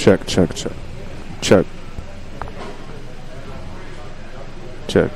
Check, check, check. Check. Check.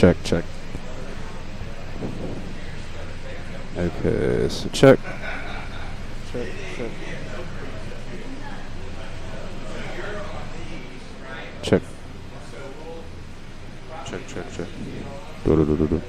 Check, check. Okay, so check. Check, check. Check. Check, check, check. Do, do, do, do, do.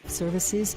services.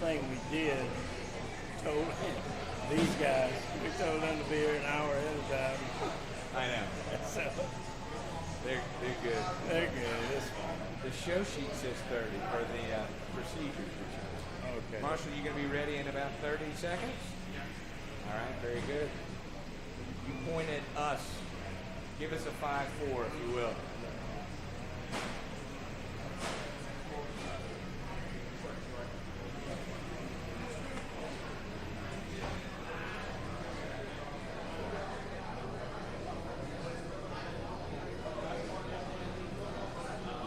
thing we did, told these guys, we told them to be here an hour ahead of time. I know. So They're good. they're good. It's fine. The show sheet says 30, or the procedures. Okay. Marshall, you going to be ready in about 30 seconds? All right, very good. You point at us. Give us a 5-4, if you will.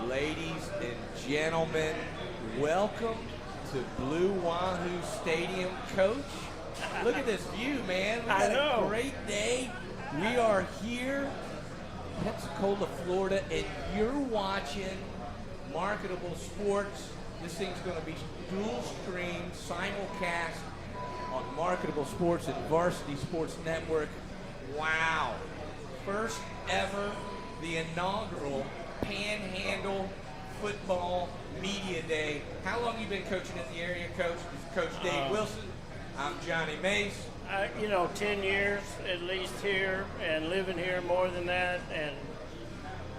Ladies and gentlemen, welcome to Blue Wahoo Stadium, Coach. Look at this view, man. We got a great day. We are here, Pensacola, Florida, and you're watching Marketable Sports. This thing's going to be dual stream, simulcast on Marketable Sports and Varsity Sports Network. Wow. First ever, the inaugural Panhandle Football Media Day. How long you been coaching in the area, Coach? This is Coach Dave Wilson. I'm Johnny Mace. 10 years at least here, and living here more than that, and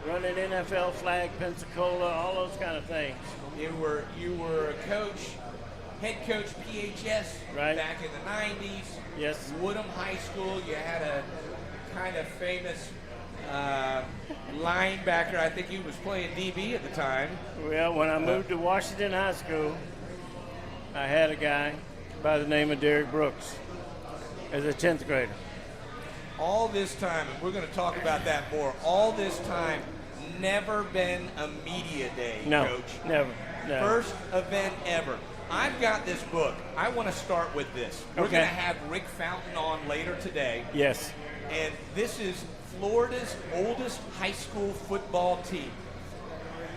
running NFL flag Pensacola, all those kind of things. You were a coach, head coach PHS Right. back in the 90s. Yes. Woodham High School. You had a kind of famous linebacker. I think he was playing DB at the time. Well, when I moved to Washington High School, I had a guy by the name of Derek Brooks as a 10th grader. All this time, and we're going to talk about that more, all this time, never been a media day, No, Coach. never. First event ever. I've got this book. I want to start with this. We're Okay. going to have Rick Fountain on later today. Yes. And this is Florida's oldest high school football team.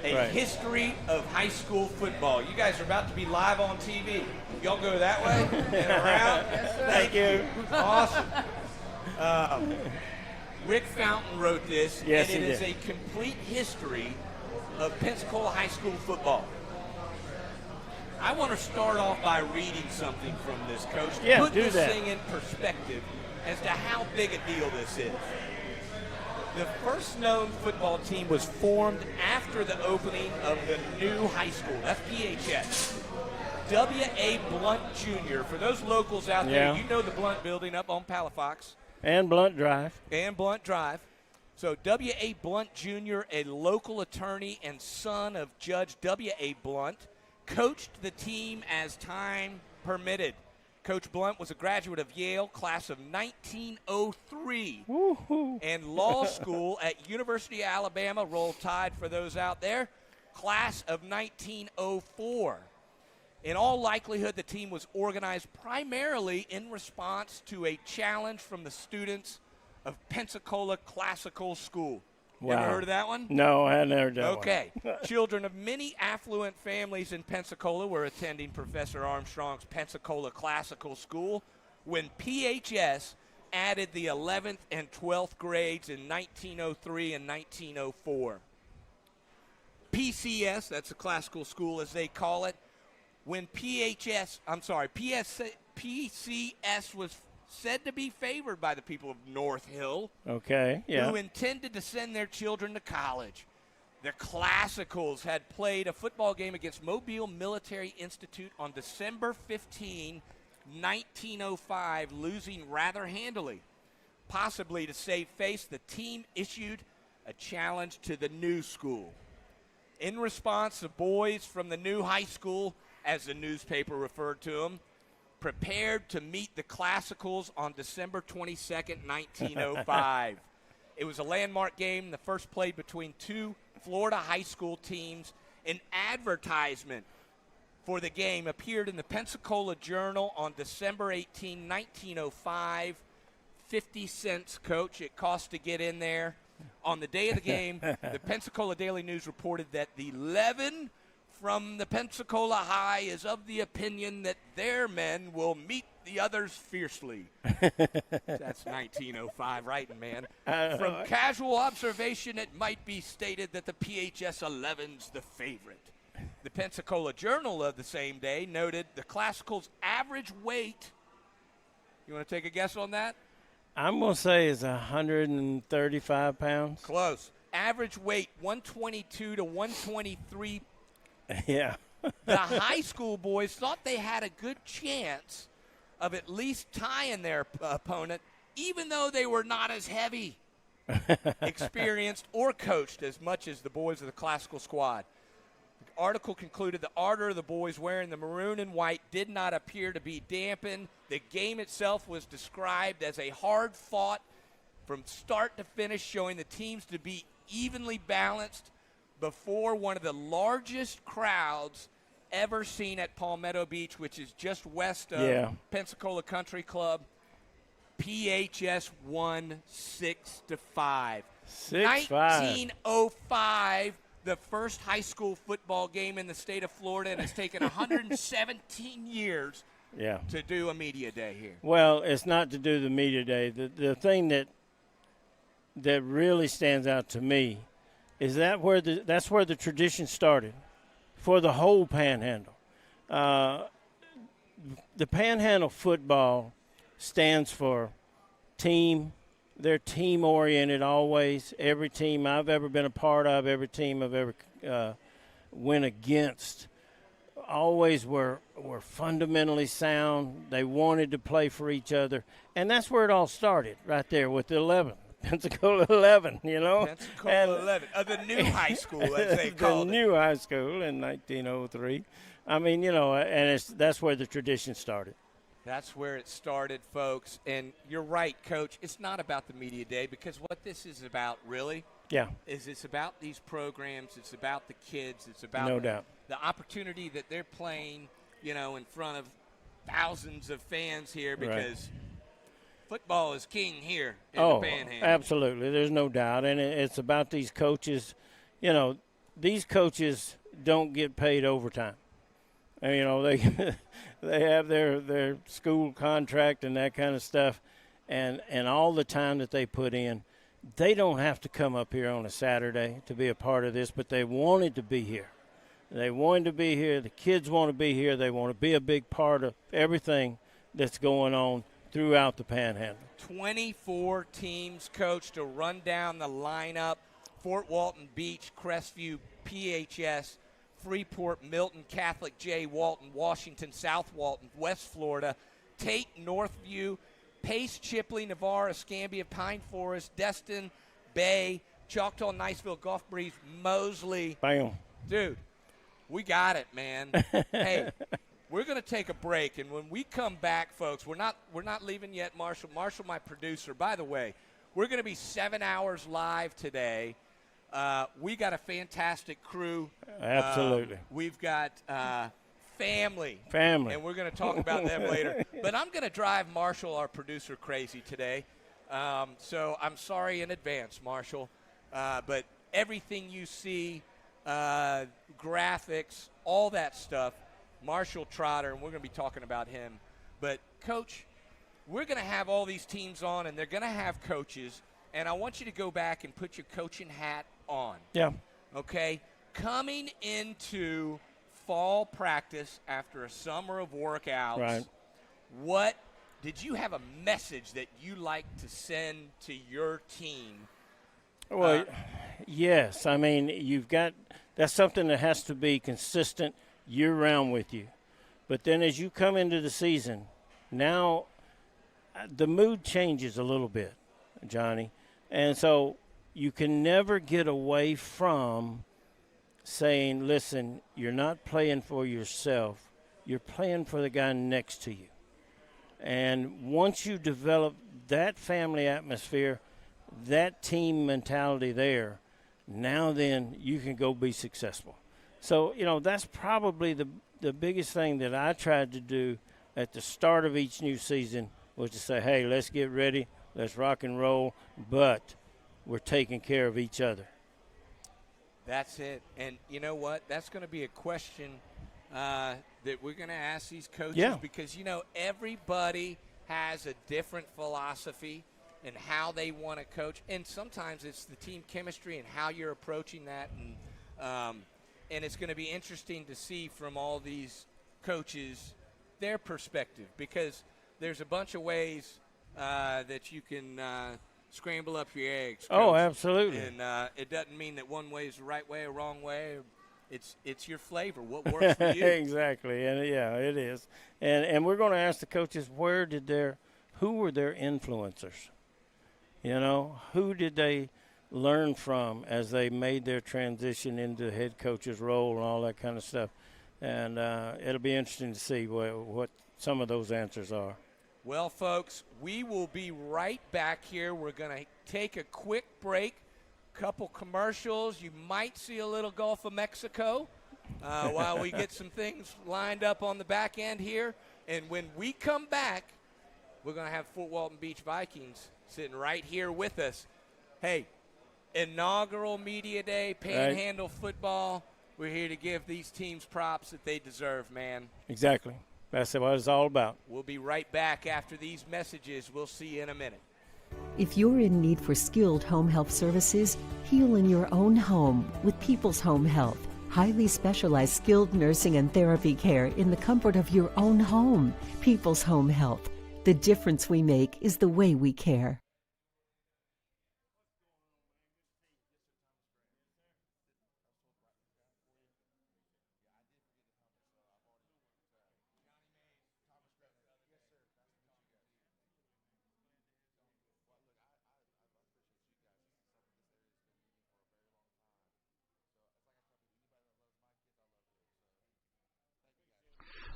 A Right. history of high school football. You guys are about to be live on TV. Y'all go that way and around. Thank you. Awesome. Rick Fountain wrote this, Yes, and he it is did. a complete history of Pensacola high school football. I want to start off by reading something from this, Coach. Yeah, Put do this that. thing in perspective as to how big a deal this is. The first known football team was formed after the opening of the new high school. That's PHS. W.A. Blunt Jr. For those locals out there, Yeah. you know the Blunt building up on Palafox And Blunt Drive. and Blunt Drive. So W.A. Blunt Jr., a local attorney and son of Judge W.A. Blunt, coached the team as time permitted. Coach Blunt was a graduate of Yale, class of 1903, Woo-hoo. and law school at University of Alabama, Roll Tide for those out there, class of 1904. In all likelihood, the team was organized primarily in response to a challenge from the students of Pensacola Classical School. You ever Wow. heard of that one? No, I never done one. Okay. Children of many affluent families in Pensacola were attending Professor Armstrong's Pensacola Classical School when PHS added the 11th and 12th grades in 1903 and 1904. PCS, that's a classical school as they call it, when PCS was said to be favored by the people of North Hill, Okay, yeah. who intended to send their children to college. The Classicals had played a football game against Mobile Military Institute on December 15, 1905, losing rather handily. Possibly to save face, the team issued a challenge to the new school. In response, the boys from the new high school, as the newspaper referred to them, prepared to meet the Classicals on December 22nd, 1905. It was a landmark game, the first played between two Florida high school teams. An advertisement for the game appeared in the Pensacola Journal on December 18, 1905. 50 cents, Coach. It cost to get in there. On the day of the game, the Pensacola Daily News reported that the 11 from the Pensacola High is of the opinion that their men will meet the others fiercely. That's 1905 writing, man. From casual observation, it might be stated that the PHS 11's the favorite. The Pensacola Journal of the same day noted the Classical's average weight. You want to take a guess on that? I'm going to say it's 135 pounds. Close. Average weight 122 to 123. Yeah. The high school boys thought they had a good chance of at least tying their opponent, even though they were not as heavy, experienced, or coached as much as the boys of the Classical squad. The article concluded the ardor of the boys wearing the maroon and white did not appear to be dampened. The game itself was described as a hard-fought from start to finish, showing the teams to be evenly balanced before one of the largest crowds ever seen at Palmetto Beach, which is just west of Pensacola Country Club. PHS won 6-5. 1905, the first high school football game in the state of Florida, and it's taken 117 years to do a media day here. Well, it's not to do the media day. The thing that really stands out to me is that's where the tradition started for the whole Panhandle. The Panhandle football stands for team. They're team-oriented always. Every team I've ever been a part of, every team I've ever went against, always were fundamentally sound. They wanted to play for each other. And that's where it all started, right there with the 11. Pensacola 11, you know. Pensacola 11, the new high school, as they called it. The new high school in 1903. I mean, you know, and that's where the tradition started. That's where it started, folks. And you're right, Coach. It's not about the media day, because what this is about, really, is it's about these programs. It's about the kids. It's about no doubt the opportunity that they're playing, you know, in front of thousands of fans here, because football is king here in the Panhandle. Absolutely. There's no doubt. And it's about these coaches. You know, these coaches don't get paid overtime. And, you know, they have their school contract and that kind of stuff, and all the time that they put in. They don't have to come up here on a Saturday to be a part of this, but they wanted to be here. They wanted to be here. The kids want to be here. They want to be a big part of everything that's going on throughout the Panhandle. 24 teams, Coach, to run down the lineup. Fort Walton Beach, Crestview, PHS, Freeport, Milton, Catholic, J. Walton, Washington, South Walton, West Florida, Tate, Northview, Pace, Chipley, Navarre, Escambia, Pine Forest, Destin, Bay, Choctaw, Niceville, Gulf Breeze, Mosley. Bam. Dude, we got it, man. Hey, we're going to take a break, and when we come back, folks, we're not leaving yet, Marshall. Marshall, my producer. By the way, we're going to be 7 hours live today. We got a fantastic crew. Absolutely. We've got family. And we're going to talk about them later. But I'm going to drive Marshall, our producer, crazy today. So I'm sorry in advance, Marshall. But everything you see, graphics, all that stuff, Marshall Trotter, and we're going to be talking about him. But, Coach, we're going to have all these teams on, and they're going to have coaches. And I want you to go back and put your coaching hat on. Yeah. Okay? Coming into fall practice after a summer of workouts, what did you have a message that you like to send to your team? Well, yes. I mean, that's something that has to be consistent year-round with you. But then as you come into the season, now the mood changes a little bit, Johnny. And so you can never get away from saying, listen, you're not playing for yourself. You're playing for the guy next to you. And once you develop that family atmosphere, that team mentality there, now then you can go be successful. So, you know, that's probably the biggest thing that I tried to do at the start of each new season was to say, hey, let's get ready, let's rock and roll, but we're taking care of each other. That's it. And you know what? That's going to be a question that we're going to ask these coaches because, you know, everybody has a different philosophy and how they want to coach. And sometimes it's the team chemistry and how you're approaching that. And and it's going to be interesting to see from all these coaches their perspective, because there's a bunch of ways that you can scramble up your eggs. Oh, Coach. absolutely. And it doesn't mean that one way is the right way or wrong way. It's your flavor, what works for you. Exactly, and yeah, it is. And we're going to ask the coaches, who were their influencers? You know, who did they learn from as they made their transition into head coach's role and all that kind of stuff? And it'll be interesting to see what some of those answers are. Well, folks, we will be right back here. We're going to take a quick break, couple commercials. You might see a little Gulf of Mexico while we get some things lined up on the back end here. And when we come back, we're going to have Fort Walton Beach Vikings sitting right here with us. Hey, inaugural media day, Panhandle football. We're here to give these teams props that they deserve, man. Exactly. That's what it's all about. We'll be right back after these messages. We'll see you in a minute. If you're in need for skilled home health services, heal in your own home with People's Home Health. Highly specialized skilled nursing and therapy care in the comfort of your own home. People's Home Health. The difference we make is the way we care.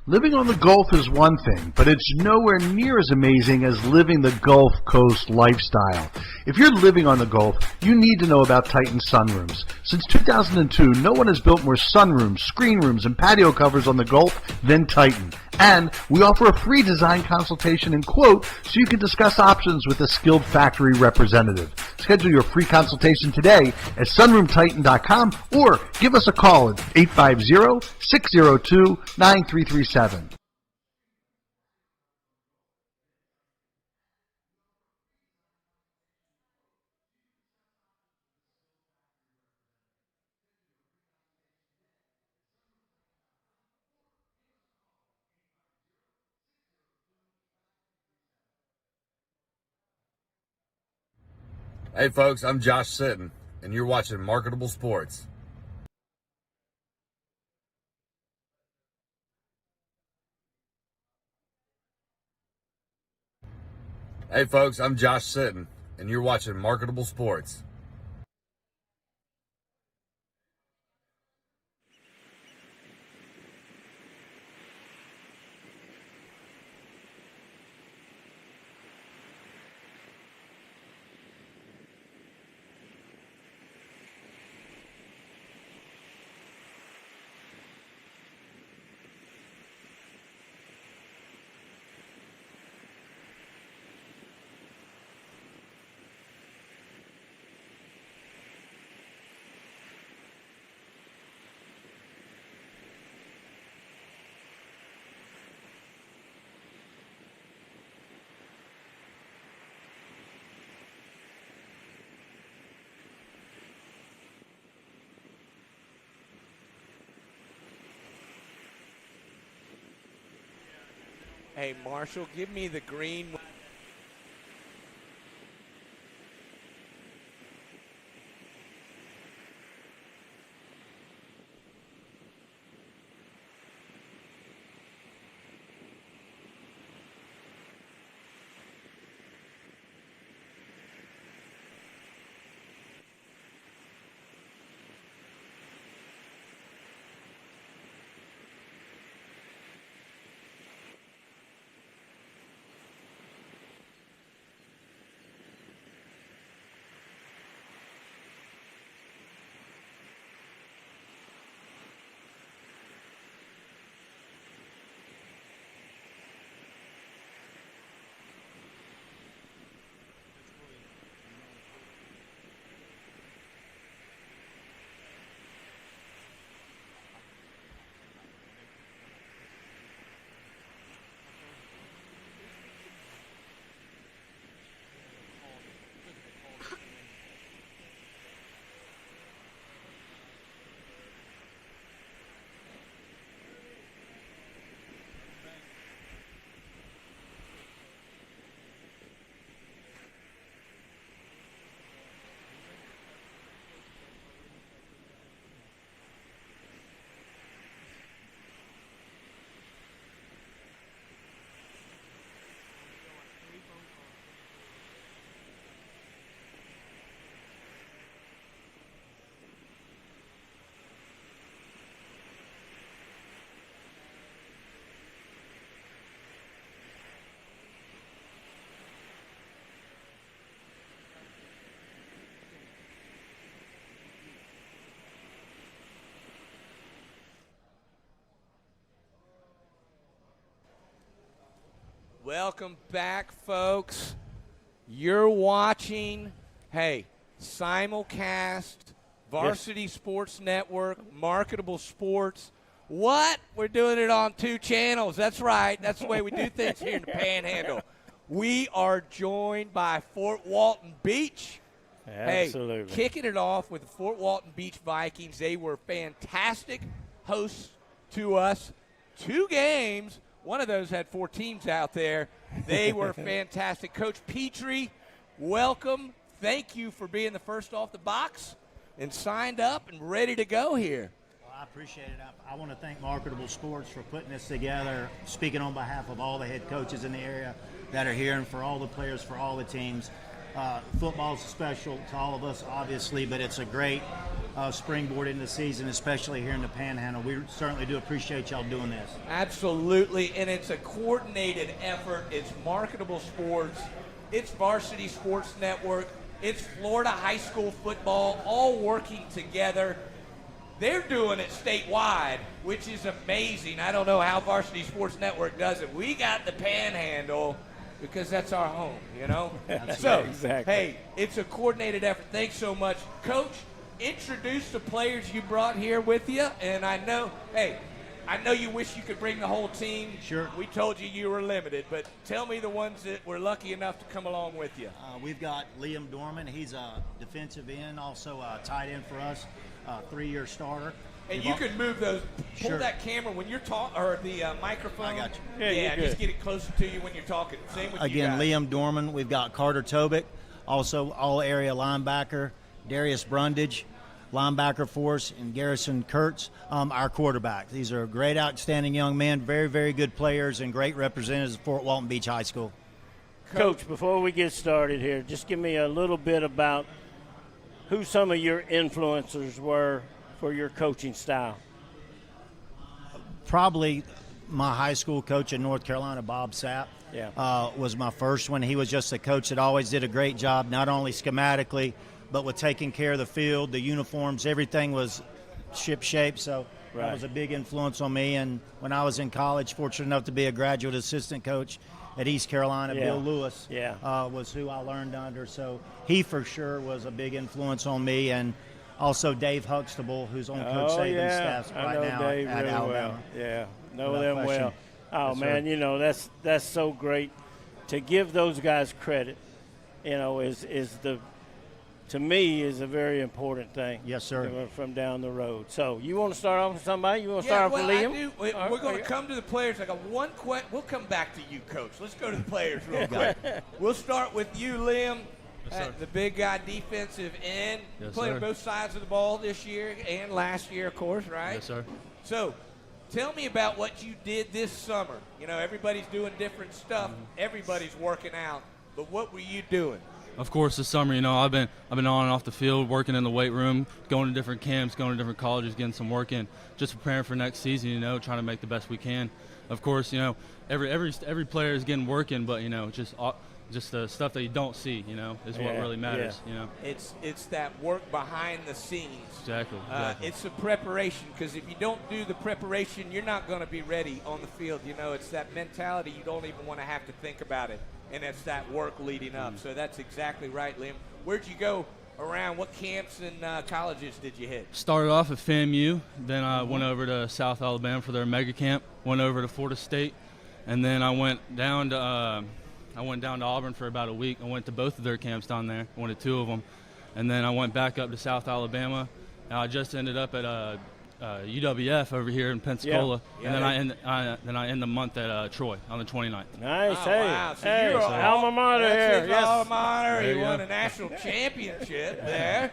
Living on the Gulf is one thing, but it's nowhere near as amazing as living the Gulf Coast lifestyle. If you're living on the Gulf, you need to know about Titan Sunrooms. Since 2002, no one has built more sunrooms, screen rooms, and patio covers on the Gulf than Titan. And we offer a free design consultation and quote so you can discuss options with a skilled factory representative. Schedule your free consultation today at sunroomtitan.com or give us a call at 850-602-9337. Hey folks, I'm Josh Sitton, and you're watching Marketable Sports. Hey folks, I'm Josh Sitton, and you're watching Marketable Sports. Hey, Marshall, give me the green. Welcome back, folks. You're watching, simulcast, Varsity Sports Network, Marketable Sports. What? We're doing it on 2 channels. That's right. That's the way we do things here in the Panhandle. We are joined by Fort Walton Beach. Absolutely. Hey, kicking it off with the Fort Walton Beach Vikings. They were fantastic hosts to us. 2 games. One of those had 4 teams out there. They were fantastic. Coach Petrie, welcome. Thank you for being the first off the box and signed up and ready to go here. Well, I appreciate it. I want to thank Marketable Sports for putting this together, speaking on behalf of all the head coaches in the area that are here and for all the players, for all the teams. Football's special to all of us, obviously, but it's a great springboard in the season, especially here in the Panhandle. We certainly do appreciate y'all doing this. Absolutely, and it's a coordinated effort. It's Marketable Sports, it's Varsity Sports Network, it's Florida high school football, all working together. They're doing it statewide, which is amazing. I don't know how Varsity Sports Network does it. We got the Panhandle because that's our home, you know? So, exactly. Hey, it's a coordinated effort. Thanks so much. Coach, introduce the players you brought here with you, and I know you wish you could bring the whole team. Sure. We told you were limited, but tell me the ones that were lucky enough to come along with you. We've got Liam Dorman. He's a defensive end, also a tight end for us, 3-year starter. And you can move those, pull Sure. that camera when you're talking, or the microphone. I got you. Yeah, you're just good. get it closer to you when you're talking. Same with you Again, guys. Liam Dorman. We've got Carter Tobick, also all-area linebacker. Darius Brundage, linebacker for us, and Garrison Kurtz, our quarterback. These are great, outstanding young men, very, very good players, and great representatives of Fort Walton Beach High School. Coach, before we get started here, just give me a little bit about who some of your influencers were for your coaching style. Probably my high school coach in North Carolina, Bob Sapp, Yeah. was my first one. He was just a coach that always did a great job, not only schematically, but with taking care of the field, the uniforms, everything was ship-shape. So Right. that was a big influence on me. And when I was in college, fortunate enough to be a graduate assistant coach at East Carolina, Yeah. Bill Lewis Yeah. was who I learned under. So he for sure was a big influence on me. And also Dave Huxtable, who's on Coach Saban's staff I right know now Dave at really Alabama. well. Yeah, know Without them question. well. Oh Yes, sir. man, you know that's so great to give those guys credit. You know, is to me is a very important thing. Yes, sir. From down the road. So you want to start off with somebody? You want to start off with Liam? I do. We're going to come to the players. I got one question. We'll come back to you, Coach. Let's go to the players real quick. We'll start with you, Liam. The big guy, defensive end. Yes, Played sir. on both sides of the ball this year and last year, of course, right? Yes, sir. So, tell me about what you did this summer. You know, everybody's doing different stuff. Mm-hmm. Everybody's working out. But what were you doing? Of course, this summer, you know, I've been on and off the field, working in the weight room, going to different camps, going to different colleges, getting some work in, just preparing for next season. You know, trying to make the best we can. Of course, you know, every player is getting work in, but you know, just the stuff that you don't see, you know, is what really matters. yeah. You know, It's that work behind the scenes. exactly. It's the preparation, because if you don't do the preparation, you're not going to be ready on the field. You know, it's that mentality you don't even want to have to think about it, and it's that work leading up. So that's exactly right, Liam. Where'd you go around? What camps and colleges did you hit? Started off at FAMU, then I went over to South Alabama for their mega camp, went over to Florida State, and then I went down to Auburn for about a week. I went to both of their camps down there. I went to 2 of them, and then I went back up to South Alabama. And I just ended up at UWF over here in Pensacola, and then I end the month at Troy on the 29th. Nice. Oh, hey, wow. So hey, you're alma mater That's here. his Yes. alma mater. There He you won go. a national championship there.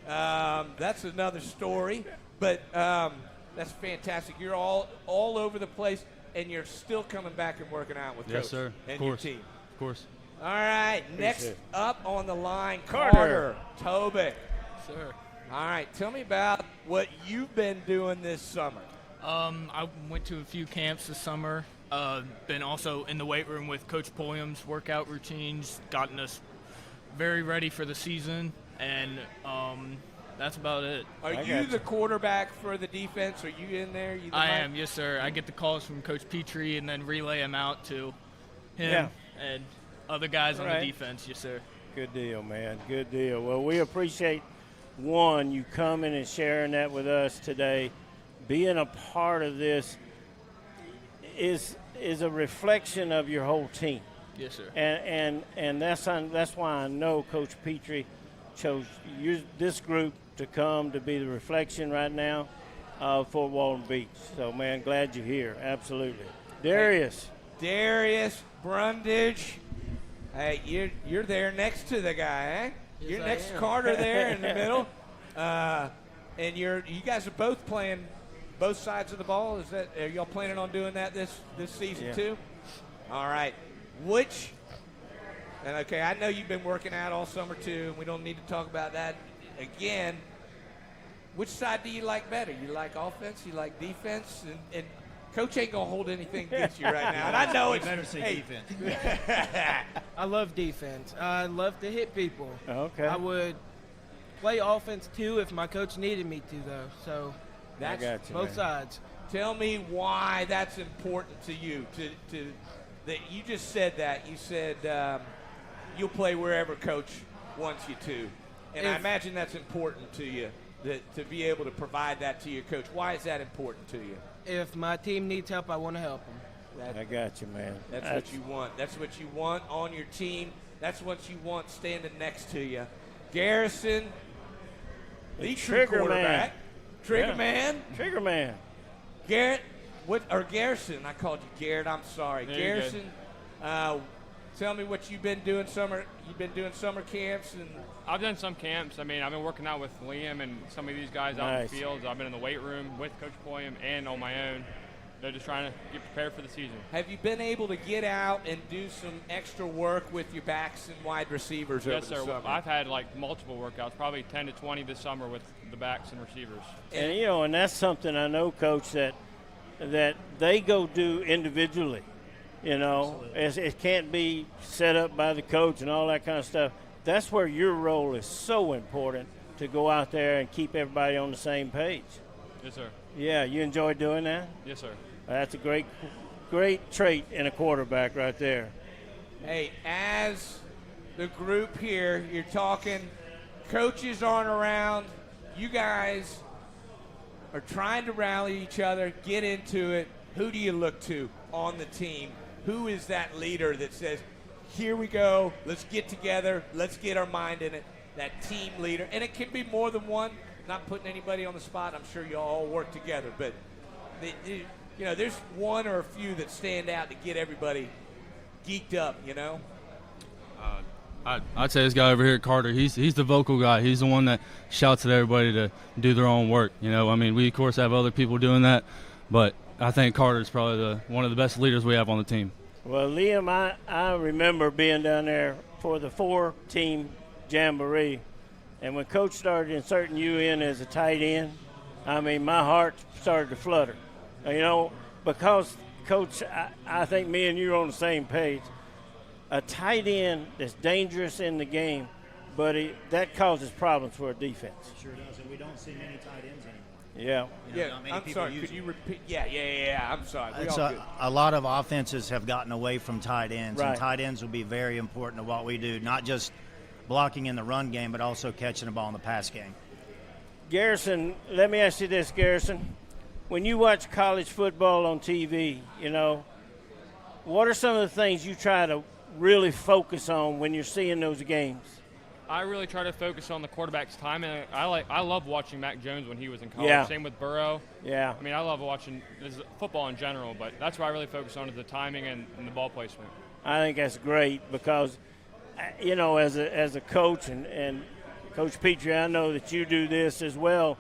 That's another story. But that's fantastic. You're all over the place, and you're still coming back and working out with Yes, Coach sir. and Of your course. team. Of course. All right, next up on the line, Carter. Tobick. Sir. All right, tell me about what you've been doing this summer. I went to a few camps this summer. Been also in the weight room with Coach Pulliam's workout routines, gotten us very ready for the season, and that's about it. Are you the quarterback for the defense? Are you in there? You the I mic? am, yes, sir. I get the calls from Coach Petrie and then relay them out to him, and other guys on Right. the defense. Yes, sir. Good deal, man. Good deal. Well, we appreciate, one, you coming and sharing that with us today. Being a part of this is a reflection of your whole team. Yes, sir. And that's why I know Coach Petrie chose this group to come to be the reflection right now of Fort Walton Beach. So, man, glad you're here. Absolutely. Darius. Darius Brundage. Hey, you're there next to the guy, eh? Yes, You're I next to am. Carter there in the middle. And you guys are both playing both sides of the ball. Are y'all planning on doing that this season too? All right. Okay, I know you've been working out all summer too, and we don't need to talk about that again. Which side do you like better? You like offense? You like defense? And Coach ain't gonna hold anything against you right now. And I know it's better say defense. I love defense. I love to hit people. Okay. I would play offense too if my coach needed me to, though. So I got you, both man. sides. Tell me why that's important to you. To that you just said that. You said you'll play wherever Coach wants you to, and I imagine that's important to you to be able to provide that to your coach. Why is that important to you? If my team needs help, I want to help them. I got you, man. That's what you want. That's what you want on your team. That's what you want standing next to you. Garrison, the true Trigger quarterback. man. Trigger Yeah. man. Trigger man. Garrett, Garrison? I called you Garrett. I'm sorry, No, you're Garrison. Tell me what you've been doing summer. You've been doing summer camps and. I've done some camps. I mean, I've been working out with Liam and some of these guys out in Nice. the fields. I've been in the weight room with Coach Poyam and on my own. They're just trying to get prepared for the season. Have you been able to get out and do some extra work with your backs and wide receivers Yes, over the sir. summer? I've had like multiple workouts, probably 10 to 20 this summer with the backs and receivers. And and that's something I know, Coach, that they go do individually. It can't be set up by the coach and all that kind of stuff. That's where your role is so important, to go out there and keep everybody on the same page. Yes, sir. Yeah, you enjoy doing that? Yes, sir. That's a great trait in a quarterback right there. Hey, as the group here, you're talking, coaches aren't around. You guys are trying to rally each other, get into it. Who do you look to on the team? Who is that leader that says, here we go, let's get together, let's get our mind in it, that team leader? And it can be more than one. Not putting anybody on the spot. I'm sure you all work together. But, there's one or a few that stand out to get everybody geeked up, I'd say this guy over here, Carter. He's the vocal guy. He's the one that shouts at everybody to do their own work. We of course have other people doing that, but I think Carter's probably one of the best leaders we have on the team. Well, Liam, I remember being down there for the 4-team jamboree, and when Coach started inserting you in as a tight end, I mean, my heart started to flutter. Because, Coach, I think me and you are on the same page. A tight end that's dangerous in the game, but that causes problems for a defense. Sure does, and we don't see many tight ends anymore. Yeah. Not many I'm people sorry. use Could them. you repeat? Yeah. I'm sorry. We It's all good. a lot of offenses have gotten away from tight ends, Right. and tight ends will be very important to what we do, not just blocking in the run game, but also catching the ball in the pass game. Garrison, let me ask you this, Garrison. When you watch college football on TV, what are some of the things you try to really focus on when you're seeing those games? I really try to focus on the quarterback's time, and I love watching Mac Jones when he was in college. Yeah. Same with Burrow. Yeah. I mean, I love watching football in general, but that's what I really focus on is the timing and the ball placement. I think that's great because, as a coach and Coach Petrie, I know that you do this as well.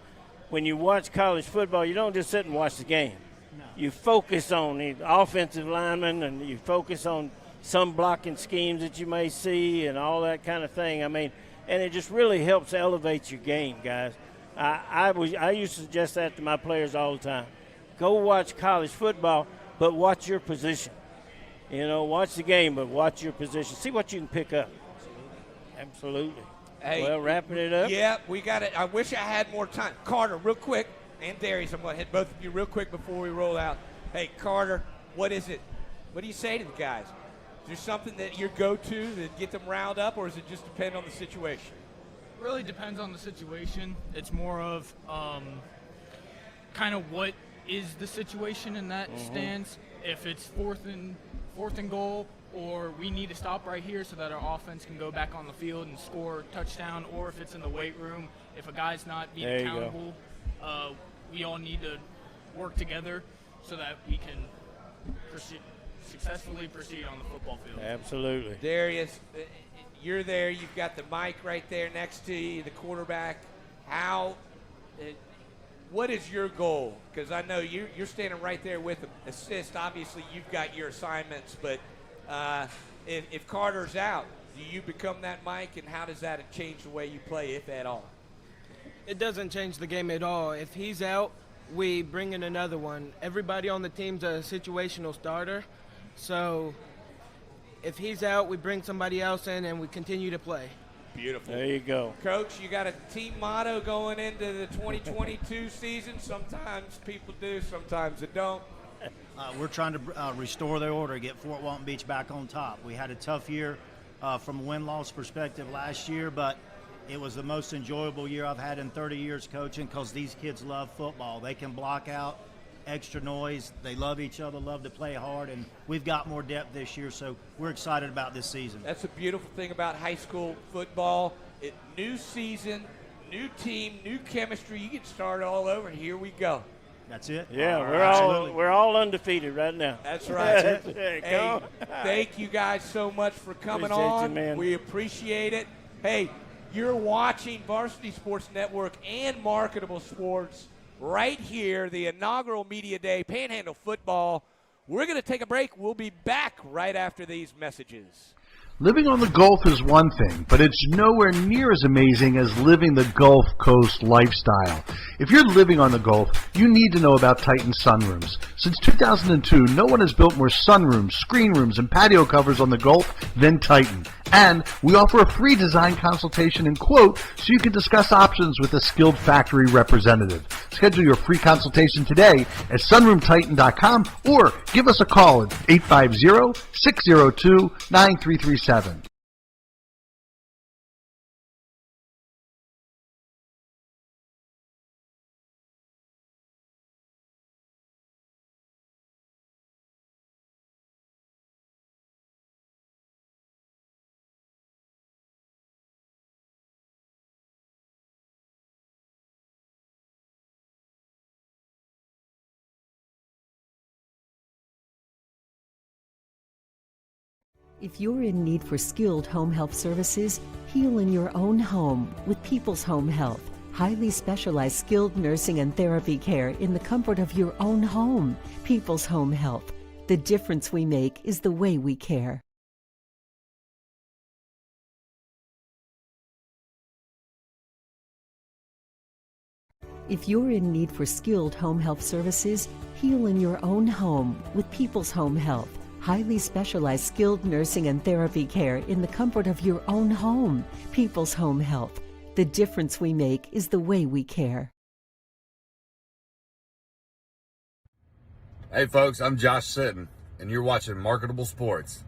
When you watch college football, you don't just sit and watch the game. No. You focus on the offensive linemen, and you focus on some blocking schemes that you may see and all that kind of thing. I mean, and it just really helps elevate your game, guys. I used to suggest that to my players all the time. Go watch college football, but watch your position. Watch the game, but watch your position. See what you can pick up. Absolutely. Hey, well, wrapping it up. Yeah, we got it. I wish I had more time. Carter, real quick, and Darius, I'm going to hit both of you real quick before we roll out. Hey, Carter, what is it? What do you say to the guys? there something that you go to that get them riled up, or does it just depend on the situation? Really depends on the situation. It's more of kind of what is the situation in that stance. If it's fourth and goal, or we need to stop right here so that our offense can go back on the field and score a touchdown, or if it's in the weight room, if a guy's not being accountable, we all need to work together so that we can successfully proceed on the football field. Absolutely. Darius, you're there. You've got the mic right there next to you, the quarterback. What is your goal? Because I know you're standing right there with them. Assist, obviously, you've got your assignments, but if Carter's out, do you become that mic, and how does that change the way you play, if at all? It doesn't change the game at all. If he's out, we bring in another one. Everybody on the team's a situational starter, so if he's out, we bring somebody else in and we continue to play. Beautiful. There you go. Coach, you got a team motto going into the 2022 season. Sometimes people do, sometimes they don't. We're trying to restore the order, get Fort Walton Beach back on top. We had a tough year from a win-loss perspective last year, but it was the most enjoyable year I've had in 30 years coaching because these kids love football. They can block out extra noise. They love each other, love to play hard, and we've got more depth this year, so we're excited about this season. That's a beautiful thing about high school football. New season, new team, new chemistry. You get started all over, and here we go. That's it. Yeah, we're all undefeated right now. That's right. That's it. Hey, thank you guys so much for coming Appreciate on. you, man. We appreciate it. Hey, you're watching Varsity Sports Network and Marketable Sports right here, the inaugural Media Day, Panhandle Football. We're going to take a break. We'll be back right after these messages. Living on the Gulf is one thing, but it's nowhere near as amazing as living the Gulf Coast lifestyle. If you're living on the Gulf, you need to know about Titan sunrooms. Since 2002, no one has built more sunrooms, screen rooms, and patio covers on the Gulf than Titan. And we offer a free design consultation and quote so you can discuss options with a skilled factory representative. Schedule your free consultation today at sunroomtitan.com or give us a call at 850-602-9337. If you're in need for skilled home health services, heal in your own home with People's Home Health. Highly specialized skilled nursing and therapy care in the comfort of your own home. People's Home Health. The difference we make is the way we care. If you're in need for skilled home health services, heal in your own home with People's Home Health. Highly specialized skilled nursing and therapy care in the comfort of your own home. People's Home Health. The difference we make is the way we care. Hey folks, I'm Josh Sitton, and you're watching Marketable Sports.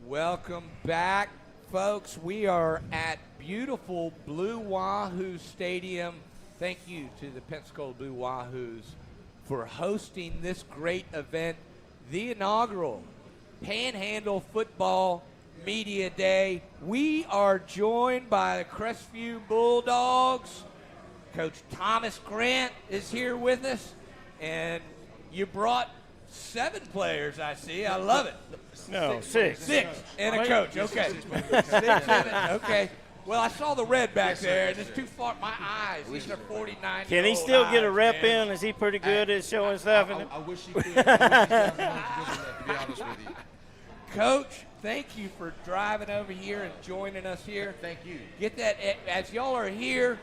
Welcome back, folks. We are at beautiful Blue Wahoos Stadium. Thank you to the Pensacola Blue Wahoos for hosting this great event, the inaugural Panhandle Football Media Day. We are joined by the Crestview Bulldogs. Coach Thomas Grant is here with us, and you brought 7 players, I see. I love it. No, 6. 6 and a coach. Okay. 6 and okay. Well, I saw the red back there, and it's too far. My eyes. These are 49. Can he still get a rep man. in? Is he pretty good at showing stuff? I wish he could. To be honest with you. Coach, thank you for driving over here and joining us here. Thank you. Get that, as y'all are here,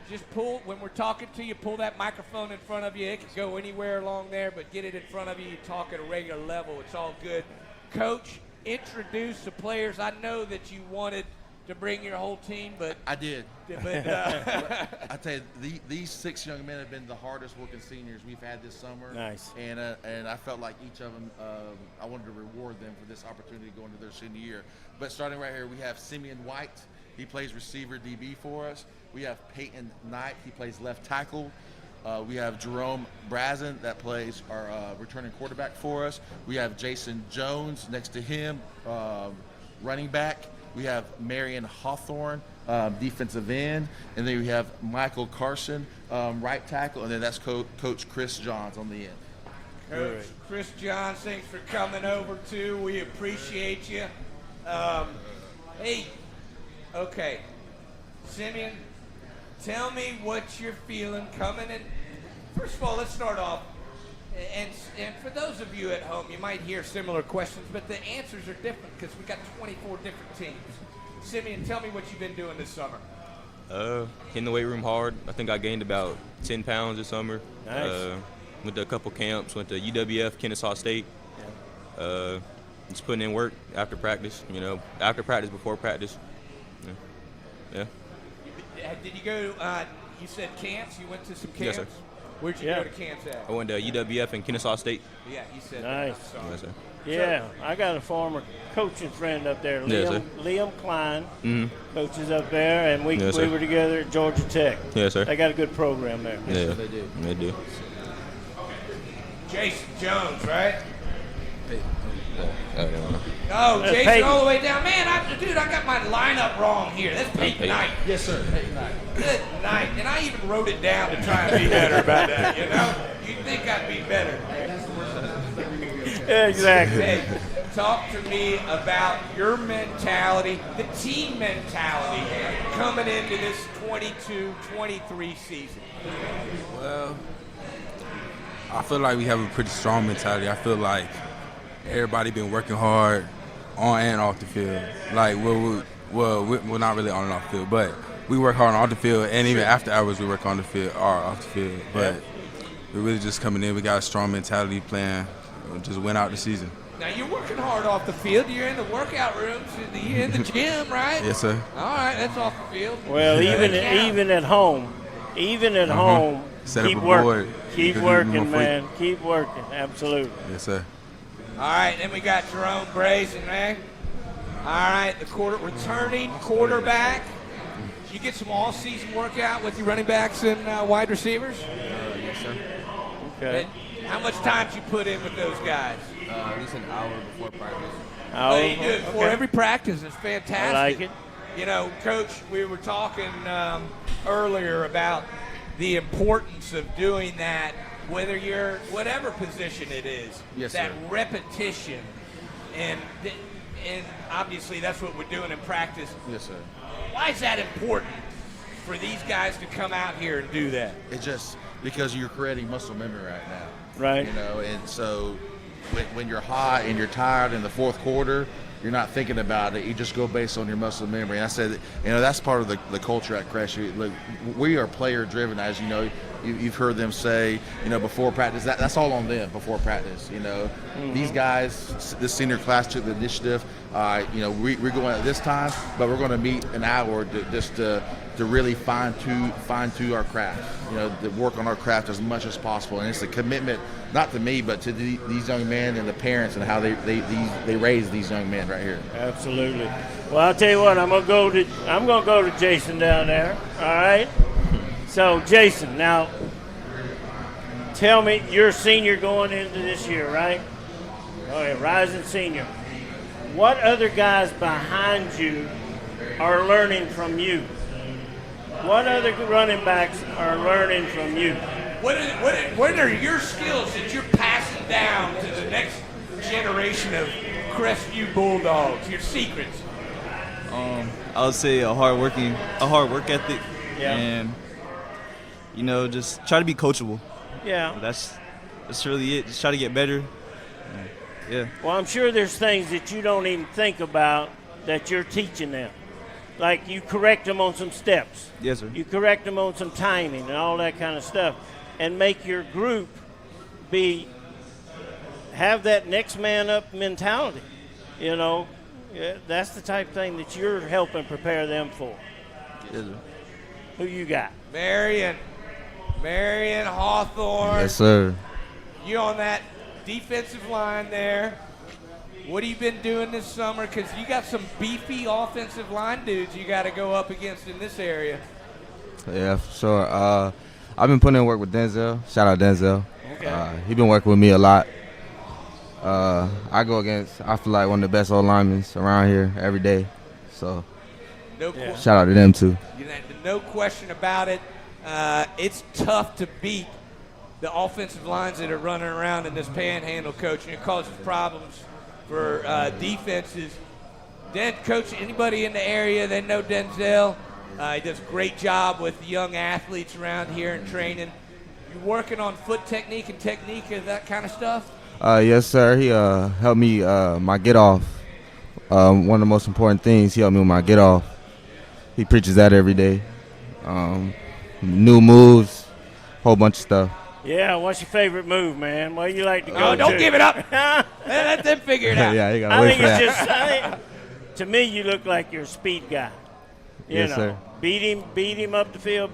just pull, when we're talking to you, pull that microphone in front of you. It can go anywhere along there, but get it in front of you. You talk at a regular level. It's all good. Coach, introduce the players. I know that you wanted to bring your whole team, but I did. But I tell you, these 6 young men have been the hardest working seniors we've had this summer. Nice. And I felt like each of them, I wanted to reward them for this opportunity to go into their senior year. But starting right here, we have Simeon White. He plays receiver DB for us. We have Peyton Knight. He plays left tackle. We have Jerome Brazen that plays our returning quarterback for us. We have Jason Jones next to him, running back. We have Marion Hawthorne, defensive end. And then we have Michael Carson, right tackle. And then that's Coach Chris Johns on the end. Coach Chris Johns, thanks for coming over, too. We appreciate you. Hey, okay. Simeon, tell me what you're feeling coming in. First of all, let's start off. And for those of you at home, you might hear similar questions, but the answers are different because we got 24 different teams. Simeon, tell me what you've been doing this summer. In the weight room hard. I think I gained about 10 pounds this summer. Nice. Went to a couple camps. Went to UWF, Kennesaw State. Yeah. Just putting in work after practice. After practice, before practice. Yeah. Did you go? You said camps. You went to some camps. Yes, sir. Where'd you go to camps at? I went to UWF and Kennesaw State. Yeah, you said nice. That. Yes, sir. Yeah, I got a former coaching friend up there, Liam Klein, coaches up there, and we were together at Georgia Tech. Yes, sir. They got a good program there. Yeah, they do. They do. Jason Jones, right? I don't know. Oh, Jason all the way down. Man, I got my lineup wrong here. That's Peyton Knight. Yes, sir. Peyton Knight. Good night. And I even wrote it down to try and be better about that, you know? You'd think I'd be better. Exactly. Hey, talk to me about your mentality, the team mentality coming into this 22-23 season. Well, I feel like we have a pretty strong mentality. I feel like everybody been working hard on and off the field. Like, we're not really on and off the field, but we work hard on the field, and even after hours we work on the field or off the field. But we're really just coming in. We got a strong mentality plan. Just win out the season. Now, you're working hard off the field. You're in the workout rooms. You're in the gym, right? Yes, sir. All right, that's off the field. Well, even at home, Set keep up a working. board. Keep working, man. Keep working. Absolutely. Yes, sir. All right, then we got Jerome Brazen, man. All right, the returning quarterback. You get some all-season workout with your running backs and wide receivers? Yes, sir. Okay. How much time did you put in with those guys? At least an hour before practice. Oh, you do it before every practice. It's fantastic. I like it. You know, Coach, we were talking earlier about the importance of doing that, whether you're whatever position it is. Yes, that sir. repetition, and obviously that's what we're doing in practice. Yes, sir. Why is that important for these guys to come out here and do that? It's just because you're creating muscle memory right now. Right. You know, and so when you're hot and you're tired in the fourth quarter, you're not thinking about it. You just go based on your muscle memory. And I said, you know, that's part of the culture at Crash. Look, we are player driven, as you know. You've heard them say, you know, before practice. That's all on them before practice. You know, these guys, this senior class took the initiative. You know, we're going at this time, but we're going to meet an hour to really fine tune our craft. You know, to work on our craft as much as possible. And it's a commitment, not to me, but to these young men and the parents and how they raise these young men right here. Absolutely. Well, I'll tell you what. I'm gonna go to Jason down there. All right. So, Jason, now tell me, you're a senior going into this year, right? Okay, rising senior. What other guys behind you are learning from you? What other running backs are learning from you? What are your skills that you're passing down to the next generation of Crestview Bulldogs? Your secrets? I would say a hard work ethic, and just try to be coachable. Yeah. That's really it. Just try to get better. Yeah. Well, I'm sure there's things that you don't even think about that you're teaching them. Like you correct them on some steps. Yes, sir. You correct them on some timing and all that kind of stuff, and make your group have that next man up mentality. That's the type of thing that you're helping prepare them for. Yes, sir. Who you got? Marion Hawthorne. Yes, sir. You on that defensive line there. What have you been doing this summer? Because you got some beefy offensive line dudes you got to go up against in this area. Yeah, for sure. I've been putting in work with Denzel. Shout out Denzel. Okay. He been working with me a lot. I go against, I feel like, one of the best old linemen around here every day. So shout out to them too. No question about it. It's tough to beat the offensive lines that are running around in this Panhandle, Coach, and it causes problems for defenses. Coach, anybody in the area, they know Denzel. He does a great job with young athletes around here in training. You working on foot technique and that kind of stuff? Yes, sir. He helped me my get off. One of the most important things, he helped me with my get off. He preaches that every day. New moves, whole bunch of stuff. Yeah, what's your favorite move, man? What do you like to go to? Oh, don't give it up. Let them figure it out. Yeah, you gotta wait for that. To me, you look like you're a speed guy. Yes, sir. Beat him up the field,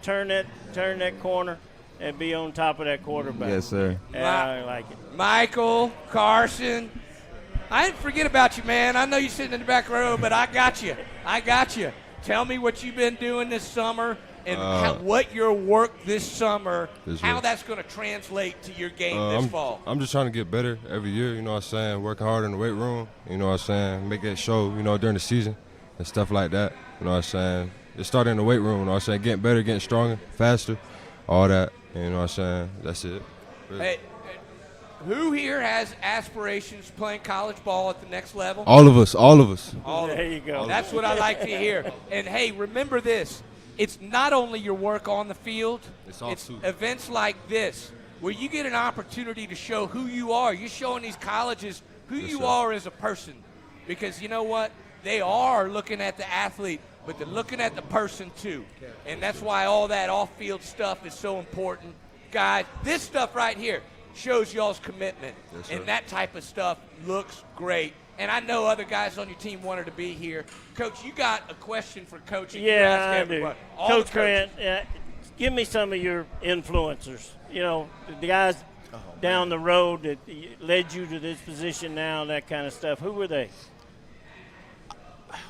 turn that corner, and be on top of that quarterback. Yes, sir. Yeah, I like it. Michael, Carson, I didn't forget about you, man. I know you're sitting in the back row, but I got you. Tell me what you've been doing this summer and what your work this summer, how that's going to translate to your game this fall. I'm just trying to get better every year, you know what I'm saying, working hard in the weight room, you know what I'm saying, make it show, during the season and stuff like that, you know what I'm saying. It started in the weight room, you know what I'm saying, getting better, getting stronger, faster, all that, you know what I'm saying, that's it. Really. Hey, who here has aspirations playing college ball at the next level? All of us. There you go. That's what I like to hear. And, hey, remember this. It's not only your work on the field. It's events like this where you get an opportunity to show who you are. You're showing these colleges who you are as a person. Because you know what? They are looking at the athlete, but they're looking at the person too. And that's why all that off-field stuff is so important. Guys, this stuff right here shows y'all's commitment. And that type of stuff looks great. And I know other guys on your team wanted to be here. Coach, you got a question for Coach. Yeah, I do. Coach Grant, give me some of your influencers. The guys down the road that led you to this position now, that kind of stuff. Who were they?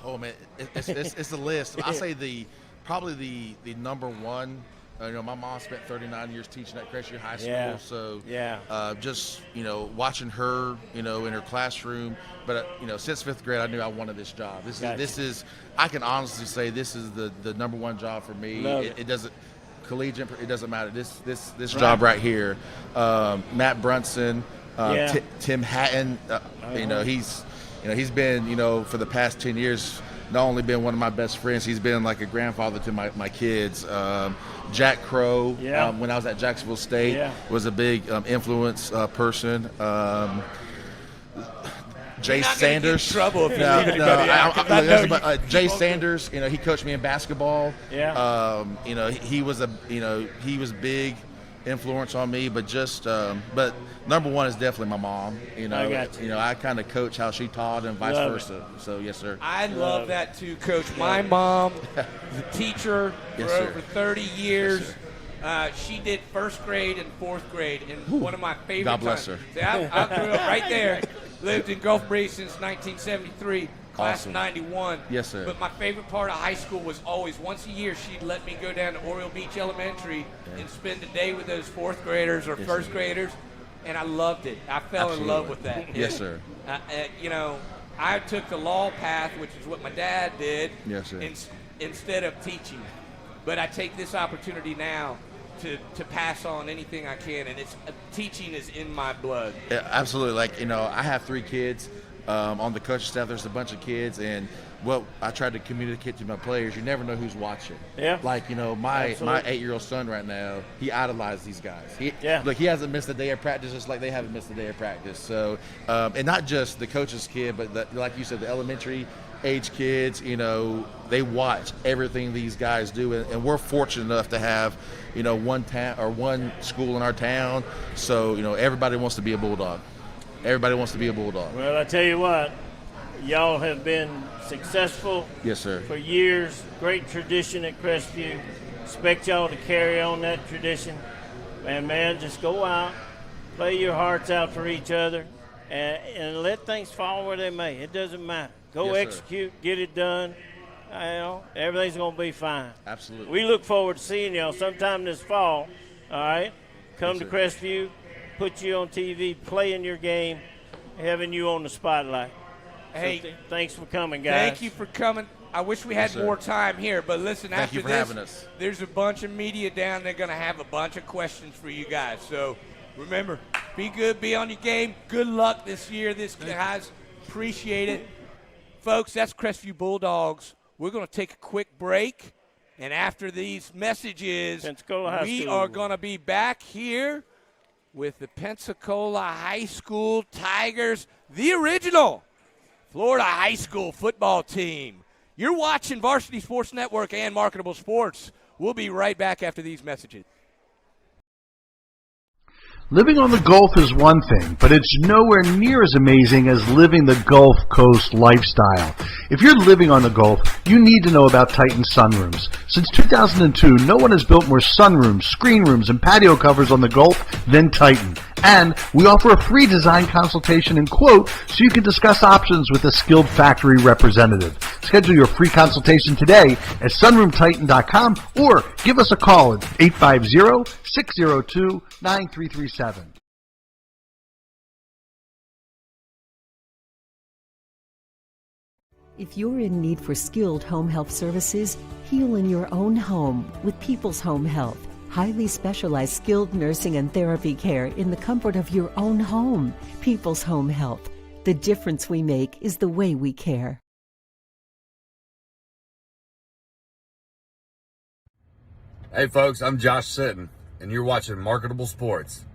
Oh, man, it's a list. I say probably the number one. My mom spent 39 years teaching at Crestview High School, so just watching her, in her classroom. But since fifth grade, I knew I wanted this job. This is I can honestly say this is the number one job for me. It doesn't collegiate. It doesn't matter. This job right here. Matt Brunson, Tim Hatton. He's been for the past 10 years. Not only been one of my best friends, he's been like a grandfather to my kids. Jack Crow, when I was at Jacksonville State, was a big influence person. Jay Sanders. Trouble if you Jay Sanders, he coached me in basketball. Yeah. He was big influence on me, but but number one is definitely my mom. I got you. I kind of coach how she taught and vice versa. So yes, sir. I love that too, Coach. My mom was a teacher for over 30 years. She did first grade and fourth grade, and one of my favorite. God bless her. See, I grew up right there. Lived in Gulf Breeze since 1973. Class of 91. Yes, sir. But my favorite part of high school was always once a year she'd let me go down to Oriole Beach Elementary and spend a day with those fourth graders or first graders, and I loved it. I fell in love with that. Yes, sir. I took the law path, which is what my dad did. Yes, sir. instead of teaching. But I take this opportunity now to pass on anything I can, and teaching is in my blood. Yeah, absolutely. Like, I have 3 kids. On the coaching staff, there's a bunch of kids, and what I tried to communicate to my players, you never know who's watching. Yeah. Like, my 8-year-old son right now, he idolizes these guys. Look, he hasn't missed a day of practice just like they haven't missed a day of practice. So, and not just the coach's kid, but like you said, the elementary age kids, they watch everything these guys do, and we're fortunate enough to have, one school in our town. So, everybody wants to be a Bulldog. Everybody wants to be a Bulldog. Well, I tell you what, y'all have been successful. Yes, sir. For years. Great tradition at Crestview. Expect y'all to carry on that tradition. And, man, just go out, play your hearts out for each other, and let things fall where they may. It doesn't matter. Go Yes, execute, get it done. Everything's going to be fine. Absolutely. We look forward to seeing y'all sometime this fall, all right? Come to Crestview, put you on TV, playing your game, having you on the spotlight. Hey, so thanks for coming, guys. Thank you for coming. I wish we had more time here, but listen, Thank after you for this, having us. there's a bunch of media down there going to have a bunch of questions for you guys. So remember, be good, be on your game. Good luck this year, guys. Appreciate it. Folks, that's Crestview Bulldogs. We're going to take a quick break, and after these messages, we are going to be back here with the Pensacola High School Tigers, the original Florida high school football team. You're watching Varsity Sports Network and Marketable Sports. We'll be right back after these messages. Living on the Gulf is one thing, but it's nowhere near as amazing as living the Gulf Coast lifestyle. If you're living on the Gulf, you need to know about Titan sunrooms. Since 2002, no one has built more sunrooms, screen rooms, and patio covers on the Gulf than Titan. And we offer a free design consultation and quote so you can discuss options with a skilled factory representative. Schedule your free consultation today at sunroomtitan.com or give us a call at 850-602-9337. If you're in need for skilled home health services, heal in your own home with People's Home Health. Highly specialized skilled nursing and therapy care in the comfort of your own home. People's Home Health. The difference we make is the way we care. Hey folks, I'm Josh Sitton, and you're watching Marketable Sports.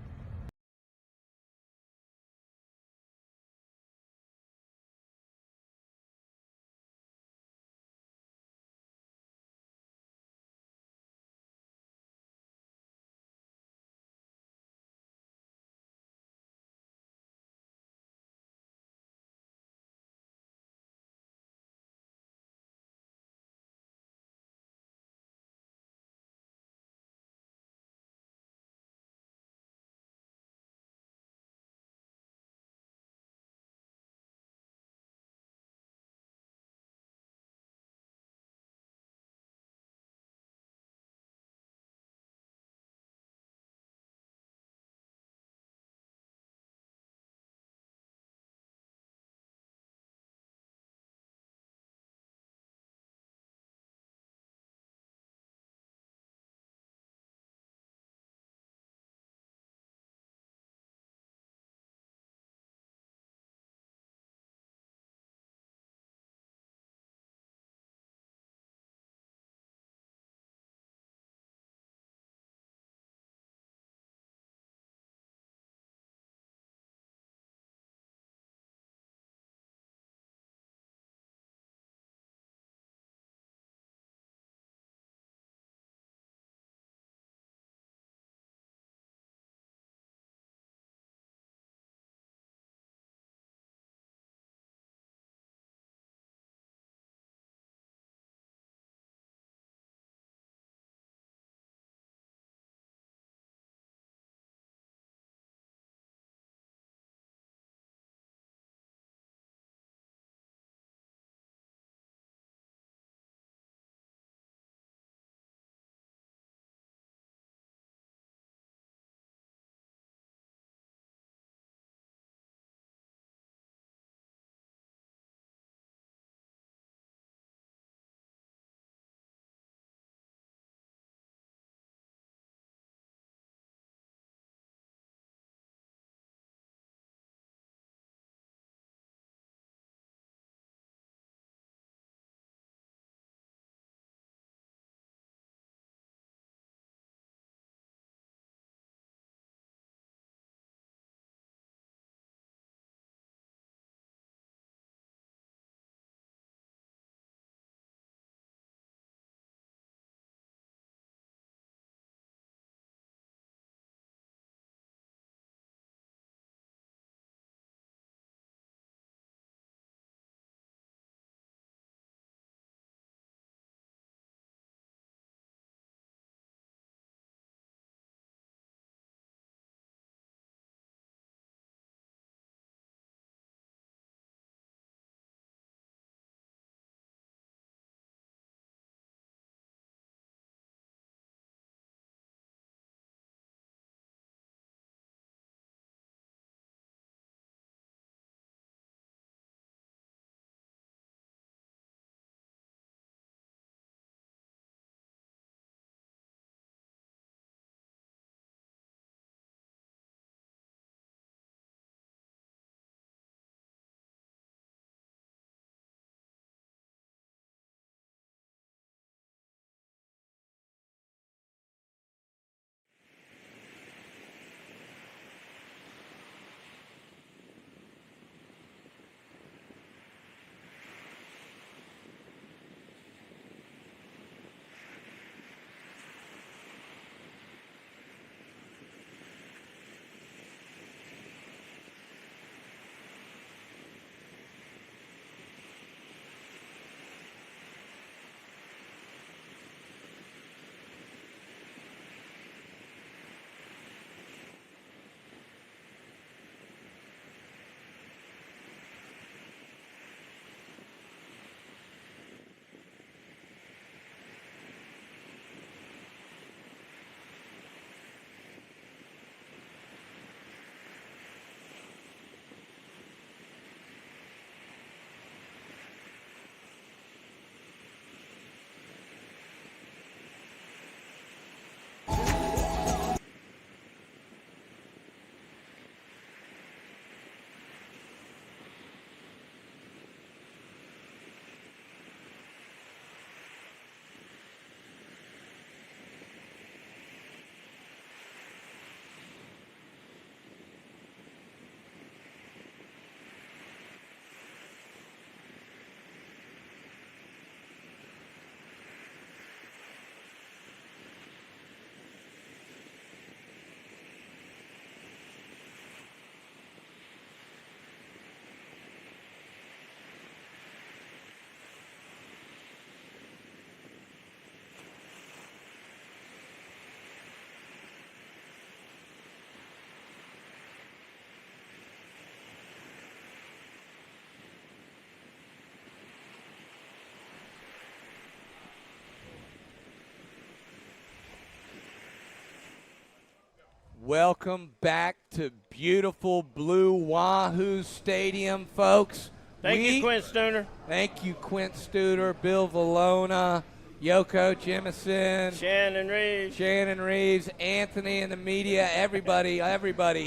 Welcome back to beautiful blue Wahoo Stadium, folks. Thank you, Quint Studer. Thank you, Quint Studer, Bill Valona, Yoko Jemison, Shannon Reeves, Anthony and the media, everybody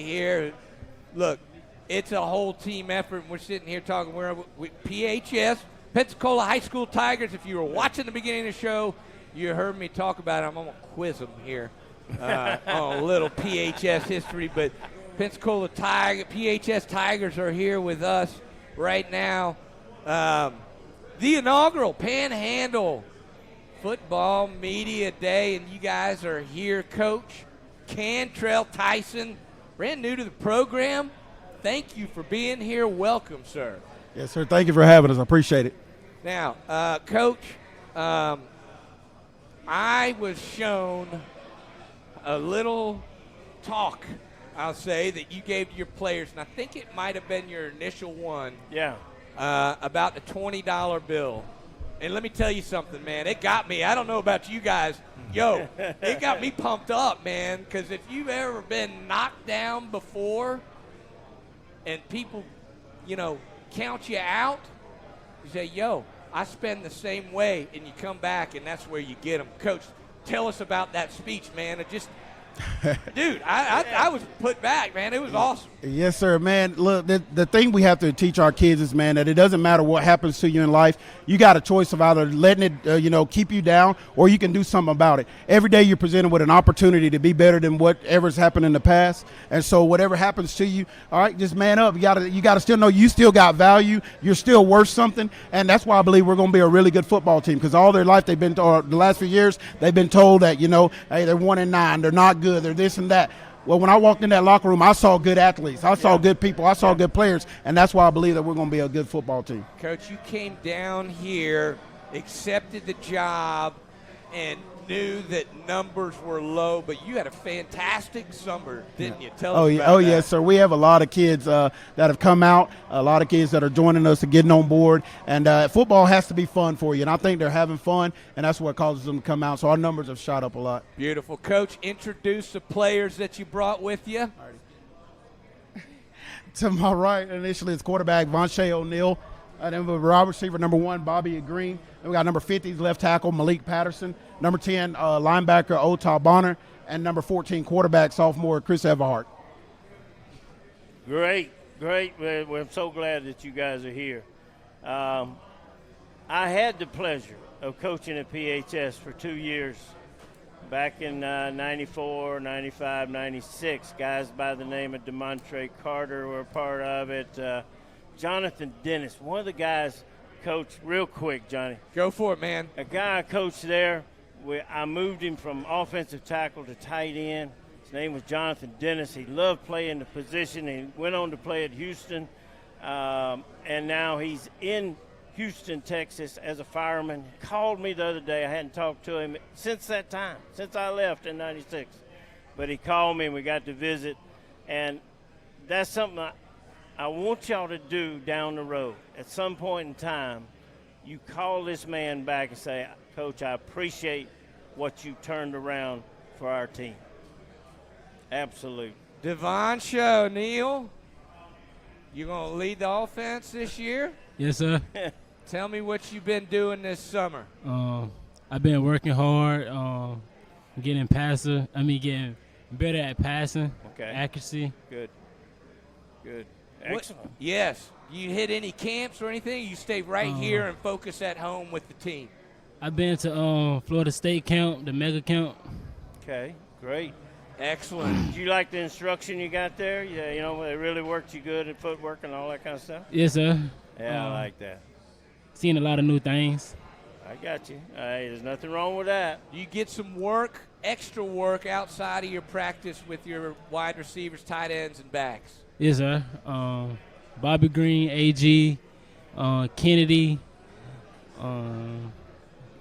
here. Look, it's a whole team effort. We're sitting here talking. We're with PHS, Pensacola High School Tigers. If you were watching the beginning of the show, you heard me talk about it. I'm going to quiz them here on a little PHS history. But Pensacola PHS Tigers are here with us right now. The inaugural Panhandle Football Media Day, and you guys are here. Coach Cantrell Tyson, brand new to the program. Thank you for being here. Welcome, sir. Yes, sir. Thank you for having us. I appreciate it. Now, Coach, I was shown a little talk, I'll say, that you gave to your players, and I think it might have been your initial one. Yeah. About the $20 bill. And let me tell you something, man. It got me. I don't know about you guys. Yo, it got me pumped up, man, because if you've ever been knocked down before and people, count you out, you say, yo, I spend the same way, and you come back, and that's where you get them. Coach, tell us about that speech, man. It just, dude, I was put back, man. It was awesome. Yes, sir, man. Look, the thing we have to teach our kids is, man, that it doesn't matter what happens to you in life. You got a choice of either letting it, keep you down, or you can do something about it. Every day you're presented with an opportunity to be better than whatever's happened in the past. And so whatever happens to you, all right, just man up. You gotta still know you still got value. You're still worth something. And that's why I believe we're going to be a really good football team, because all their life the last few years, they've been told that, hey, they're 1-9, they're not good, they're this and that. Well, when I walked in that locker room, I saw good athletes. I saw good people. I saw good players. And that's why I believe that we're going to be a good football team. Coach, you came down here, accepted the job, and knew that numbers were low, but you had a fantastic summer, didn't you? Tell us about that. Yes, sir. We have a lot of kids that have come out, a lot of kids that are joining us and getting on board. And football has to be fun for you, and I think they're having fun, and that's what causes them to come out. So our numbers have shot up a lot. Beautiful. Coach, introduce the players that you brought with you. To my right, initially, it's quarterback Vonshea O'Neal. Then we have wide receiver number 1, Bobby Green. Then we got number 50, left tackle Malik Patterson. Number 10, linebacker Ota Bonner. And number 14, quarterback sophomore Chris Everhart. Great. I'm so glad that you guys are here. I had the pleasure of coaching at PHS for 2 years. Back in 94, 95, 96, guys by the name of DeMontre Carter were a part of it. Jonathan Dennis, one of the guys, Coach, real quick, Johnny. Go for it, man. A guy I coached there, I moved him from offensive tackle to tight end. His name was Jonathan Dennis. He loved playing the position. He went on to play at Houston, and now he's in Houston, Texas as a fireman. He called me the other day. I hadn't talked to him since that time, since I left in 96. But he called me, and we got to visit. And that's something I want y'all to do down the road. At some point in time, you call this man back and say, Coach, I appreciate what you turned around for our team. Absolutely. Devonsha O'Neal, you going to lead the offense this year? Yes, sir. Tell me what you've been doing this summer. I've been working hard, getting better at passing, accuracy. Good. Excellent. Yes. You hit any camps or anything? You stay right here and focus at home with the team. I've been to Florida State camp, the mega camp. Okay, great. Excellent. Did you like the instruction you got there? Yeah, it really worked you good at footwork and all that kind of stuff? Yes, sir. Yeah, I like that. Seeing a lot of new things. I got you. Hey, there's nothing wrong with that. You get some work, extra work outside of your practice with your wide receivers, tight ends, and backs. Yes, sir. Bobby Green, AG, Kennedy.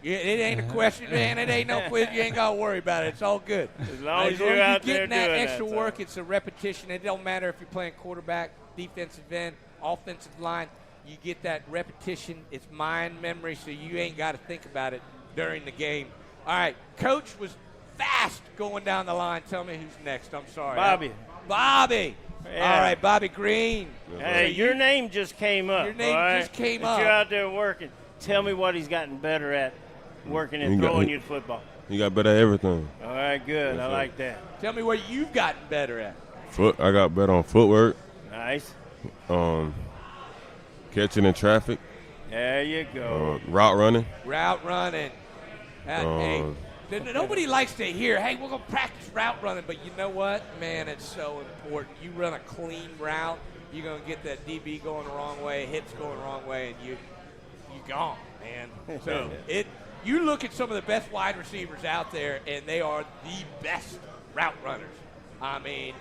It ain't a question, man. It ain't no quiz. You ain't got to worry about it. It's all good. As long as you're out there getting that doing extra that, work, it's a repetition. It don't matter if you're playing quarterback, defensive end, offensive line. You get that repetition. It's mind memory, so you ain't got to think about it during the game. All right, Coach was fast going down the line. Tell me who's next. I'm sorry. Bobby. Bobby. Yeah. All right, Bobby Green. Hey, your name just came up. Your name just came up. You're out there working. Tell me what he's gotten better at working and throwing you the football. He got better at everything. All right, good. Yes, I sir. like that. Tell me what you've gotten better at. I got better on footwork. Nice. Catching in traffic. There you go. Route running. Route running. Hey, nobody likes to hear, hey, we're going to practice route running, but you know what? Man, it's so important. You run a clean route, you're going to get that DB going the wrong way, hips going the wrong way, and you gone, man. So you look at some of the best wide receivers out there, and they are the best route runners. I mean,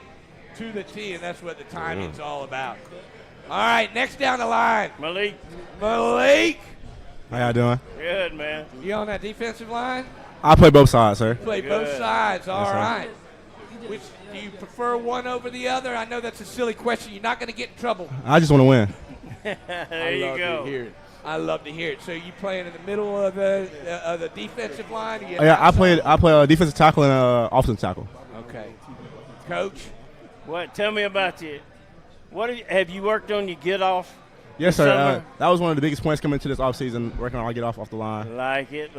to the T, and that's what the timing's all about. All right, next down the line. Malik. How y'all doing? Good, man. You on that defensive line? I play both sides, sir. Play both sides. All Yes, sir. right. Which do you prefer one over the other? I know that's a silly question. You're not going to get in trouble. I just want to win. There you go. To hear it. I love to hear it. So you playing in the middle of the defensive line? Or Yeah, I play defensive tackle and offensive tackle. Okay. Coach? What? Tell me about you. Have you worked on your get off? Yes, this sir. summer? That was one of the biggest points coming into this offseason, working on our get off the line. Like it.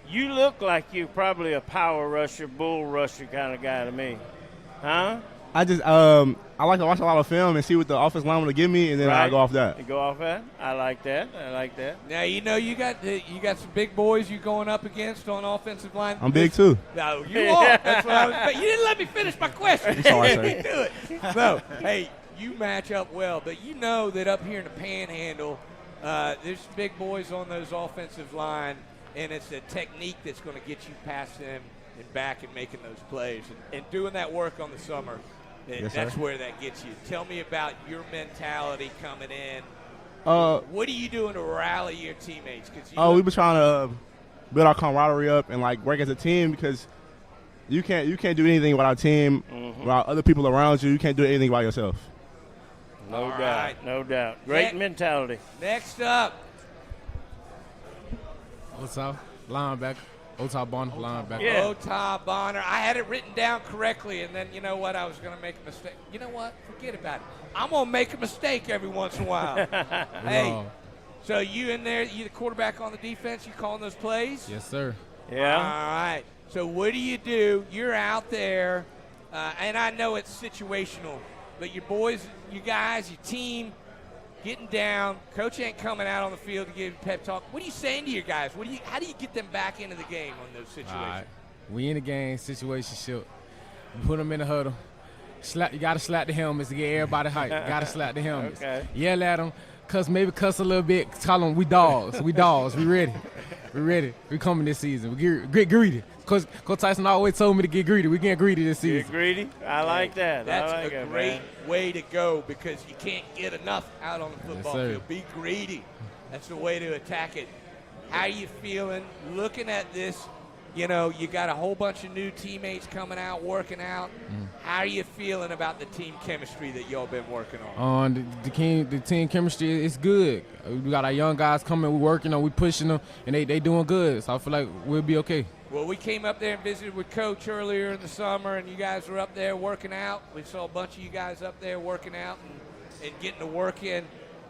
You look like you're probably a power rusher, bull rusher kind of guy to me. Huh? I just I like to watch a lot of film and see what the offensive line want to give me, and then I go off that. You go off that? I like that. Now, you know you got some big boys you going up against on offensive line. I'm big too. No, you are. That's what I was. You didn't let me finish my question. I'm sorry, sir. Do it. No, hey, you match up well, but you know that up here in the Panhandle, there's big boys on those offensive line, and it's a technique that's going to get you past them and back and making those plays and doing that work on the summer. And Yes, that's sir. where that gets you. Tell me about your mentality coming in. What are you doing to rally your teammates? We've been trying to build our camaraderie up and like work as a team, because you can't do anything without a team, without other people around you. You can't do anything by yourself. No doubt. Great mentality. Next up. What's up? Linebacker. Otah Bonner, linebacker. Yeah. Otah Bonner. I had it written down correctly, and then you know what? I was going to make a mistake. You know what? Forget about it. I'm going to make a mistake every once in a while. Hey, so you in there, you the quarterback on the defense, you calling those plays? Yes, sir. Yeah. All right. So what do? You're out there, and I know it's situational, but your boys, you guys, your team, getting down. Coach ain't coming out on the field to give pep talk. What are you saying to your guys? How do you get them back into the game on those situations? All right. We in the game, situationship. Put them in the huddle. You got to slap the helmets to get everybody hyped. Got to slap the helmets. Okay. Yell at them. Cuss a little bit. Tell them we dogs. We dogs. We ready. We ready. We coming this season. We get greedy. Coach Tyson always told me to get greedy. We getting greedy this season. Get greedy? I like that. That's I like a it, great man. way to go, because you can't get enough out on the football sir. field. Be greedy. That's the way to attack it. How you feeling looking at this? You know, you got a whole bunch of new teammates coming out, working out. How are you feeling about the team chemistry that y'all been working on? The team chemistry is good. We got our young guys coming. We working on. We pushing them, and they doing good. So I feel like we'll be okay. Well, we came up there and visited with Coach earlier in the summer, and you guys were up there working out. We saw a bunch of you guys up there working out and getting to work in.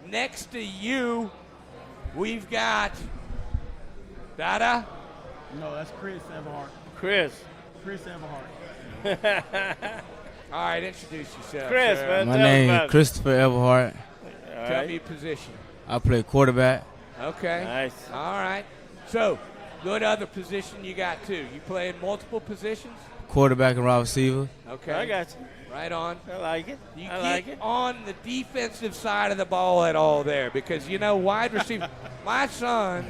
Next to you, we've got Dada. No, that's Chris Everhart. Chris Everhart. All right, introduce yourself. Chris, sir. man. My name is Christopher Everhart. Tell me your position. I play quarterback. Okay. Nice. All right. So, what other position you got too? You playing multiple positions? Quarterback and wide receiver. Okay. I got you. Right on. I like it. You I get like it. on the defensive side of the ball at all there, because, you know, wide receiver. My son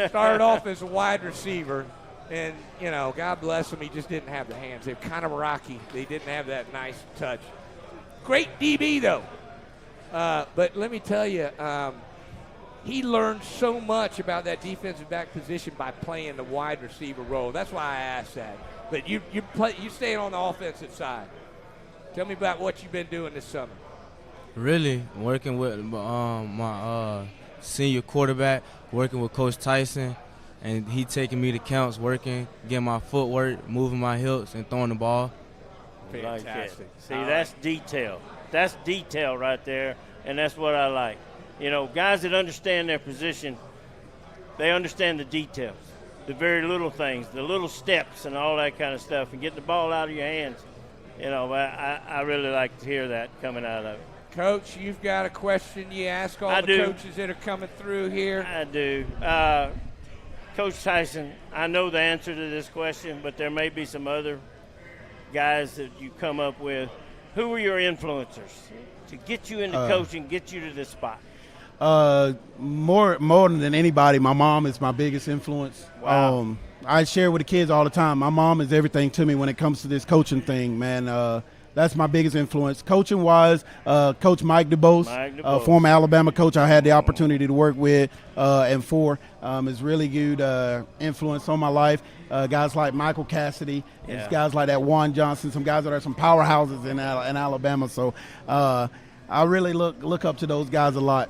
started off as a wide receiver, and, you know, God bless him, he just didn't have the hands. They're kind of rocky. They didn't have that nice touch. Great DB, though. But let me tell you, he learned so much about that defensive back position by playing the wide receiver role. That's why I asked that. But you staying on the offensive side. Tell me about what you've been doing this summer. Really, working with my senior quarterback, working with Coach Tyson, and he taking me to counts, working, getting my footwork, moving my hips, and throwing the ball. Like it. Fantastic. See, that's detail. That's detail right there, and that's what I like. You know, guys that understand their position, they understand the details, the very little things, the little steps and all that kind of stuff, and getting the ball out of your hands. You know, I really like to hear that coming out of it. Coach, you've got a question you ask all the coaches that are coming through here. I do. Coach Tyson, I know the answer to this question, but there may be some other guys that you come up with. Who are your influencers to get you into coaching, get you to this spot? More than anybody, my mom is my biggest influence. Wow. I share with the kids all the time. My mom is everything to me when it comes to this coaching thing, man. That's my biggest influence. Coaching-wise, Coach Mike DuBose, former Alabama coach I had the opportunity to work with and for, is really good influence on my life. Guys like Michael Cassidy, and guys like that Juan Johnson, some guys that are some powerhouses in Alabama. So I really look up to those guys a lot.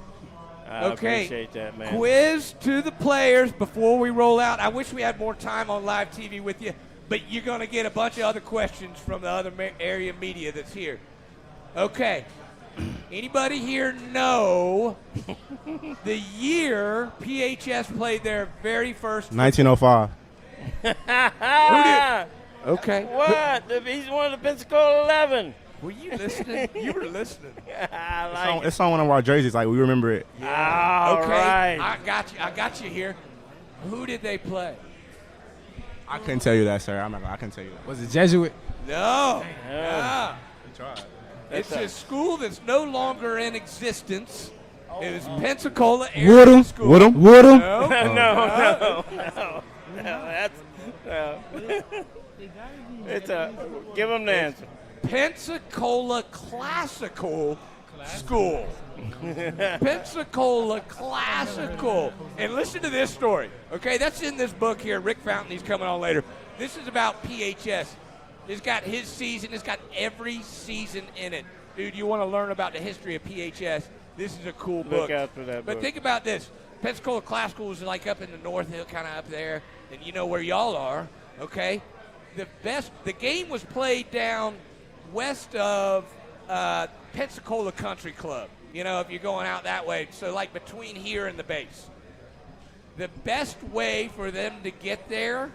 I appreciate that, man. Quiz to the players before we roll out. I wish we had more time on live TV with you, but you're going to get a bunch of other questions from the other area media that's here. Okay. Anybody here know the year PHS played their very first? 1905. Okay. What? He's one of the Pensacola 11. Were you listening? You were listening. I like It's on one of our jerseys. Like, we remember it. All okay. right. I got you here. Who did they play? I couldn't tell you that, sir. I couldn't tell you that. Was it Jesuit? No. Yeah. We tried. It's a school that's no longer in existence. It was Pensacola Area School. Woodham? No. No. That's it's a give them the answer. Pensacola Classical School. Pensacola Classical. And listen to this story. Okay, that's in this book here. Rick Fountain, he's coming on later. This is about PHS. It's got his season. It's got every season in it. Dude, you want to learn about the history of PHS, this is a cool book. Look out for that book. But think about this. Pensacola Classical is like up in the North Hill, kind of up there, and you know where y'all are, okay? The game was played down west of Pensacola Country Club, you know, if you're going out that way. So, like, between here and the base. The best way for them to get there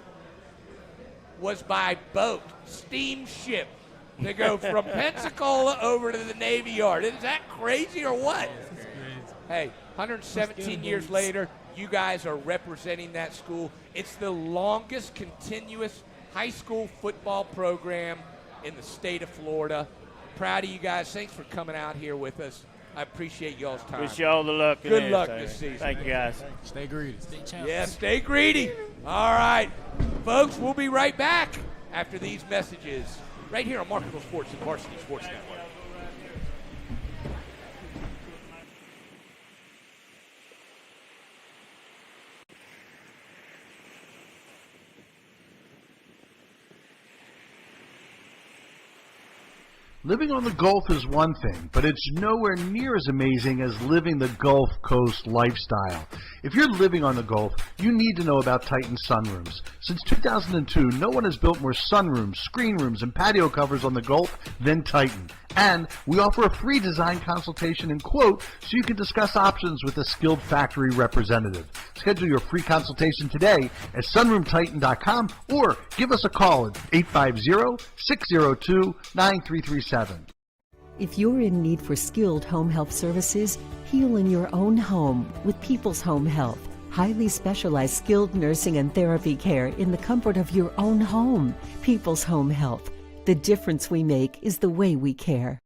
was by boat, steamship. They go from Pensacola over to the Navy Yard. Is that crazy or what? Hey, 117 years later, you guys are representing that school. It's the longest continuous high school football program in the state of Florida. Proud of you guys. Thanks for coming out here with us. I appreciate y'all's time. Wish you all the luck. Good luck this season. Thank you, guys. Stay greedy. Stay champions. Yeah, stay greedy. All right. Folks, we'll be right back after these messages right here on Marketable Sports and Varsity Sports Network. Living on the Gulf is one thing, but it's nowhere near as amazing as living the Gulf Coast lifestyle. If you're living on the Gulf, you need to know about Titan sunrooms. Since 2002, no one has built more sunrooms, screen rooms, and patio covers on the Gulf than Titan. And we offer a free design consultation and quote so you can discuss options with a skilled factory representative. Schedule your free consultation today at sunroomtitan.com or give us a call at 850-602-9337. If you're in need for skilled home health services, heal in your own home with People's Home Health. Highly specialized skilled nursing and therapy care in the comfort of your own home. People's Home Health. The difference we make is the way we care.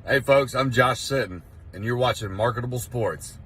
Hey folks, I'm Josh Sitton, and you're watching Marketable Sports.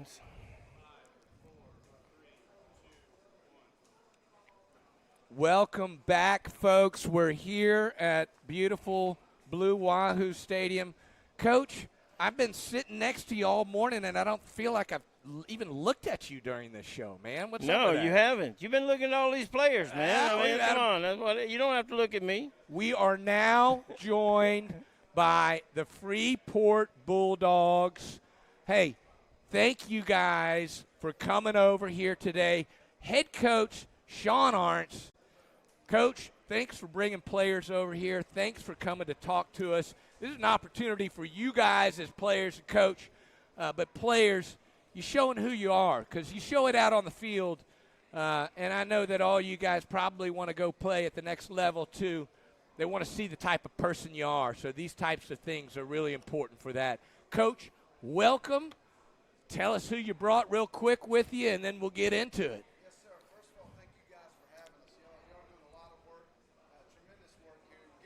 seconds. Welcome back, folks. We're here at beautiful Blue Wahoo Stadium. Coach, I've been sitting next to you all morning, and I don't feel like I've even looked at you during this show, man. What's up No, with that? you haven't. You've been looking at all these players, man. I mean, we've come had 'em. on. That's what, you don't have to look at me. We are now joined by the Freeport Bulldogs. Hey, thank you guys for coming over here today. Head coach Sean Arntz. Coach, thanks for bringing players over here. Thanks for coming to talk to us. This is an opportunity for you guys as players and coach, but players, you're showing who you are because you show it out on the field, and I know that all you guys probably want to go play at the next level too. They want to see the type of person you are, so these types of things are really important for that. Coach, welcome. Tell us who you brought real quick with you, and then we'll get into it.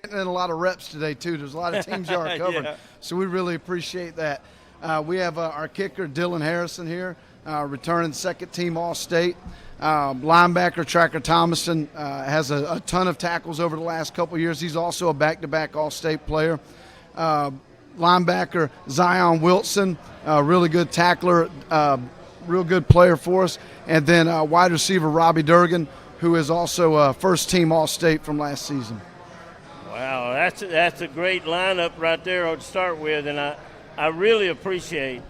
Getting in a lot of reps today, too. There's a lot of teams you are covering, so we really appreciate that. We have our kicker, Dylan Harrison, here, returning second-team All-State. Linebacker, Tracker Thomason, has a ton of tackles over the last couple of years. He's also a back-to-back All-State player. Linebacker, Zion Wilson, really good tackler, real good player for us. And then wide receiver, Robbie Durgan, who is also a first-team All-State from last season. Wow, that's a great lineup right there to start with, and I really appreciate.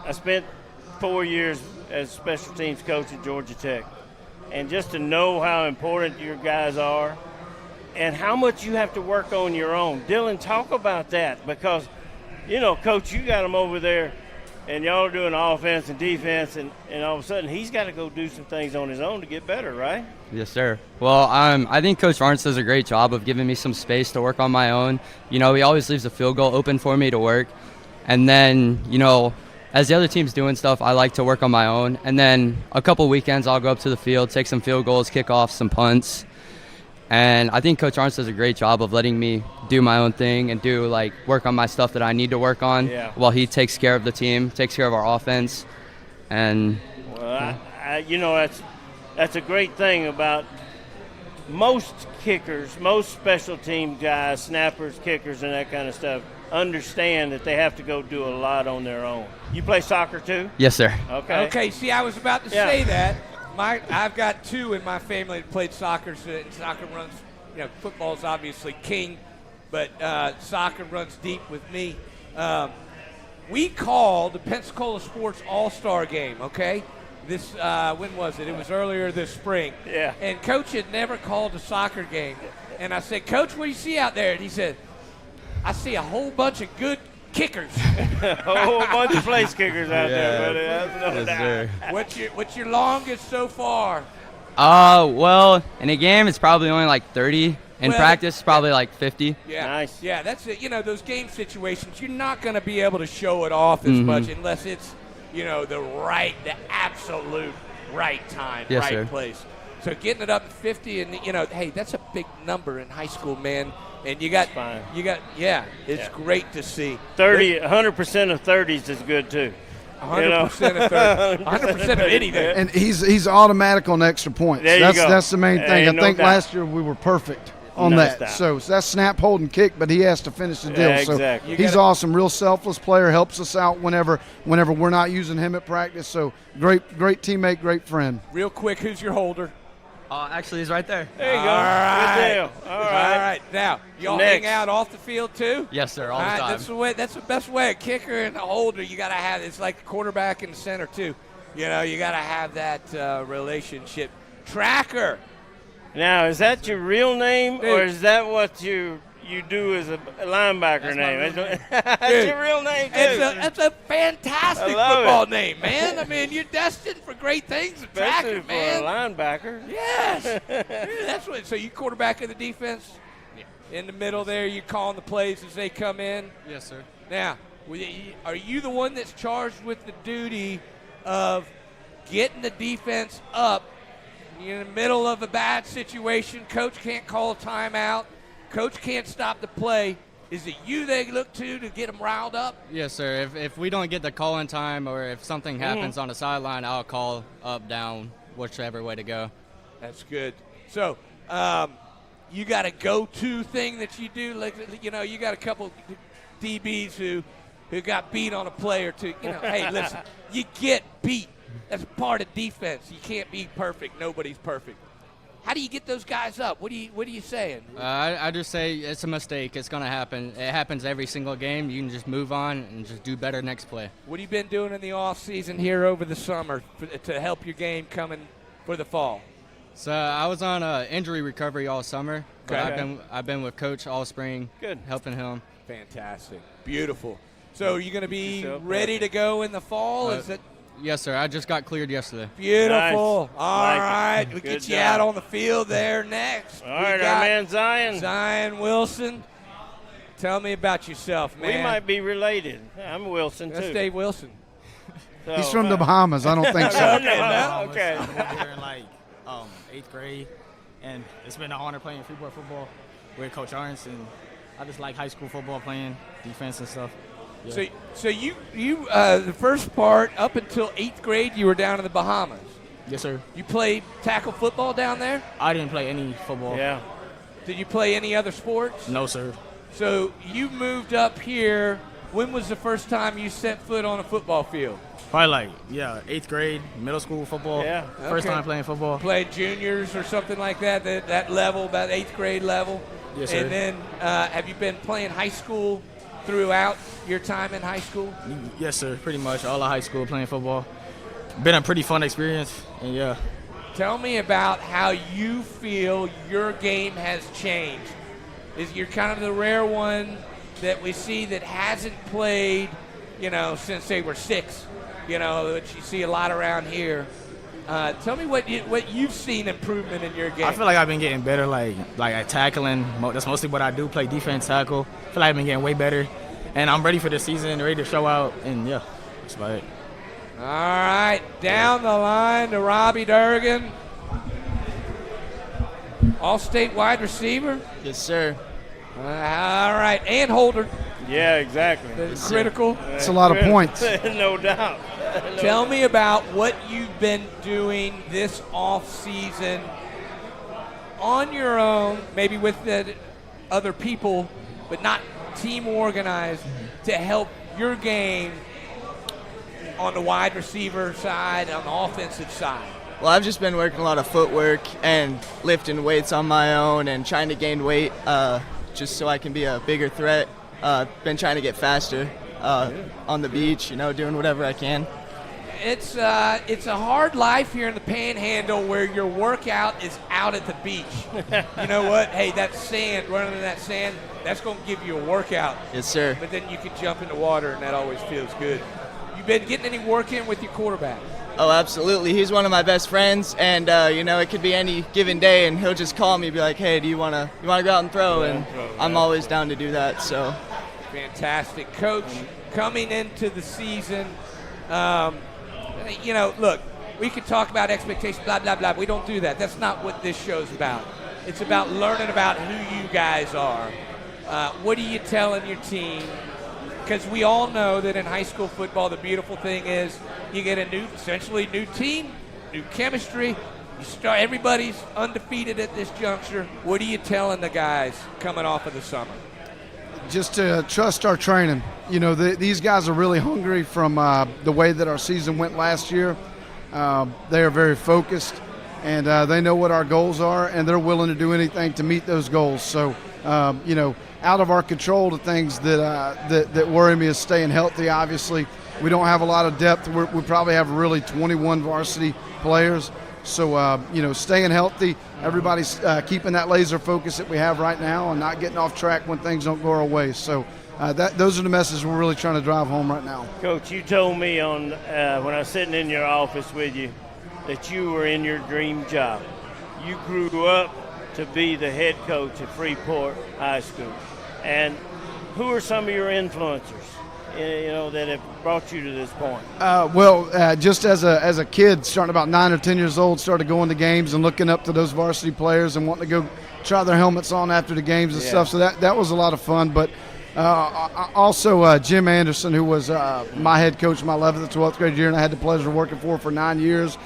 I spent 4 years as special teams coach at Georgia Tech, and just to know how important your guys are and how much you have to work on your own. Dylan, talk about that because, Coach, you got him over there, and y'all are doing offense and defense, and all of a sudden he's got to go do some things on his own to get better, right? Yes, sir. Well, I think Coach Arntz does a great job of giving me some space to work on my own. He always leaves a field goal open for me to work. And then, as the other team's doing stuff, I like to work on my own. And then a couple weekends I'll go up to the field, take some field goals, kick off some punts. And I think Coach Arntz does a great job of letting me do my own thing and work on my stuff that I need to work on while he takes care of the team, takes care of our offense. And that's a great thing about most kickers, most special team guys, snappers, kickers, and that kind of stuff, understand that they have to go do a lot on their own. You play soccer too? Yes, sir. Okay. See, I was about to say that. I've got two in my family that played soccer, and soccer runs, football's obviously king, but soccer runs deep with me. We called the Pensacola Sports All-Star game, okay? This, when was it? It was earlier this spring. Yeah. And Coach had never called a soccer game. And I said, Coach, what do you see out there? And he said, I see a whole bunch of good kickers. A whole bunch of place kickers out there, buddy. That's no doubt. What's your longest so far? Well, in a game it's probably only 30. In practice, it's probably 50. Yeah. Nice. Yeah, that's it. Those game situations, you're not going to be able to show it off as much unless it's, the absolute right time, yes, right sir. place. So getting it up to 50, and hey, that's a big number in high school, man. And it's great to see. 100% of 30s is good too. 100% of 30, 100% of anything. And he's automatic on extra points. There you go. That's the main thing. I think last year we were perfect on that. Doubt. So that's snap, hold, and kick, but he has to finish the deal. Yeah, exactly. So he's awesome, real selfless player, helps us out whenever we're not using him at practice. So great teammate, great friend. Real quick, who's your holder? Actually, he's right there. There you go. All right. Good deal. All right. Now, y'all Next. hang out off the field too? Yes, sir, all the time. That's the best way. A kicker and a holder, you got to have. It's like a quarterback and the center too. You got to have that relationship. Tracker. Now, is that your real name, or is that what you do as a linebacker name? That's your real name, too. That's a fantastic football name, man. I mean, you're destined for great things. Especially Tracker, man. for a linebacker. Yes. That's what. So you quarterback in the defense? Yeah. In the middle there, you're calling the plays as they come in? Yes, sir. Now, are you the one that's charged with the duty of getting the defense up? You're in the middle of a bad situation. Coach can't call a timeout. Coach can't stop the play. Is it you they look to get them riled up? Yes, sir. If we don't get the call in time or if something happens on the sideline, I'll call up, down, whichever way to go. That's good. So, you got a go-to thing that you do? Like, you know, you got a couple DBs who got beat on a play or two. You know, hey, listen, you get beat. That's part of defense. You can't be perfect. Nobody's perfect. How do you get those guys up? What are you saying? I just say it's a mistake. It's going to happen. It happens every single game. You can just move on and just do better next play. What have you been doing in the off season here over the summer to help your game coming for the fall? So I was on injury recovery all summer. But Okay. I've been with Coach all spring, helping him. Fantastic. Beautiful. So are you going to be ready to go in the fall? Is it? Yes, sir. I just got cleared yesterday. Beautiful. Nice. All Like it. right. We'll Good get you job. out on the field there next. All right, our man Zion. Zion Wilson. Tell me about yourself, man. We might be related. I'm Wilson, That's too. Dave Wilson. He's from the Bahamas. I don't think so. Okay. I went here in like 8th grade, and it's been an honor playing Freeport football with Coach Arns, and I just like high school football, playing defense and stuff. Yeah. So you the first part up until 8th grade, you were down in the Bahamas. Yes, sir. You played tackle football down there? I didn't play any football. Yeah. Did you play any other sports? No, sir. So you moved up here. When was the first time you set foot on a football field? Probably like 8th grade, middle school football. Yeah. First Okay. time playing football. Played juniors or something like that, that level, about 8th grade level. Yes, sir. And then have you been playing high school throughout your time in high school? Yes, sir. Pretty much all of high school playing football. Been a pretty fun experience, and yeah. Tell me about how you feel your game has changed. You're kind of the rare one that we see that hasn't played, since they were 6, which you see a lot around here. Tell me what you've seen improvement in your game. I feel like I've been getting better, like at tackling. That's mostly what I do, play defense, tackle. I feel like I've been getting way better, and I'm ready for the season, ready to show out, and yeah, that's about it. All right, down the line to Robbie Durgan. All-state wide receiver. Yes, sir. All right, and holder. Yeah, exactly. Critical. It's a lot of points. No doubt. Tell me about what you've been doing this off-season on your own, maybe with the other people, but not team organized, to help your game on the wide receiver side, on the offensive side. Well, I've just been working a lot of footwork and lifting weights on my own and trying to gain weight just so I can be a bigger threat. Been trying to get faster on the beach, doing whatever I can. It's a hard life here in the Panhandle where your workout is out at the beach. You know what? Hey, that sand, running in that sand, that's going to give you a workout. Yes, sir. But then you can jump in the water, and that always feels good. You been getting any work in with your quarterback? Oh, absolutely. He's one of my best friends, and it could be any given day, and he'll just call me, and be like, "Hey, do you wanna go out and throw?" And I'm always down to do that. So, fantastic, Coach. Coming into the season, look, we could talk about expectations, blah blah blah. We don't do that. That's not what this show's about. It's about learning about who you guys are. What are you telling your team? Because we all know that in high school football, the beautiful thing is you get a essentially new team, new chemistry. You start. Everybody's undefeated at this juncture. What are you telling the guys coming off of the summer? Just to trust our training. These guys are really hungry from the way that our season went last year. They are very focused, and they know what our goals are, and they're willing to do anything to meet those goals. So, out of our control, the things that worry me is staying healthy. Obviously, we don't have a lot of depth. We probably have really 21 varsity players. So, staying healthy, everybody's keeping that laser focus that we have right now and not getting off track when things don't go our way. So those are the messages we're really trying to drive home right now. Coach, you told me when I was sitting in your office with you that you were in your dream job. You grew up to be the head coach at Freeport High School. And who are some of your influencers, that have brought you to this point? Just as a kid, starting about 9 or 10 years old, started going to games and looking up to those varsity players and wanting to go try their helmets on after the games and stuff. So that was a lot of fun. But Also, Jim Anderson, who was my head coach my 11th and 12th grade year, and I had the pleasure of working for 9 years.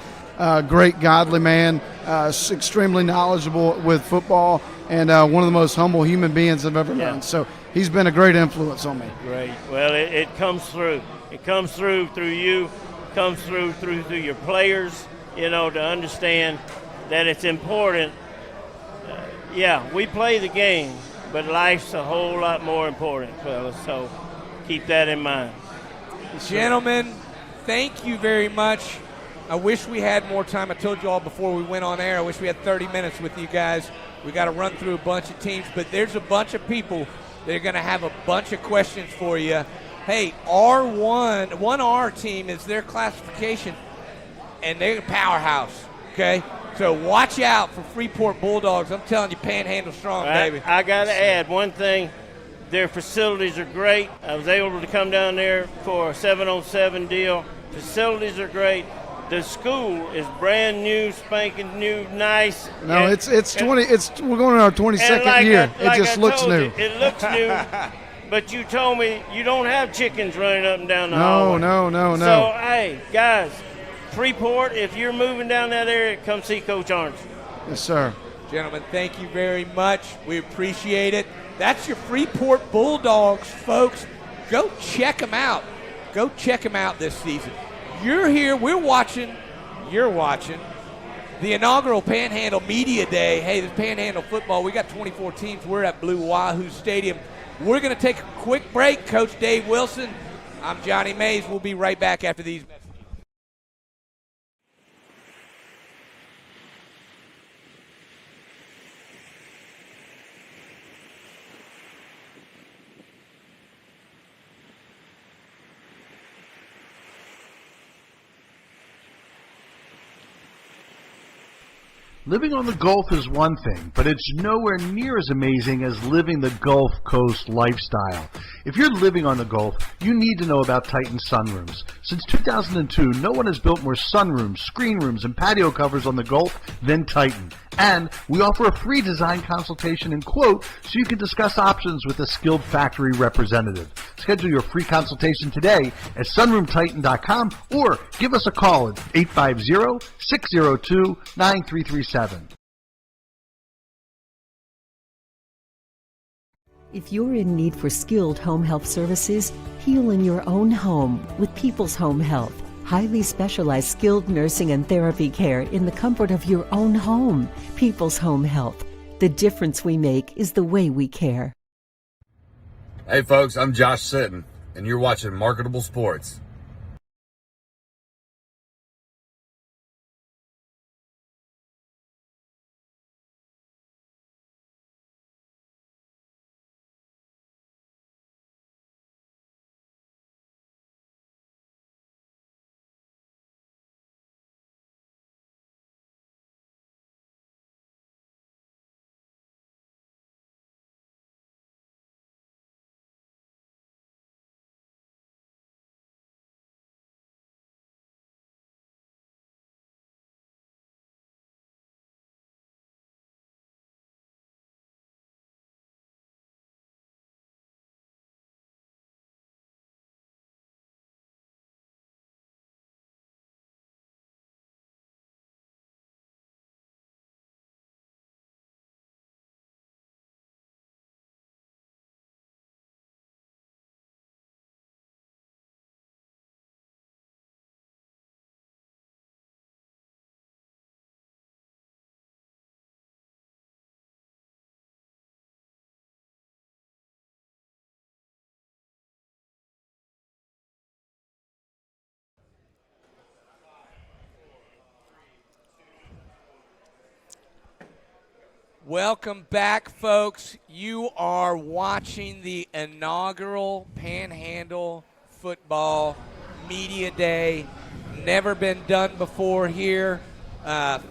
Great, godly man, extremely knowledgeable with football, and one of the most humble human beings I've ever known. So he's been a great influence on me. Great. Well, it comes through. It comes through you, comes through your players, to understand that it's important. We play the game, but life's a whole lot more important, fellas. So keep that in mind. Gentlemen, thank you very much. I wish we had more time. I told you all before we went on air, I wish we had 30 minutes with you guys. We got to run through a bunch of teams, but there's a bunch of people that are going to have a bunch of questions for you. Hey, R1, 1R team is their classification, and they're a powerhouse, okay? So watch out for Freeport Bulldogs. I'm telling you, Panhandle strong, baby. I got to add one thing. Their facilities are great. I was able to come down there for a 7-on-7 deal. Facilities are great. The school is brand new, spanking new, nice. No, it's 20. We're going in our 22nd year. It just looks new. It looks new. But you told me you don't have chickens running up and down the hallway. No. So hey, guys, Freeport, if you're moving down that area, come see Coach Arns. Yes, sir. Gentlemen, thank you very much. We appreciate it. That's your Freeport Bulldogs, folks. Go check them out. Go check them out this season. You're here, we're watching, you're watching the inaugural Panhandle Media Day. Hey, this Panhandle football, we got 24 teams. We're at Blue Wahoos Stadium. We're going to take a quick break. Coach Dave Wilson, I'm Johnny Mays. We'll be right back after these messages. Living on the Gulf is one thing, but it's nowhere near as amazing as living the Gulf Coast lifestyle. If you're living on the Gulf, you need to know about Titan sunrooms. Since 2002, no one has built more sunrooms, screen rooms, and patio covers on the Gulf than Titan. And we offer a free design consultation and quote so you can discuss options with a skilled factory representative. Schedule your free consultation today at sunroomtitan.com or give us a call at 850-602-9337. If you're in need for skilled home health services, heal in your own home with People's Home Health. Highly specialized skilled nursing and therapy care in the comfort of your own home. People's Home Health. The difference we make is the way we care. Hey folks, I'm Josh Sitton, and you're watching Marketable Sports. Welcome back, folks. You are watching the inaugural Panhandle Football Media Day. Never been done before here.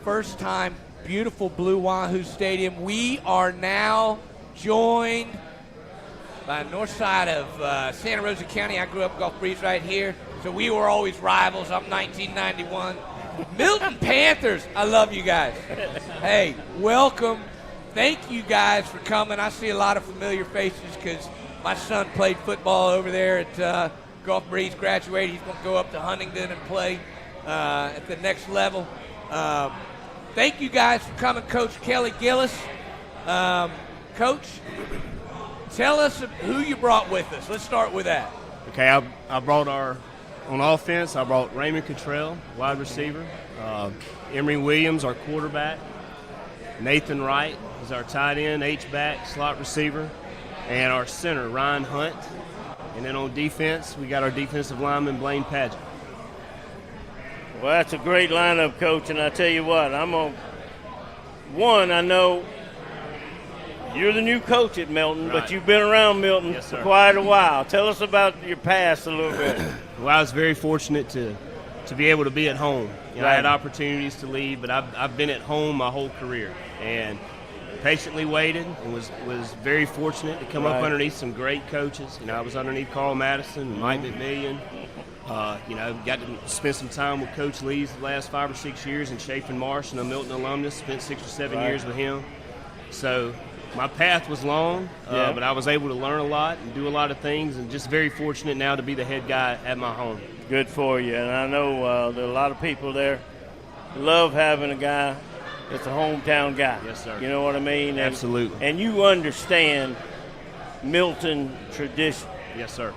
First time, beautiful Blue Wahoo Stadium. We are now joined by the north side of Santa Rosa County. I grew up in Gulf Breeze right here, so we were always rivals. I'm 1991. Milton Panthers, I love you guys. Hey, welcome. Thank you guys for coming. I see a lot of familiar faces because My son played football over there at Gulf Breeze, graduated. He's going to go up to Huntington and play at the next level. Thank you guys for coming, Coach Kelly Gillis. Coach, tell us who you brought with us. Let's start with that. Okay, I brought on offense, I brought Raymond Cottrell, wide receiver, Emory Williams, our quarterback, Nathan Wright is our tight end, H-back, slot receiver, and our center, Ryan Hunt. And then on defense, we got our defensive lineman, Blaine Padgett. Well, that's a great lineup, Coach, and I tell you what, I know you're the new coach at Milton, Right. but you've been around Milton Yes, for sir. quite a while. Tell us about your past a little bit. Well, I was very fortunate to be able to be at home. You know, I had Right. opportunities to leave, but I've been at home my whole career and patiently waited and was very fortunate to come up Right. underneath some great coaches. You know, I was underneath Carl Madison and Mike McMillian. You know, got to spend some time with Coach Lee's the last 5 or 6 years, and Chafin Marsh, and a Milton alumnus, spent 6 or 7 Right. years with him. So my path was long, Yeah. but I was able to learn a lot and do a lot of things, and just very fortunate now to be the head guy at my home. Good for you, and I know there are a lot of people there love having a guy that's a hometown guy. Yes, sir. You know what I mean? And, Absolutely. And you understand Milton tradition. Yes, sir.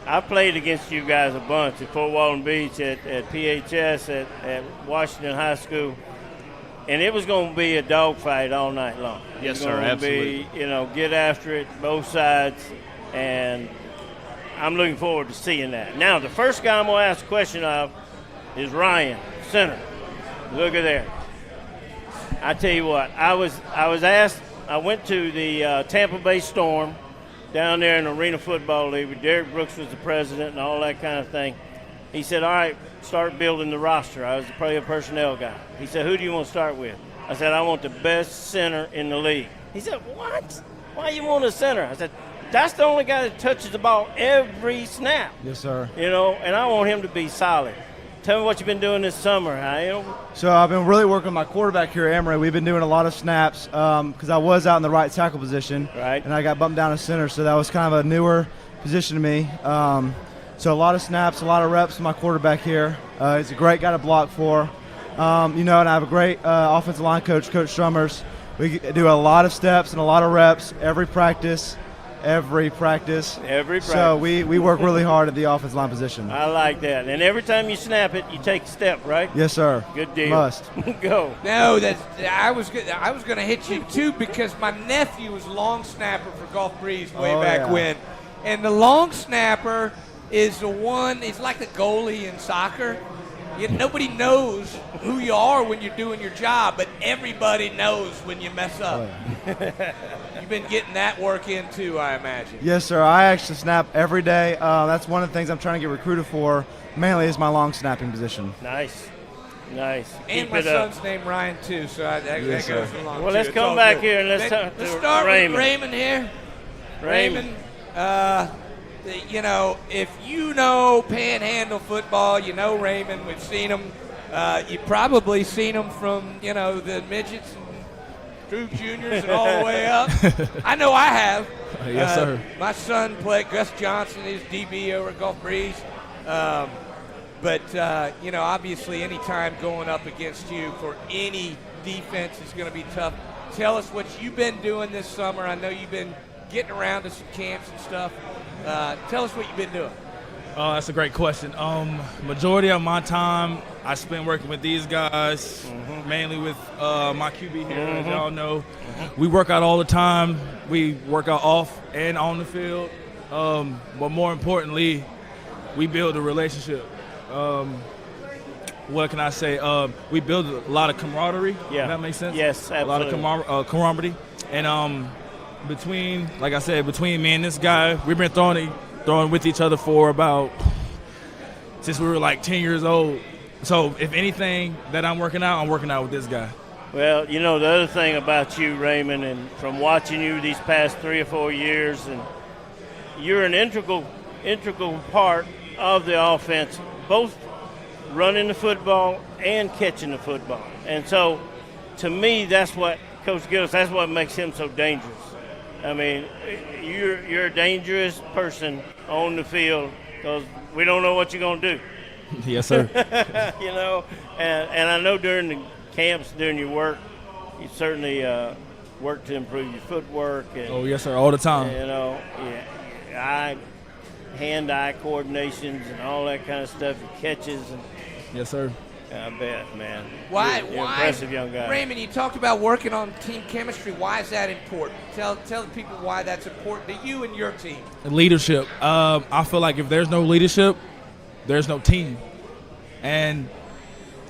I played against you guys a bunch at Fort Walton Beach, at PHS, at Washington High School, and it was going to be a dogfight all night long. It Yes, was sir, gonna absolutely. Be, get after it, both sides, and I'm looking forward to seeing that. Now, the first guy I'm going to ask a question of is Ryan, center. Look at there. I tell you what, I was asked. I went to the Tampa Bay Storm down there in the Arena Football League where Derek Brooks was the president and all that kind of thing. He said, all right, start building the roster. I was the player personnel guy. He said, who do you want to start with? I said, I want the best center in the league. He said, what? Why you want a center? I said, that's the only guy that touches the ball every snap. Yes, sir. And I want him to be solid. Tell me what you've been doing this summer. So I've been really working with my quarterback here at Emory. We've been doing a lot of snaps because I was out in the right tackle position. Right. And I got bumped down to center, so that was kind of a newer position to me. So a lot of snaps, a lot of reps with my quarterback here. He's a great guy to block for. And I have a great offensive line coach, Coach Strummers. We do a lot of steps and a lot of reps every practice. So we work really hard at the offensive line position. I like that. And every time you snap it, you take a step, right? Yes, sir. Good deal. Must. Go. No, I was going to hit you too because my nephew was a long snapper for Gulf Breeze way back when, and the long snapper is the one. It's like the goalie in soccer. Nobody knows who you are when you're doing your job, but everybody knows when you mess up. You've been getting that work in too, I imagine. Yes, sir. I actually snap every day. That's one of the things I'm trying to get recruited for, mainly is my long snapping position. Nice. And Keep my it up. son's named Ryan too, so that Yes, goes sir. along. Well, too. let's It's come all back good. here and let's talk Let's to start Raymond. with Raymond here. Raymond. If you know Panhandle football, you know Raymond. We've seen him. You've probably seen him from, the midgets and Drew Juniors and all the way up. I know I have. Yes, sir. My son played, Gus Johnson, is DB over at Gulf Breeze. But obviously any time going up against you for any defense is going to be tough. Tell us what you've been doing this summer. I know you've been getting around to some camps and stuff. Tell us what you've been doing. That's a great question. Majority of my time I spent working with these guys, mainly with my QB here, as y'all know. We work out all the time. We work out off and on the field. But more importantly, we build a relationship. What can I say? We build a lot of camaraderie. Yeah. If that makes sense? Yes, absolutely. A lot of camaraderie. And between me and this guy, we've been throwing with each other for about since we were like 10 years old. So if anything that I'm working out with this guy. Well, the other thing about you, Raymond, and from watching you these past 3 or 4 years, and you're an integral part of the offense, both running the football and catching the football. And so, to me, that's what Coach Gillis, that's what makes him so dangerous. I mean, you're a dangerous person on the field because we don't know what you're going to do. Yes, sir. You know, and I know during the camps, during your work, you certainly work to improve your footwork. And, Oh, yes, sir, all the time. You know, hand-eye coordinations and all that kind of stuff, your catches. And Yes, sir. I bet, man. Why? You're impressive young guy. Raymond, you talked about working on team chemistry. Why is that important? Tell the people why that's important to you and your team. Leadership. I feel like if there's no leadership, there's no team. And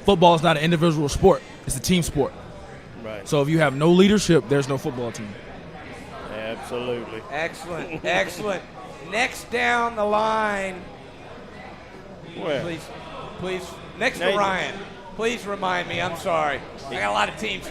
football is not an individual sport. It's a team sport. Right. So if you have no leadership, there's no football team. Absolutely. Excellent. Excellent. Next down the line. Where? Please. Next to Nathan. Ryan. Please remind me. I'm sorry. I got a lot of teams.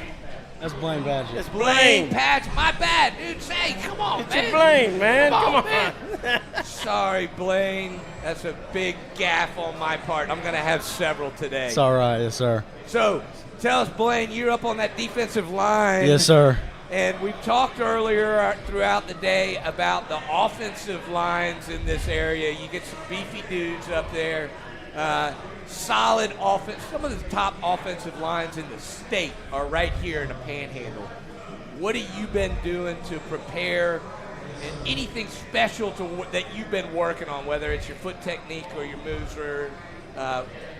That's Blaine Badger. It's Blaine Patch. My bad, dude. Say, come on, It's man. a Blaine, man. Come on. man. Sorry, Blaine. That's a big gaffe on my part. I'm going to have several today. It's all right, yes, sir. So, tell us, Blaine, you're up on that defensive line. Yes, sir. And we've talked earlier throughout the day about the offensive lines in this area. You get some beefy dudes up there. Solid offense. Some of the top offensive lines in the state are right here in the Panhandle. What have you been doing to prepare, and anything special that you've been working on, whether it's your foot technique or your moves? Or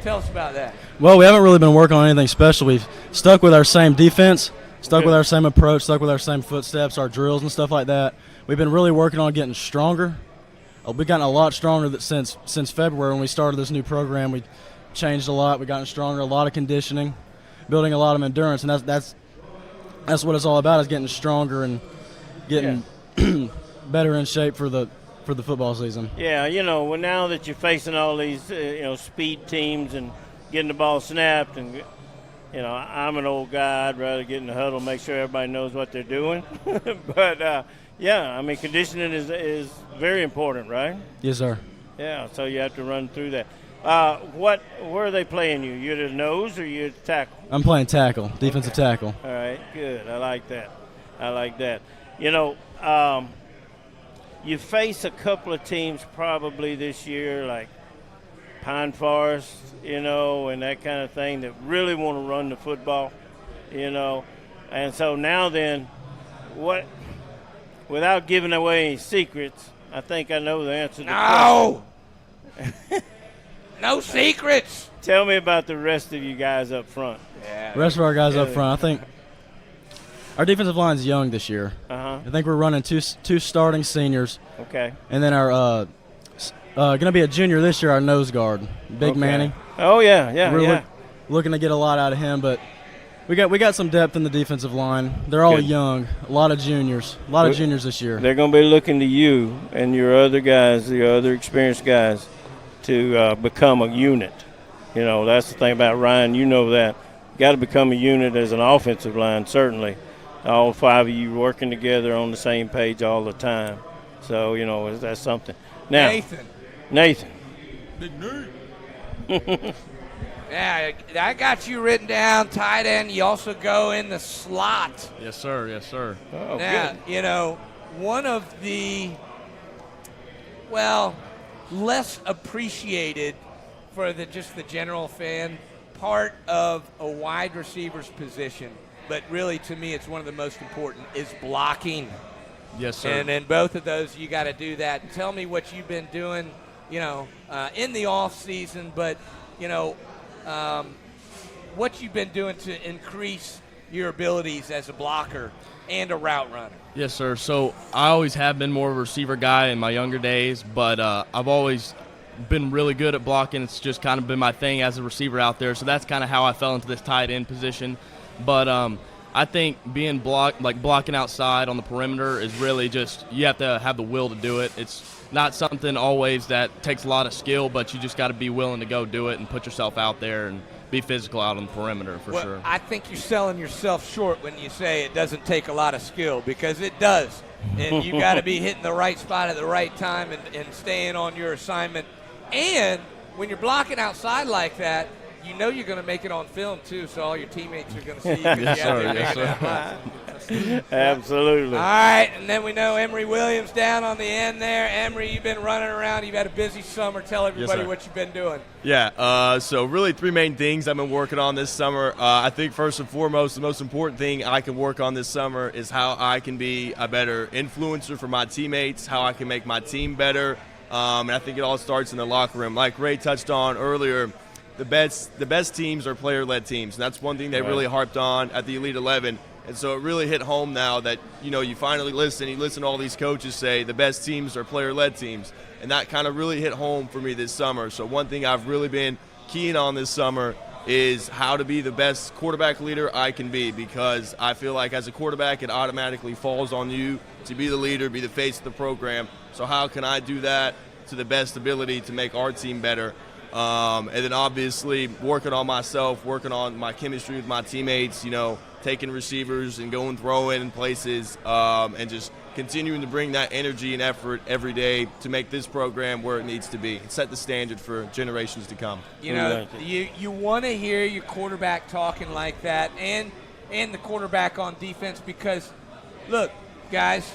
tell us about that. Well, we haven't really been working on anything special. We've stuck with our same defense, stuck with our same approach, stuck with our same footsteps, our drills and stuff like that. We've been really working on getting stronger. We've gotten a lot stronger since February when we started this new program. We changed a lot. We've gotten stronger, a lot of conditioning, building a lot of endurance, and that's what it's all about, is getting stronger and getting better in shape for the football season. Yeah, you know, well, now that you're facing all these, speed teams and getting the ball snapped, and, I'm an old guy. I'd rather get in the huddle, make sure everybody knows what they're doing. But, conditioning is very important, right? Yes, sir. Yeah, so you have to run through that. Where are they playing you? You're the nose or you're the tackle? I'm playing tackle, defensive tackle. All right, good. I like that. You face a couple of teams probably this year, like Pine Forest, and that kind of thing, that really want to run the football, And so now then, without giving away any secrets, I think I know the answer to the question. No secrets. Tell me about the rest of you guys up front. The rest of our guys up front, I think our defensive line's young this year. Uh-huh. I think we're running two starting seniors. Okay. And then our going to be a junior this year, our nose guard, Big Manny. Oh yeah. We're looking to get a lot out of him, but we got some depth in the defensive line. They're all young, a lot of juniors this year. They're going to be looking to you and your other guys, your other experienced guys, to become a unit. That's the thing about Ryan. You know that. You got to become a unit as an offensive line, certainly. All five of you working together on the same page all the time. So, that's something. Now, Nathan. Big Nate. Yeah, I got you written down, tight end. You also go in the slot. Yes, sir. Oh, now, good. One of the, less appreciated for the general fan part of a wide receiver's position, but really to me it's one of the most important, is blocking. Yes, sir. And in both of those you got to do that. Tell me what you've been doing, in the off season, but what you've been doing to increase your abilities as a blocker and a route runner. Yes, sir. So I always have been more of a receiver guy in my younger days, but I've always been really good at blocking. It's just kind of been my thing as a receiver out there. So that's kind of how I fell into this tight end position. But I think being blocking outside on the perimeter is really just, you have to have the will to do it. It's not something always that takes a lot of skill, but you just got to be willing to go do it and put yourself out there and be physical out on the perimeter for sure. I think you're selling yourself short when you say it doesn't take a lot of skill, because it does. And you got to be hitting the right spot at the right time and staying on your assignment. And when you're blocking outside like that, you're going to make it on film too, so all your teammates are going to see you. Yes, sir. Absolutely. All right, and then we know Emory Williams down on the end there. Emory, you've been running around. You've had a busy summer. Tell everybody sir. what you've been doing. Yeah, so really 3 main things I've been working on this summer. I think first and foremost, the most important thing I can work on this summer is how I can be a better influencer for my teammates, how I can make my team better, and I think it all starts in the locker room. Like Ray touched on earlier, the best teams are player-led teams, and that's one thing they really harped on at the Elite 11. And so it really hit home now that, you finally listen to all these coaches say the best teams are player-led teams. And that kind of really hit home for me this summer. So one thing I've really been keen on this summer is how to be the best quarterback leader I can be, because I feel like as a quarterback it automatically falls on you to be the leader, be the face of the program. So how can I do that to the best ability to make our team better? And then obviously working on myself, working on my chemistry with my teammates, taking receivers and going throwing in places, and just continuing to bring that energy and effort every day to make this program where it needs to be and set the standard for generations to come. You want to hear your quarterback talking like that and the quarterback on defense because, look, guys,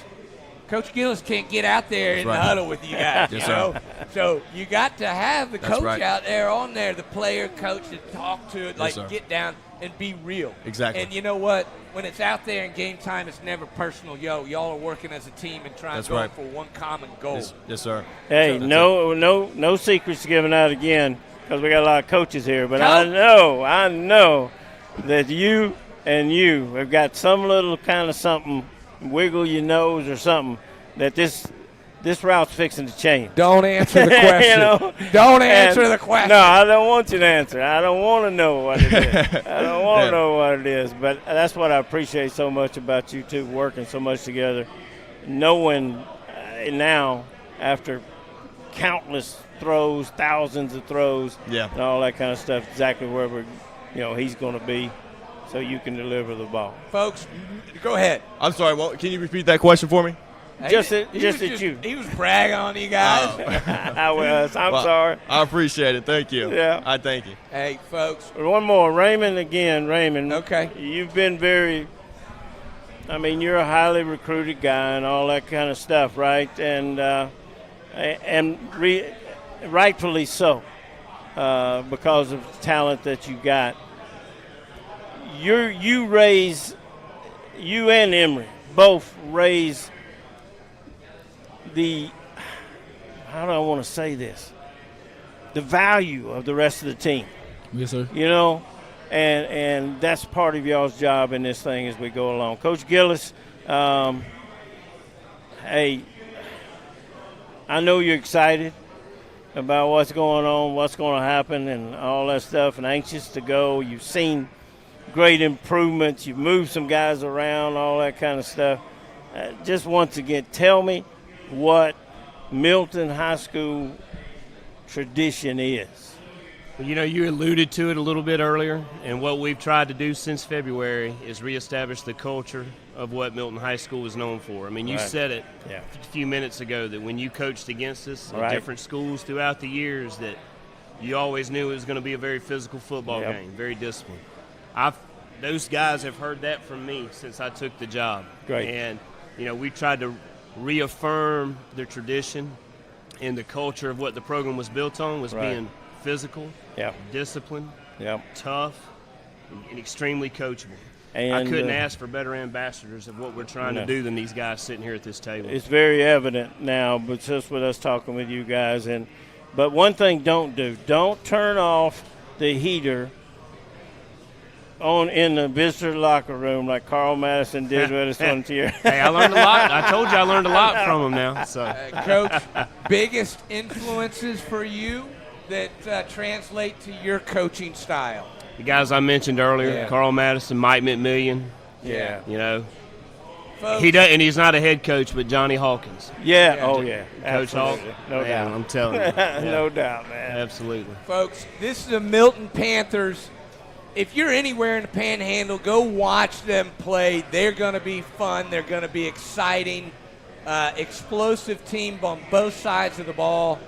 Coach Gillis can't get out there in the huddle with you guys. Yes, sir. So you got to have the That's coach right. out there on there, the player coach to talk to it, Yes, sir. get down and be real. Exactly. And you know what? When it's out there in game time, it's never personal. Y'all are working as a team and trying to go for one common goal. Yes, sir. Hey, no secrets given out again because we got a lot of coaches here. But I know that you have got some little kind of something, wiggle your nose or something, that this route's fixing to change. Don't answer the question. Don't answer the question. No, I don't want you to answer. I don't want to know what it is. I don't want to know what it is. But that's what I appreciate so much about you two working so much together, knowing now after countless throws, thousands of throws, and all that kind of stuff, exactly where he's going to be, so you can deliver the ball. Folks, go ahead. I'm sorry, can you repeat that question for me? He was bragging on you guys. I was. I'm sorry. I appreciate it. Thank you. Yeah. I thank you. Hey, folks. One more. Raymond again. Raymond. Okay. You've been you're a highly recruited guy and all that kind of stuff, right? And rightfully so, because of the talent that you got. You and Emory both raise how do I want to say this? The value of the rest of the team. Yes, sir. And that's part of y'all's job in this thing as we go along. Coach Gillis, hey, I know you're excited about what's going on, what's going to happen, and all that stuff, and anxious to go. You've seen great improvements. You've moved some guys around, all that kind of stuff. Just once again, tell me what Milton High School tradition is. You alluded to it a little bit earlier, and what we've tried to do since February is reestablish the culture of what Milton High School is known for. You said it a few minutes ago that when you coached against us at different schools throughout the years that you always knew it was going to be a very physical football game, very disciplined. Those guys have heard that from me since I took the job. Great. And, we tried to reaffirm the tradition and the culture of what the program was built on was being physical, disciplined, tough, and extremely coachable. And I couldn't ask for better ambassadors of what we're trying to do than these guys sitting here at this table. It's very evident now, but just with us talking with you guys. But one thing don't turn off the heater in the visitor locker room like Carl Madison did with us one year. Hey, I learned a lot. I told you I learned a lot from him now. So, Coach, biggest influences for you that translate to your coaching style? The guys I mentioned earlier, Carl Madison, Mike McMillian. Yeah. Folks. He does, and he's not a head coach, but Johnny Hawkins. Coach Hawk. No doubt. I'm telling you. No doubt, man. Absolutely. Folks, this is the Milton Panthers. If you're anywhere in the Panhandle, go watch them play. They're going to be fun. They're going to be exciting. Explosive team on both sides of the ball.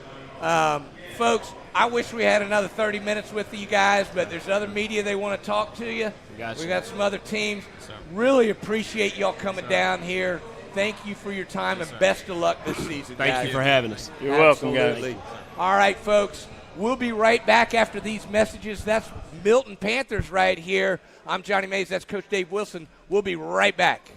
Folks, I wish we had another 30 minutes with you guys, but there's other media they want to talk to you. We got some other teams. Really appreciate y'all coming down here. Thank you for your time, and best of luck this season, guys. Thank you for having us. You're welcome, Absolutely. guys. All right, folks. We'll be right back after these messages. That's Milton Panthers right here. I'm Johnny Mays. That's Coach Dave Wilson. We'll be right back.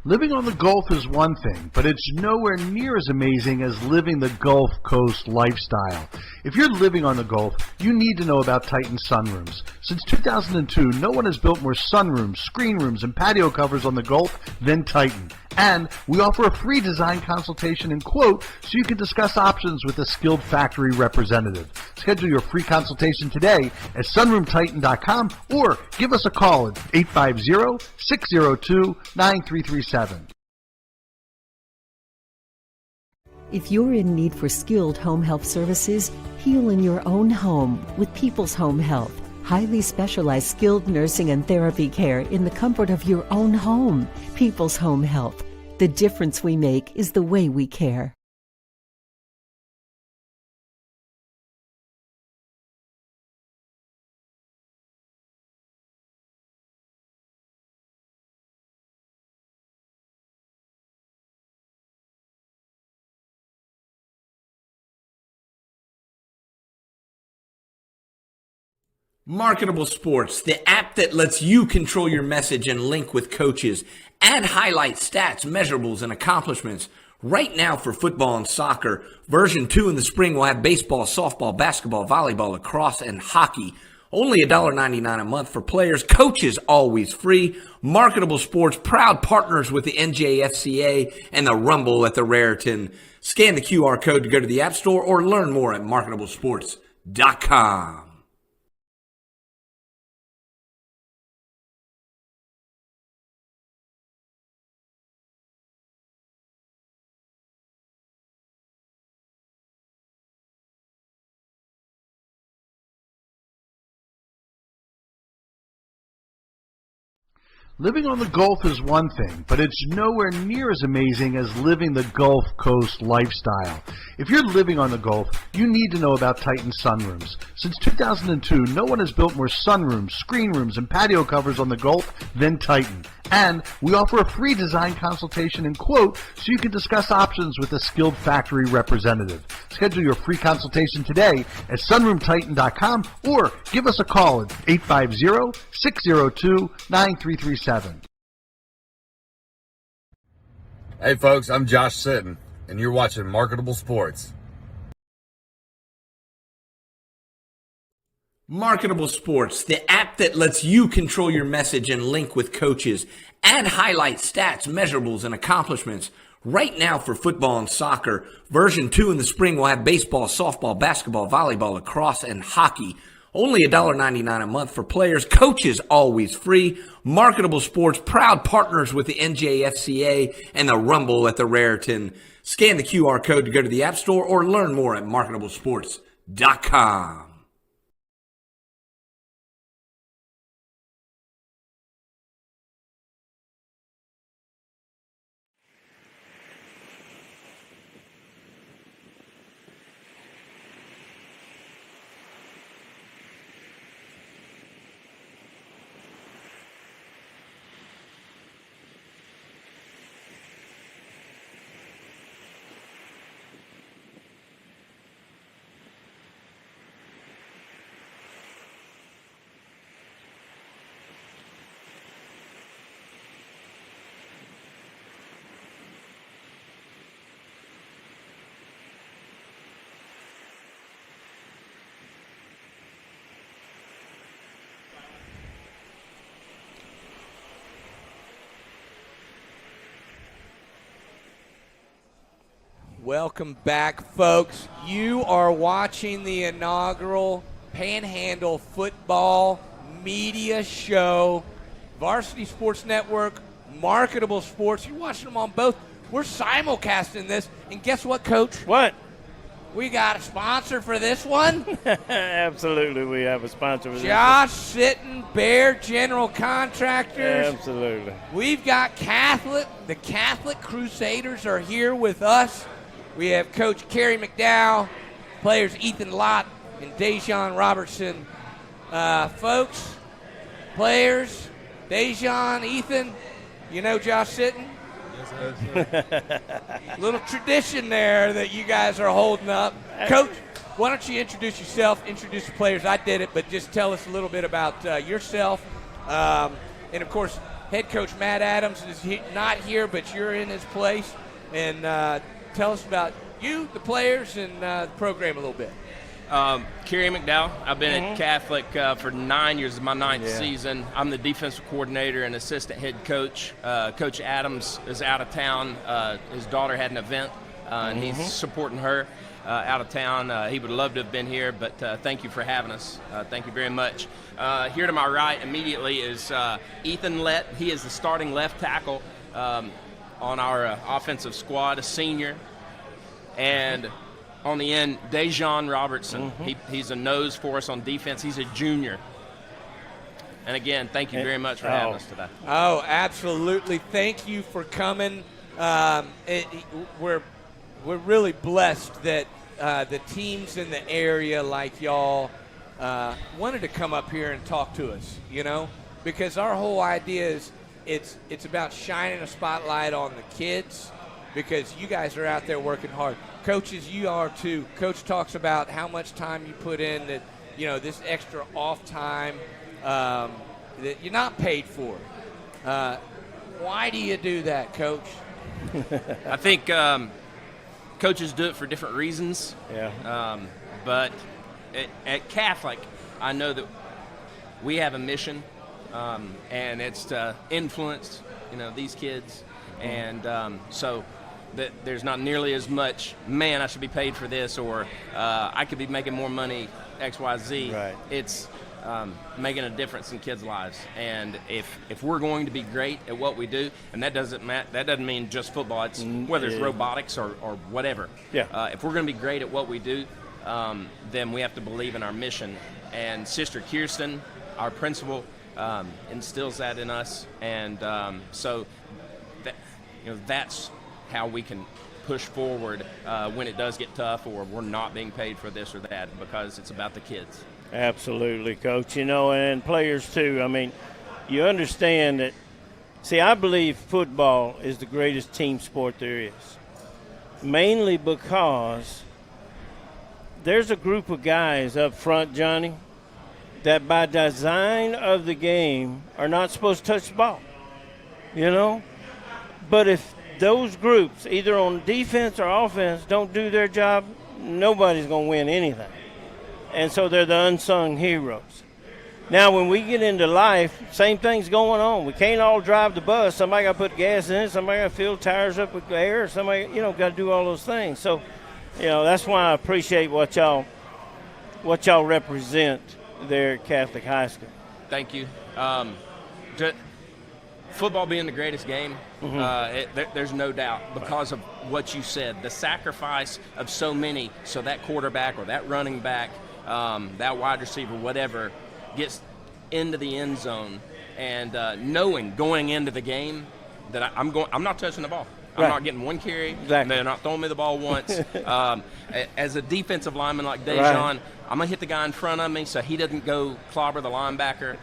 Living on the Gulf is one thing, but it's nowhere near as amazing as living the Gulf Coast lifestyle. If you're living on the Gulf, you need to know about Titan sunrooms. Since 2002, no one has built more sunrooms, screen rooms, and patio covers on the Gulf than Titan. And we offer a free design consultation and quote so you can discuss options with a skilled factory representative. Schedule your free consultation today at sunroomtitan.com or give us a call at 850-602-9337. If you're in need for skilled home health services, heal in your own home with People's Home Health. Highly specialized skilled nursing and therapy care in the comfort of your own home. People's Home Health. The difference we make is the way we care. Marketable Sports, the app that lets you control your message and link with coaches. Add highlight stats, measurables, and accomplishments. Right now for football and soccer. Version 2 in the spring will have baseball, softball, basketball, volleyball, lacrosse, and hockey. Only $1.99 a month for players. Coaches always free. Marketable Sports, proud partners with the NJFCA and the Rumble at the Raritan. Scan the QR code to go to the App Store or learn more at marketablesports.com. Living on the Gulf is one thing, but it's nowhere near as amazing as living the Gulf Coast lifestyle. If you're living on the Gulf, you need to know about Titan sunrooms. Since 2002, no one has built more sunrooms, screen rooms, and patio covers on the Gulf than Titan. And we offer a free design consultation and quote so you can discuss options with a skilled factory representative. Schedule your free consultation today at sunroomtitan.com or give us a call at 850-602-9337. Hey folks, I'm Josh Sitton, and you're watching Marketable Sports. Marketable Sports, the app that lets you control your message and link with coaches. Add highlight stats, measurables, and accomplishments. Right now for football and soccer. Version 2 in the spring will have baseball, softball, basketball, volleyball, lacrosse, and hockey. Only $1.99 a month for players. Coaches always free. Marketable Sports, proud partners with the NJFCA and the Rumble at the Raritan. Scan the QR code to go to the App Store or learn more at marketablesports.com. Welcome back, folks. You are watching the inaugural Panhandle Football Media Show. Varsity Sports Network, Marketable Sports. You're watching them on both. We're simulcasting this. And guess what, Coach? What? We got a sponsor for this one. Absolutely, we have a sponsor for this Josh Sitton, Bear General Contractors. Absolutely. We've got the Catholic Crusaders are here with us. We have Coach Kerry McDowell, players Ethan Lott and Dejon Robertson. Folks, players, Dejon, Ethan, you know Josh Sitton? Little tradition there that you guys are holding up. Coach, why don't you introduce yourself, introduce the players. I did it, but just tell us a little bit about yourself. And, of course, head coach Matt Adams is not here, but you're in his place. And tell us about you, the players, and the program a little bit. Kerry McDowell. I've been at Catholic for 9 years. It's my ninth season. I'm the defensive coordinator and assistant head coach. Coach Adams is out of town. His daughter had an event, and he's supporting her out of town. He would love to have been here, but thank you for having us. Thank you very much. Here to my right immediately is Ethan Lett. He is the starting left tackle on our offensive squad, a senior. And on the end, Dejon Robertson. He's a nose for us on defense. He's a junior. And again, thank you very much for having us today. Oh, absolutely. Thank you for coming. We're really blessed that the teams in the area like y'all wanted to come up here and talk to us, because our whole idea is it's about shining a spotlight on the kids, because you guys are out there working hard. Coaches, you are too. Coach talks about how much time you put in, that this extra off time that you're not paid for. Why do you do that, Coach? I think coaches do it for different reasons. Yeah. But at Catholic, I know that we have a mission, and it's to influence, these kids, and so that there's not nearly as much, man, I should be paid for this, or I could be making more money, X, Y, Z. Right. It's making a difference in kids' lives. And if we're going to be great at what we do, and that doesn't mean just football, it's whether it's robotics or whatever. Yeah. If we're going to be great at what we do, then we have to believe in our mission. And Sister Kirsten, our principal, instills that in us. And so that's how we can push forward when it does get tough, or we're not being paid for this or that, because it's about the kids. Absolutely, Coach. And players too. I mean, you understand that. See, I believe football is the greatest team sport there is, mainly because there's a group of guys up front, Johnny, that by design of the game are not supposed to touch the ball. But if those groups, either on defense or offense, don't do their job, nobody's going to win anything. And so they're the unsung heroes. Now, when we get into life, same thing's going on. We can't all drive the bus. Somebody got to put gas in it. Somebody got to fill tires up with air. Somebody, got to do all those things. So, that's why I appreciate what y'all represent there at Catholic High School. Thank you. Football being the greatest game, there's no doubt, because of what you said, the sacrifice of so many, so that quarterback or that running back, that wide receiver, whatever, gets into the end zone, and knowing going into the game that I'm not touching the ball. I'm not getting one carry. Exactly. They're not throwing me the ball once. As a defensive lineman like Dejon, I'm going to hit the guy in front of me so he doesn't go clobber the linebacker.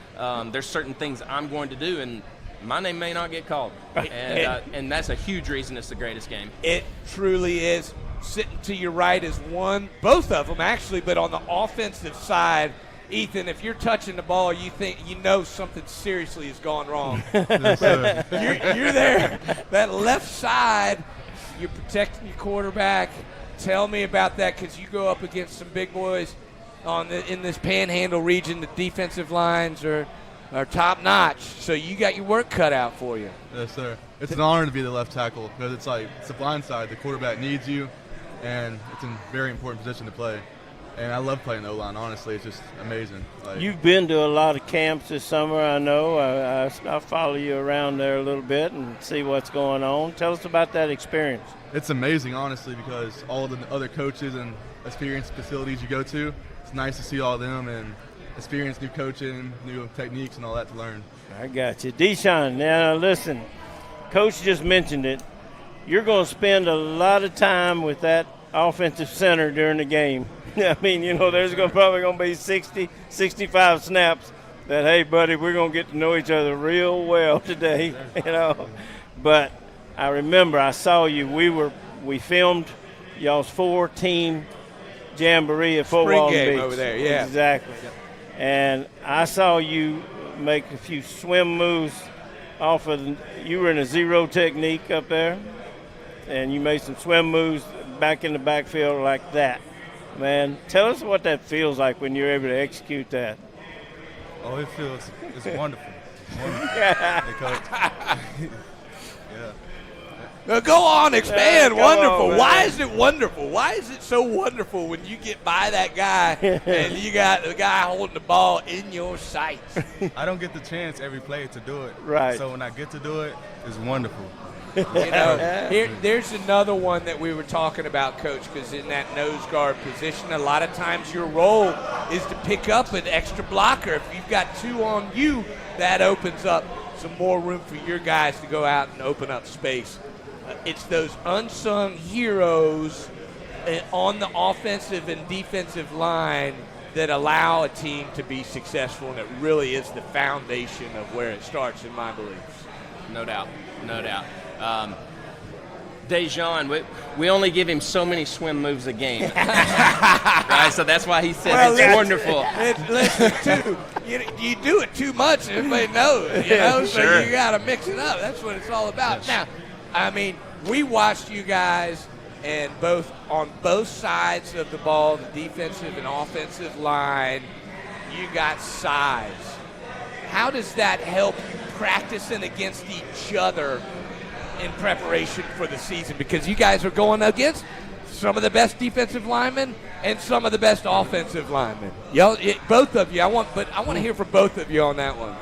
There's certain things I'm going to do, and my name may not get called. And that's a huge reason it's the greatest game. It truly is. Sitting to your right is both of them actually, but on the offensive side, Ethan, if you're touching the ball, you think something seriously has gone wrong. Yes, sir. You're there. That left side, you're protecting your quarterback. Tell me about that, because you go up against some big boys in this Panhandle region. The defensive lines are top notch, so you got your work cut out for you. Yes, sir. It's an honor to be the left tackle, because it's the blind side. The quarterback needs you, and it's a very important position to play. And I love playing O-line, honestly. It's just amazing. You've been to a lot of camps this summer, I know. I follow you around there a little bit and see what's going on. Tell us about that experience. It's amazing, honestly, because all the other coaches and experienced facilities you go to, it's nice to see all of them and experience new coaching, new techniques, and all that to learn. I got you. Deshaun, now listen, Coach just mentioned it. You're going to spend a lot of time with that offensive center during the game. I mean, there's probably going to be 60, 65 snaps that, hey, buddy, we're going to get to know each other real well today, But I remember I saw you. We filmed y'all's 4-team jamboree at Fort Walton game Beach. over there, yeah. Exactly. And I saw you make a few swim moves off of you were in a zero technique up there, and you made some swim moves back in the backfield like that. Man, tell us what that feels like when you're able to execute that. Oh, it's wonderful. Yeah. Yeah. Go on, expand. Come Wonderful. on, Why is it wonderful? Why is it so wonderful when you get by that guy and you got the guy holding the ball in your sights? I don't get the chance every play to do it. Right. So when I get to do it, it's wonderful. There's another one that we were talking about, Coach, because in that nose guard position, a lot of times your role is to pick up an extra blocker. If you've got two on you, that opens up some more room for your guys to go out and open up space. It's those unsung heroes on the offensive and defensive line that allow a team to be successful, and it really is the foundation of where it starts, in my belief. No doubt. Dejan, we only give him so many swim moves a game. Right? So that's why he says it's wonderful. Listen, you do it too much, everybody knows, Sure. So you got to mix it up. That's what it's all about. Now, I mean, we watched you guys, and on both sides of the ball, the defensive and offensive line, you got size. How does that help you practicing against each other in preparation for the season? Because you guys are going against some of the best defensive linemen and some of the best offensive linemen. Both of you. I want to hear from both of you on that one.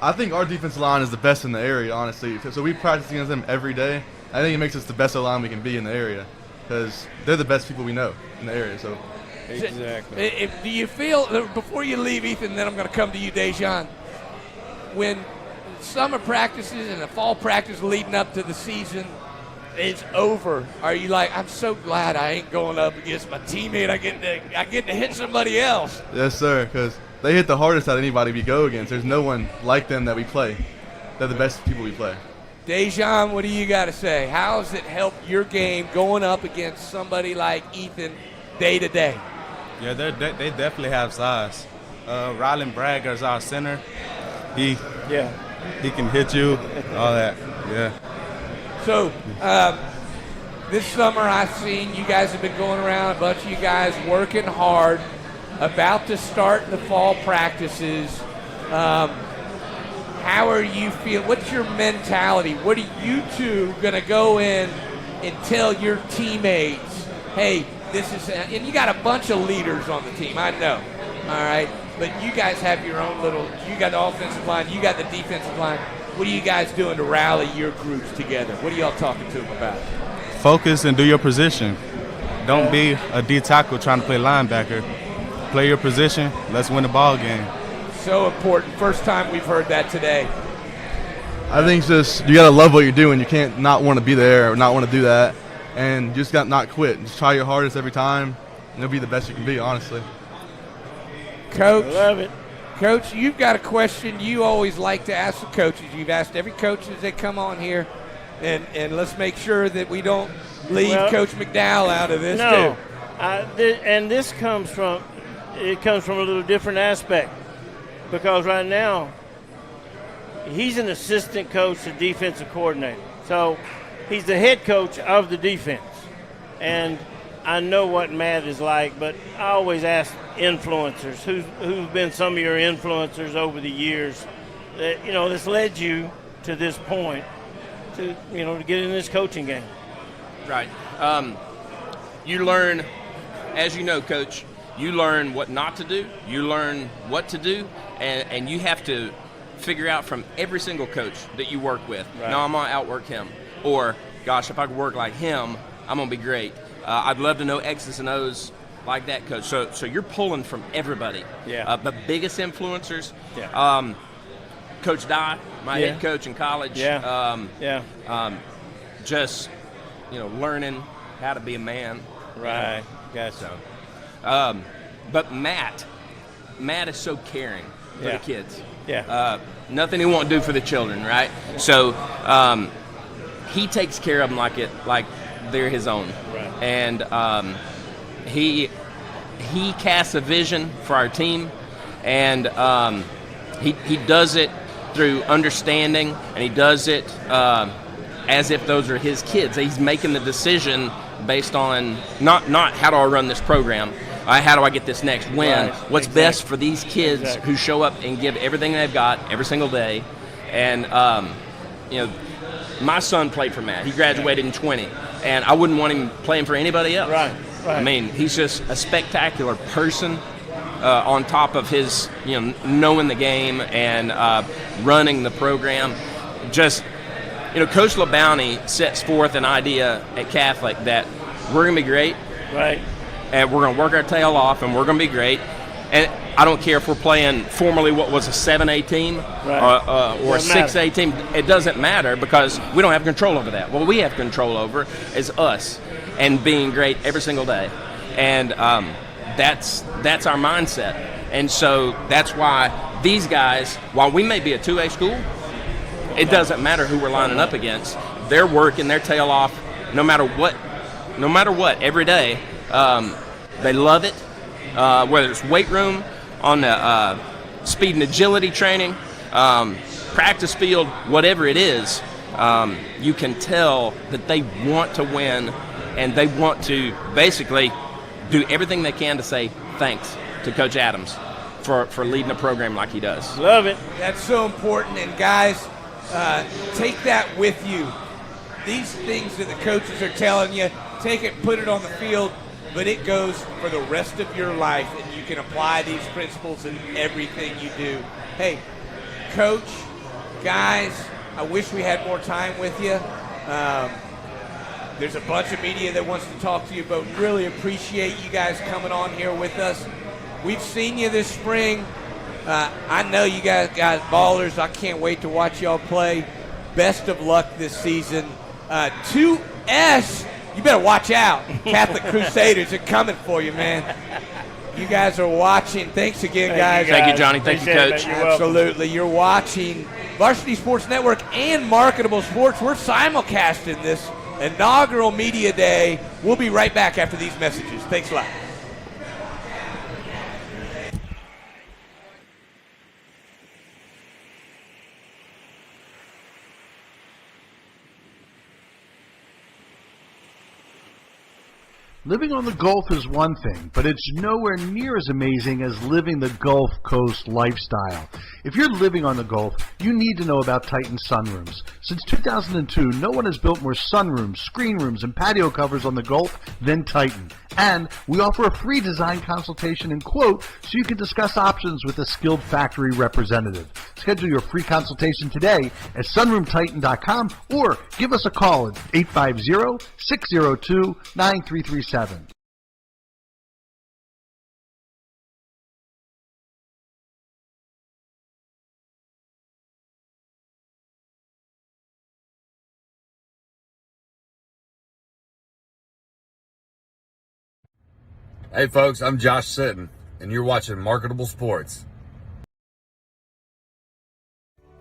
I think our defensive line is the best in the area, honestly. So we practice against them every day. I think it makes us the best line we can be in the area because they're the best people we know in the area. So. Exactly. Do you feel, before you leave, Ethan, then I'm going to come to you, Dejan, when summer practices and the fall practice leading up to the season is over, are you like, I'm so glad I ain't going up against my teammate. I get to hit somebody else? Yes, sir, because they hit the hardest out of anybody we go against. There's no one like them that we play. They're the best people we play. Dejan, what do you got to say? How has it helped your game going up against somebody like Ethan day to day? Yeah, they definitely have size. Rylan Bragger is our center. He can hit you, all that. Yeah. So this summer I've seen you guys have been going around, a bunch of you guys working hard, about to start the fall practices. How are you feeling? What's your mentality? What are you two going to go in and tell your teammates, hey, this is, and you got a bunch of leaders on the team, I know, all right? But you guys have your own you got the offensive line, you got the defensive line. What are you guys doing to rally your groups together? What are y'all talking to them about? Focus and do your position. Don't be a D tackle trying to play linebacker. Play your position. Let's win the ball game. So important. First time we've heard that today. I think it's just you got to love what you're doing. You can't not want to be there or not want to do that. And you just got to not quit. Just try your hardest every time, and you'll be the best you can be, honestly. Coach, I love it. Coach, you've got a question you always like to ask the coaches. You've asked every coach as they come on here, and let's make sure that we don't leave Coach McDowell out of this no, too. And this comes from a little different aspect, because right now he's an assistant coach, a defensive coordinator. So he's the head coach of the defense. And I know what Matt is like, but I always ask influencers, who's been some of your influencers over the years that, that's led you to this point to get in this coaching game. Right. You learn as you know, Coach, you learn what not to do, you learn what to do, and you have to figure out from every single coach that you work with. Right. No, I'm going to outwork him. Or, gosh, if I could work like him, I'm going to be great. I'd love to know X's and O's like that, Coach. So you're pulling from everybody. Yeah. The biggest influencers, Yeah. Coach Dye, my Yeah. head coach in college. Yeah. Just, learning how to be a man. Right. Gotcha. So, but Matt is so caring for Yeah. the kids. Yeah. Nothing he won't do for the children, right? So he takes care of them like they're his own. Right. And he casts a vision for our team, and he does it through understanding, and he does it as if those are his kids. He's making the decision based on not how do I run this program, how do I get this next win, Right. what's Exactly. best for these kids Exactly. who show up and give everything they've got every single day. And my son played for Matt. He graduated in 20, and I wouldn't want him playing for anybody else. Right. I mean, he's just a spectacular person. On top of his, knowing the game and running the program, just, Coach LeBounty sets forth an idea at Catholic that we're going to be great, Right. and we're going to work our tail off, and we're going to be great. And I don't care if we're playing formerly what was a 7A team Right. or a Doesn't matter. 6A team. It doesn't matter because we don't have control over that. What we have control over is us and being great every single day. And that's our mindset. And so that's why these guys, while we may be a 2A school, it doesn't matter who we're lining up against. They're working their tail off no matter what, every day. They love it, whether it's weight room, on the speed and agility training, practice field, whatever it is, you can tell that they want to win, and they want to basically do everything they can to say thanks to Coach Adams for leading a program like he does. Love it. That's so important. And guys, take that with you. These things that the coaches are telling you, take it, put it on the field, but it goes for the rest of your life, and you can apply these principles in everything you do. Hey, Coach, guys, I wish we had more time with you. There's a bunch of media that wants to talk to you, but really appreciate you guys coming on here with us. We've seen you this spring. I know you guys ballers. I can't wait to watch y'all play. Best of luck this season. 2S, you better watch out. Catholic Crusaders are coming for you, man. You guys are watching. Thanks again, guys. Thank you, Johnny. Thank you, Coach. Absolutely. You're watching Varsity Sports Network and Marketable Sports. We're simulcasting this inaugural Media Day. We'll be right back after these messages. Thanks a lot. Living on the Gulf is one thing, but it's nowhere near as amazing as living the Gulf Coast lifestyle. If you're living on the Gulf, you need to know about Titan sunrooms. Since 2002, no one has built more sunrooms, screen rooms, and patio covers on the Gulf than Titan. And we offer a free design consultation and quote so you can discuss options with a skilled factory representative. Schedule your free consultation today at sunroomtitan.com or give us a call at 850-602-9337. Hey folks, I'm Josh Sitton, and you're watching Marketable Sports.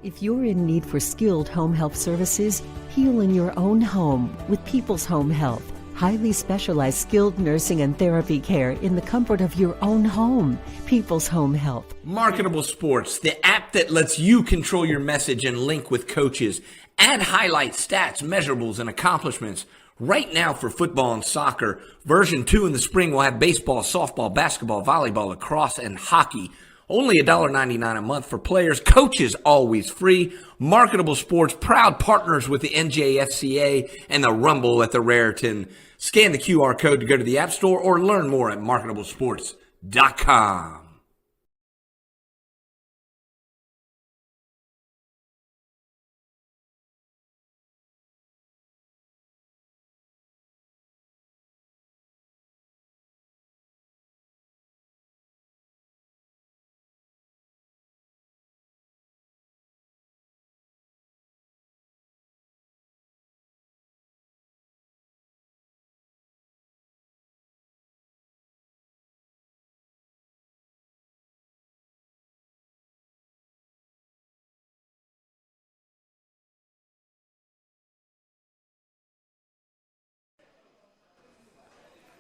If you're in need for skilled home health services, heal in your own home with People's Home Health. Highly specialized skilled nursing and therapy care in the comfort of your own home. People's Home Health. Marketable Sports, the app that lets you control your message and link with coaches. Add highlights, stats, measurables, and accomplishments. Right now for football and soccer, version 2 in the spring will have baseball, softball, basketball, volleyball, lacrosse, and hockey. Only $1.99 a month for players. Coaches always free. Marketable Sports, proud partners with the NJFCA and the Rumble at the Raritan. Scan the QR code to go to the App Store or learn more at marketablesports.com.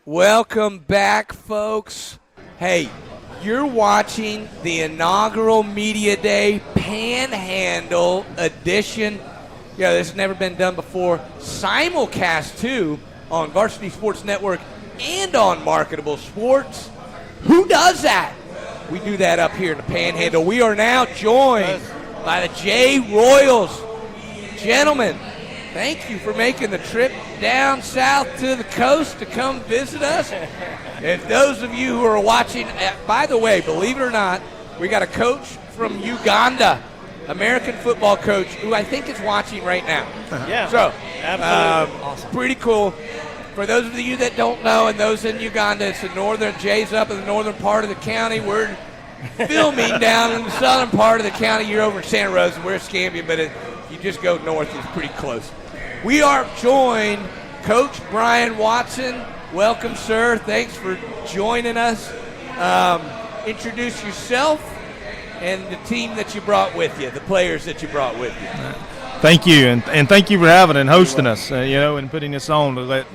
Welcome back, folks. Hey, you're watching the Inaugural Media Day Panhandle edition. Yeah, this has never been done before. Simulcast, too, on Varsity Sports Network and on Marketable Sports. Who does that? We do that up here in the Panhandle. We are now joined by the J Royals. Gentlemen, thank you for making the trip down south to the coast to come visit us. If those of you who are watching, by the way, believe it or not, we got a coach from Uganda, American football coach, who I think is watching right now. Yeah, so absolutely. Awesome. Pretty cool. For those of you that don't know, and those in Uganda, it's the northern, Jay's up in the northern part of the county. We're filming down in the southern part of the county. You're over in Santa Rosa, we're Escambia, but if you just go north, it's pretty close. We are joined, Coach Brian Watson. Welcome, sir. Thanks for joining us. Introduce yourself and the team that you brought with you, the players that you brought with you. Thank you, and thank you for having and hosting us, and putting this on to let,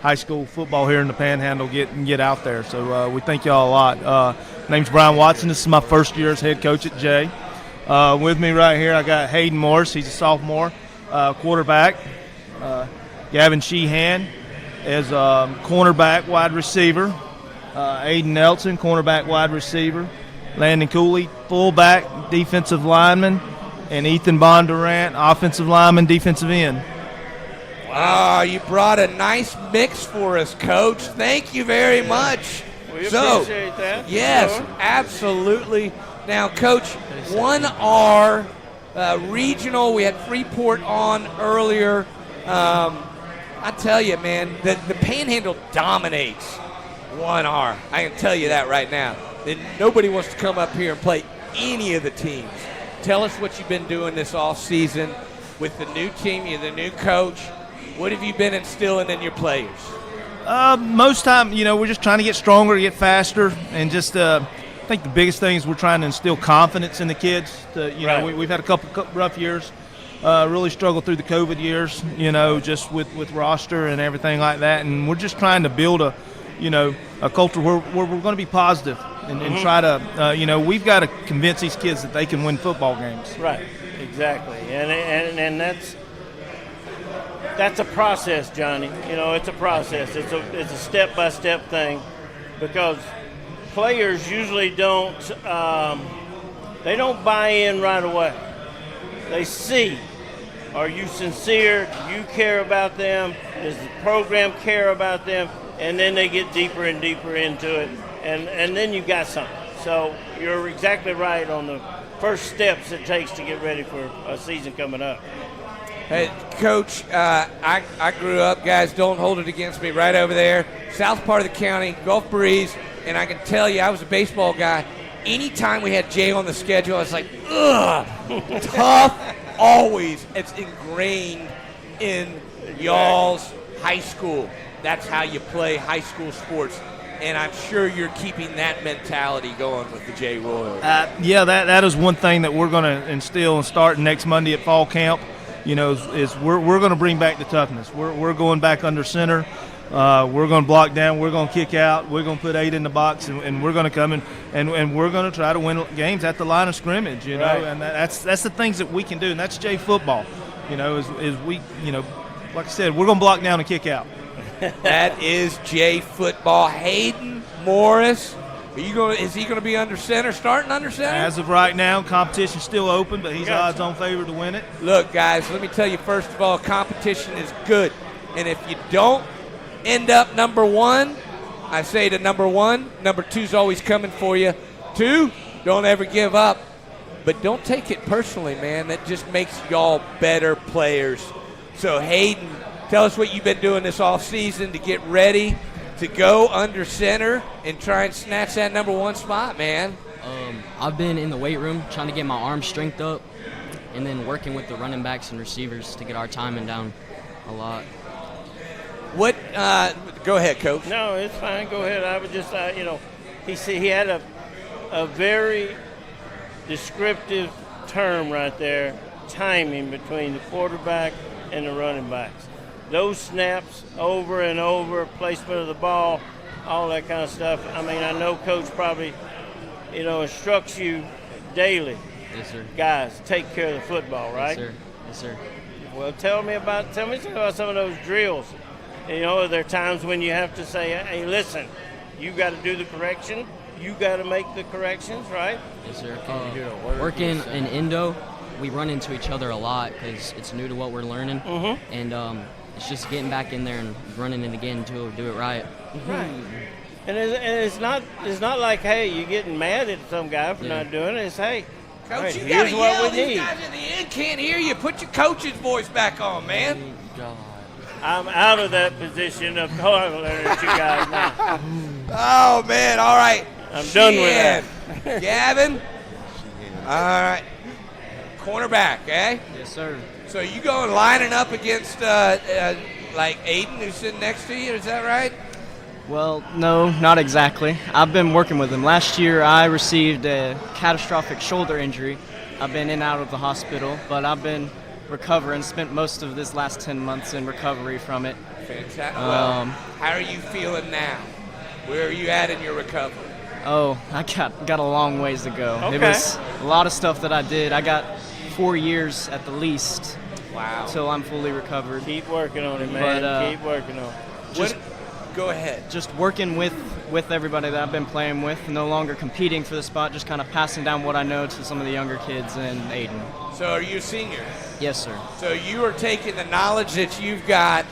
high school football here in the Panhandle get out there. So we thank y'all a lot. Name's Brian Watson. This is my first year as head coach at Jay. With me right here, I got Hayden Morris. He's a sophomore quarterback. Gavin Sheehan is cornerback, wide receiver. Aiden Nelson, cornerback, wide receiver. Landon Cooley, fullback, defensive lineman. And Ethan Bondurant, offensive lineman, defensive end. Wow, you brought a nice mix for us, Coach. Thank you very much. We appreciate that. Yes, sure. Absolutely. Now, Coach, 1R regional, we had Freeport on earlier. I tell you, man, the Panhandle dominates 1R. I can tell you that right now. And nobody wants to come up here and play any of the teams. Tell us what you've been doing this off season with the new team, you're the new coach. What have you been instilling in your players? Most time, we're just trying to get stronger, get faster, and just I think the biggest thing is we're trying to instill confidence in the kids. Right. We've had a couple rough years, really struggled through the COVID years, just with roster and everything like that, and we're just trying to build a culture where we're going to be positive and try to, we've got to convince these kids that they can win football games. Right, exactly, and that's a process, Johnny. It's a process. It's a step-by-step thing, because players usually don't buy in right away. They see, are you sincere? Do you care about them? Does the program care about them? And then they get deeper and deeper into it, and then you got something. So you're exactly right on the first steps it takes to get ready for a season coming up. Hey, Coach, I grew up, guys, don't hold it against me, right over there, south part of the county, Gulf Breeze, and I can tell you I was a baseball guy. Anytime we had Jay on the schedule, I was like, ugh, tough, always. It's ingrained in y'all's high school. That's how you play high school sports. And I'm sure you're keeping that mentality going with the J Royals. Yeah, that is one thing that we're going to instill and start next Monday at fall camp. Is we're going to bring back the toughness. We're going back under center. We're going to block down. We're going to kick out. We're going to put 8 in the box, and we're going to come in and we're going to try to win games at the line of scrimmage. Right. And that's the things that we can do, and that's J football. Is we like I said, we're going to block down and kick out. That is J football. Hayden Morris, is he going to be under center, starting under center? As of right now, competition's still open, but he's odds-on favorite to win it. Look, guys, let me tell you, first of all, competition is good. And if you don't end up number one, I say to number one, number two's always coming for you. Two, don't ever give up. But don't take it personally, man. That just makes y'all better players. So, Hayden, tell us what you've been doing this offseason to get ready to go under center and try and snatch that number one spot, man. I've been in the weight room trying to get my arm strength up and then working with the running backs and receivers to get our timing down a lot. What? Go ahead, Coach. No, it's fine. Go ahead. I would just, he had a very descriptive term right there, timing between the quarterback and the running backs. Those snaps over and over, placement of the ball, all that kind of stuff. I mean, I know Coach probably, instructs you daily. Yes, sir. Guys, take care of the football, right? Yes, sir. Yes, sir. Well, tell me something about some of those drills. Are there times when you have to say, hey, listen, you got to do the correction. You got to make the corrections, right? Yes, sir. Working in Indo, we run into each other a lot because it's new to what we're learning. Mm-hmm. And it's just getting back in there and running it again to do it right. Right. And it's not like, hey, you're getting mad at some guy for not doing it. It's, hey, Coach, right, you here's gotta what yell. we These need. guys in the end can't hear you. Put your coach's voice back on, man. I'm out of that position of learning at you guys now. Oh, man. All right. I'm done with that. Gavin? All right. Cornerback, eh? Yes, sir. So you going lining up against, like, Aiden, who's sitting next to you? Is that right? Well, no, not exactly. I've been working with him. Last year, I received a catastrophic shoulder injury. I've been in and out of the hospital, but I've been recovering, spent most of this last 10 months in recovery from it. Fantastic. Well, how are you feeling now? Where are you at in your recovery? Oh, I got a long ways to go. Okay. It was a lot of stuff that I did. I got 4 years at the least. Wow. Till I'm fully recovered. Keep working on it, man. But, Keep working on it. Go ahead. Just working with everybody that I've been playing with, no longer competing for the spot, just kind of passing down what I know to some of the younger kids and Aiden. So are you a senior? Yes, sir. So you are taking the knowledge that you've got,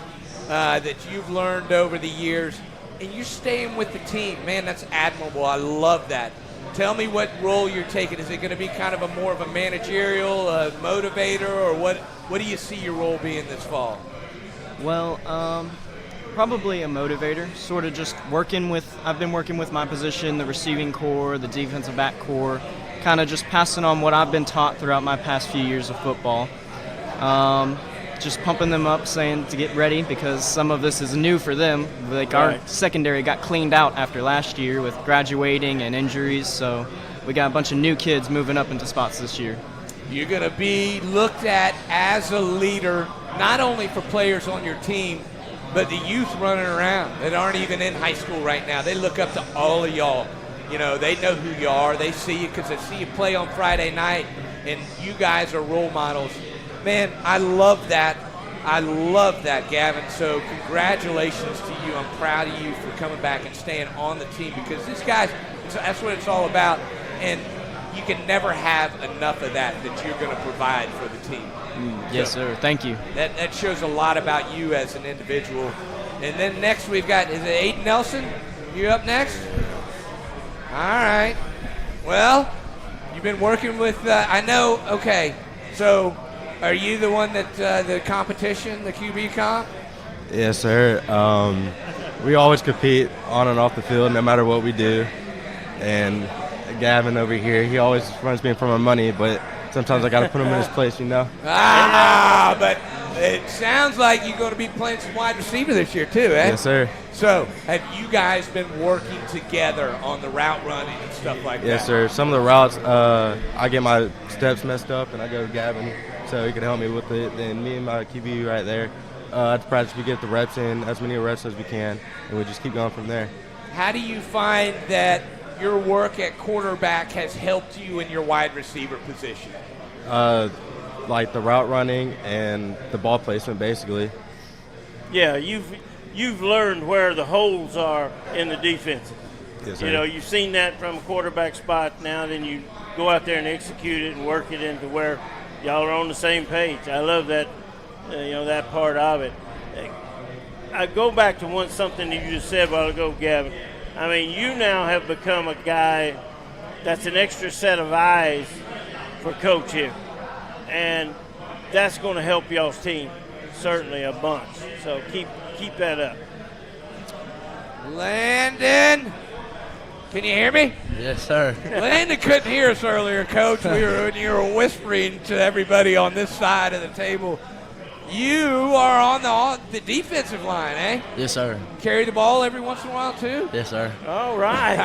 that you've learned over the years, and you're staying with the team. Man, that's admirable. I love that. Tell me what role you're taking. Is it going to be kind of a more of a managerial, motivator, or what do you see your role being this fall? Well, probably a motivator, sort of just I've been working with my position, the receiving core, the defensive back core, kind of just passing on what I've been taught throughout my past few years of football. Just pumping them up, saying to get ready because some of this is new for them. Like our secondary got cleaned out after last year with graduating and injuries, so we got a bunch of new kids moving up into spots this year. You're going to be looked at as a leader, not only for players on your team, but the youth running around that aren't even in high school right now. They look up to all of y'all. They know who you are. They see you because they see you play on Friday night, and you guys are role models. Man, I love that. I love that, Gavin. So congratulations to you. I'm proud of you for coming back and staying on the team because these guys, that's what it's all about. And you can never have enough of that you're going to provide for the team. Yes, sir. Thank you. That shows a lot about you as an individual. And then next we've got, is it Aiden Nelson? You up next? All right. Well, you've been working with, I know, okay. So are you the one that, the competition, the QB comp? Yes, sir. We always compete on and off the field no matter what we do. And Gavin over here, he always runs me for my money, but sometimes I got to put him in his place, But it sounds like you're going to be playing some wide receiver this year too, eh? Yes, sir. So have you guys been working together on the route running and stuff like that? Yes, sir. Some of the routes, I get my steps messed up, and I go to Gavin so he can help me with it. Then me and my QB right there, at the practice, we get the reps in, as many reps as we can, and we just keep going from there. How do you find that your work at quarterback has helped you in your wide receiver position? Like the route running and the ball placement, basically. Yeah, you've learned where the holes are in the defense. Yes, sir. You've seen that from a quarterback spot. Now then you go out there and execute it and work it into where y'all are on the same page. I love that, that part of it. I go back to something that you just said a while ago, Gavin. I mean, you now have become a guy that's an extra set of eyes for Coach here. And that's going to help y'all's team certainly a bunch. So keep that up. Landon, can you hear me? Yes, sir. Landon couldn't hear us earlier, Coach. You were whispering to everybody on this side of the table. You are on the defensive line, eh? Yes, sir. Carry the ball every once in a while, too? Yes, sir. All right.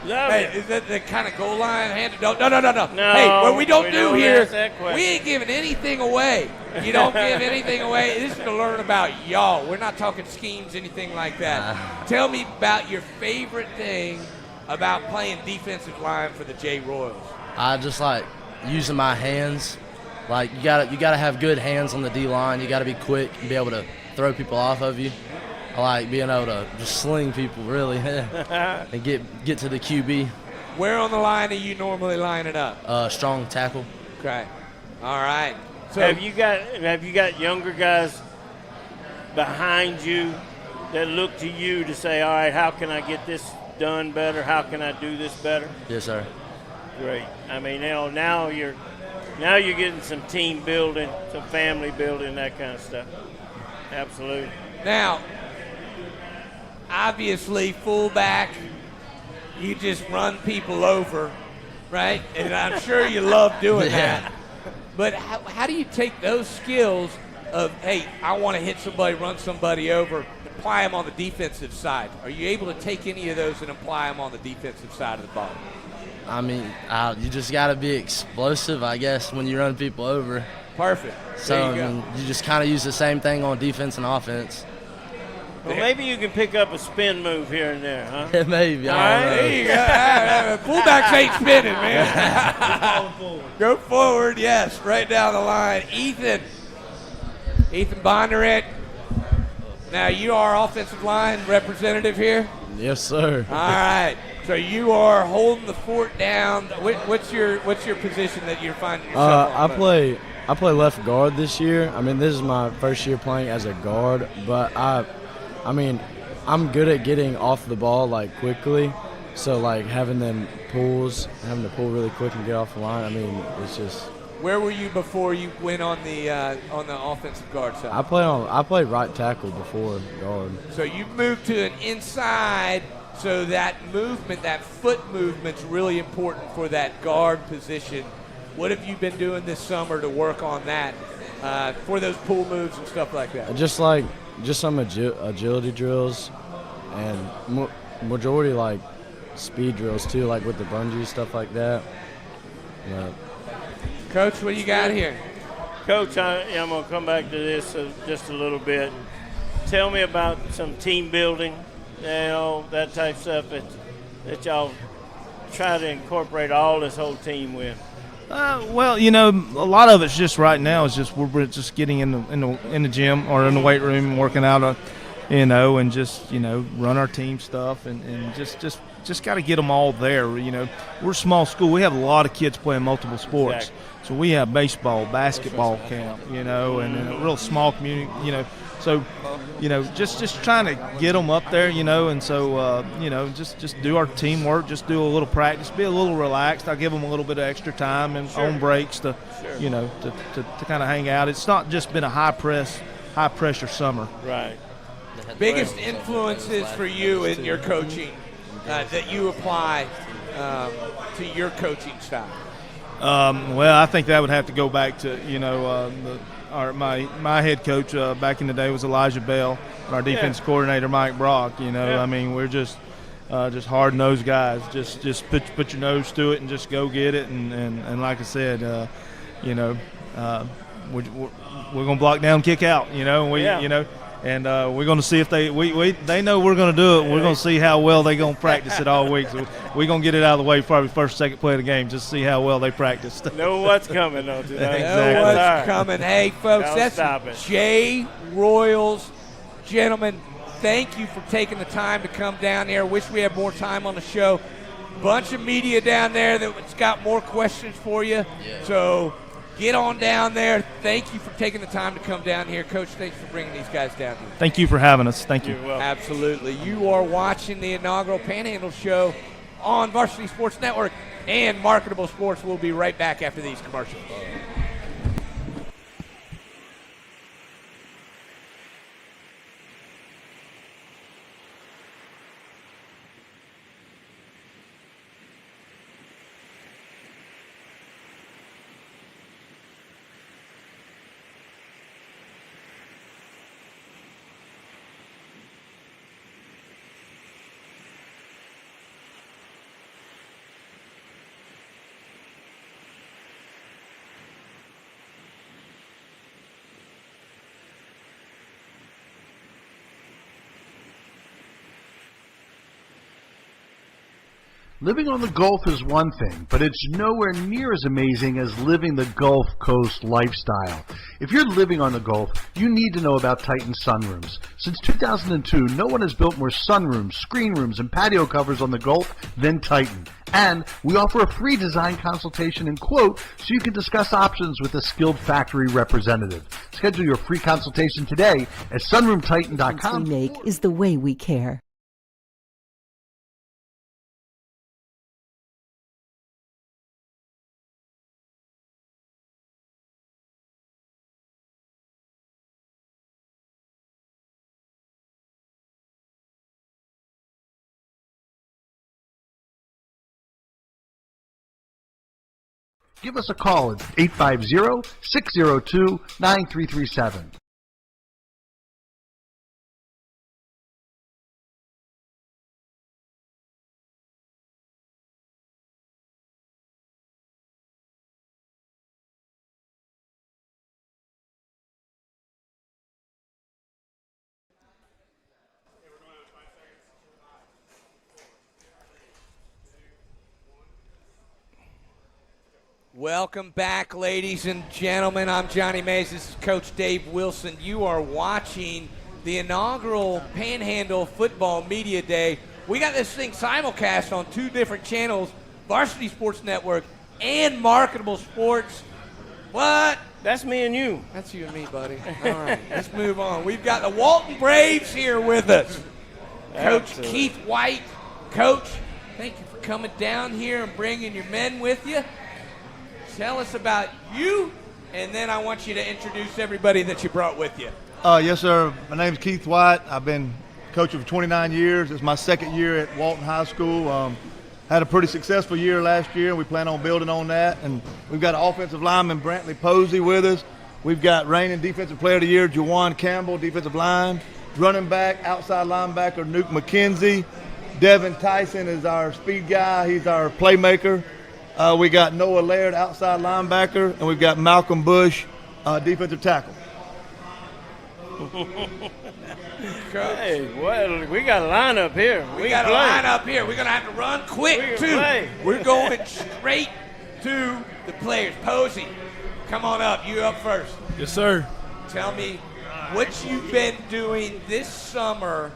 Love hey, it. is that the kind of goal line handed? No. No, Hey, what we don't do here, we we ain't giving anything away. You don't give anything away. This is to learn about y'all. We're not talking schemes, anything like that. Tell me about your favorite thing about playing defensive line for the J Royals. I just like using my hands. Like you gotta have good hands on the D line. You gotta be quick and be able to throw people off of you. I like being able to just sling people really and get to the QB. Where on the line are you normally lining up? Strong tackle. Okay. All right. So have you got younger guys behind you that look to you to say, all right, how can I get this done better? How can I do this better? Yes, sir. Great. I mean, now you're getting some team building, some family building, that kind of stuff. Absolutely. Now, obviously, fullback, you just run people over, right? And I'm sure you love doing that. But how do you take those skills of, hey, I want to hit somebody, run somebody over, apply them on the defensive side? Are you able to take any of those and apply them on the defensive side of the ball? I mean, you just got to be explosive, I guess, when you run people over. Perfect. So you just kind of use the same thing on defense and offense. Well, maybe you can pick up a spin move here and there, huh? Maybe. All right, there you go. Fullbacks ain't spinning, man. Go forward, yes, right down the line. Ethan Bondurant. Now, you are offensive line representative here? Yes, sir. All right. So you are holding the fort down. What's your position that you're finding yourself on? I play left guard this year. I mean, this is my first year playing as a guard, but I mean, I'm good at getting off the ball like quickly. So like having to pull really quick and get off the line. I mean, it's just. Where were you before you went on the offensive guard side? I played right tackle before guard. So you moved to an inside. So that movement, that foot movement's really important for that guard position. What have you been doing this summer to work on that for those pull moves and stuff like that? Just some agility drills and majority like speed drills too, like with the bungee, stuff like that. Yeah. Coach, what do you got here? Coach, I'm going to come back to this just a little bit. Tell me about some team building, that type of stuff that y'all try to incorporate all this whole team with. Well, a lot of it's just right now is just we're just getting in the gym or in the weight room and working out, and just run our team stuff and just got to get them all there. We're a small school. We have a lot of kids playing multiple sports. Exactly. So we have baseball, basketball camp, and a real small community, So, just trying to get them up there, and so, just do our teamwork, just do a little practice, be a little relaxed. I give them a little bit of extra time and on breaks to, to kind of hang out. It's not just been a high pressure summer. Right. Biggest influences for you in your coaching that you apply to your coaching style? Well, I think that would have to go back to, my head coach back in the day was Elijah Bell, and our defense coordinator Mike Brock. I mean, we're just hard-nosed guys. Just put your nose to it and just go get it. And like I said, we're gonna block down, kick out. And we're going to see if they know we're going to do it. We're going to see how well they're going to practice it all week. So we're going to get it out of the way probably first, second play of the game, just see how well they practiced. Know what's coming, though, today. Know what's coming. Hey, folks, that's J Royals. Gentlemen, thank you for taking the time to come down here. Wish we had more time on the show. Bunch of media down there that's got more questions for you. Yeah. So Get on down there. Thank you for taking the time to come down here. Coach, thanks for bringing these guys down here. Thank you for having us. Thank you. Absolutely. You are watching the inaugural Panhandle show on Varsity Sports Network and Marketable Sports. We'll be right back after these commercials. Living on the Gulf is one thing, but it's nowhere near as amazing as living the Gulf Coast lifestyle. If you're living on the Gulf, you need to know about Titan sunrooms. Since 2002, no one has built more sunrooms, screen rooms, and patio covers on the Gulf than Titan. And we offer a free design consultation and quote so you can discuss options with a skilled factory representative. Schedule your free consultation today at sunroomtitan.com. We make is the way we care. Give us a call at 850-602-9337. Welcome back, ladies and gentlemen. I'm Johnny Mays. This is Coach Dave Wilson. You are watching the inaugural Panhandle Football Media Day. We got this thing simulcast on 2 different channels, Varsity Sports Network and Marketable Sports. What? That's me and you. That's you and me, buddy. All right, let's move on. We've got the Walton Braves here with us. Coach Keith White. Coach, thank you for coming down here and bringing your men with you. Tell us about you, and then I want you to introduce everybody that you brought with you. Yes, sir. My name's Keith White. I've been coaching for 29 years. It's my 2nd year at Walton High School. Had a pretty successful year last year, and we plan on building on that. And we've got offensive lineman Brantley Posey with us. We've got reigning Defensive Player of the Year Jawan Campbell, defensive line. Running back, outside linebacker Nuke McKenzie. Devin Tyson is our speed guy. He's our playmaker. We got Noah Laird, outside linebacker, and we've got Malcolm Bush, defensive tackle. Hey, well, we got a lineup here. We got a lineup here. We're going to have to run quick, too. We're going straight to the players. Posey, come on up. You up first. Yes, sir. Tell me what you've been doing this summer.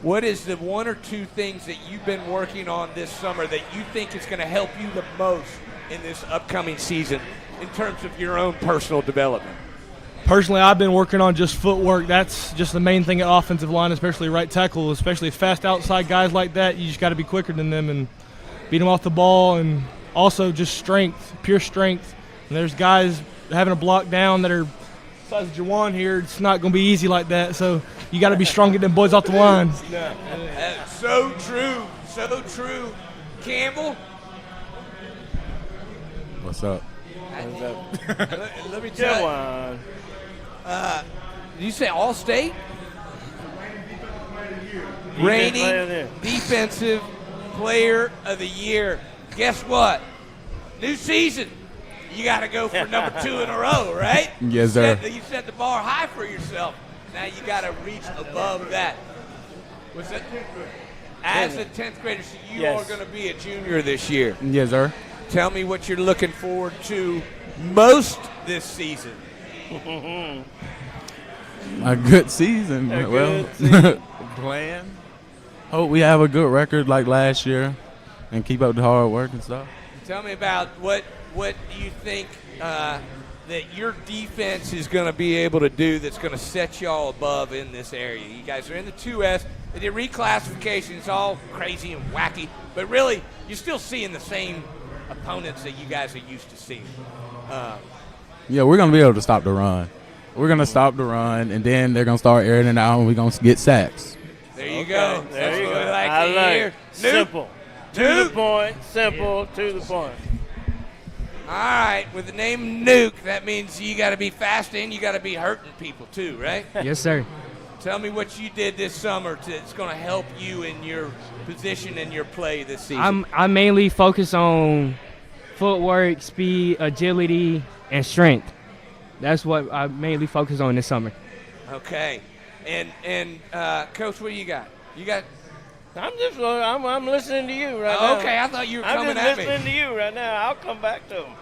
What is the 1 or 2 things that you've been working on this summer that you think is going to help you the most in this upcoming season in terms of your own personal development? Personally, I've been working on just footwork. That's just the main thing at offensive line, especially right tackle, especially fast outside guys like that. You just got to be quicker than them and beat them off the ball, and also just strength, pure strength. And there's guys having a block down that are size of Jawan here. It's not going to be easy like that, so you got to be strong to get them boys off the line. So true, so true. Campbell? What's up? Let me tell you. Did you say All-State? Reigning Defensive Player of the Year. Guess what? New season. You got to go for number 2 in a row, right? Yes, sir. You set the bar high for yourself. Now you got to reach above that. What's that? As a 10th grader, so you are going to be a junior this year. Yes, sir. Tell me what you're looking forward to most this season. A good season. Plan. Hope we have a good record like last year and keep up the hard work and stuff. Tell me about what what do you think that your defense is going to be able to do that's going to set y'all above in this area? You guys are in the 2S. They did reclassification. It's all crazy and wacky, but really, you're still seeing the same opponents that you guys are used to seeing. Yeah, we're going to be able to stop the run. We're going to stop the run, and then they're going to start airing it out, and we're going to get sacks. There you go. There you go. I like it. Simple. To the point. Simple. To the point. All right. With the name Nuke, that means you got to be fast and you got to be hurting people too, right? Yes, sir. Tell me what you did this summer that's going to help you in your position and your play this season. I mainly focus on footwork, speed, agility, and strength. That's what I mainly focus on this summer. Okay. And Coach, what do you got? You got? I'm listening to you right now. Okay, I thought you were coming at me. I'm just listening to you right now. I'll come back to him.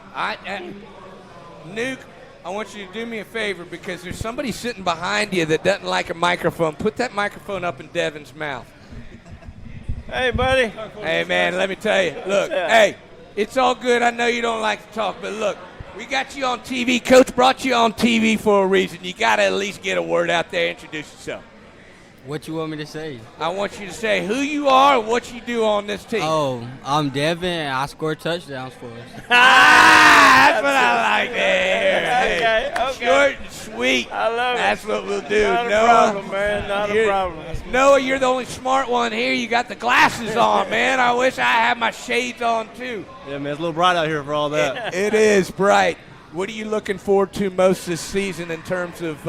Nuke, I want you to do me a favor because there's somebody sitting behind you that doesn't like a microphone. Put that microphone up in Devin's mouth. Hey, buddy. Hey, man, let me tell you. Look, hey, it's all good. I know you don't like to talk, but look, we got you on TV. Coach brought you on TV for a reason. You got to at least get a word out there. Introduce yourself. What you want me to say? I want you to say who you are and what you do on this team. Oh, I'm Devin, and I score touchdowns for us. That's what I like to hear. Okay. Short and sweet. I love it. That's what we'll do. Not a Noah, problem, man. Not a problem. Noah, you're the only smart one here. You got the glasses on, man. I wish I had my shades on, too. Yeah, man, it's a little bright out here for all that. It is bright. What are you looking forward to most this season in terms of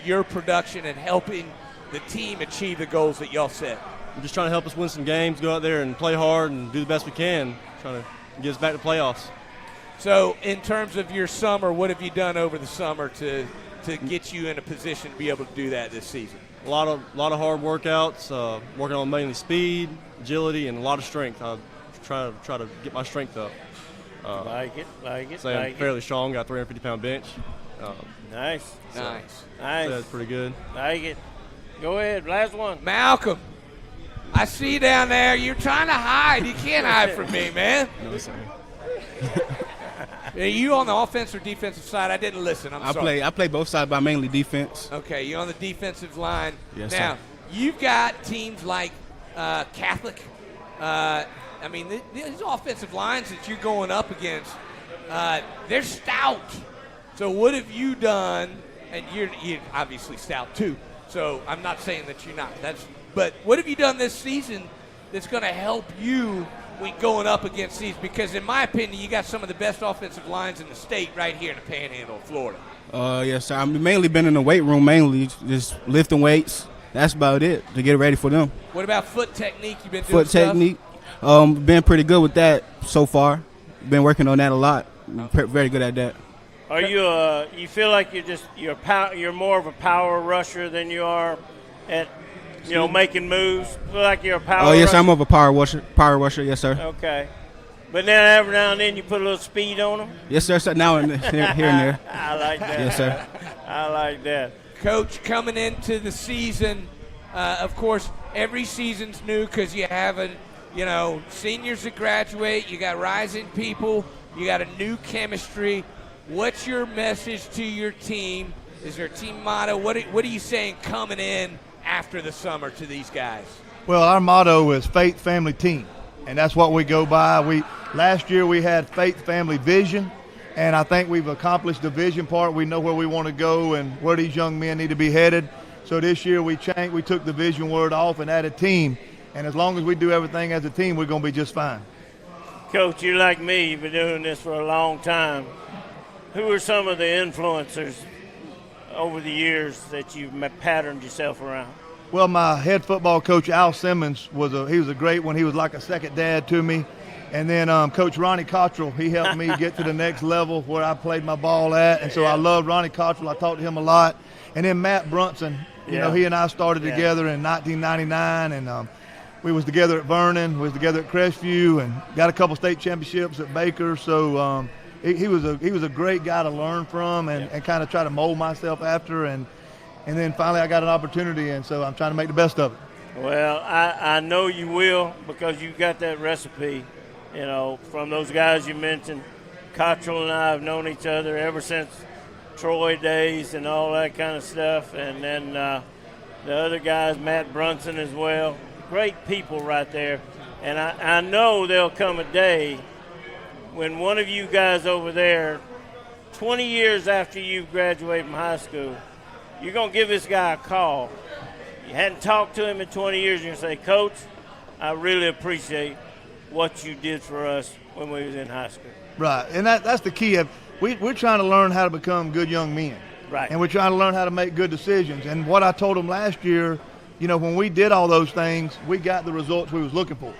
your production and helping the team achieve the goals that y'all set? I'm just trying to help us win some games, go out there and play hard and do the best we can, trying to get us back to playoffs. So in terms of your summer, what have you done over the summer to get you in a position to be able to do that this season? A lot of hard workouts, working on mainly speed, agility, and a lot of strength. I try to get my strength up. Like it. I'm fairly strong, got a 350-pound bench. Nice. So that's pretty good. Like it. Go ahead, last one. Malcolm, I see you down there. You're trying to hide. You can't hide from me, man. No, sorry. Are you on the offensive or defensive side? I didn't listen. I'm sorry. I play both sides, but mainly defense. Okay, you're on the defensive line. Yes, now, sir. you've got teams like Catholic. These offensive lines that you're going up against, they're stout. So what have you done? And you're obviously stout too. So I'm not saying that you're not. But what have you done this season that's going to help you when going up against these? Because in my opinion, you got some of the best offensive lines in the state right here in the Panhandle of Florida. Yes, sir. I've mainly been in the weight room, just lifting weights. That's about it to get ready for them. What about foot technique? You've been doing Foot technique. Been pretty good with that so far. Been working on that a lot. Very good at that. Are you you feel like you're more of a power rusher than you are at making moves? Feel like you're a power rusher? Oh yes, I'm more of a power rusher. Yes, sir. Okay. But then every now and then you put a little speed on them? Yes, sir. Now and here and there. I like that. Yes, sir. I like that. Coach, coming into the season, of course, every season's new because you have seniors that graduate, you got rising people, you got a new chemistry. What's your message to your team? Is there a team motto? What are you saying coming in after the summer to these guys? Well, our motto is faith, family, team, and that's what we go by. Last year we had faith, family, vision, and I think we've accomplished the vision part. We know where we want to go and where these young men need to be headed. So this year we took the vision word off and added team, and as long as we do everything as a team, we're going to be just fine. Coach, you're like me. You've been doing this for a long time. Who are some of the influencers over the years that you've patterned yourself around? Well, my head football coach, Al Simmons, was a great one. He was like a second dad to me. And then Coach Ronnie Cottrell, he helped me get to the next level where I played my ball at. And so I loved Ronnie Cottrell. I talked to him a lot. And then Matt Brunson, he and I started together in 1999. And we was together at Vernon, we was together at Crestview, and got a couple state championships at Baker. So he was a great guy to learn from and kind of try to mold myself after. And then finally I got an opportunity, and so I'm trying to make the best of it. Well, I know you will because you got that recipe, from those guys you mentioned. Cottrell and I have known each other ever since Troy days and all that kind of stuff. And then the other guys, Matt Brunson as well. Great people right there. And I know there'll come a day when one of you guys over there, 20 years after you've graduated from high school, you're going to give this guy a call. You hadn't talked to him in 20 years. You're going to say, Coach, I really appreciate what you did for us when we was in high school. Right, and that's the key. We're trying to learn how to become good young men. Right. And we're trying to learn how to make good decisions. And what I told them last year, you know, when we did all those things, we got the results we was looking for.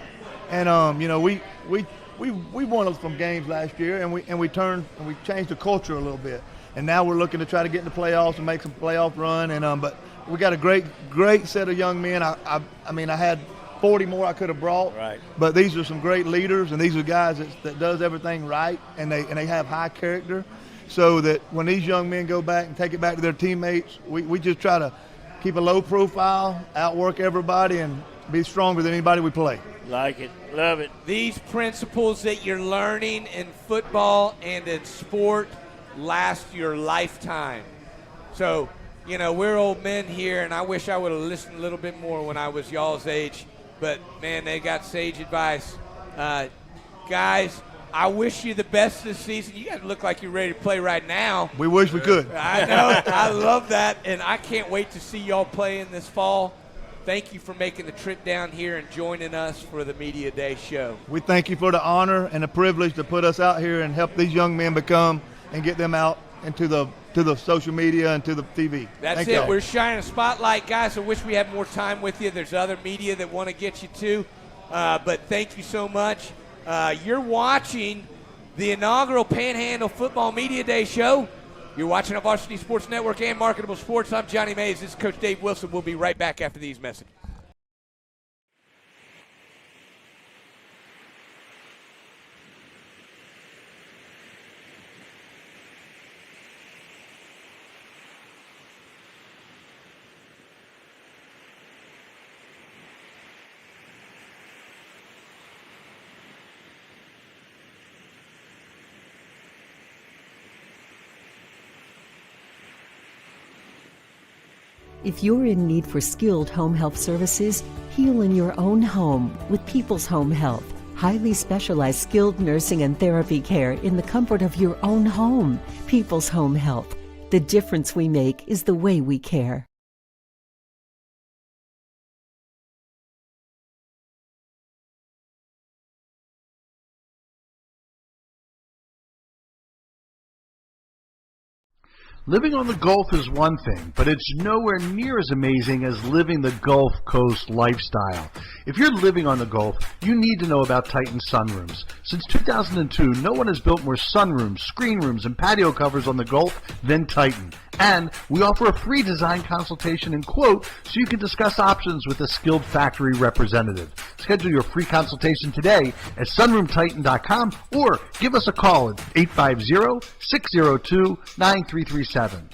And, you know, we won some games last year, and we changed the culture a little bit. And now we're looking to try to get in the playoffs and make some playoff run. And but we got a great set of young men. I mean, I had 40 more I could have brought. Right. But these are some great leaders, and these are guys that does everything right, and they have high character, so that when these young men go back and take it back to their teammates, we just try to keep a low profile, outwork everybody, and be stronger than anybody we play. Like it. Love it. These principles that you're learning in football and in sport last your lifetime. So, you know, we're old men here, and I wish I would have listened a little bit more when I was y'all's age. But, man, they got sage advice. Guys, I wish you the best this season. You guys look like you're ready to play right now. We wish we could. I know. I love that, and I can't wait to see y'all playing this fall. Thank you for making the trip down here and joining us for the Media Day show. We thank you for the honor and the privilege to put us out here and help these young men become and get them out into the social media and to the TV. That's Thank it. y'all. We're shining a spotlight, guys. I wish we had more time with you. There's other media that want to get you too. But thank you so much. You're watching the inaugural Panhandle Football Media Day show. You're watching on Varsity Sports Network and Marketable Sports. I'm Johnny Mays. This is Coach Dave Wilson. We'll be right back after these messages. If you're in need for skilled home health services, heal in your own home with People's Home Health. Highly specialized skilled nursing and therapy care in the comfort of your own home. People's Home Health. The difference we make is the way we care. Living on the Gulf is one thing, but it's nowhere near as amazing as living the Gulf Coast lifestyle. If you're living on the Gulf, you need to know about Titan sunrooms. Since 2002, no one has built more sunrooms, screen rooms, and patio covers on the Gulf than Titan. And we offer a free design consultation and quote so you can discuss options with a skilled factory representative. Schedule your free consultation today at sunroomtitan.com or give us a call at 850-602-9337.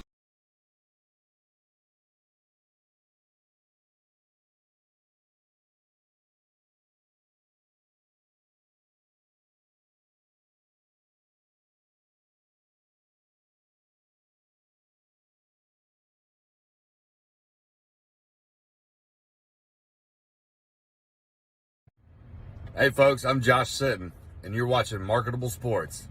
Hey folks, I'm Josh Sitton, and you're watching Marketable Sports.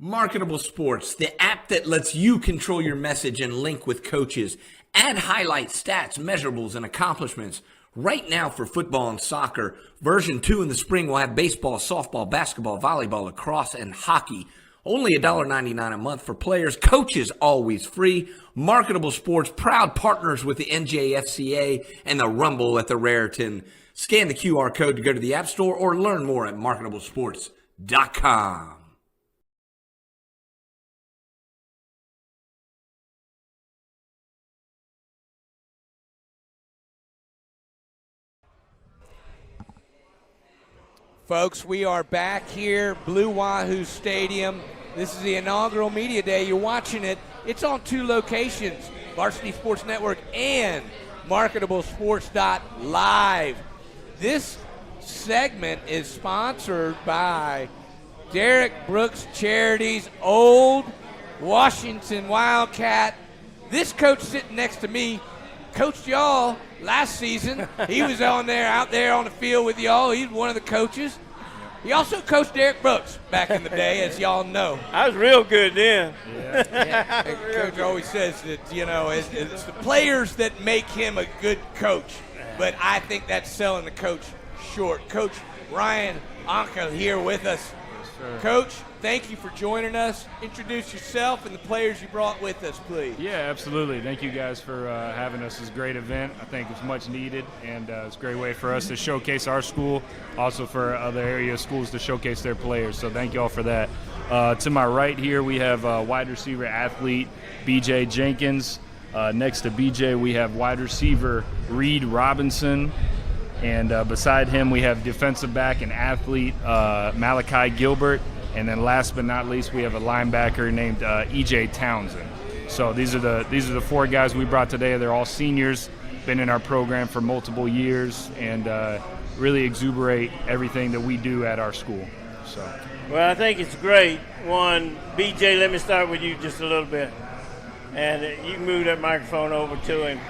Marketable Sports, the app that lets you control your message and link with coaches. Add highlight stats, measurables, and accomplishments. Right now for football and soccer. Version 2 in the spring will have baseball, softball, basketball, volleyball, lacrosse, and hockey. Only $1.99 a month for players. Coaches always free. Marketable Sports, proud partners with the NJFCA and the Rumble at the Raritan. Scan the QR code to go to the App Store or learn more at marketablesports.com. Folks, we are back here, Blue Wahoos Stadium. This is the inaugural Media Day. You're watching it. It's on 2 locations, Varsity Sports Network and marketablesports.live. This segment is sponsored by Derek Brooks Charities, old Washington Wildcat. This coach sitting next to me coached y'all last season. He was out there on the field with y'all. He's one of the coaches. He also coached Derek Brooks back in the day, as y'all know. I was real good then. Yeah. Coach always says that, it's the players that make him a good coach. But I think that's selling the coach short. Coach Ryan Anka here with us. Yes, Coach, thank you for joining us. Introduce yourself and the players you brought with us, please. Yeah, absolutely. Thank you guys for having us. It's a great event. I think it's much needed, and it's a great way for us to showcase our school, also for other area schools to showcase their players. So thank you all for that. To my right here, we have wide receiver athlete BJ Jenkins. Next to BJ, we have wide receiver Reed Robinson. And beside him, we have defensive back and athlete Malachi Gilbert. And then last but not least, we have a linebacker named E.J. Townsend. So these are the four guys we brought today. They're all seniors, been in our program for multiple years, and really exuberate everything that we do at our school. So, well, I think it's great. One, BJ, let me start with you just a little bit. And you can move that microphone over to him.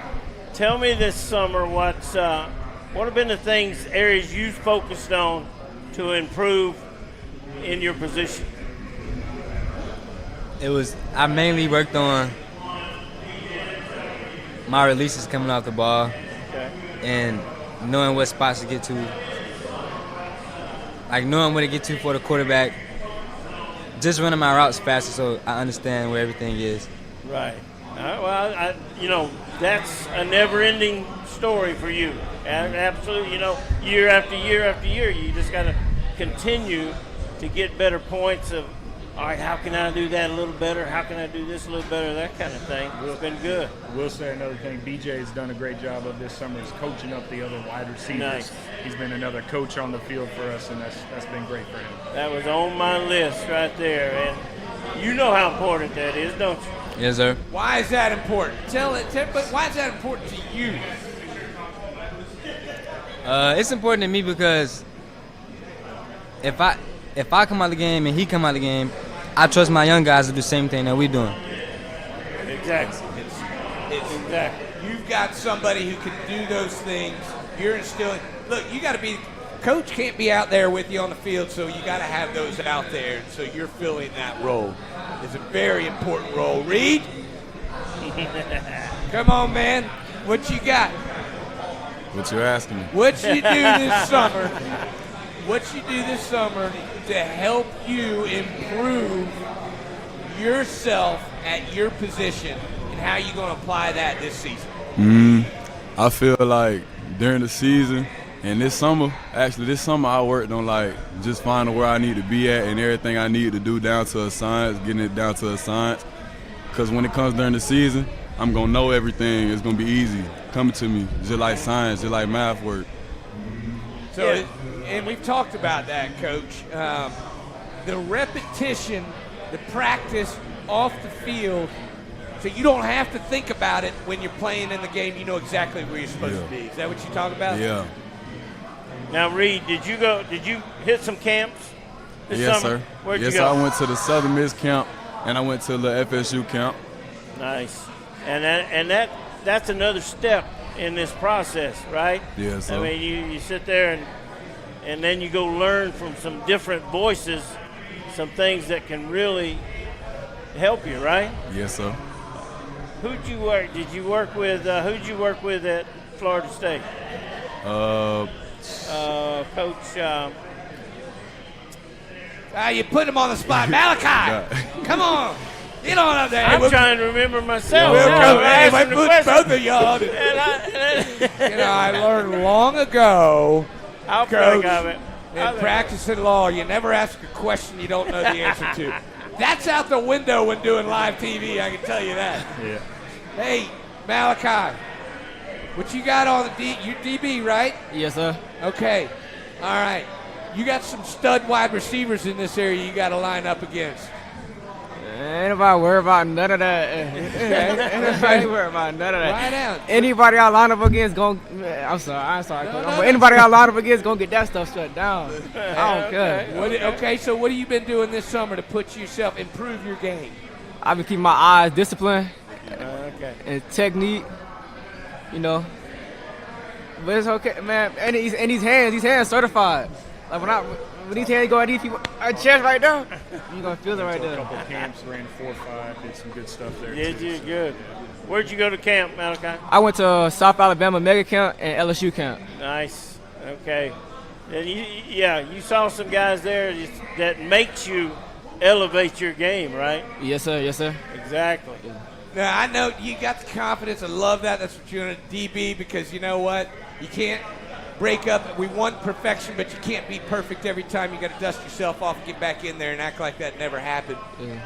Tell me this summer what have been the areas you focused on to improve in your position? I mainly worked on my releases coming off the ball, okay, and knowing what spots to get to, like knowing where to get to for the quarterback, just running my routes faster so I understand where everything is. Right. Well, that's a never-ending story for you. Absolutely, year after year after year, you just got to continue to get better points of, all right, how can I do that a little better? How can I do this a little better? That kind of thing. It's been good. We'll say another thing. BJ has done a great job of this summer is coaching up the other wide receivers. Nice. He's been another coach on the field for us, and that's been great for him. That was on my list right there, and you know how important that is, don't you? Yes, sir. Why is that important? But why is that important to you? It's important to me because if I come out of the game and he come out of the game, I trust my young guys to do the same thing that we're doing. Exactly. Exactly. You've got somebody who can do those things. You're instilling. Look, you got to be. Coach can't be out there with you on the field, so you got to have those out there. So you're filling that role. It's a very important role. Reed, come on, man. What you got? What you asking me? What you do this summer? What you do this summer to help you improve yourself at your position, and how you going to apply that this season? I feel like during the season and this summer I worked on just finding where I need to be at and everything I need to do down to a science, getting it down to a science. Because when it comes during the season, I'm going to know everything. It's going to be easy coming to me, just like science, just like math work. So, and we've talked about that, Coach. The repetition, the practice off the field, so you don't have to think about it when you're playing in the game. You know exactly where you're supposed to be. Is that what you talk about? Yeah. Now, Reed, did you hit some camps this yes, summer? Sir. Where'd yes, you go? I went to the Southern Miss camp, and I went to the FSU camp. Nice. And that's another step in this process, right? Yes, sir. I mean, you sit there and then you go learn from some different voices, some things that can really help you, right? Yes, sir. Who'd you work with at Florida State? Coach. You put him on the spot. Malachi, come on. Get on up there. I'm trying to remember myself. Both of y'all. I learned long ago, I'll Coach, of it. in practicing law, you never ask a question you don't know the answer to. That's out the window when doing live TV, I can tell you that. Yeah. Hey, Malachi, what you got on the you DB, right? Yes, sir. Okay. All right. You got some stud wide receivers in this area you got to line up against. Ain't nobody worry about none of that. Ain't nobody worry about none of that. Right out. Anybody I line up against gon' I'm sorry, Coach. But anybody I line up against gonna get that stuff shut down. I don't care. Okay, so what have you been doing this summer to put yourself, improve your game? I've been keeping my eyes disciplined Okay. and technique, you know. But it's okay, man. And these hands certified. Like when these hands go at these people, our chest right there, you gonna feel it right A there. couple camps, ran 4-5, did some good stuff there. Did too, you? so, Good. Where'd you go to camp, Malachi? I went to South Alabama Mega Camp and LSU Camp. Nice. Okay. And you saw some guys there that makes you elevate your game, right? Yes, sir. Yes, sir. Exactly. Now, I know you got the confidence. I love that. That's what you're doing at DB because you know what? You can't break up. We want perfection, but you can't be perfect every time. You got to dust yourself off and get back in there and act like that never happened. Yeah.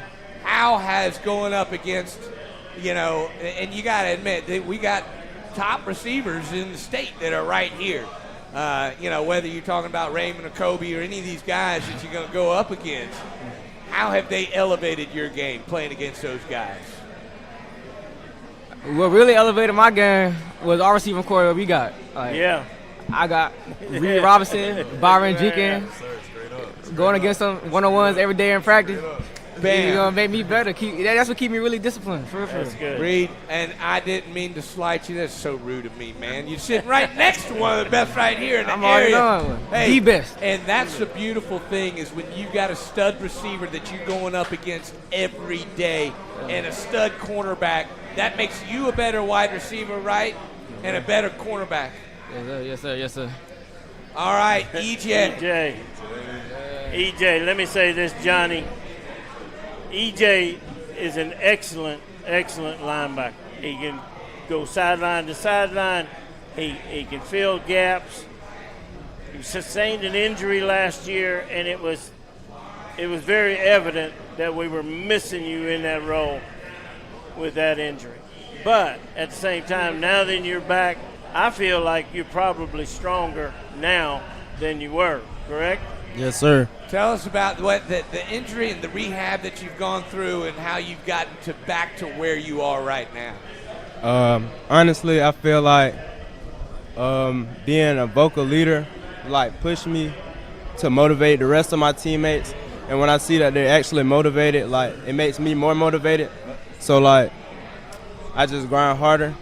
How has going up against, and you got to admit that we got top receivers in the state that are right here. Whether you're talking about Raymond or Kobe or any of these guys that you're going to go up against, how have they elevated your game playing against those guys? What really elevated my game was our receiving core that we got. Yeah. I got Reed Robinson, Byron Jenkins, going against them one-on-ones every day in practice. Bam. You're going to make me better. That's what keep me really disciplined. That's good. Reed, and I didn't mean to slight you. That's so rude of me, man. You're sitting right next to one of the best right here in the I'm already area. knowing. Hey, The best. And that's the beautiful thing is when you got a stud receiver that you're going up against every day and a stud cornerback, that makes you a better wide receiver, right? And a better cornerback. Yes, sir. Yes, sir. Yes, sir. All right, EJ. EJ, let me say this, Johnny. EJ is an excellent linebacker. He can go sideline to sideline. He can fill gaps. He sustained an injury last year, and it was very evident that we were missing you in that role with that injury. But at the same time, now that you're back, I feel like you're probably stronger now than you were, correct? Yes, sir. Tell us about what the injury and the rehab that you've gone through and how you've gotten back to where you are right now. Honestly, I feel like being a vocal leader pushed me to motivate the rest of my teammates. And when I see that they're actually motivated, it makes me more motivated. So I just grind harder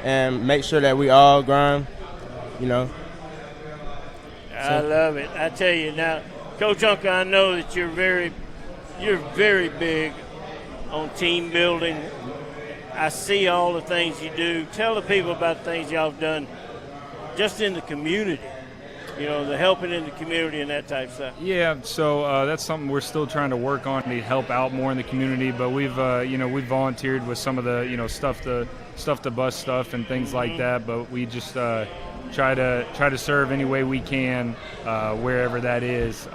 and make sure that we all grind, I love it. I tell you now, Coach Uncle, I know that you're very big on team building. I see all the things you do. Tell the people about the things y'all have done just in the community. The helping in the community and that type of stuff. Yeah, so that's something we're still trying to work on to help out more in the community. But we've volunteered with some of the stuff to bus stuff and things like that. But we just try to serve any way we can wherever that is.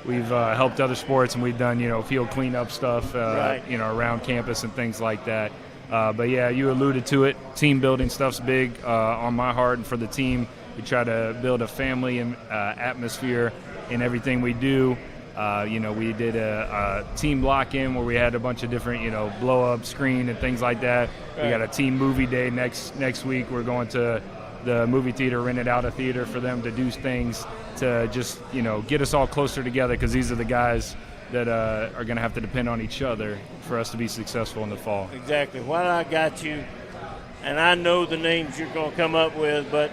We've helped other sports and we've done field cleanup stuff Right. Around campus and things like that. But yeah, you alluded to it. Team building stuff's big on my heart and for the team. We try to build a family and atmosphere in everything we do. We did a team lock-in where we had a bunch of different, blow-up screen and things like that. Right. We got a team movie day next week. We're going to the movie theater, rented out a theater for them to do things to just, get us all closer together because these are the guys that are going to have to depend on each other for us to be successful in the fall. Exactly. While I got you, and I know the names you're going to come up with, but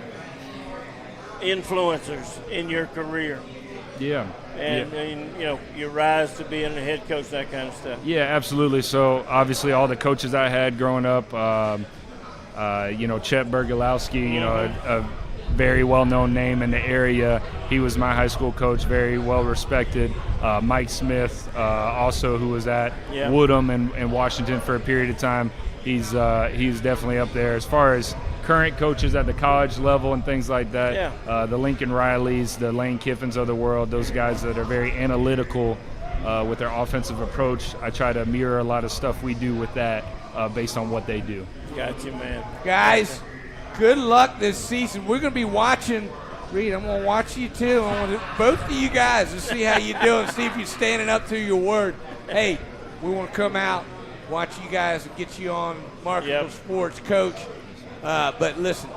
influencers in your career. Yeah. And your rise to being a head coach, that kind of stuff. Yeah, absolutely. So obviously all the coaches I had growing up, Chet Bergolowski, a very well-known name in the area. He was my high school coach, very well-respected. Mike Smith, also who was at Woodham and Washington for a period of time. He's definitely up there. As far as current coaches at the college level and things like that, the Lincoln Rileys, the Lane Kiffins of the world, those guys that are very analytical with their offensive approach. I try to mirror a lot of stuff we do with that based on what they do. Gotcha, man. Guys, good luck this season. We're going to be watching. Reed, I'm going to watch you too. I want both of you guys to see how you do and see if you're standing up to your word. Hey, we want to come out, watch you guys, and get you on Marketable Sports, Coach. But listen,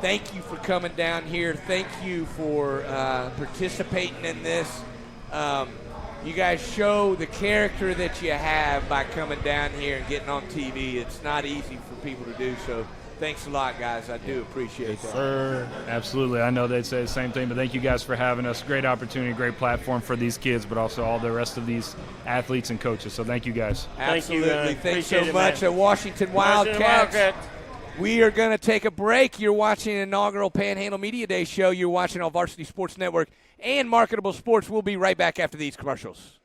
thank you for coming down here. Thank you for participating in this. You guys show the character that you have by coming down here and getting on TV. It's not easy for people to do so. Thanks a lot, guys. I do appreciate that. Sir. Absolutely. I know they'd say the same thing, but thank you guys for having us. Great opportunity, great platform for these kids, but also all the rest of these athletes and coaches. So thank you guys. Absolutely. Thanks so much. Washington Wildcats. We are going to take a break. You're watching Inaugural Panhandle Media Day show. You're watching on Varsity Sports Network and Marketable Sports. We'll be right back after these commercials.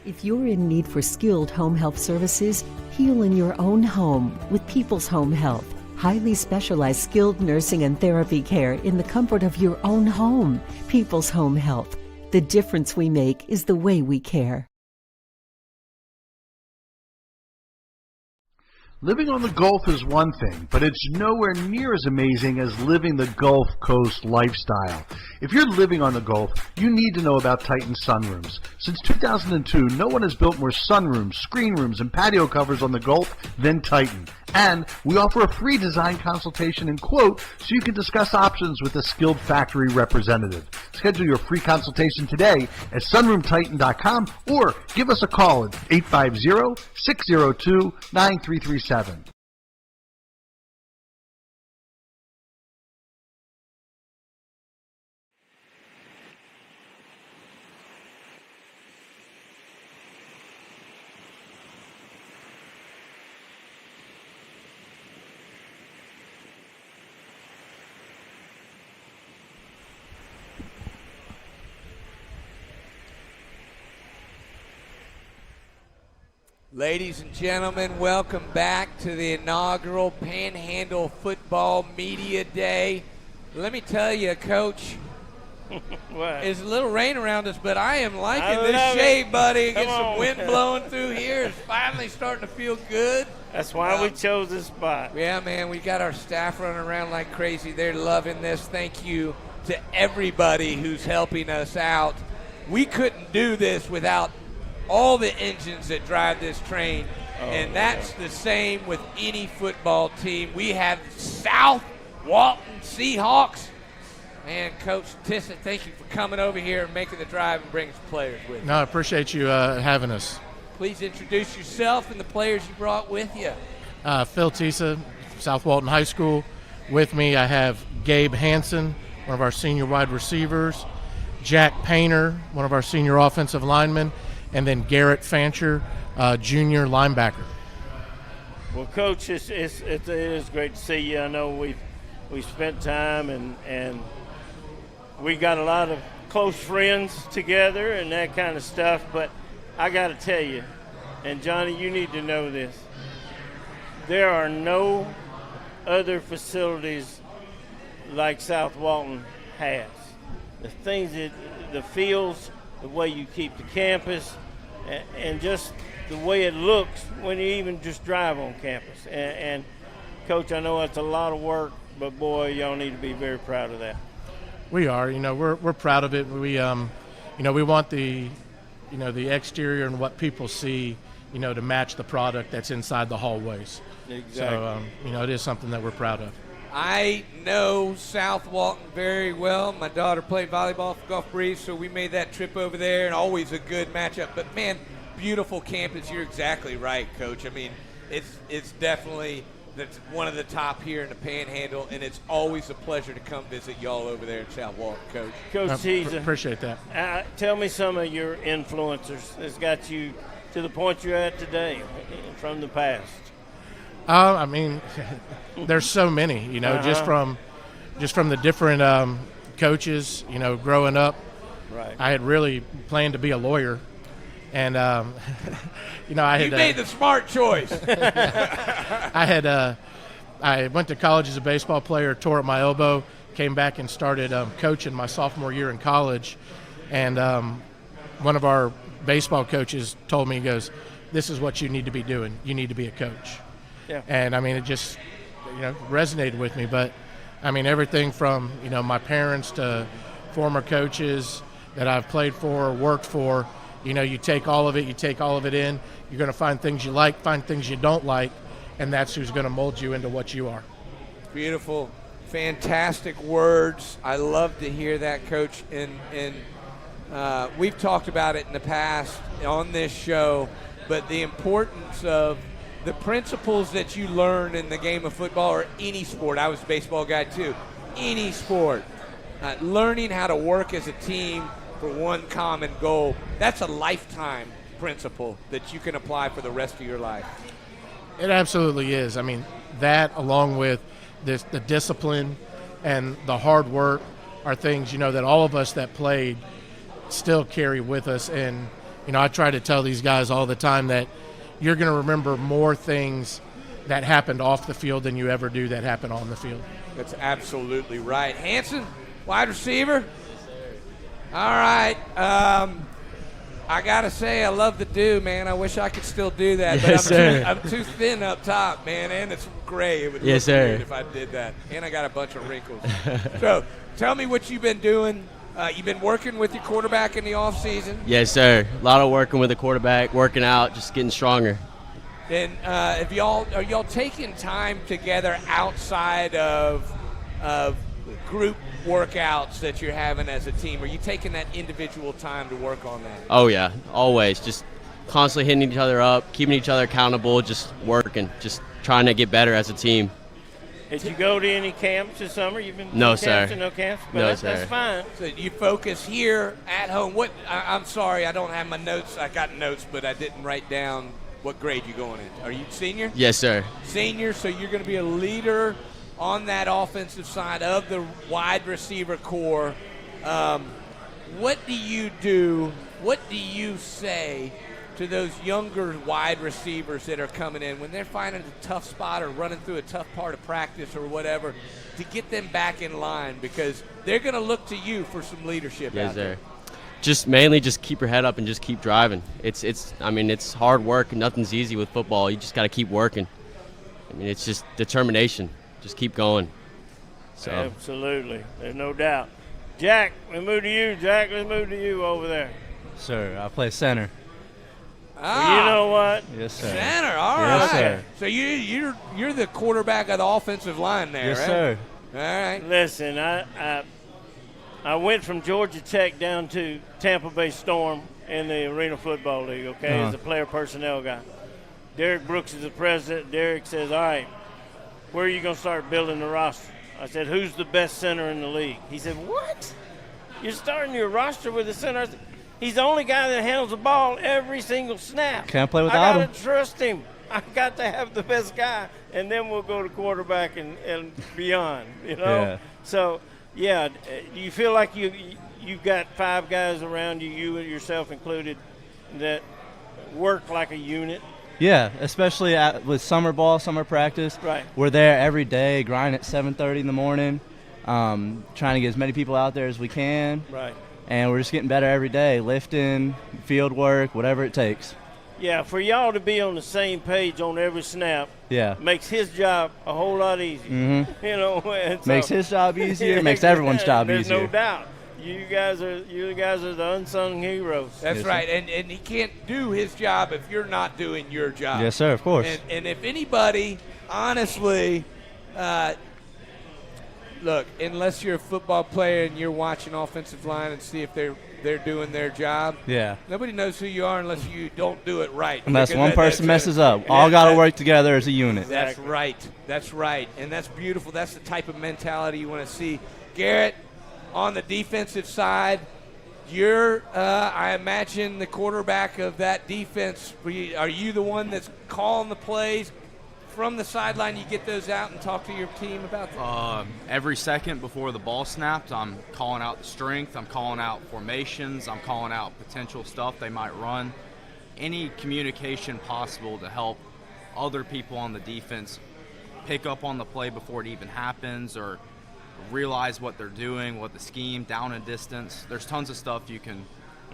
If you're in need for skilled home health services, heal in your own home with People's Home Health. Highly specialized skilled nursing and therapy care in the comfort of your own home. People's Home Health. The difference we make is the way we care. Living on the Gulf is one thing, but it's nowhere near as amazing as living the Gulf Coast lifestyle. If you're living on the Gulf, you need to know about Titan sunrooms. Since 2002, no one has built more sunrooms, screen rooms, and patio covers on the Gulf than Titan. And we offer a free design consultation and quote so you can discuss options with a skilled factory representative. Schedule your free consultation today at sunroomtitan.com or give us a call at 850-602-9337. Ladies and gentlemen, welcome back to the inaugural Panhandle Football Media Day. Let me tell you, Coach, there's a little rain around us, but I am liking this shade, buddy. Get some wind blowing through here. It's finally starting to feel good. That's why we chose this spot. Yeah, man, we got our staff running around like crazy. They're loving this. Thank you to everybody who's helping us out. We couldn't do this without all the engines that drive this train, and that's the same with any football team. We have South Walton Seahawks. Man, Coach Tissa, thank you for coming over here and making the drive and bringing some players with you. No, I appreciate you having us. Please introduce yourself and the players you brought with you. Phil Tissa, South Walton High School. With me, I have Gabe Hansen, one of our senior wide receivers, Jack Painter, one of our senior offensive linemen, and then Garrett Fancher, junior linebacker. Well, Coach, it is great to see you. I know we spent time and we got a lot of close friends together and that kind of stuff. But I got to tell you, and Johnny, you need to know this. There are no other facilities like South Walton has. The things the fields, the way you keep the campus, and just the way it looks when you even just drive on campus. And Coach, I know that's a lot of work, but boy, y'all need to be very proud of that. We are. We're proud of it. We we want the exterior and what people see, to match the product that's inside the hallways. Exactly. So it is something that we're proud of. I know South Walton very well. My daughter played volleyball for Gulf Breeze, so we made that trip over there, and always a good matchup. But, man, beautiful campus. You're exactly right, Coach. I mean, it's definitely one of the top here in the Panhandle, and it's always a pleasure to come visit y'all over there in South Walton, Coach. Coach Tisa, appreciate that. Tell me some of your influencers that's got you to the point you're at today from the past? I mean, there's so many, you know, just from the different coaches, you know, growing up. Right. I had really planned to be a lawyer, and you know, You made the smart choice. I went to college as a baseball player, tore up my elbow, came back and started coaching my sophomore year in college, and one of our baseball coaches told me, he goes, "This is what you need to be doing. You need to be a coach." Yeah. And I mean, it just, you know, resonated with me. But I mean, everything from, you know, my parents to former coaches that I've played for, worked for, you know, you take all of it in. You're going to find things you like, find things you don't like, and that's who's going to mold you into what you are. Beautiful, fantastic words. I love to hear that, Coach. And we've talked about it in the past on this show, but the importance of the principles that you learn in the game of football or any sport. I was a baseball guy too. Any sport. Learning how to work as a team for one common goal. That's a lifetime principle that you can apply for the rest of your life. It absolutely is. I mean, that along with the discipline and the hard work are things, you know, that all of us that played still carry with us. And, you know, I try to tell these guys all the time that you're going to remember more things that happened off the field than you ever do that happened on the field. That's absolutely right. Hanson, wide receiver. All right. I got to say, I love the do, man. I wish I could still do that. Yes, but I'm too thin up top, man, and it's gray. It would look weird if I did that. And I got a bunch of wrinkles. So tell me what you've been doing. You've been working with your quarterback in the off season. Yes, sir. A lot of working with the quarterback, working out, just getting stronger. And are y'all taking time together outside of group workouts that you're having as a team? Are you taking that individual time to work on that? Oh, yeah, always. Just constantly hitting each other up, keeping each other accountable, just working, just trying to get better as a team. Did you go to any camps this summer? You've been No, to sir. camps and no camps? But No, that's, sir. That's fine. So you focus here at home. I'm sorry, I don't have my notes. I got notes, but I didn't write down what grade you going in. Are you senior? Yes, sir. Senior, so you're going to be a leader on that offensive side of the wide receiver core. What do you do? What do you say to those younger wide receivers that are coming in when they're finding a tough spot or running through a tough part of practice or whatever to get them back in line, because they're going to look to you for some leadership out there? Just mainly just keep your head up and just keep driving. I mean, it's hard work. Nothing's easy with football. You just got to keep working. I mean, it's just determination. Just keep going. So. Absolutely. There's no doubt. Jack, we move to you. Jack, let's move to you over there. Sir, I play center. Well, you know what? Yes, sir. Center, all right. Yes, sir. So you're the quarterback of the offensive line there, Yes, right? sir. All right. Listen, I went from Georgia Tech down to Tampa Bay Storm in the Arena Football League, okay, as a player personnel guy. Derek Brooks is the president. Derek says, all right, where are you going to start building the roster? I said, who's the best center in the league? He said, what? You're starting your roster with a center? I said, he's the only guy that handles the ball every single snap. Can't play without him. I got to trust him. I got to have the best guy, and then we'll go to quarterback and beyond, you know? Yeah. So, yeah, do you feel like you've got 5 guys around you, you and yourself included, that work like a unit? Yeah, especially with summer ball, summer practice. Right. We're there every day, grind at 7:30 in the morning, trying to get as many people out there as we can. Right. And we're just getting better every day, lifting, field work, whatever it takes. Yeah, for y'all to be on the same page on every snap makes his job a whole lot easier. Mm-hmm. You know, and so, Makes his job easier, makes everyone's job there's easier. no doubt. You guys are the unsung heroes. That's Yes, right, and he can't do his job if you're not doing your job. Yes, sir, of course. And if anybody, honestly, look, unless you're a football player and you're watching offensive line and see if they're doing their job, nobody knows who you are unless you don't do it right. Unless one person messes up. All got to work together as a unit. That's right. That's right. And that's beautiful. That's the type of mentality you want to see. Garrett, on the defensive side, You're, I imagine, the quarterback of that defense. Are you the one that's calling the plays? From the sideline, you get those out and talk to your team about them? Every second before the ball snaps, I'm calling out the strength, I'm calling out formations, I'm calling out potential stuff they might run. Any communication possible to help other people on the defense pick up on the play before it even happens or realize what they're doing, what the scheme, down and distance. There's tons of stuff you can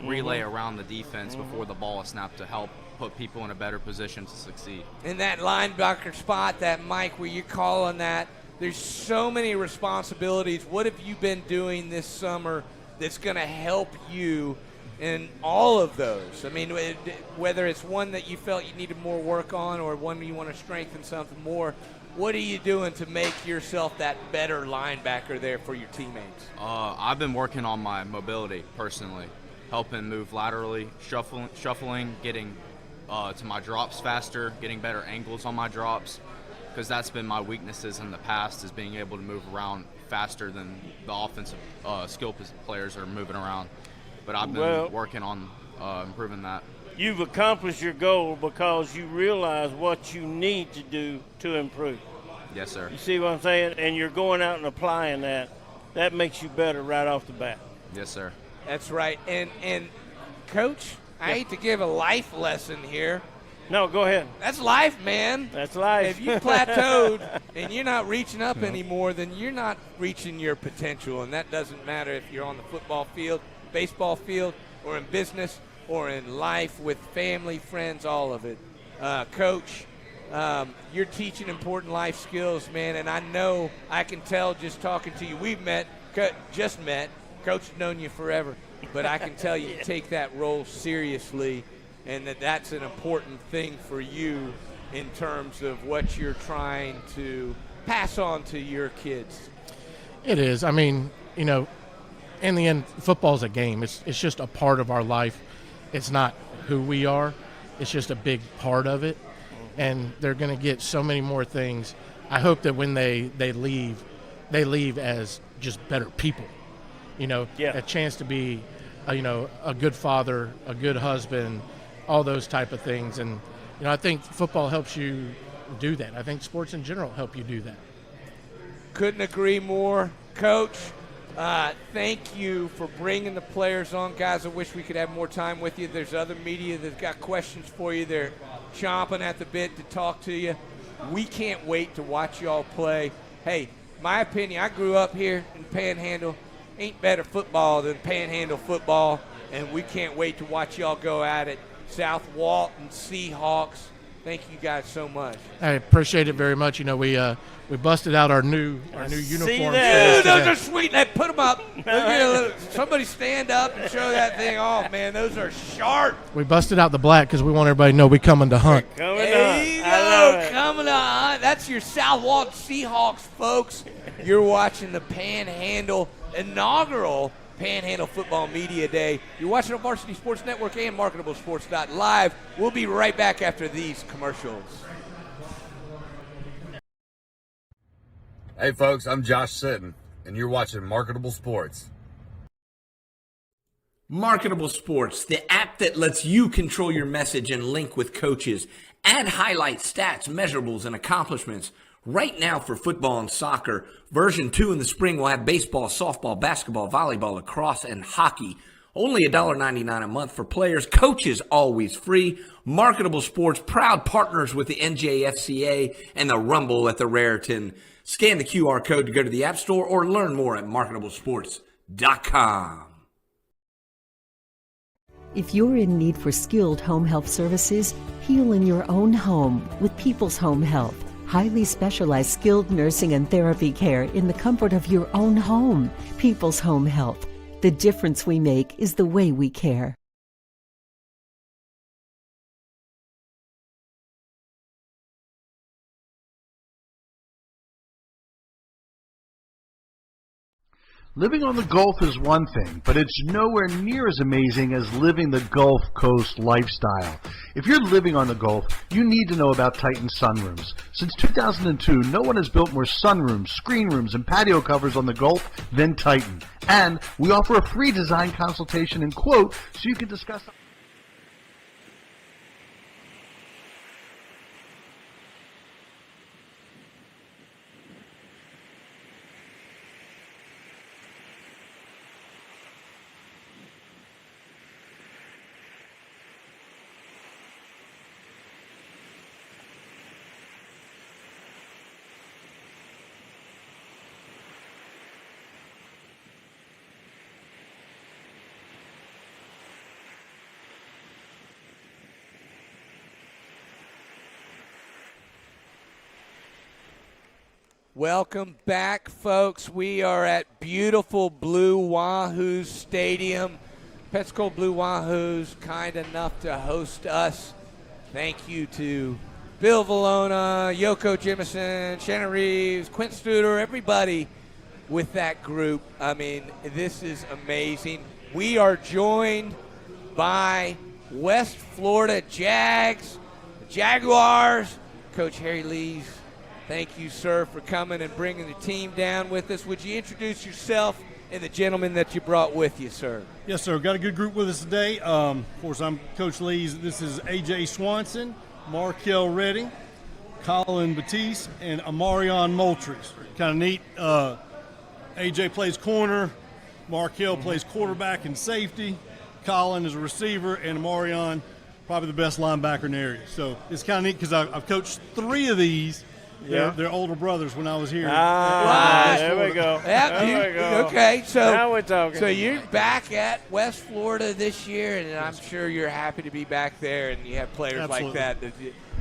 relay around the defense before the ball is snapped to help put people in a better position to succeed. In that linebacker spot, that Mike, where you're calling that, there's so many responsibilities. What have you been doing this summer that's going to help you in all of those? I mean, whether it's one that you felt you needed more work on or one you want to strengthen something more, what are you doing to make yourself that better linebacker there for your teammates? I've been working on my mobility personally, helping move laterally, shuffling, getting to my drops faster, getting better angles on my drops, because that's been my weaknesses in the past, is being able to move around faster than the offensive skill players are moving around. But I've been working on improving that. You've accomplished your goal because you realize what you need to do to improve. Yes, sir. You see what I'm saying? And you're going out and applying that. That makes you better right off the bat. Yes, sir. That's right. And Coach, I hate to give a life lesson here. No, go ahead. That's life, man. That's life. If you plateaued and you're not reaching up anymore, then you're not reaching your potential. And that doesn't matter if you're on the football field, baseball field, or in business, or in life with family, friends, all of it. Coach, you're teaching important life skills, man, and I know, I can tell just talking to you. We've just met. Coach has known you forever, but I can tell you take that role seriously, and that's an important thing for you in terms of what you're trying to pass on to your kids. It is. I mean, you know, in the end, football's a game. It's just a part of our life. It's not who we are. It's just a big part of it. And they're going to get so many more things. I hope that when they leave as just better people. You know, a chance to be, a good father, a good husband, all those type of things. And, I think football helps you do that. I think sports in general help you do that. Couldn't agree more. Coach, thank you for bringing the players on. Guys, I wish we could have more time with you. There's other media that's got questions for you. They're chomping at the bit to talk to you. We can't wait to watch y'all play. Hey, my opinion, I grew up here in Panhandle. Ain't better football than Panhandle football, and we can't wait to watch y'all go at it. South Walton Seahawks. Thank you guys so much. I appreciate it very much. We busted out our new uniforms. Dude, those are sweet. Hey, put them up. Somebody stand up and show that thing off, man. Those are sharp. We busted out the black because we want everybody to know we coming to hunt. There you go. Coming to hunt. That's your South Walton Seahawks, folks. You're watching the Panhandle inaugural Panhandle Football Media Day. You're watching on Varsity Sports Network and MarketableSports.live. We'll be right back after these commercials. Hey folks, I'm Josh Sitton, and you're watching Marketable Sports. Marketable Sports, the app that lets you control your message and link with coaches, add highlight stats, measurables, and accomplishments. Right now for football and soccer, version 2 in the spring will have baseball, softball, basketball, volleyball, lacrosse, and hockey. Only $1.99 a month for players, coaches always free. Marketable Sports, proud partners with the NJFCA and the Rumble at the Raritan. Scan the QR code to go to the App Store or learn more at marketablesports.com. If you're in need for skilled home health services, heal in your own home with People's Home Health. Highly specialized skilled nursing and therapy care in the comfort of your own home. People's Home Health. The difference we make is the way we care. Living on the Gulf is one thing, but it's nowhere near as amazing as living the Gulf Coast lifestyle. If you're living on the Gulf, you need to know about Titan sunrooms. Since 2002, no one has built more sunrooms, screen rooms, and patio covers on the Gulf than Titan. And we offer a free design consultation and quote so you can discuss. Welcome back, folks. We are at beautiful Blue Wahoos Stadium. Pensacola Blue Wahoos, kind enough to host us. Thank you to Bill Valona, Yoko Jimison, Shannon Reeves, Quint Studer, everybody with that group. I mean, this is amazing. We are joined by West Florida Jags, Jaguars, Coach Harry Lees. Thank you, sir, for coming and bringing the team down with us. Would you introduce yourself and the gentleman that you brought with you, sir? Yes, sir. Got a good group with us today. Of course, I'm Coach Lees. This is A.J. Swanson, Markel Redding, Colin Batiste, and Amarion Moultrie. Kind of neat. A.J. plays corner. Markel plays quarterback and safety. Colin is a receiver, and Amarion probably the best linebacker in the area. So it's kind of neat because I've coached three of these. Yeah. They're older brothers when I was here. There we go. There we go. Okay, so now we're talking. So you're back at West Florida this year, and I'm sure you're happy to be back there, and you have players Absolutely. like that.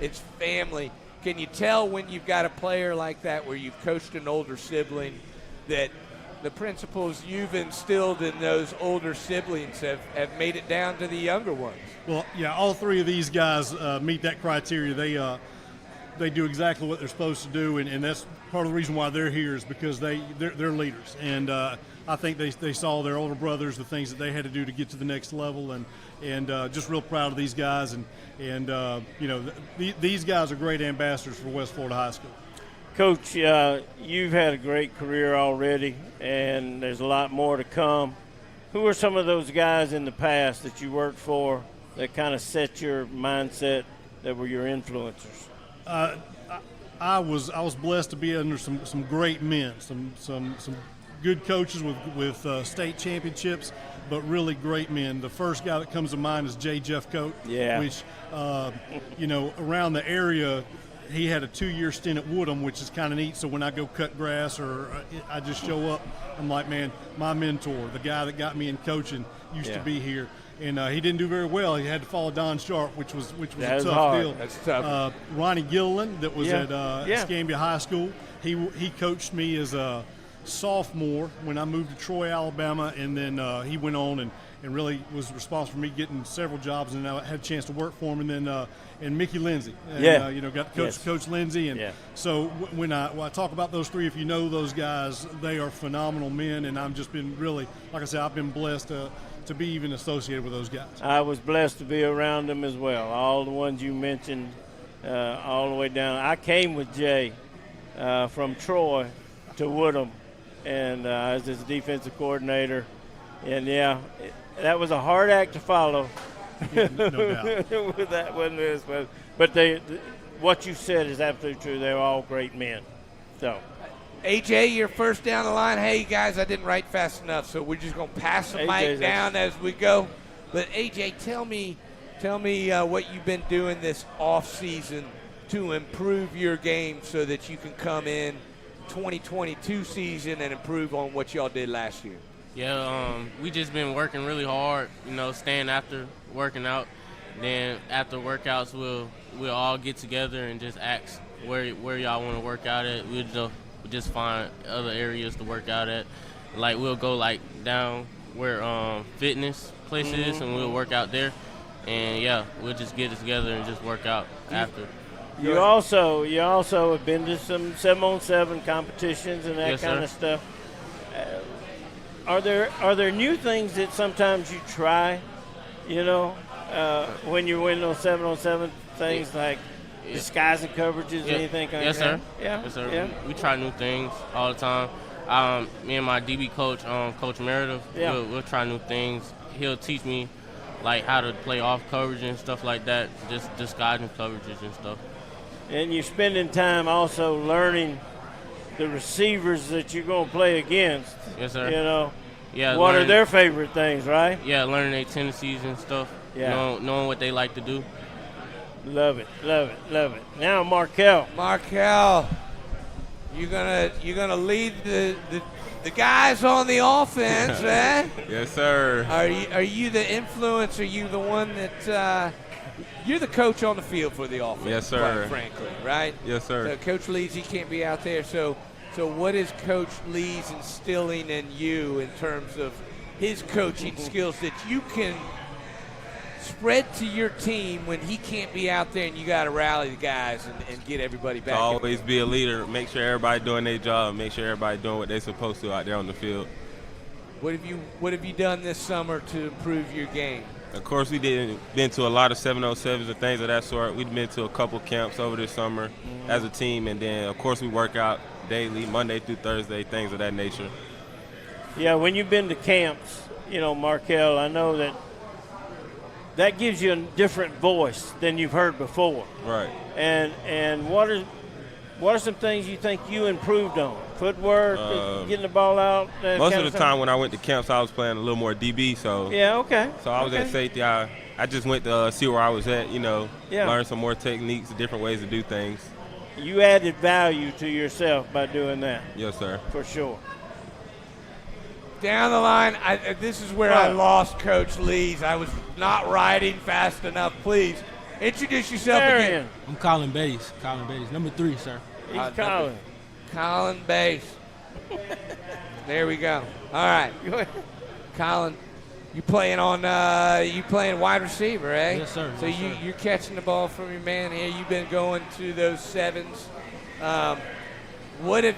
It's family. Can you tell when you've got a player like that where you've coached an older sibling that the principles you've instilled in those older siblings have made it down to the younger ones? Well, yeah, all three of these guys meet that criteria. They do exactly what they're supposed to do, and that's part of the reason why they're here is because they're leaders. And I think they saw their older brothers, the things that they had to do to get to the next level, and just real proud of these guys. And these guys are great ambassadors for West Florida High School. Coach, you've had a great career already, and there's a lot more to come. Who are some of those guys in the past that you worked for that kind of set your mindset, that were your influencers? I was blessed to be under some great men, some good coaches with state championships, but really great men. The first guy that comes to mind is J. Jeffcoat, which around the area, he had a 2-year stint at Woodham, which is kind of neat. So when I go cut grass or I just show up, I'm like, man, my mentor, the guy that got me in coaching, used to be here. And he didn't do very well. He had to follow Don Sharp, which was a tough deal. That's tough. Ronnie Gilliland, that was at Escambia High School. He coached me as a sophomore when I moved to Troy, Alabama, and then he went on and really was responsible for me getting several jobs, and I had a chance to work for him. And then and Mickey Lindsay, got to coach Coach Lindsay. And so when I talk about those three, if you know those guys, they are phenomenal men, and I've just been really, like I said, I've been blessed to be even associated with those guys. I was blessed to be around them as well. All the ones you mentioned, all the way down. I came with Jay from Troy to Woodham, and I was his defensive coordinator. And that was a hard act to follow. No doubt. With that one, but what you said is absolutely true. They're all great men. So. AJ, you're first down the line. Hey, guys, I didn't write fast enough, so we're just going to pass the mic down as we go. But, AJ, tell me what you've been doing this off-season to improve your game so that you can come in 2022 season and improve on what y'all did last year. Yeah, we just been working really hard, staying after working out. Then after workouts, we'll all get together and just ask where y'all want to work out at. We'll just find other areas to work out at. Like we'll go down where fitness place is, and we'll work out there. And we'll just get it together and just work out after. You also have been to some 7-on-7 competitions and that kind of stuff. Are there new things that sometimes you try, when you're winning those 7-on-7 things like disguising coverages, anything like yes, that? Sir. Yeah. Yes, sir. Yeah. We try new things all the time. Me and my DB coach, Coach Meredith, we'll try new things. He'll teach me like how to play off coverage and stuff like that, just disguising coverages and stuff. And you're spending time also learning the receivers that you're going to play against. Yes, sir. What are their favorite things, right? Yeah, learning their tendencies and stuff. Yeah. Knowing what they like to do. Love it. Now, Markel, you're gonna lead the guys on the offense, man. Yes, sir. Are you the influence? Are you the one that you're the coach on the field for the offense? Yes, sir. Quite frankly, right? Yes, sir. So Coach Lees, he can't be out there. So what is Coach Lees instilling in you in terms of his coaching skills that you can spread to your team when he can't be out there and you got to rally the guys and get everybody back? To always be a leader, make sure everybody doing their job, make sure everybody doing what they're supposed to out there on the field. What have you done this summer to improve your game? Of course, been to a lot of 707s and things of that sort. We've been to a couple camps over this summer as a team, and then, of course, we work out daily, Monday through Thursday, things of that nature. Yeah, when you've been to camps, Markel, I know that gives you a different voice than you've heard before. Right. And what are some things you think you improved on? Footwork, getting the ball out? Most of the time when I went to camps, I was playing a little more DB. So yeah, okay. So I was at safety. I just went to see where I was at, learn some more techniques, different ways to do things. You added value to yourself by doing that. Yes, sir. For sure. Down the line, this is where I lost Coach Lees. I was not riding fast enough. Please, introduce yourself again. I'm Colin Bates. Number 3, sir. He's Colin. Colin Bates. There we go. All right. Colin, you playing wide receiver, eh? Yes, sir. So you're catching the ball from your man here. You've been going to those 7s. What if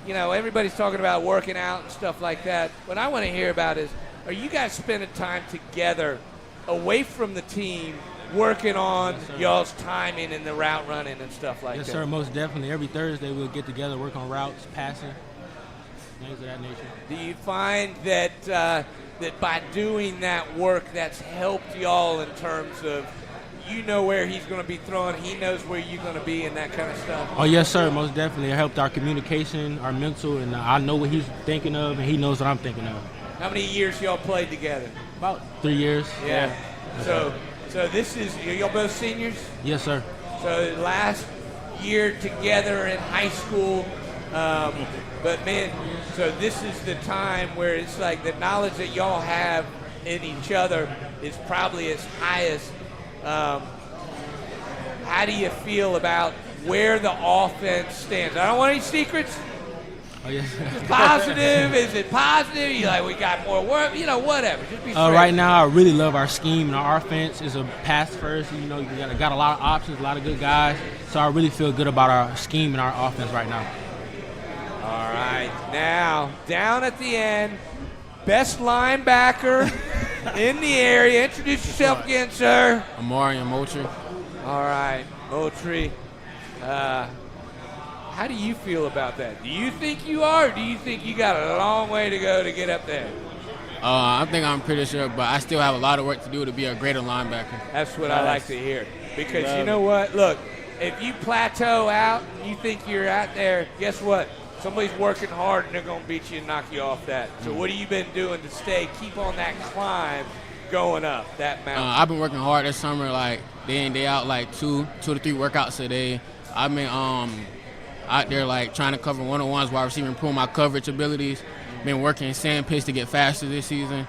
everybody's talking about working out and stuff like that. What I want to hear about is, are you guys spending time together away from the team working on y'all's timing and the route running and stuff like that? Yes, sir, most definitely. Every Thursday we'll get together, work on routes, passing, things of that nature. Do you find that that by doing that work that's helped y'all in terms of where he's going to be throwing, he knows where you're going to be and that kind of stuff? Oh, yes, sir, most definitely. It helped our communication, our mental, and I know what he's thinking of, and he knows what I'm thinking of. How many years y'all played together? About 3 years. Yeah. So this is, y'all both seniors? Yes, sir. So last year together in high school, but man, so this is the time where it's like the knowledge that y'all have in each other is probably as highest. How do you feel about where the offense stands? I don't want any secrets. Oh, yes. Is it positive? Is it positive? You like, we got more work? Whatever. Just be straight. Right now, I really love our scheme and our offense. Is a pass first. You got a lot of options, a lot of good guys. So I really feel good about our scheme and our offense right now. All right. Now, down at the end, best linebacker in the area. Introduce yourself again, sir. Amari and Moultrie. All right, Moultrie. How do you feel about that? Do you think you are, or do you think you got a long way to go to get up there? I think I'm pretty sure, but I still have a lot of work to do to be a greater linebacker. That's what I like to hear. Because you know what? Look, if you plateau out and you think you're out there, guess what? Somebody's working hard and they're going to beat you and knock you off that. So what have you been doing to keep on that climb going up that mountain? I've been working hard this summer, like day in, day out, like two to 3 workouts a day. I've been out there like trying to cover one-on-ones while receiving, improving my coverage abilities. Been working sand pits to get faster this season,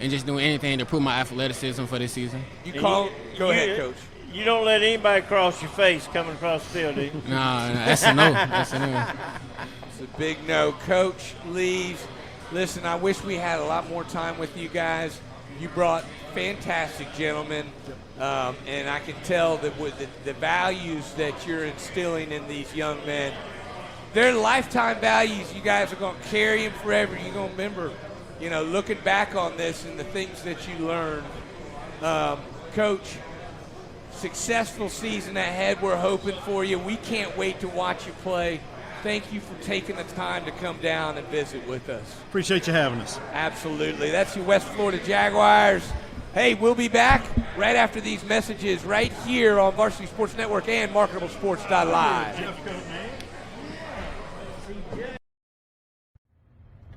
and just doing anything to improve my athleticism for this season. Go ahead, Coach. You don't let anybody cross your face coming across the field, do you? No, that's a no. That's a no. It's a big no. Coach Lees, listen, I wish we had a lot more time with you guys. You brought fantastic gentlemen, and I can tell that with the values that you're instilling in these young men, they're lifetime values. You guys are going to carry them forever. You're going to remember, looking back on this and the things that you learned. Coach, successful season ahead. We're hoping for you. We can't wait to watch you play. Thank you for taking the time to come down and visit with us. Appreciate you having us. Absolutely. That's your West Florida Jaguars. Hey, we'll be back right after these messages right here on Varsity Sports Network and MarketableSports.live.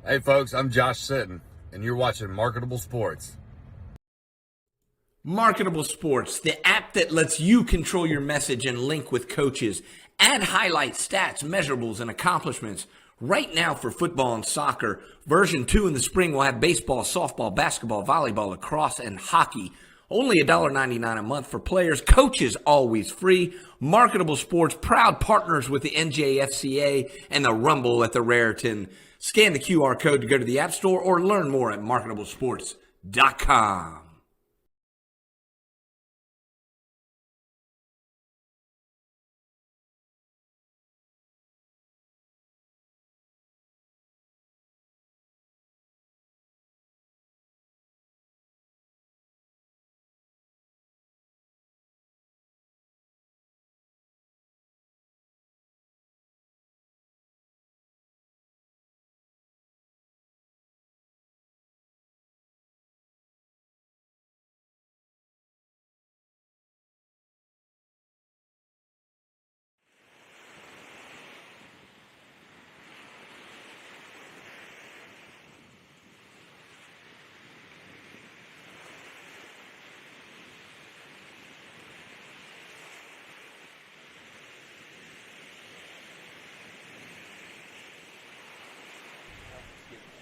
Hey folks, I'm Josh Sitton, and you're watching Marketable Sports. Marketable Sports, the app that lets you control your message and link with coaches, add highlights, stats, measurables, and accomplishments. Right now for football and soccer, version 2 in the spring will have baseball, softball, basketball, volleyball, lacrosse, and hockey. Only $1.99 a month for players, coaches always free. Marketable Sports, proud partners with the NJFCA and the Rumble at the Raritan. Scan the QR code to go to the App Store or learn more at marketablesports.com.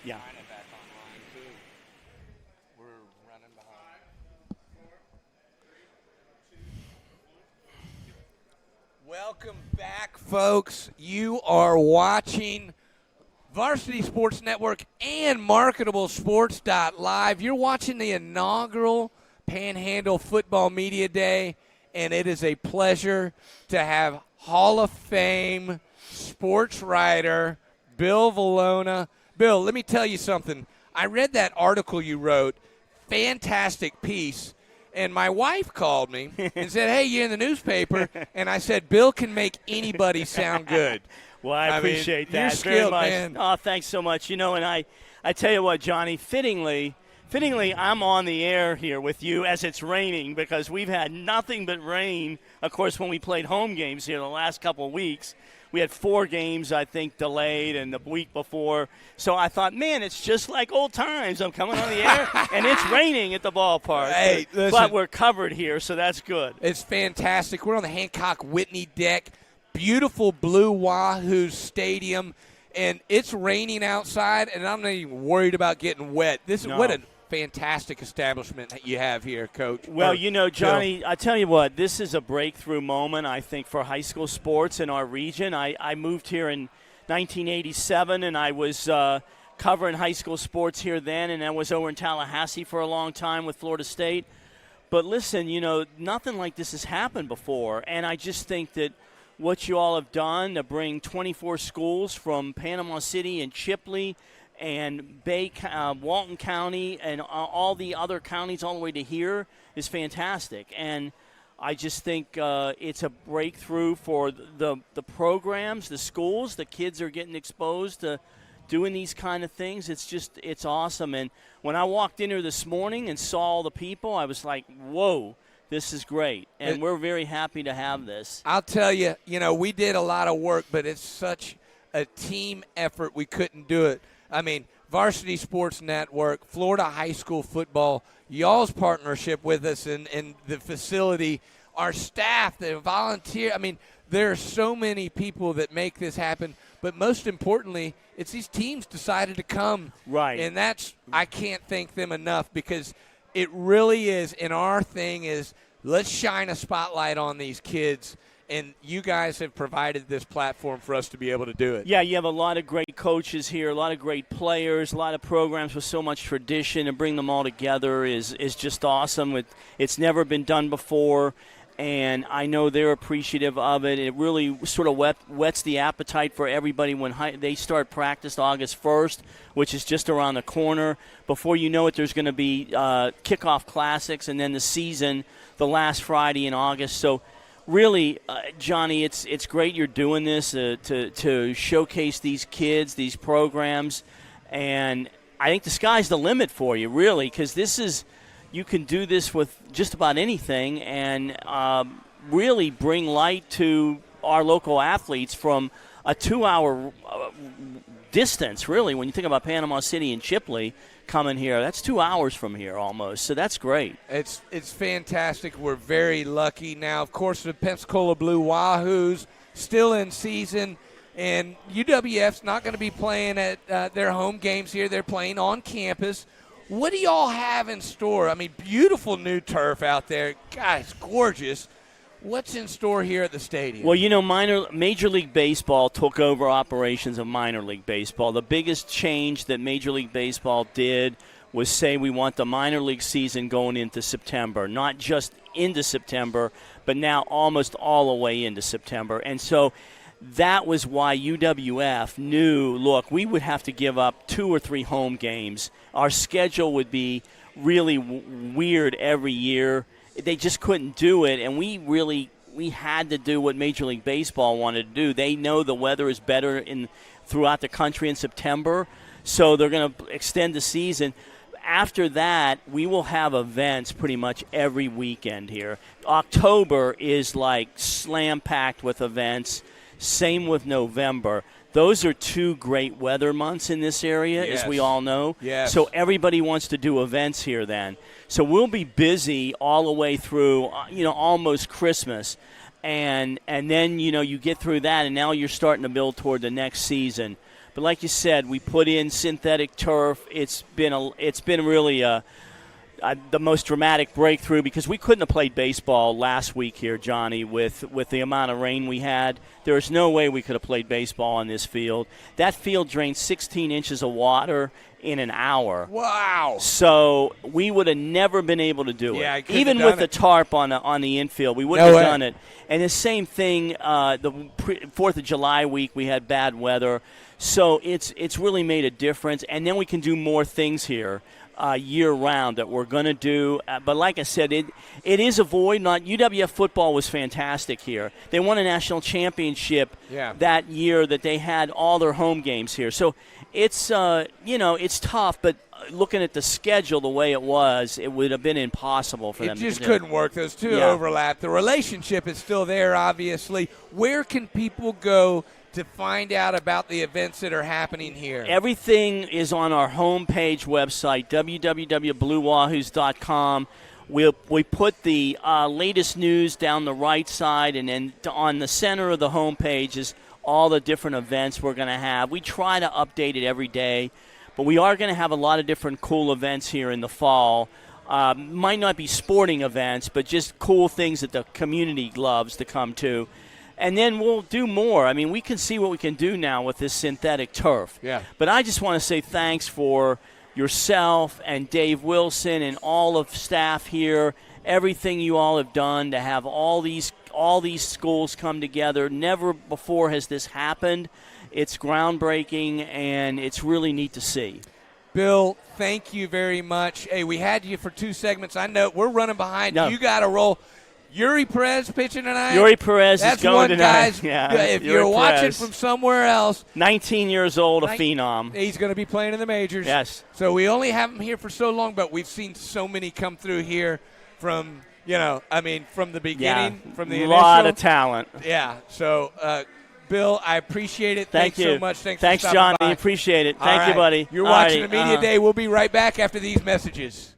Yeah. Welcome back, folks. You are watching Varsity Sports Network and MarketableSports.live. You're watching the inaugural Panhandle Football Media Day, and it is a pleasure to have Hall of Fame sports writer Bill Valona. Bill, let me tell you something. I read that article you wrote, fantastic piece, and my wife called me and said, hey, you're in the newspaper, and I said, Bill can make anybody sound good. Well, I appreciate that you're very skilled, much. man. Oh, thanks so much. And I tell you what, Johnny, fittingly, I'm on the air here with you as it's raining because we've had nothing but rain, of course, when we played home games here the last couple of weeks. We had 4 games, I think, delayed, and the week before. So I thought, man, it's just like old times. I'm coming on the air, and it's raining at the ballpark. Hey, listen, but we're covered here, so that's good. It's fantastic. We're on the Hancock Whitney deck. Beautiful blue Wahoos stadium, and it's raining outside, and I'm not even worried about getting wet. What a fantastic establishment that you have here, Coach. Well, Johnny, I tell you what, this is a breakthrough moment, I think, for high school sports in our region. I moved here in 1987, and I was covering high school sports here then, and I was over in Tallahassee for a long time with Florida State. But listen, nothing like this has happened before, and I just think that what you all have done to bring 24 schools from Panama City and Chipley and Walton County and all the other counties all the way to here is fantastic. And I just think it's a breakthrough for the programs, the schools. The kids are getting exposed to doing these kind of things. It's awesome. And when I walked in here this morning and saw all the people, I was like, whoa. This is great, and we're very happy to have this. I'll tell you, we did a lot of work, but it's such a team effort we couldn't do it. I mean, Varsity Sports Network, Florida High School Football, y'all's partnership with us in the facility, our staff, the volunteer. I mean, there are so many people that make this happen, but most importantly, it's these teams decided to come. Right. And I can't thank them enough because it really is, and our thing is let's shine a spotlight on these kids, and you guys have provided this platform for us to be able to do it. Yeah, you have a lot of great coaches here, a lot of great players, a lot of programs with so much tradition, and bring them all together is just awesome. It's never been done before, and I know they're appreciative of it. It really sort of whets the appetite for everybody when they start practice August 1st, which is just around the corner. Before you know it, there's going to be kickoff classics, and then the season the last Friday in August. So really, Johnny, it's great you're doing this to showcase these kids, these programs, and I think the sky's the limit for you, really, because you can do this with just about anything and really bring light to our local athletes from a 2-hour distance, really. When you think about Panama City and Chipley coming here, that's 2 hours from here almost, so that's great. It's fantastic. We're very lucky. Now, of course, the Pensacola Blue Wahoos still in season, and UWF's not going to be playing at their home games here. They're playing on campus. What do y'all have in store? I mean, beautiful new turf out there. Guys, gorgeous. What's in store here at the stadium? Well, Major League Baseball took over operations of minor league baseball. The biggest change that Major League Baseball did was say we want the minor league season going into September, not just into September, but now almost all the way into September. And so that was why UWF knew, look, we would have to give up 2 or 3 home games. Our schedule would be really weird every year. They just couldn't do it, and we had to do what Major League Baseball wanted to do. They know the weather is better throughout the country in September, so they're going to extend the season. After that, we will have events pretty much every weekend here. October is like slam-packed with events. Same with November. Those are 2 great weather months in this area, yes, as we all know. Yes. So everybody wants to do events here then. So we'll be busy all the way through, almost Christmas. And then, you get through that, and now you're starting to build toward the next season. But like you said, we put in synthetic turf. It's been really the most dramatic breakthrough because we couldn't have played baseball last week here, Johnny, with the amount of rain we had. There is no way we could have played baseball on this field. That field drained 16 inches of water in an hour. Wow. So we would have never been able to do Yeah, it. Even with the tarp on the infield, we wouldn't have done it. And the same thing, the 4th of July week, we had bad weather. So it's really made a difference. And then we can do more things here year-round that we're going to do. But like I said, it is a void. UWF football was fantastic here. They won a national championship that year that they had all their home games here. So it's, it's tough, but looking at the schedule the way it was, it would have been impossible for them to do. It just couldn't work. Those two overlap. The relationship is still there, obviously. Where can people go to find out about the events that are happening here? Everything is on our homepage website, www.bluewahoos.com. We put the latest news down the right side, and then on the center of the homepage is all the different events we're going to have. We try to update it every day, but we are going to have a lot of different cool events here in the fall. Might not be sporting events, but just cool things that the community loves to come to. And then we'll do more. I mean, we can see what we can do now with this synthetic turf. Yeah. But I just want to say thanks for yourself and Dave Wilson and all of staff here, everything you all have done to have all these schools come together. Never before has this happened. It's groundbreaking, and it's really neat to see. Bill, thank you very much. Hey, we had you for 2 segments. I know we're running behind. No. You got to roll. Yuri Perez pitching tonight? Yuri Perez is going tonight. Guys, yeah, if Yuri you're watching Perez. from somewhere else. 19 years old, a phenom. He's going to be playing in the majors. Yes. So we only have him here for so long, but we've seen so many come through here from, from the beginning, from the initial. A lot of talent. Yeah. So, Bill, I appreciate it. Thank Thanks you so much. Thanks for stopping Johnny. by. Appreciate it. All Thank right. you, buddy. You're All watching right. the Media Day. We'll be right back after these messages.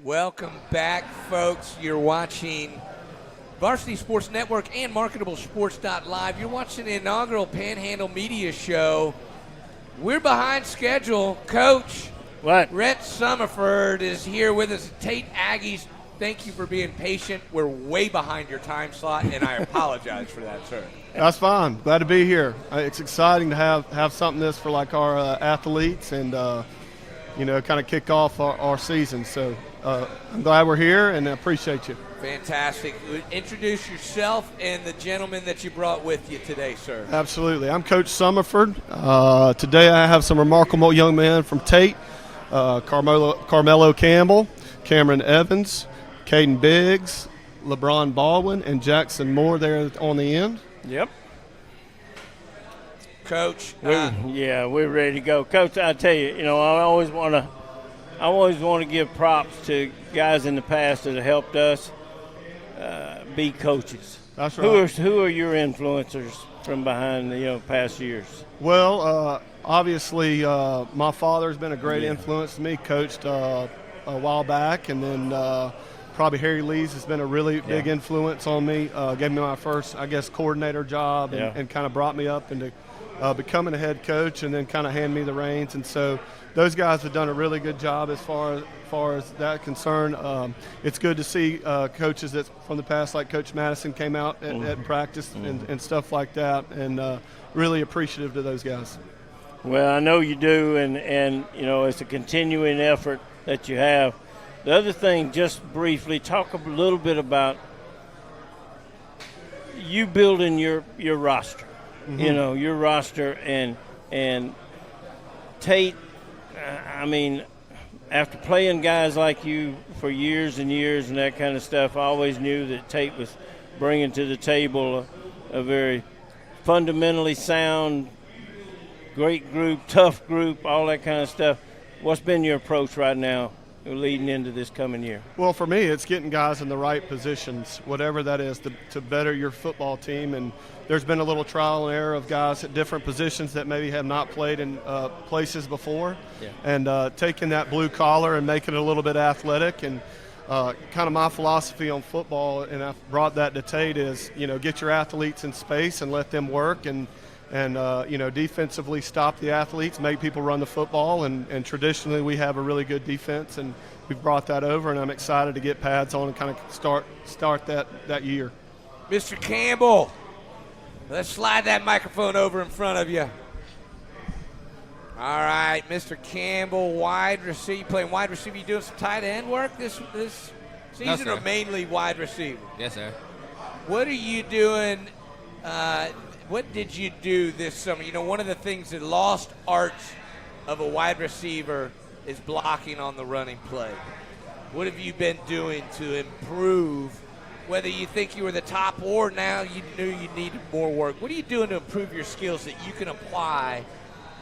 Welcome back, folks. You're watching Varsity Sports Network and MarketableSports.live. You're watching the inaugural Panhandle Media Show. We're behind schedule. Coach, Rhett Summerford is here with us. Tate Aggies, thank you for being patient. We're way behind your time slot, and I apologize for that, sir. That's fine. Glad to be here. It's exciting to have something this for like our athletes and kind of kick off our season. So I'm glad we're here and I appreciate you. Fantastic. Introduce yourself and the gentleman that you brought with you today, sir. Absolutely. I'm Coach Summerford. Today I have some remarkable young men from Tate, Carmelo Campbell, Cameron Evans, Caden Biggs, LeBron Baldwin, and Jackson Moore there on the end. Yep. Coach. We're ready to go. Coach, I tell you, I always want to give props to guys in the past that have helped us be coaches. That's right. Who are your influencers from behind the past years? Well, obviously, my father's been a great influence to me. Coached a while back, and then probably Harry Lees has been a really big influence on me. Gave me my first, coordinator job, and kind of brought me up into becoming a head coach, and then kind of hand me the reins. And so those guys have done a really good job as far as that concerned. It's good to see coaches that from the past, like Coach Madison, came out at practice and stuff like that, and really appreciative to those guys. Well, I know you do, and it's a continuing effort that you have. The other thing, just briefly, talk a little bit about you building your roster. Mm-hmm. Your roster and Tate. After playing guys like you for years and years and that kind of stuff, I always knew that Tate was bringing to the table a very fundamentally sound, great group, tough group, all that kind of stuff. What's been your approach right now leading into this coming year? Well, for me, it's getting guys in the right positions, whatever that is, to better your football team. And there's been a little trial and error of guys at different positions that maybe have not played in places before. Yeah. And taking that blue collar and making it a little bit athletic. And kind of my philosophy on football, and I've brought that to Tate, is, get your athletes in space and let them work, and defensively stop the athletes, make people run the football, and traditionally we have a really good defense, and we've brought that over, and I'm excited to get pads on and kind of start that year. Mr. Campbell, let's slide that microphone over in front of you. All right, Mr. Campbell, wide receiver, playing wide receiver. You doing some tight end work this season, or mainly wide receiver? Yes, sir. What are you doing? What did you do this summer? One of the things, the lost art of a wide receiver is blocking on the running play. What have you been doing to improve, whether you think you were the top or now you knew you needed more work? What are you doing to improve your skills that you can apply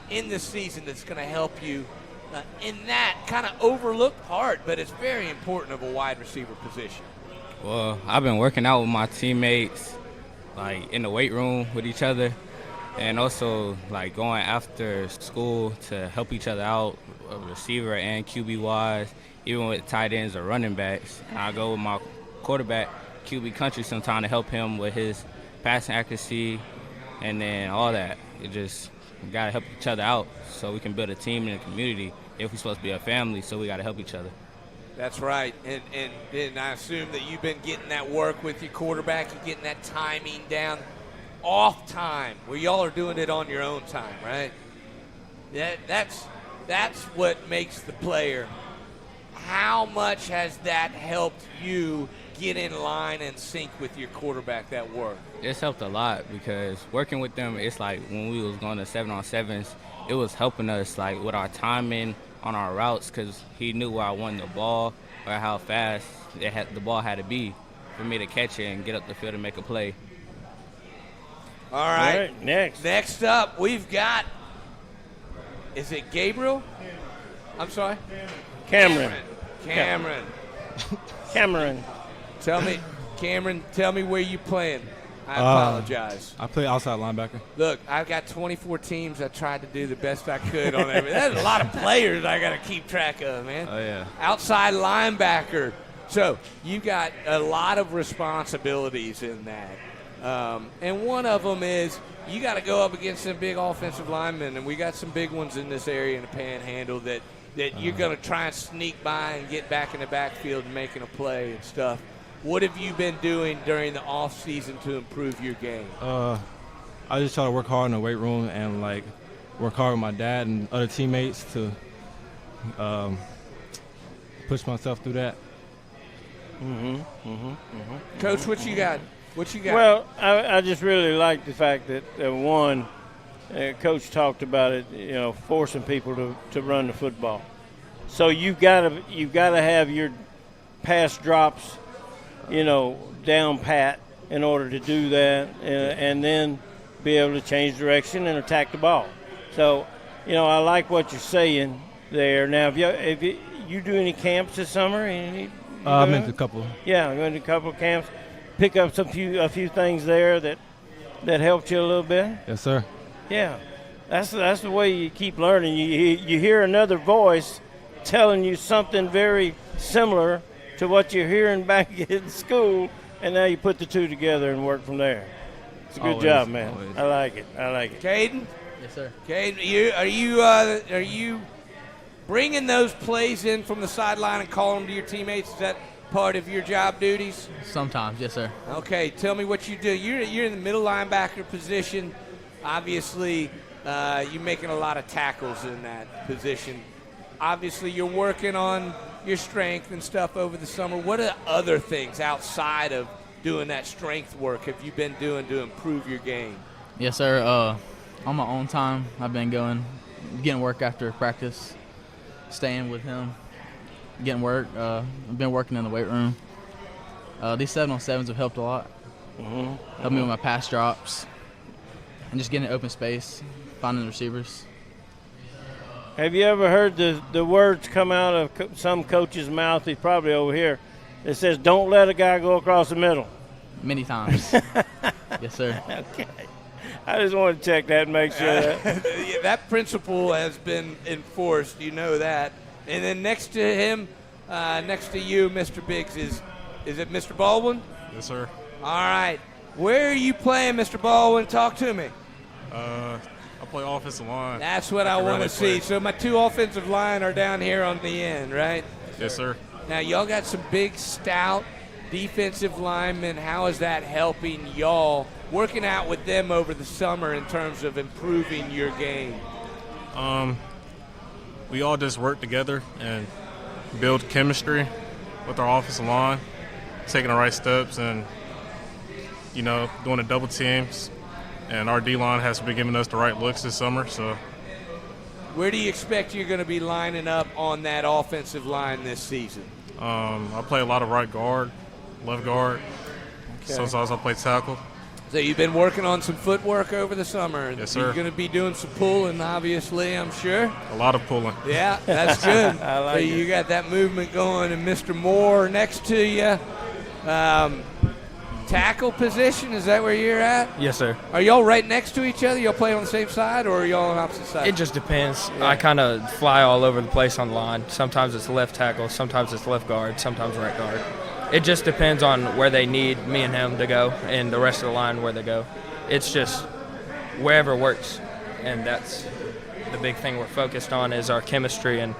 in the season that's going to help you in that kind of overlooked part, but it's very important of a wide receiver position? Well, I've been working out with my teammates, like in the weight room with each other, and also like going after school to help each other out, receiver and QB wise, even with tight ends or running backs. And I go with my quarterback, QB country, sometime to help him with his passing accuracy and then all that. We got to help each other out so we can build a team and a community. If we're supposed to be a family, so we got to help each other. That's right, and I assume that you've been getting that work with your quarterback, you're getting that timing down, off time, where y'all are doing it on your own time, right? That's what makes the player. How much has that helped you get in line and sync with your quarterback, that work? It's helped a lot because working with them, it's like when we was going to 7-on-7s, it was helping us like with our timing on our routes, because he knew where I wanted the ball or how fast the ball had to be for me to catch it and get up the field and make a play. All right, next up, we've got, is it Gabriel? I'm sorry? Cameron. Cameron. Cameron. Tell me, Cameron, where you playing? I apologize. I play outside linebacker. Look, I've got 24 teams. I tried to do the best I could on everything. There's a lot of players I got to keep track of, man. Oh, yeah. Outside linebacker. So you got a lot of responsibilities in that. And one of them is you got to go up against some big offensive linemen, and we got some big ones in this area in the Panhandle that you're going to try and sneak by and get back in the backfield and making a play and stuff. What have you been doing during the off season to improve your game? I just try to work hard in the weight room and like work hard with my dad and other teammates to push myself through that. Coach, what you got? Well, I just really like the fact that one, Coach talked about it. Forcing people to run the football. So you've got to have your pass drops, down pat in order to do that, and then be able to change direction and attack the ball. So, I like what you're saying there. Now, if you do any camps this summer? I went to a couple. Yeah, I went to a couple of camps. Pick up a few things there that helped you a little bit. Yes, sir. Yeah, that's the way you keep learning. You hear another voice telling you something very similar to what you're hearing back in school, and now you put the two together and work from there. It's a good job, man. Always. I like it. Caden? Yes, sir. Caden, are you bringing those plays in from the sideline and calling them to your teammates? Is that part of your job duties? Sometimes, yes, sir. Okay, tell me what you do. You're in the middle linebacker position. Obviously, you're making a lot of tackles in that position. Obviously, you're working on your strength and stuff over the summer. What are other things outside of doing that strength work have you been doing to improve your game? Yes, sir. On my own time, I've been getting work after practice, staying with him, getting work. I've been working in the weight room. These 7-on-7s have helped a lot. Helped me with my pass drops and just getting open space, finding the receivers. Have you ever heard the words come out of some coach's mouth? He's probably over here. It says, "Don't let a guy go across the middle." Many times. Yes, sir. Okay. I just want to check that and make sure that. Yeah, that principle has been enforced. You know that. And then next to him, next to you, Mr. Biggs, is it Mr. Baldwin? Yes, sir. All right. Where are you playing, Mr. Baldwin? Talk to me. I play offensive line. That's what I want to see. So my two offensive line are down here on the end, right? Yes, sir. Now, y'all got some big, stout defensive linemen. How is that helping y'all working out with them over the summer in terms of improving your game? We all just work together and build chemistry with our offensive line, taking the right steps and, doing the double teams. And our D-line has been giving us the right looks this summer. So, where do you expect you're going to be lining up on that offensive line this season? I play a lot of right guard, left guard. Okay. Sometimes I play tackle. So you've been working on some footwork over the summer. Yes, sir. You're going to be doing some pulling, obviously, I'm sure. A lot of pulling. Yeah, that's good. I like so you got that movement going, and Mr. Moore next to you. Tackle position, is that where you're at? Yes, sir. Are y'all right next to each other? Y'all play on the same side, or are y'all on opposite sides? It just depends. Yeah. I kind of fly all over the place on the line. Sometimes it's left tackle, sometimes it's left guard, sometimes right guard. It just depends on where they need me and him to go and the rest of the line where they go. It's just wherever works, and that's the big thing we're focused on is our chemistry and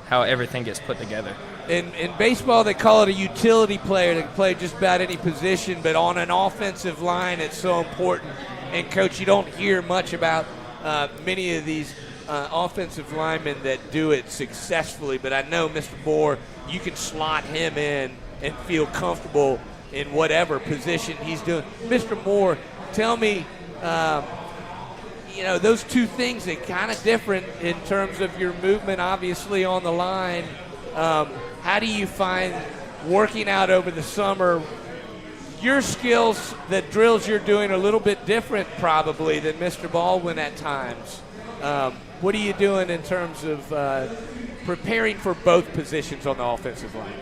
how everything gets put together. In baseball, they call it a utility player. They can play just about any position, but on an offensive line, it's so important. And, Coach, you don't hear much about many of these offensive linemen that do it successfully, but I know Mr. Moore, you can slot him in and feel comfortable in whatever position he's doing. Mr. Moore, tell me, those two things are kind of different in terms of your movement, obviously, on the line. How do you find working out over the summer? Your skills, the drills you're doing are a little bit different probably than Mr. Baldwin at times. What are you doing in terms of preparing for both positions on the offensive line?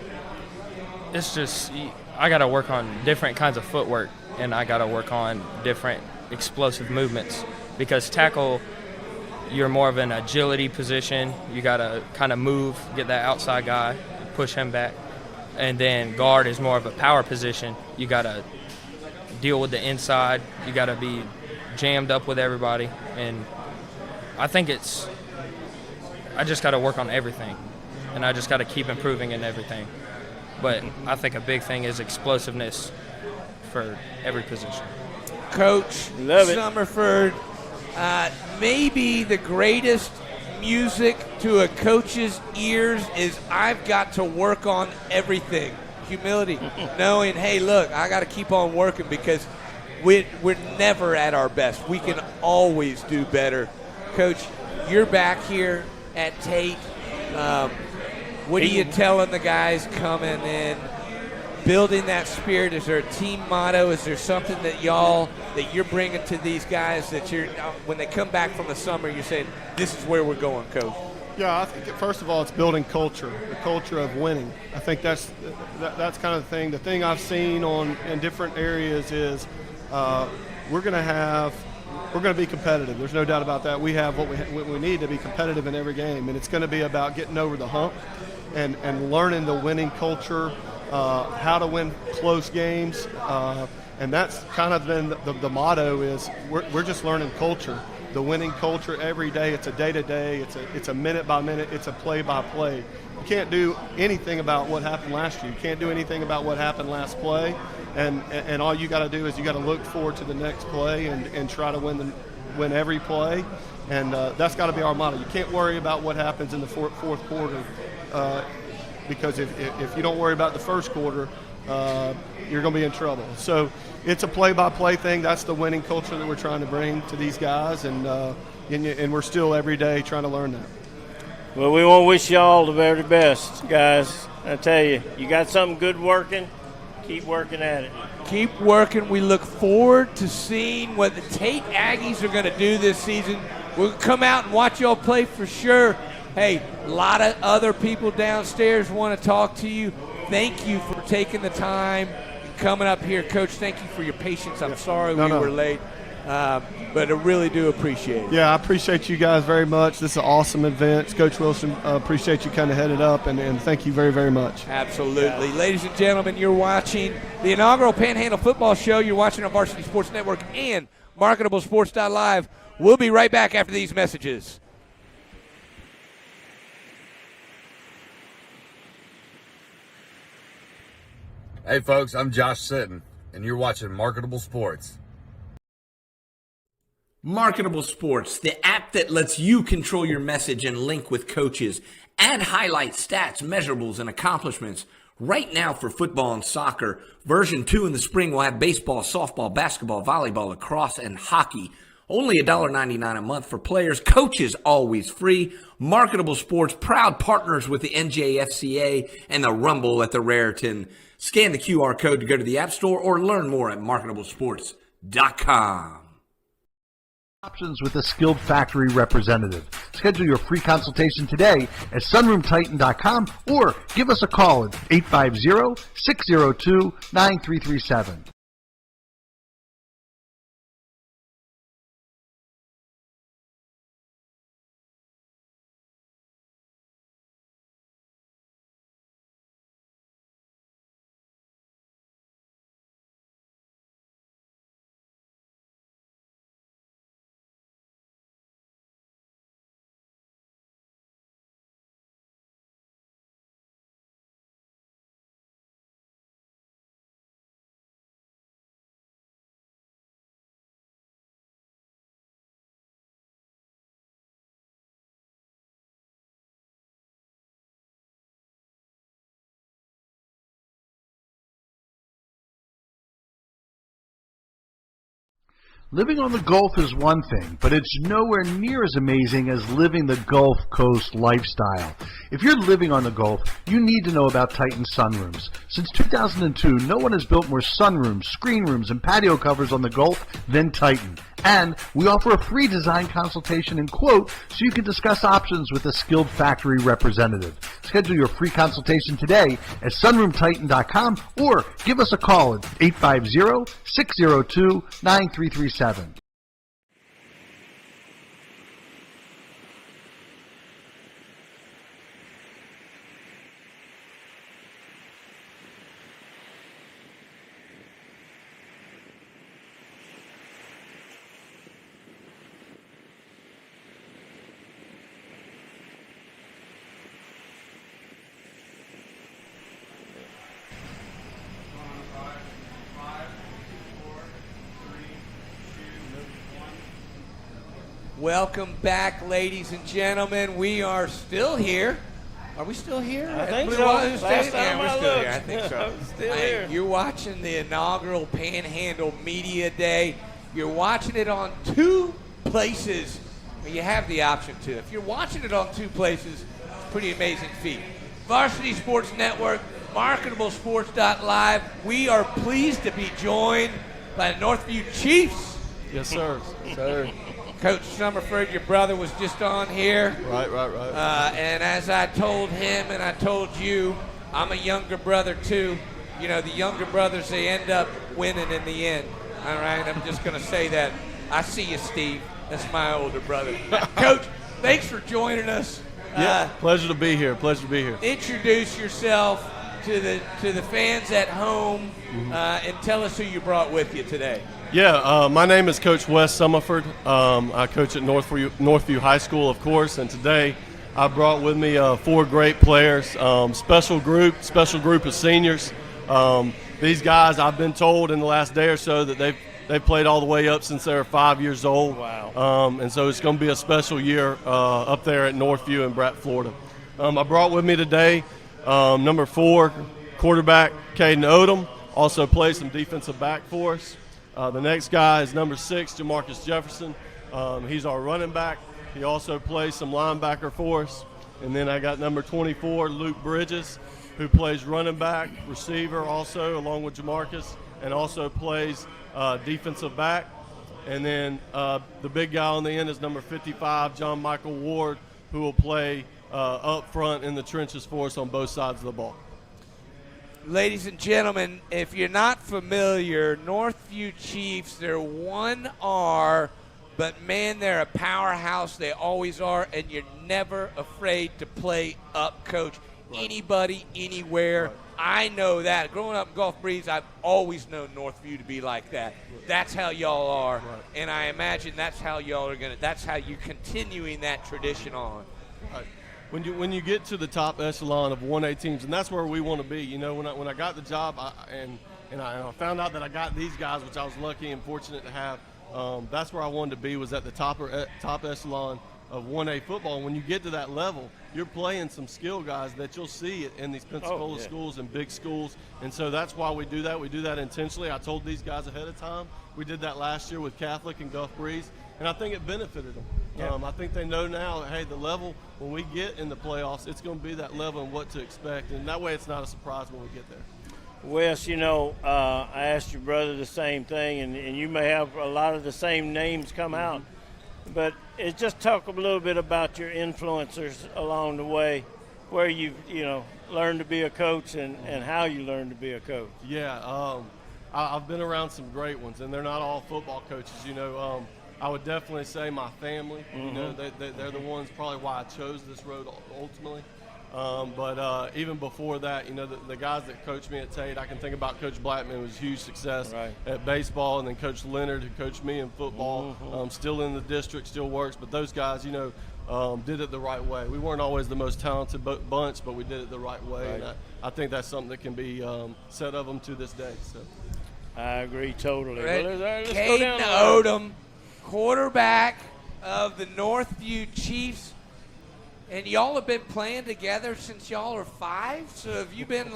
It's just I got to work on different kinds of footwork and I got to work on different explosive movements, because tackle, you're more of an agility position. You got to kind of move, get that outside guy, push him back. And then guard is more of a power position. You got to deal with the inside. You got to be jammed up with everybody. And I think I just got to work on everything. And I just got to keep improving in everything. But I think a big thing is explosiveness for every position. Coach Summerford, maybe the greatest music to a coach's ears is I've got to work on everything. Humility, knowing, hey, look, I got to keep on working because we're never at our best. We can always do better. Coach, you're back here at Tate. What are you telling the guys coming in, building that spirit? Is there a team motto? Is there something that you're bringing to these guys that when they come back from the summer, you're saying, this is where we're going, Coach? Yeah, I think first of all, it's building culture, the culture of winning. I think that's kind of the thing. The thing I've seen in different areas is we're going to be competitive. There's no doubt about that. We have what we need to be competitive in every game, and it's going to be about getting over the hump and learning the winning culture, how to win close games, and that's kind of been the motto is we're just learning culture, the winning culture every day. It's a day-to-day, it's a minute-by-minute, it's a play-by-play. You can't do anything about what happened last year. You can't do anything about what happened last play, and all you got to do is you got to look forward to the next play and try to win every play, and that's got to be our motto. You can't worry about what happens in the fourth quarter, because if you don't worry about the first quarter, you're going to be in trouble. So it's a play-by-play thing. That's the winning culture that we're trying to bring to these guys, and we're still every day trying to learn that. Well, we want to wish you all the very best, guys. I tell you, you got something good working, keep working at it. Keep working. We look forward to seeing what the Tate Aggies are going to do this season. We'll come out and watch y'all play for sure. Hey, a lot of other people downstairs want to talk to you. Thank you for taking the time and coming up here. Coach, thank you for your patience. I'm sorry we were late, but I really do appreciate it. Yeah, I appreciate you guys very much. This is an awesome event. Coach Wilson, appreciate you kind of headed up, and thank you very, very much. Absolutely. Yeah. Ladies and gentlemen, you're watching the inaugural Panhandle Football Show. You're watching on Varsity Sports Network and MarketableSports.live. We'll be right back after these messages. Hey folks, I'm Josh Sitton, and you're watching Marketable Sports. Marketable Sports, the app that lets you control your message and link with coaches, add highlight stats, measurables, and accomplishments. Right now for football and soccer, version 2 in the spring will have baseball, softball, basketball, volleyball, lacrosse, and hockey. Only $1.99 a month for players, coaches always free. Marketable Sports, proud partners with the NJFCA and the Rumble at the Raritan. Scan the QR code to go to the App Store or learn more at marketablesports.com. Options with a skilled factory representative. Schedule your free consultation today at sunroomtitan.com or give us a call at 850-602-9337. Living on the Gulf is one thing, but it's nowhere near as amazing as living the Gulf Coast lifestyle. If you're living on the Gulf, you need to know about Titan sunrooms. Since 2002, no one has built more sunrooms, screen rooms, and patio covers on the Gulf than Titan. And we offer a free design consultation and quote so you can discuss options with a skilled factory representative. Schedule your free consultation today at sunroomtitan.com or give us a call at 850-602-9337. Welcome back, ladies and gentlemen. We are still here. Are we still here? I think Blue so. Wahoos Last Stadium? time Yeah, we're I still looked. here. I think so. Still here. You're watching the inaugural Panhandle Media Day. You're watching it on two places. You have the option to. If you're watching it on two places, it's a pretty amazing feat. Varsity Sports Network, MarketableSports.live. We are pleased to be joined by the Northview Chiefs. Yes, sir. Sir. Coach Summerford, your brother, was just on here. Right. And as I told him and I told you, I'm a younger brother too. You know, the younger brothers, they end up winning in the end. All right, I'm just going to say that. I see you, Steve. That's my older brother. Coach, thanks for joining us. Yeah, pleasure to be here. Introduce yourself to the fans at home and tell us who you brought with you today. Yeah, my name is Coach Wes Summerford. I coach at Northview High School, of course, and today I brought with me 4 great players, special group of seniors. These guys, I've been told in the last day or so that they've played all the way up since they were 5 years old. Wow. And so it's going to be a special year up there at Northview in Bratt, Florida. I brought with me today number 4 quarterback Caden Odom, also plays some defensive back for us. The next guy is number 6, Jamarcus Jefferson. He's our running back. He also plays some linebacker for us. And then I got number 24, Luke Bridges, who plays running back, receiver also, along with Jamarcus, and also plays defensive back. And then the big guy on the end is number 55, John Michael Ward, who will play up front in the trenches for us on both sides of the ball. Ladies and gentlemen, if you're not familiar, Northview Chiefs, they're 1R, but man, they're a powerhouse. They always are, and you're never afraid to play up, Coach. Right. Anybody, anywhere. Right. I know that. Growing up in Gulf Breeze, I've always known Northview to be like that. Right. That's how y'all are, right. And I imagine that's how y'all are that's how you're continuing that tradition on. Right. When you get to the top echelon of 1A teams, and that's where we want to be. You know, when I got the job, I found out that I got these guys, which I was lucky and fortunate to have. That's where I wanted to be, was at the top echelon of 1A football. And when you get to that level, you're playing some skill guys that you'll see in these Pensacola schools and big schools. And so that's why we do that. We do that intentionally. I told these guys ahead of time. We did that last year with Catholic and Gulf Breeze, and I think it benefited them. Yeah. I think they know now, hey, the level, when we get in the playoffs, it's going to be that level and what to expect. And that way it's not a surprise when we get there. Wes, you know, I asked your brother the same thing, and you may have a lot of the same names come out. But just talk a little bit about your influencers along the way, where you've, learned to be a coach and how you learned to be a coach. Yeah, I've been around some great ones, and they're not all football coaches, I would definitely say my family. They're the ones probably why I chose this road ultimately. But even before that, the guys that coached me at Tate, I can think about Coach Blackman, who was a huge success at baseball, and then Coach Leonard, who coached me in football, still in the district, still works. But those guys, did it the right way. We weren't always the most talented bunch, but we did it the right way. Right. And I think that's something that can be said of them to this day. So. I agree totally. Let's go down Odom, quarterback of the Northview Chiefs. And y'all have been playing together since y'all are 5. So have you been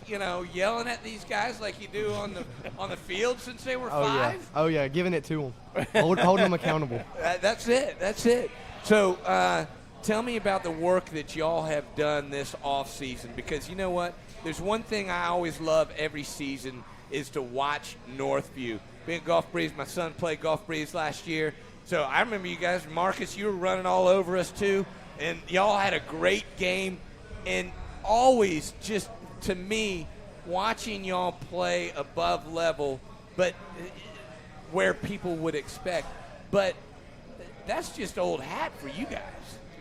yelling at these guys like you do on the field since they were 5? Oh yeah, giving it to them, holding them accountable. That's it. So tell me about the work that y'all have done this off season, because you know what? There's one thing I always love every season is to watch Northview. being Golf Breeze. My son played Golf Breeze last year. So I remember you guys. Marcus, you were running all over us too. And y'all had a great game. And always just, to me, watching y'all play above level, but where people would expect. But that's just old hat for you guys.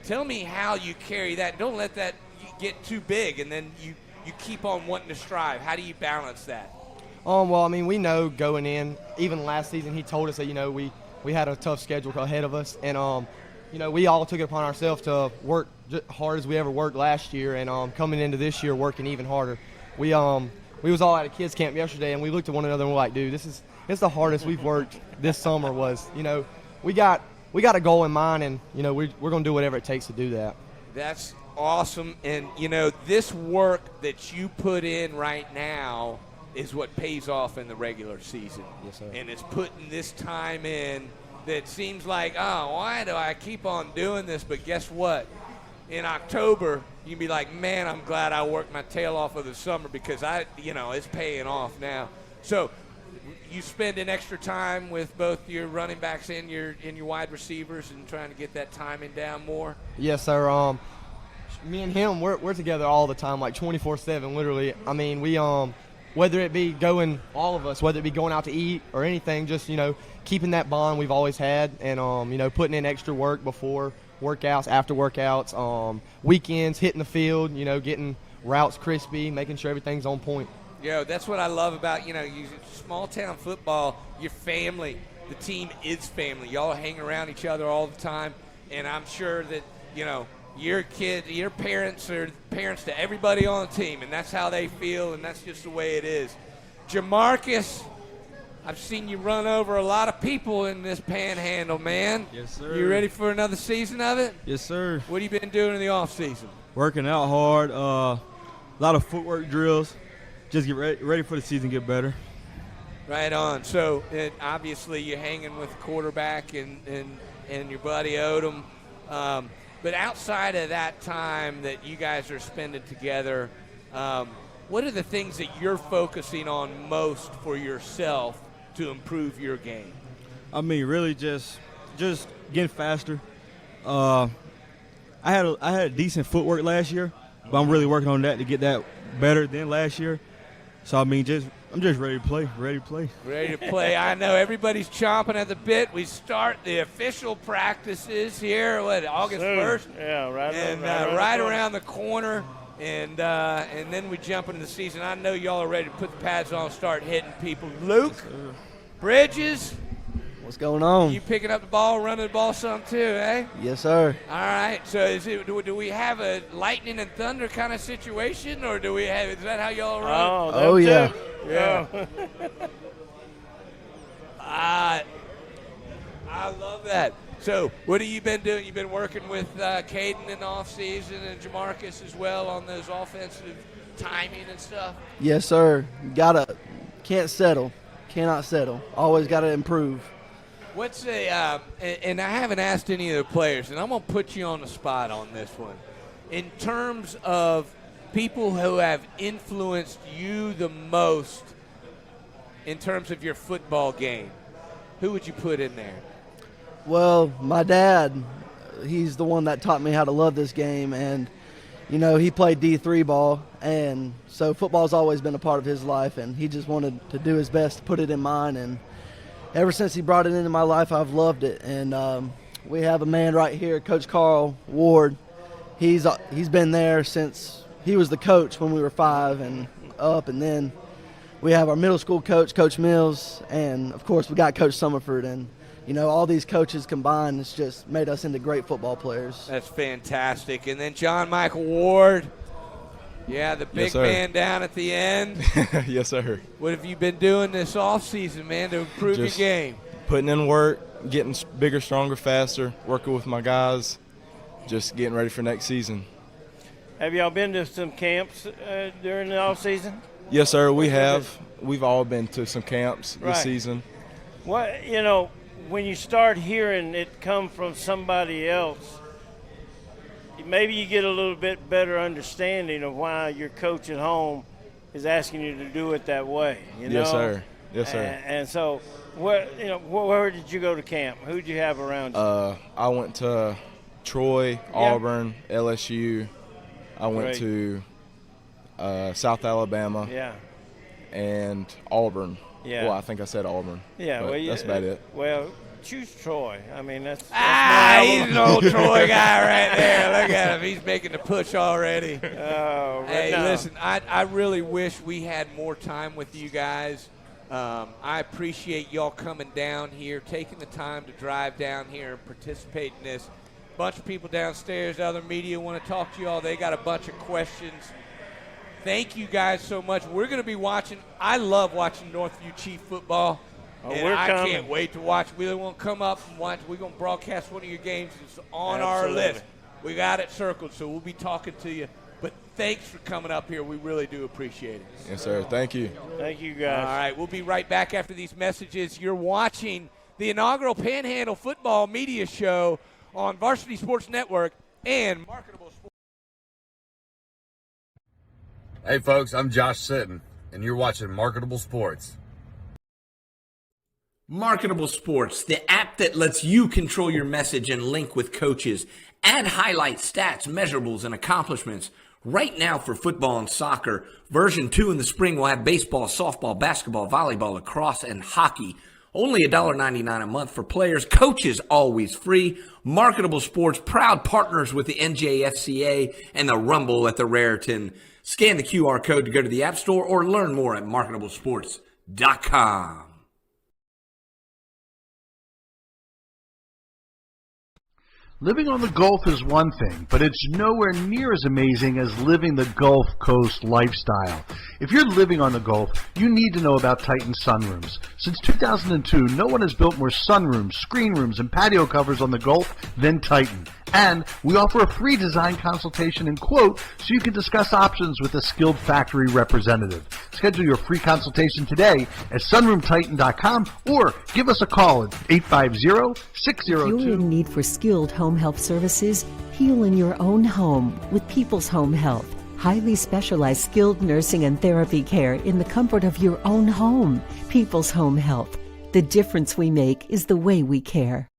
Tell me how you carry that. Don't let that get too big, and then you keep on wanting to strive. How do you balance that? Well, I mean, we know going in, even last season, he told us that, we had a tough schedule ahead of us. And, we all took it upon ourselves to work just hard as we ever worked last year. And coming into this year, working even harder. We was all at a kids camp yesterday, and we looked at one another and we're like, dude, it's the hardest we've worked this summer was, we got a goal in mind, and, we're going to do whatever it takes to do that. That's awesome. And, this work that you put in right now is what pays off in the regular season. Yes, sir. And it's putting this time in that seems like, oh, why do I keep on doing this? But guess what? In October, you can be like, man, I'm glad I worked my tail off of the summer because it's paying off now. So you spend an extra time with both your running backs and your wide receivers and trying to get that timing down more? Yes, sir. Me and him, we're together all the time, like 24/7, literally. I mean, we whether it be all of us, whether it be going out to eat or anything, just keeping that bond we've always had, and putting in extra work before workouts, after workouts, weekends, hitting the field, getting routes crispy, making sure everything's on point. That's what I love about, small town football, your family. The team is family. Y'all hang around each other all the time, and I'm sure that, your kids, your parents are parents to everybody on the team, and that's how they feel, and that's just the way it is. Jamarcus, I've seen you run over a lot of people in this Panhandle, man. Yes, sir. You ready for another season of it? Yes, sir. What have you been doing in the off season? Working out hard, a lot of footwork drills. Just get ready for the season, get better. Right on. So obviously you're hanging with the quarterback and your buddy Odom. But outside of that time that you guys are spending together, what are the things that you're focusing on most for yourself to improve your game? I mean, really just getting faster. I had a decent footwork last year, but I'm really working on that to get that better than last year. So, I mean, I'm just ready to play. Ready to play. I know everybody's chomping at the bit. We start the official practices here, August 1st? Yeah, right around the corner. And then we jump into the season. I know y'all are ready to put the pads on and start hitting people. Luke, Bridges. What's going on? You picking up the ball, running the ball some too, eh? Yes, sir. All right. So do we have a lightning and thunder kind of situation, or is that how y'all run? Oh yeah. Yeah. I love that. So what have you been doing? You've been working with Caden in the offseason and Jamarcus as well on those offensive timing and stuff? Yes, sir. Cannot settle. Always got to improve. What's and I haven't asked any of the players, and I'm going to put you on the spot on this one. In terms of people who have influenced you the most in terms of your football game, who would you put in there? Well, my dad, he's the one that taught me how to love this game, and, he played D3 ball, and so football's always been a part of his life, and he just wanted to do his best to put it in mine, and ever since he brought it into my life, I've loved it. And we have a man right here, Coach Carl Ward. He's been there since he was the coach when we were 5 and up. And then we have our middle school coach, Coach Mills. And, of course, we got Coach Summerford. And, all these coaches combined, it's just made us into great football players. That's fantastic. And then John Michael Ward. Yeah, the big man down at the end. Yes, sir. What have you been doing this offseason, man, to improve your game? Putting in work, getting bigger, stronger, faster, working with my guys, just getting ready for next season. Have y'all been to some camps during the offseason? Yes, sir, we have. We've all been to some camps this season. What, when you start hearing it come from somebody else, maybe you get a little bit better understanding of why your coach at home is asking you to do it that way. Yes, sir. Yes, sir. And so Where did you go to camp? Who did you have around you? I went to Troy, Auburn, LSU. I went to South Alabama. Yeah. And Auburn. Yeah. Well, I think I said Auburn. Yeah. Well, that's about it. Well, choose Troy. I mean, that's he's an old Troy guy right there. Look at him. He's making the push already. Hey, listen, I really wish we had more time with you guys. I appreciate y'all coming down here, taking the time to drive down here and participate in this. Bunch of people downstairs, other media want to talk to y'all. They got a bunch of questions. Thank you guys so much. We're going to be watching. I love watching Northview Chief football. And I can't wait to watch. We want to come up and watch. We're going to broadcast one of your games. It's on our list. We got it circled, so we'll be talking to you. But thanks for coming up here. We really do appreciate it. Yes, sir. Thank you. Thank you, guys. All right, we'll be right back after these messages. You're watching the inaugural Panhandle Football Media Show on Varsity Sports Network and Marketable Sports. Hey, folks, I'm Josh Sitton, and you're watching Marketable Sports. Marketable Sports, the app that lets you control your message and link with coaches, add highlights, stats, measurables, and accomplishments. Right now for football and soccer, version 2 in the spring will have baseball, softball, basketball, volleyball, lacrosse, and hockey. Only $1.99 a month for players, coaches always free. Marketable Sports, proud partners with the NJFCA and the Rumble at the Raritan. Scan the QR code to go to the App Store or learn more at marketablesports.com. Living on the Gulf is one thing, but it's nowhere near as amazing as living the Gulf Coast lifestyle. If you're living on the Gulf, you need to know about Titan sunrooms. Since 2002, no one has built more sunrooms, screen rooms, and patio covers on the Gulf than Titan. And we offer a free design consultation and quote so you can discuss options with a skilled factory representative. Schedule your free consultation today at sunroomtitan.com or give us a call at 850-602. If you're in need for skilled home health services, heal in your own home with People's Home Health. Highly specialized skilled nursing and therapy care in the comfort of your own home. People's Home Health. The difference we make is the way we care.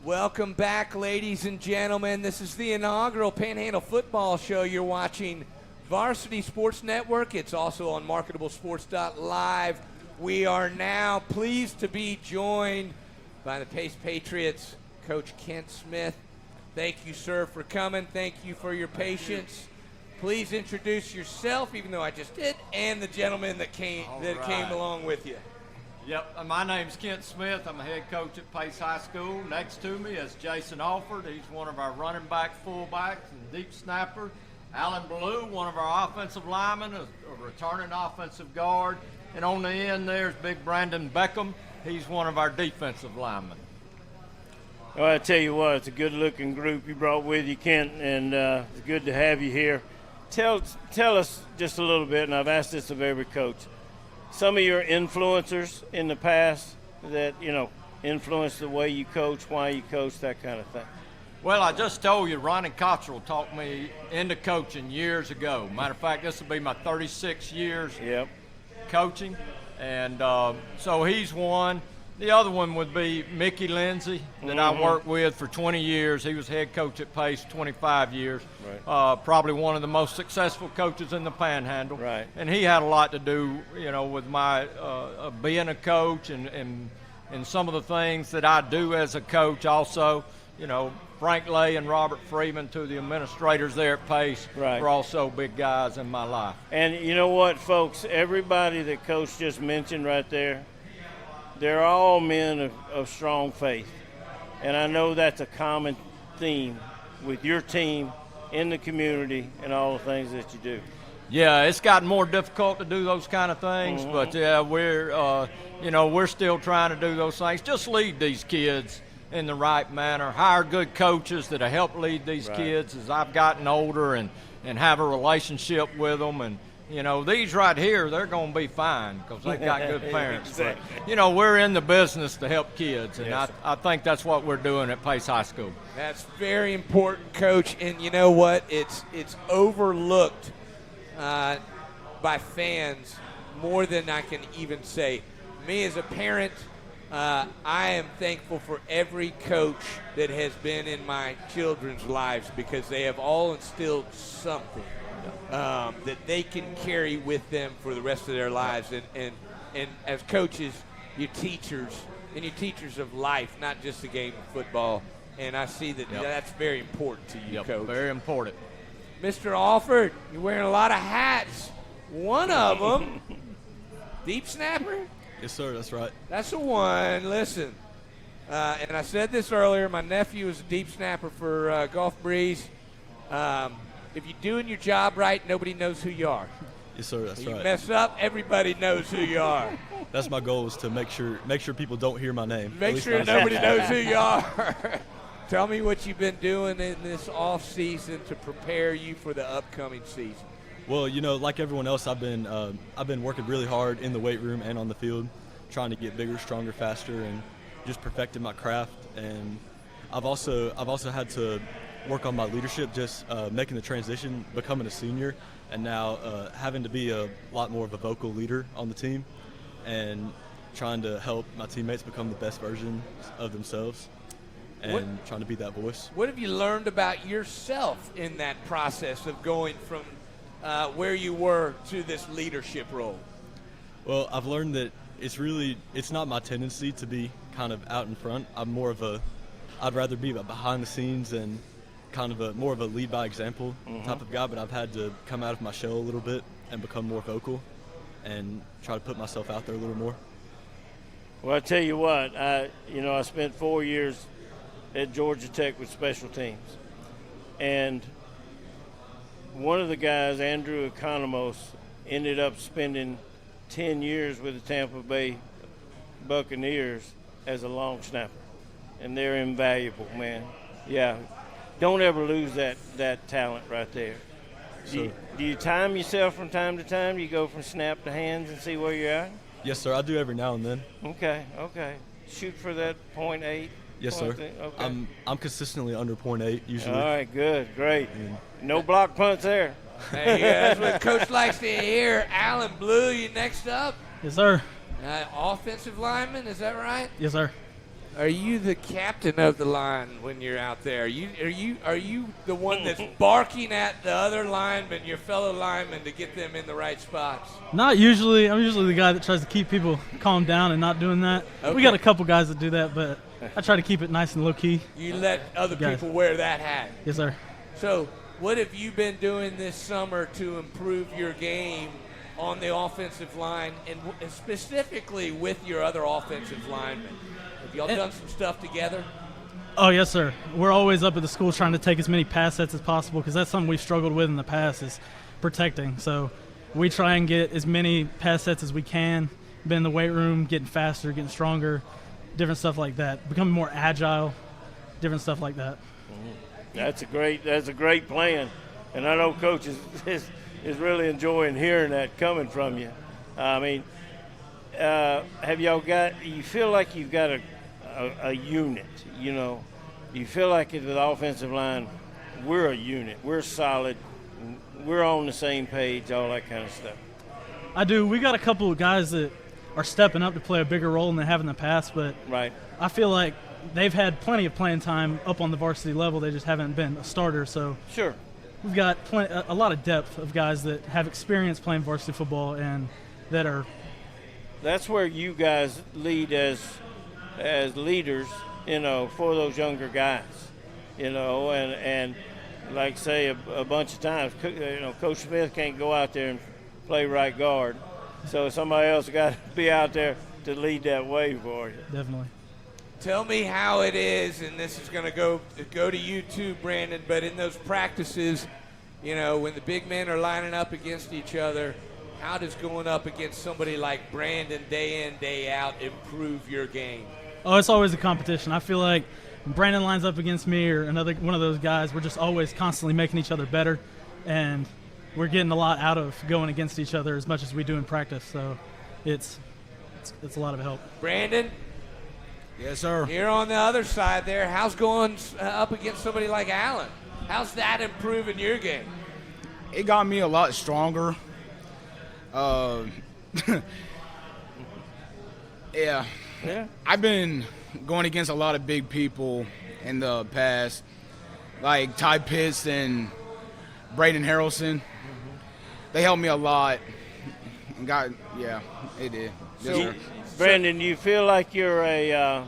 Welcome back, ladies and gentlemen. This is the inaugural Panhandle Football Show. You're watching Varsity Sports Network. It's also on marketablesports.live. We are now pleased to be joined by the Pace Patriots, Coach Kent Smith. Thank you, sir, for coming. Thank you for your patience. Please introduce yourself, even though I just did, and the gentleman that came along with you. Yep, my name's Kent Smith. I'm a head coach at Pace High School. Next to me is Jason Alford. He's one of our running back, fullbacks, and deep snapper. Alan Blue, one of our offensive linemen, a returning offensive guard. And on the end there's big Brandon Beckham. He's one of our defensive linemen. Well, I tell you what, it's a good-looking group you brought with you, Kent, and it's good to have you here. Tell us just a little bit, and I've asked this of every coach, some of your influencers in the past that, influenced the way you coach, why you coach, that kind of thing. Well, I just told you, Ronnie Cottrell taught me into coaching years ago. Matter of fact, this will be my 36 years coaching. And so he's one. The other one would be Mickey Lindsay that I worked with for 20 years. He was head coach at Pace 25 years. Right. Probably one of the most successful coaches in the Panhandle. Right. And he had a lot to do, with my being a coach and some of the things that I do as a coach also. Frank Lay and Robert Freeman, two of the administrators there at Pace, were also big guys in my life. And you know what, folks? Everybody that Coach just mentioned right there, they're all men of strong faith. And I know that's a common theme with your team in the community and all the things that you do. Yeah, it's gotten more difficult to do those kind of things, but yeah, we're still trying to do those things. Just lead these kids in the right manner. Hire good coaches that'll help lead these kids as I've gotten older and have a relationship with them. And, these right here, they're going to be fine because they've got good parents. Exactly. But, we're in the business to help kids, and Yes, I think that's what we're doing at Pace High School. That's very important, Coach. And you know what? It's overlooked by fans more than I can even say. Me as a parent, I am thankful for every coach that has been in my children's lives because they have all instilled something that they can carry with them for the rest of their lives. And as coaches, you're teachers, and you're teachers of life, not just the game of football. And I see that that's very important to you, Coach. Very important. Mr. Alford, you're wearing a lot of hats. One of them, deep snapper? Yes, sir, that's right. That's the one. Listen, and I said this earlier, my nephew is a deep snapper for Gulf Breeze. If you're doing your job right, nobody knows who you are. Yes, sir, that's right. You mess up, everybody knows who you are. That's my goal, is to make sure people don't hear my name. Make sure nobody knows who you are. Tell me what you've been doing in this off season to prepare you for the upcoming season. Well, like everyone else, I've been working really hard in the weight room and on the field, trying to get bigger, stronger, faster, and just perfecting my craft. And I've also had to work on my leadership, just making the transition, becoming a senior, and now having to be a lot more of a vocal leader on the team, and trying to help my teammates become the best version of themselves, and trying to be that voice. What have you learned about yourself in that process of going from where you were to this leadership role? Well, I've learned that it's not my tendency to be kind of out in front. I'd rather be behind the scenes and kind of more of a lead by example type of guy, but I've had to come out of my shell a little bit and become more vocal and try to put myself out there a little more. Well, I tell you what, I spent 4 years at Georgia Tech with special teams, and one of the guys, Andrew Economos, ended up spending 10 years with the Tampa Bay Buccaneers as a long snapper, and they're invaluable, man. Yeah, don't ever lose that talent right there. Do you time yourself from time to time? Do you go from snap to hands and see where you're at? Yes, sir. I do every now and then. Okay. Shoot for that 0.8. Yes, sir. Okay. I'm consistently under 0.8 usually. All right, good, great. No block punts there. Hey, that's what Coach likes to hear. Alan Blue, you next up? Yes, sir. Offensive lineman, is that right? Yes, sir. Are you the captain of the line when you're out there? Are you the one that's barking at the other linemen, your fellow linemen, to get them in the right spots? Not usually. I'm usually the guy that tries to keep people calm down and not doing that. Okay. We got a couple guys that do that, but I try to keep it nice and low key. You let other people wear that hat. Yes, sir. So what have you been doing this summer to improve your game on the offensive line, and specifically with your other offensive linemen? Have y'all done some stuff together? Oh, yes, sir. We're always up at the school trying to take as many pass sets as possible because that's something we've struggled with in the past is protecting. So we try and get as many pass sets as we can, been in the weight room, getting faster, getting stronger, different stuff like that, becoming more agile, different stuff like that. That's a great plan, and I know Coach is really enjoying hearing that coming from you. I mean, you feel like you've got a unit, you feel like with the offensive line, we're a unit, we're solid, we're on the same page, all that kind of stuff. I do. We got a couple of guys that are stepping up to play a bigger role than they have in the past, but right. I feel like they've had plenty of playing time up on the varsity level. They just haven't been a starter. So sure, we've got a lot of depth of guys that have experience playing varsity football and that are. That's where you guys lead as leaders, for those younger guys, and like say a bunch of times, Coach Smith can't go out there and play right guard, so somebody else got to be out there to lead that way for you. Definitely. Tell me how it is, and this is going to go to you too, Brandon, but in those practices, You know, when the big men are lining up against each other, how does going up against somebody like Brandon day in, day out improve your game? Oh, it's always a competition. I feel like when Brandon lines up against me or another one of those guys, we're just always constantly making each other better, and we're getting a lot out of going against each other as much as we do in practice. So it's a lot of help. Brandon? Yes, sir. Here on the other side there, how's going up against somebody like Allen? How's that improving your game? It got me a lot stronger. Yeah. I've been going against a lot of big people in the past, like Ty Pitts and Braden Harrelson. They helped me a lot. And it did. Yes, sir. Brandon, you feel like you're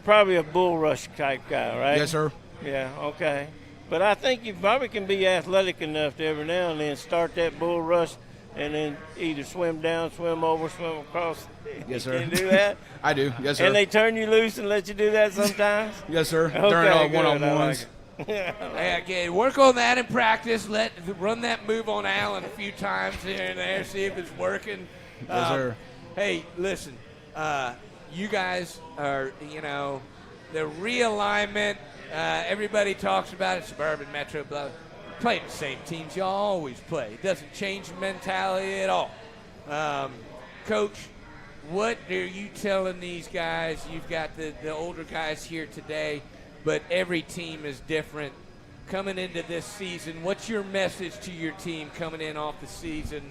probably a bull rush type guy, right? Yes, sir. Yeah, okay. But I think you probably can be athletic enough to every now and then start that bull rush and then either swim down, swim over, swim across. Yes, sir. Can you do that? I do. Yes, sir. And they turn you loose and let you do that sometimes? Yes, sir. Okay, During good. one-on-ones. Hey, again, work on that in practice. Run that move on Allen a few times here and there, see if it's working. Yes, sir. Hey, listen, you guys are, the realignment. Everybody talks about it, suburban, metro, blah. Play the same teams y'all always play. It doesn't change the mentality at all. Coach, what are you telling these guys? You've got the older guys here today, but every team is different. Coming into this season, what's your message to your team coming in off the season,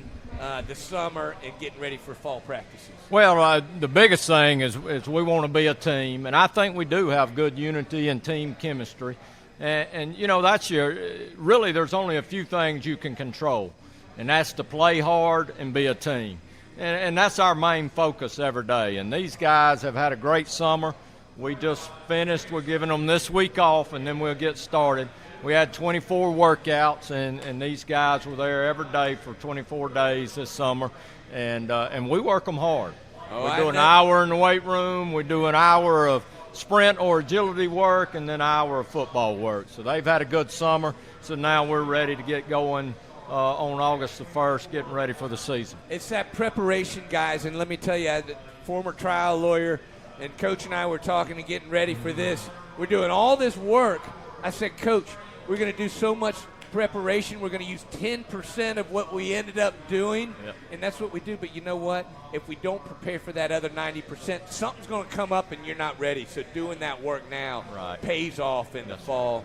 the summer, and getting ready for fall practices? Well, the biggest thing is we want to be a team, and I think we do have good unity and team chemistry. And that's really there's only a few things you can control, and that's to play hard and be a team. And that's our main focus every day. And these guys have had a great summer. We just finished. We're giving them this week off, and then we'll get started. We had 24 workouts, and these guys were there every day for 24 days this summer, and we work them hard. We do an hour in the weight room. We do an hour of sprint or agility work, and then an hour of football work. So they've had a good summer. So now we're ready to get going on August the 1st, getting ready for the season. It's that preparation, guys, and let me tell you, as a former trial lawyer, and Coach and I were talking and getting ready for this. We're doing all this work. I said, Coach, we're going to do so much preparation. We're going to use 10% of what we ended up doing, and that's what we do. But you know what? If we don't prepare for that other 90%, something's going to come up and you're not ready. So doing that work now pays off in the fall.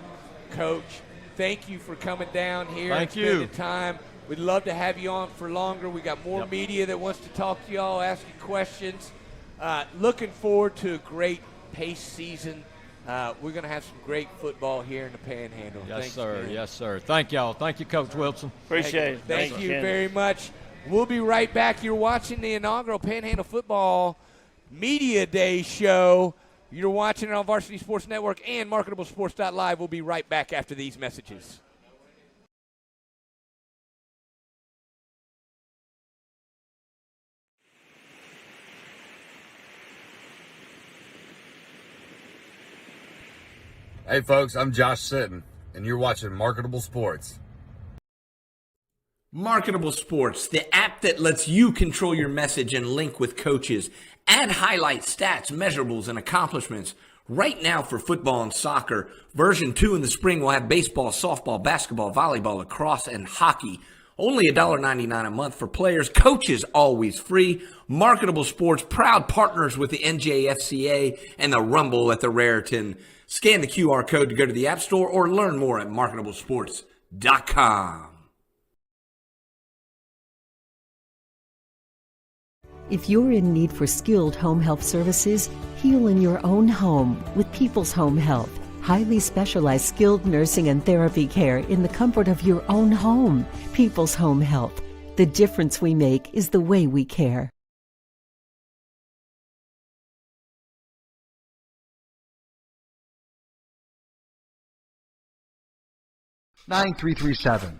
Coach, thank you for coming down here and spending time. We'd love to have you on for longer. We got more media that wants to talk to y'all, ask you questions. Looking forward to a great pace season. We're going to have some great football here in the Panhandle. Yes, Thanks, sir. man. Yes, sir. Thank y'all. Thank you, Coach Wilson. Appreciate it. Thank you very much. We'll be right back. You're watching the inaugural Panhandle Football Media Day show. You're watching it on Varsity Sports Network and MarketableSports.live. We'll be right back after these messages. Hey folks, I'm Josh Sitton, and you're watching Marketable Sports. Marketable Sports, the app that lets you control your message and link with coaches, add highlight stats, measurables, and accomplishments. Right now for football and soccer, version 2 in the spring will have baseball, softball, basketball, volleyball, lacrosse, and hockey. Only $1.99 a month for players, coaches always free. Marketable Sports, proud partners with the NJFCA and the Rumble at the Raritan. Scan the QR code to go to the App Store or learn more at marketablesports.com. If you're in need for skilled home health services, heal in your own home with People's Home Health. Highly specialized skilled nursing and therapy care in the comfort of your own home. People's Home Health. The difference we make is the way we care. Nine 337.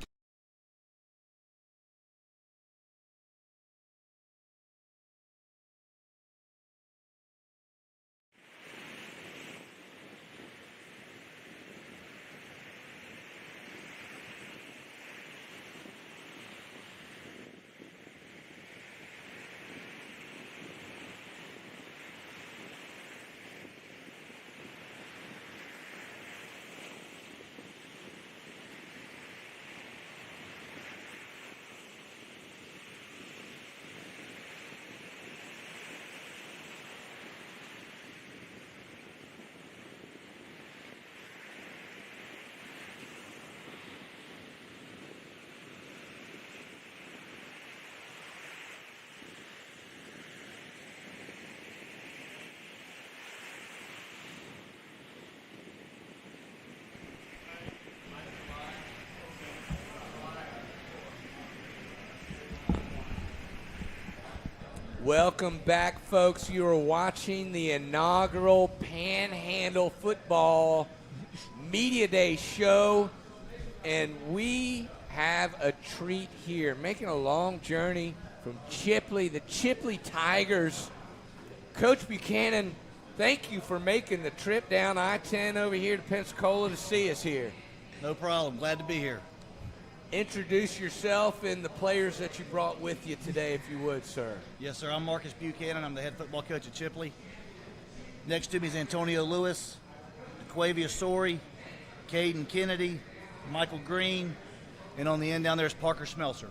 Welcome back, folks. You are watching the inaugural Panhandle Football Media Day show, and we have a treat here. Making a long journey from Chipley, the Chipley Tigers. Coach Buchanan, thank you for making the trip down I-10 over here to Pensacola to see us here. No problem. Glad to be here. Introduce yourself and the players that you brought with you today, if you would, sir. Yes, sir. I'm Marcus Buchanan. I'm the head football coach at Chipley. Next to me is Antonio Lewis, Quavia Story, Caden Kennedy, Michael Green, and on the end down there is Parker Smelser.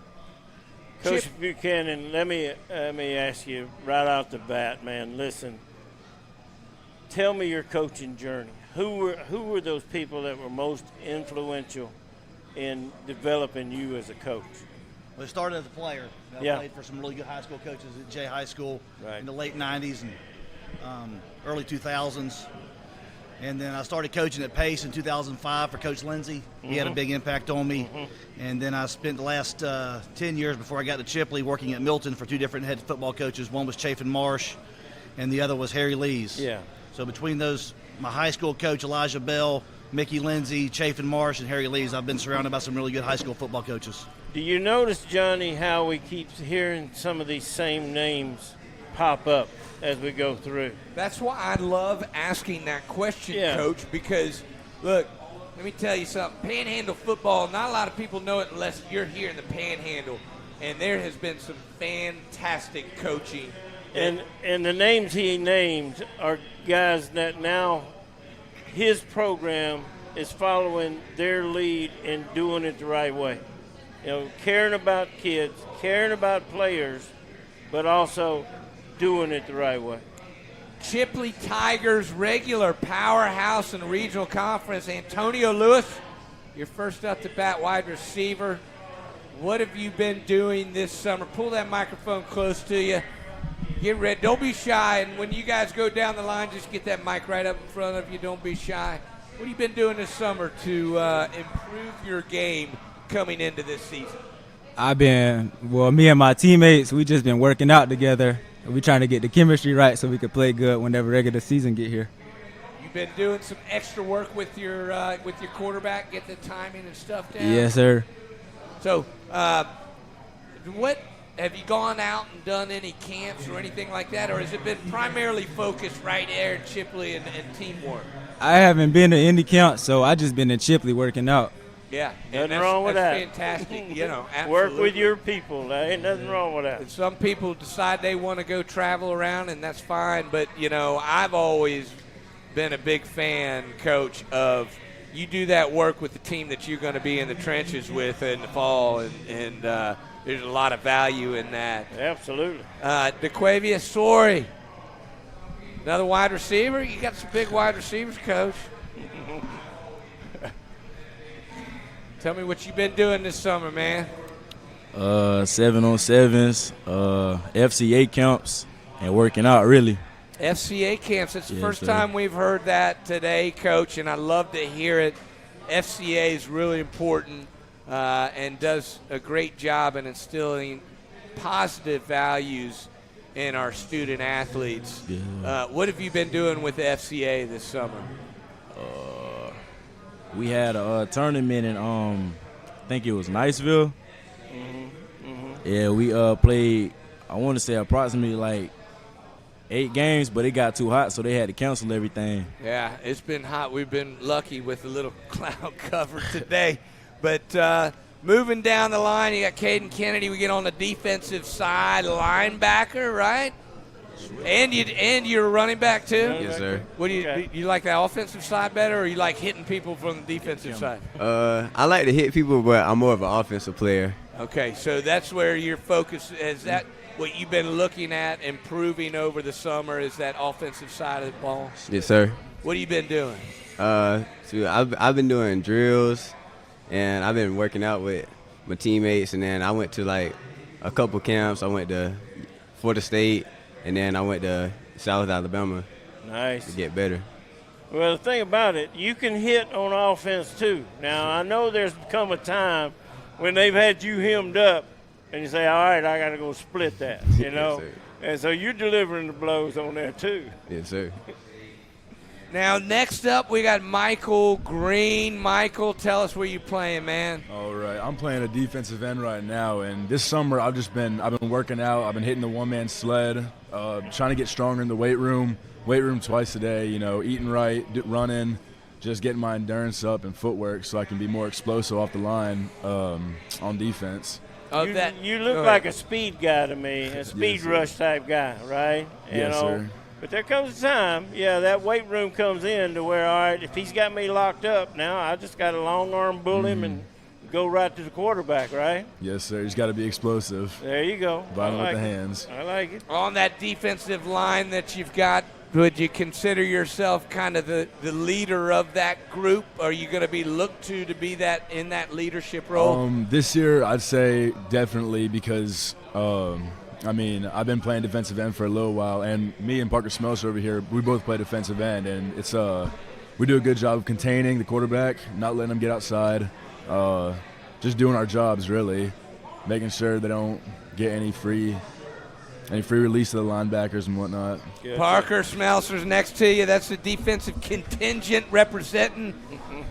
Coach Buchanan, let me ask you right out the bat, man. Listen, tell me your coaching journey. Who were those people that were most influential in developing you as a coach? Well, it started as a player. I played for some really good high school coaches at Jay High School in the late 90s and early 2000s. And then I started coaching at Pace in 2005 for Coach Lindsay. He had a big impact on me. And then I spent the last 10 years before I got to Chipley working at Milton for two different head football coaches. One was Chafin Marsh, and the other was Harry Lees. Yeah. So between those, my high school coach, Elijah Bell, Mickey Lindsay, Chafin Marsh, and Harry Lees, I've been surrounded by some really good high school football coaches. Do you notice, Johnny, how we keep hearing some of these same names pop up as we go through? That's why I love asking that question, Yeah. Coach, because, look, let me tell you something. Panhandle football, not a lot of people know it unless you're here in the Panhandle, and there has been some fantastic coaching. And the names he named are guys that now his program is following their lead and doing it the right way. You know, caring about kids, caring about players, but also doing it the right way. Chipley Tigers regular powerhouse in the regional conference. Antonio Lewis, your first up to bat wide receiver. What have you been doing this summer? Pull that microphone close to you. Get ready. Don't be shy. And when you guys go down the line, just get that mic right up in front of you. Don't be shy. What have you been doing this summer to improve your game coming into this season? Me and my teammates, we just been working out together. We trying to get the chemistry right so we can play good whenever regular season get here. You've been doing some extra work with your quarterback, get the timing and stuff down? Yes, sir. So, what have you gone out and done any camps or anything like that, or has it been primarily focused right there in Chipley and teamwork? I haven't been to any camp, so I just been in Chipley working out. Yeah, Nothing wrong with that. That's fantastic. You know, Work with absolutely. your people. There ain't nothing wrong with that. And some people decide they want to go travel around, and that's fine. But, you know, I've always been a big fan, Coach, of you do that work with the team that you're going to be in the trenches with in the fall, and there's a lot of value in that. Absolutely. DeQuavia Story, another wide receiver. You got some big wide receivers, Coach. Tell me what you've been doing this summer, man. 7-on-7s, FCA camps, and working out, really. FCA camps. It's the Yes, first sir. time we've heard that today, Coach, and I love to hear it. FCA is really important and does a great job in instilling positive values in our student athletes. Yeah. What have you been doing with the FCA this summer? We had a tournament in, I think it was Niceville. Yeah, we played, I want to say approximately like 8 games, but it got too hot, so they had to cancel everything. Yeah, it's been hot. We've been lucky with a little cloud cover today. But moving down the line, you got Caden Kennedy. We get on the defensive side, linebacker, right? And you're a running back too. Yes, sir. What do you like the offensive side better, or you like hitting people from the defensive side? I like to hit people, but I'm more of an offensive player. Okay, so that's where your focus is. That what you've been looking at improving over the summer is that offensive side of the ball. Yes, sir. What have you been doing? I've been doing drills, and I've been working out with my teammates, and then I went to like a couple camps. I went to Florida State, and then I went to South Alabama. Nice. To get better. Well, the thing about it, you can hit on offense too. Now, I know there's come a time when they've had you hemmed up and you say, all right, I got to go split that, you know. Yes, and so you're delivering the blows on there too. Yes, sir. Now, next up, we got Michael Green. Michael, tell us where you playing, man. All right, I'm playing a defensive end right now, and this summer I've been working out. I've been hitting the one-man sled, trying to get stronger in the weight room twice a day. You know, eating right, running, just getting my endurance up and footwork so I can be more explosive off the line on defense. You look like a speed guy to me, a speed rush type guy, right? Yes, sir. But there comes a time, that weight room comes in to where, all right, if he's got me locked up, now I just got to long arm bull him and go right to the quarterback, right? Yes, sir. He's got to be explosive. There you go. Bottom with the hands. I like it. On that defensive line that you've got, would you consider yourself kind of the leader of that group? Are you going to be looked to be that in that leadership role? This year, I'd say definitely because I've been playing defensive end for a little while, and me and Parker Smelser over here, we both play defensive end, and it's we do a good job of containing the quarterback, not letting them get outside, just doing our jobs really, making sure they don't get any free release to the linebackers and whatnot. Parker Smelser's next to you. That's the defensive contingent representing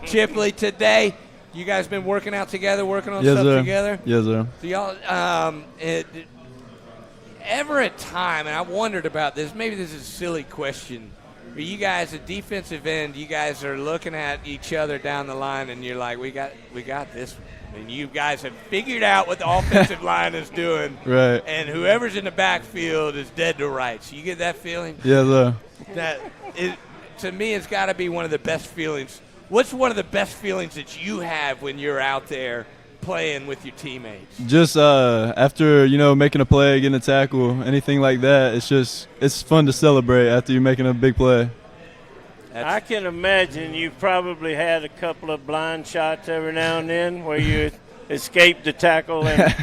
Chipley today. You guys been working out together, working on stuff together? Yes, sir. So y'all, ever a time, and I wondered about this, maybe this is a silly question, but you guys at defensive end, you guys are looking at each other down the line and you're like, we got this one. And you guys have figured out what the offensive line is doing. Right. And whoever's in the backfield is dead to rights. You get that feeling? Yes, sir. To me, it's got to be one of the best feelings. What's one of the best feelings that you have when you're out there playing with your teammates? Just after, making a play, getting a tackle, anything like that, it's fun to celebrate after you're making a big play. I can imagine you probably had a couple of blind shots every now and then where you escaped the tackle and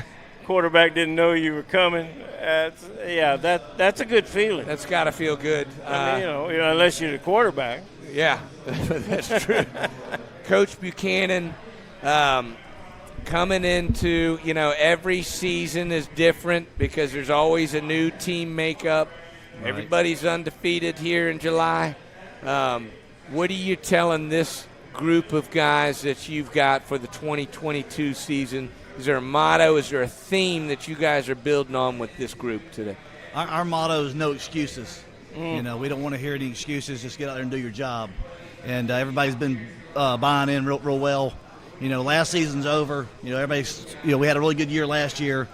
quarterback didn't know you were coming. That's a good feeling. That's got to feel good. Unless you're the quarterback. Yeah, that's true. Coach Buchanan, coming into, every season is different because there's always a new team makeup. Right. Everybody's undefeated here in July. What are you telling this group of guys that you've got for the 2022 season? Is there a motto? Is there a theme that you guys are building on with this group today? Our motto is no excuses. We don't want to hear any excuses. Just get out there and do your job. And everybody's been buying in real well. Last season's over. Everybody's. We had a really good year last year.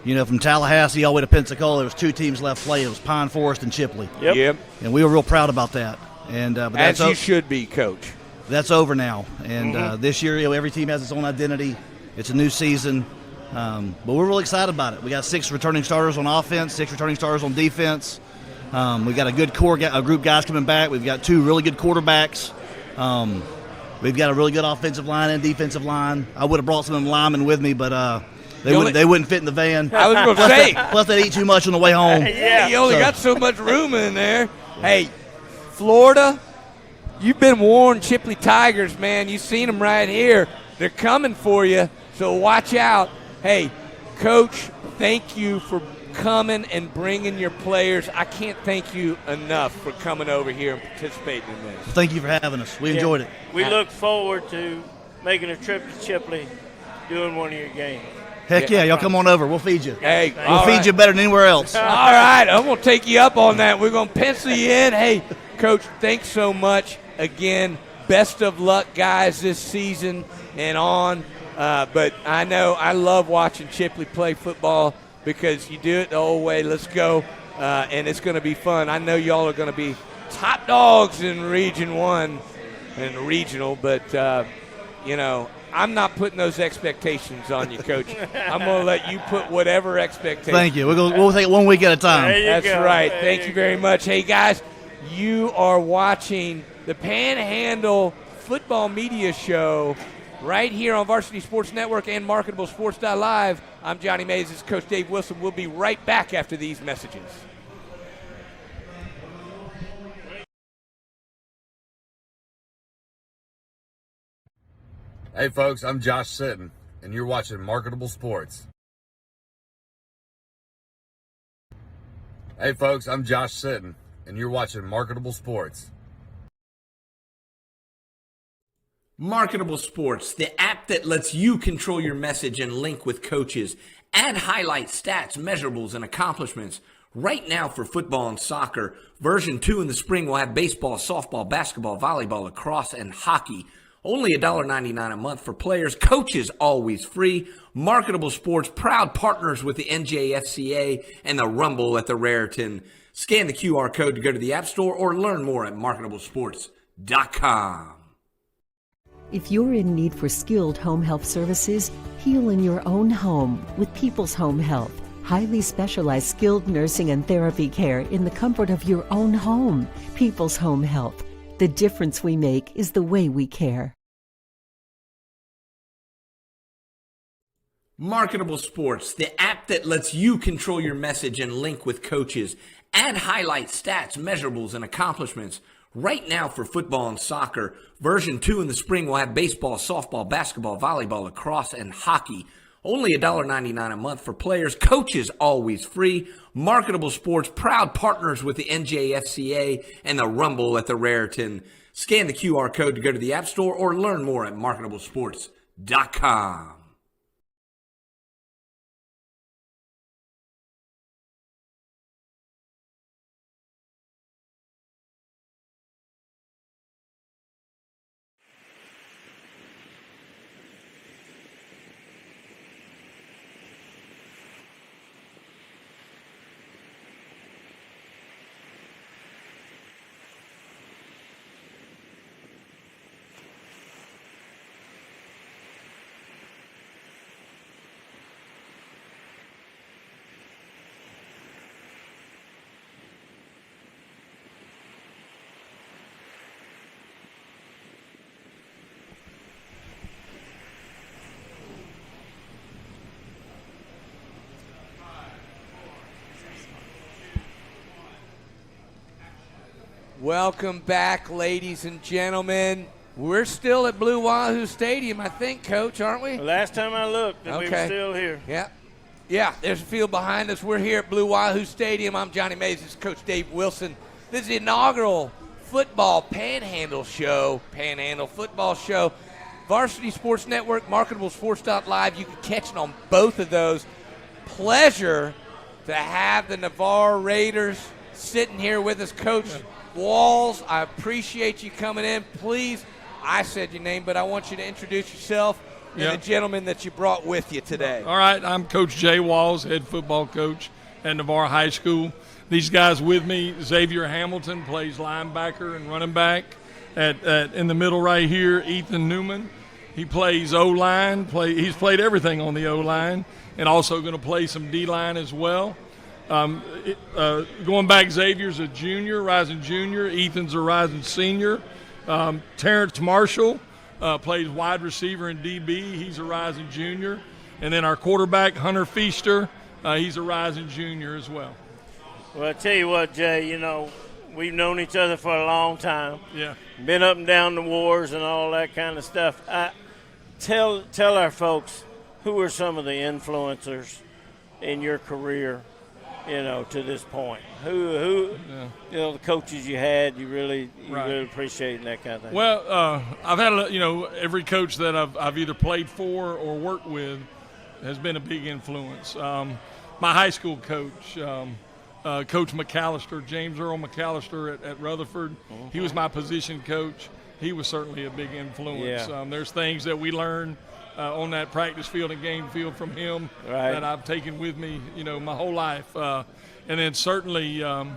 From Tallahassee all the way to Pensacola, there was 2 teams left playing. It was Pine Forest and Chipley. Yep. And we were real proud about that. And but as you should be, Coach. That's over now. And this year, every team has its own identity. It's a new season. But we're really excited about it. We got 6 returning starters on offense, 6 returning starters on defense. We got a good core, a group of guys coming back. We've got 2 really good quarterbacks. We've got a really good offensive line and defensive line. I would have brought some of them linemen with me, but they wouldn't fit in the van. I was going to say. Plus, they eat too much on the way home. Yeah, you only got so much room in there. Hey, Florida, you've been warned, Chipley Tigers, man. You've seen them right here. They're coming for you, so watch out. Hey, Coach, thank you for coming and bringing your players. I can't thank you enough for coming over here and participating in this. Thank you for having us. We enjoyed it. We look forward to making a trip to Chipley, doing one of your games. Heck yeah, y'all come on over. We'll feed you. Hey, we'll feed you better than anywhere else. All right, I'm going to take you up on that. We're going to pencil you in. Hey, Coach, thanks so much. Again, best of luck, guys, this season and on. But I know I love watching Chipley play football because you do it the old way. Let's go, and it's going to be fun. I know y'all are going to be top dogs in Region 1 and regional, but, I'm not putting those expectations on you, Coach. I'm going to let you put whatever expectations. Thank you. We'll take it one week at a time. That's right. Thank you very much. Hey, guys, you are watching the Panhandle Football Media Show right here on Varsity Sports Network and MarketableSports.live. I'm Johnny Mays. This is Coach Dave Wilson. We'll be right back after these messages. Hey folks, I'm Josh Sitton, and you're watching Marketable Sports. Hey, folks, I'm Josh Sitton, and you're watching Marketable Sports. Marketable Sports, the app that lets you control your message and link with coaches, add highlights, stats, measurables, and accomplishments. Right now for football and soccer, version 2 in the spring will have baseball, softball, basketball, volleyball, lacrosse, and hockey. Only $1.99 a month for players, coaches always free. Marketable Sports, proud partners with the NJFCA and the Rumble at the Raritan. Scan the QR code to go to the App Store or learn more at marketablesports.com. If you're in need for skilled home health services, heal in your own home with People's Home Health. Highly specialized skilled nursing and therapy care in the comfort of your own home. People's Home Health. The difference we make is the way we care. Marketable Sports, the app that lets you control your message and link with coaches. Add highlights, stats, measurables, and accomplishments. Right now for football and soccer, version 2 in the spring will have baseball, softball, basketball, volleyball, lacrosse, and hockey. Only $1.99 a month for players, coaches always free. Marketable Sports, proud partners with the NJFCA and the Rumble at the Raritan. Scan the QR code to go to the App Store or learn more at marketablesports.com. Welcome back, ladies and gentlemen. We're still at Blue Wahoo Stadium, I think, Coach, aren't we? Last time I looked, we were still here. Yeah, there's a field behind us. We're here at Blue Wahoo Stadium. I'm Johnny Mays. This is Coach Dave Wilson. This is the inaugural football Panhandle show, Panhandle football show. Varsity Sports Network, marketablesports.live. You can catch it on both of those. Pleasure to have the Navarre Raiders sitting here with us, Coach Walls. I appreciate you coming in. Please, I said your name, but I want you to introduce yourself and the gentleman that you brought with you today. All right, I'm Coach Jay Walls, head football coach at Navarre High School. These guys with me, Xavier Hamilton plays linebacker and running back. In the middle right here, Ethan Newman. He plays O-line. He's played everything on the O-line and also going to play some D-line as well. Going back, Xavier's a junior, rising junior. Ethan's a rising senior. Terrence Marshall plays wide receiver and DB. He's a rising junior. And then our quarterback, Hunter Feaster, he's a rising junior as well. Well, I tell you what, Jay, we've known each other for a long time. Yeah. Been up and down the wars and all that kind of stuff. Tell our folks, who are some of the influencers in your career, to this point? Who the coaches you had, you really appreciate and that kind of thing? Well, I've had, every coach that I've either played for or worked with has been a big influence. My high school coach, Coach McAllister, James Earl McAllister at Rutherford, he was my position coach. He was certainly a big influence. Yeah. There's things that we learned on that practice field and game field from him that I've taken with me, my whole life. And then certainly a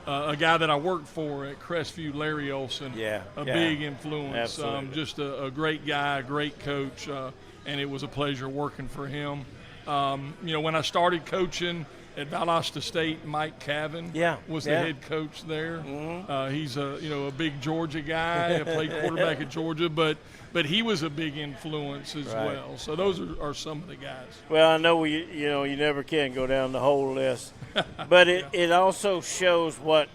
guy that I worked for at Crestview, Larry Olson, big influence. Just a great guy, a great coach, and it was a pleasure working for him. When I started coaching at Valdosta State, Mike Cavan was the head coach there. Mm-hmm. He's a big Georgia guy. I played quarterback at Georgia, but he was a big influence as well. So those are some of the guys. Well, I know you never can go down the whole list, but it also shows what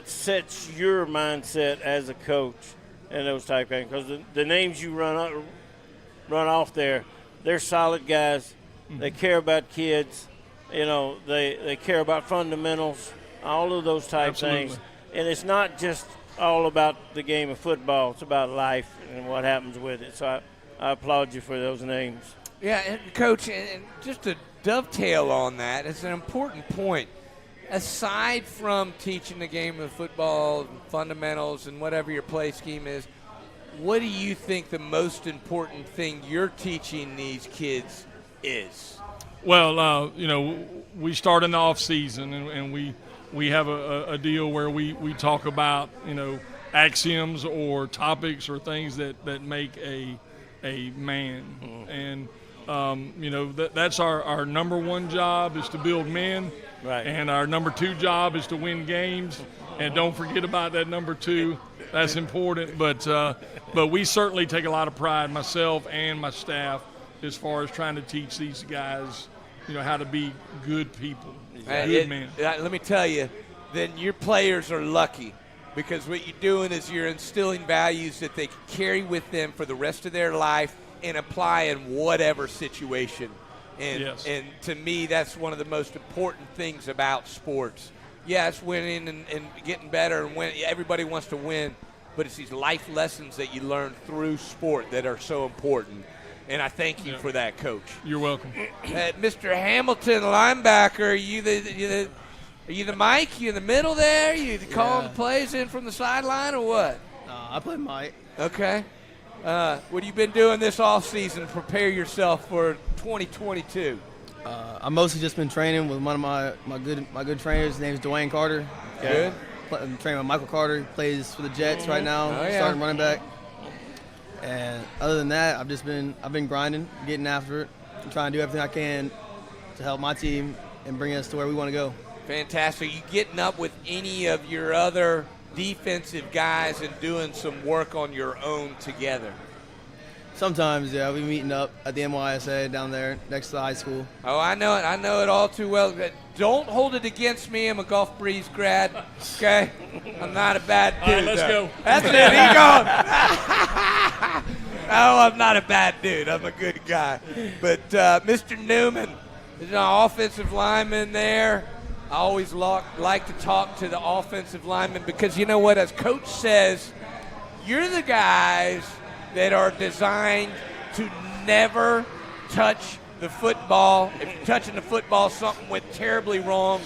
sets your mindset as a coach and those type of things. Because the names you run off there, they're solid guys. Mm-hmm. They care about kids. they care about fundamentals, all of those type things. And it's not just all about the game of football. It's about life and what happens with it. So I applaud you for those names. Yeah, and Coach, and just to dovetail on that, it's an important point. Aside from teaching the game of football, fundamentals, and whatever your play scheme is, what do you think the most important thing you're teaching these kids is? Well, we start in the off season, and we have a deal where we talk about, axioms or topics or things that make a man. And, that's our number one job is to build men. Right. And our number two job is to win games. And don't forget about that number two. That's important. But we certainly take a lot of pride, myself and my staff, as far as trying to teach these guys, how to be good people, good men. Let me tell you, then your players are lucky, because what you're doing is you're instilling values that they can carry with them for the rest of their life and apply in whatever situation. And to me, that's one of the most important things about sports. Yes, winning and getting better, and everybody wants to win, but it's these life lessons that you learn through sport that are so important. And I thank you for that, Coach. You're welcome. Mr. Hamilton, linebacker, are you the Mike? You in the middle there? You calling the plays in from the sideline or what? I play Mike. Okay. What have you been doing this offseason to prepare yourself for 2022? I've mostly just been training with one of my good trainers. His name is Dwayne Carter. Good. I'm training with Michael Carter. He plays for the Jets right now, starting running back. And other than that, I've been grinding, getting after it, and trying to do everything I can to help my team and bring us to where we want to go. Fantastic. Are you getting up with any of your other defensive guys and doing some work on your own together? Sometimes, yeah. We're meeting up at the NYSA down there next to the high school. Oh, I know it. I know it all too well. Don't hold it against me. I'm a Gulf Breeze grad, okay? I'm not a bad dude. All right, let's go. That's it. He gone. Oh, I'm not a bad dude. I'm a good guy. But Mr. Newman is an offensive lineman there. I always like to talk to the offensive linemen because you know what? As Coach says, you're the guys that are designed to never touch the football. If you're touching the football, something went terribly wrong.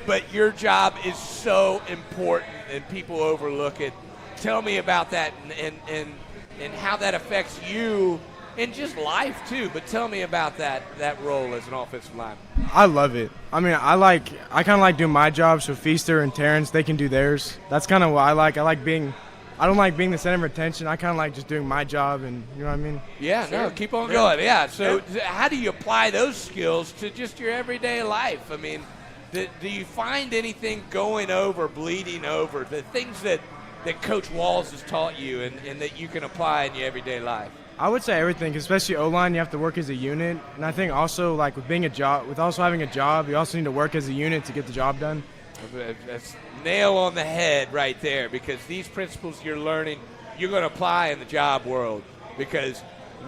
But your job is so important, and people overlook it. Tell me about that and how that affects you and just life too. But tell me about that role as an offensive lineman. I love it. I mean, I kind of like doing my job, so Feaster and Terrence, they can do theirs. That's kind of what I like. I don't like being the center of attention. I kind of like just doing my job, and you know what I mean? Yeah, sure. No, keep on going. Yeah, so how do you apply those skills to just your everyday life? I mean, do you find anything bleeding over, the things that Coach Walls has taught you and that you can apply in your everyday life? I would say everything, especially O-line. You have to work as a unit, and I think also like with also having a job, you also need to work as a unit to get the job done. That's nail on the head right there, because these principles you're learning, you're going to apply in the job world, because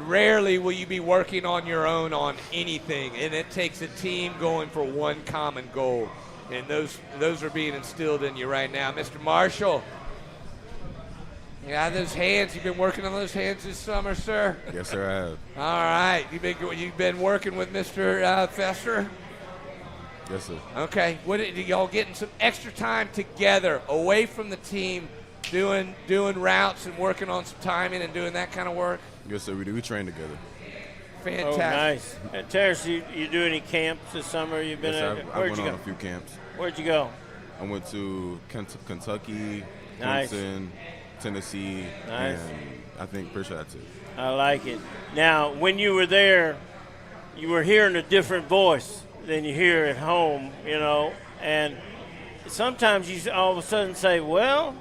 rarely will you be working on your own on anything, and it takes a team going for one common goal, and those are being instilled in you right now. Mr. Marshall, you got those hands. You've been working on those hands this summer, sir? Yes, sir, I have. All right. You've been working with Mr. Fester? Yes, sir. Okay. Y'all getting some extra time together away from the team, doing routes and working on some timing and doing that kind of work? Yes, sir, we do. We train together. Fantastic. Oh, nice. Terrence, you do any camps this summer? You've been yes, I went on a few camps. Where'd you go? I went to Kentucky, nice. Clemson, Tennessee, nice. And I think pretty sure that's it. I like it. Now, when you were there, you were hearing a different voice than you hear at home, and sometimes you all of a sudden say, well,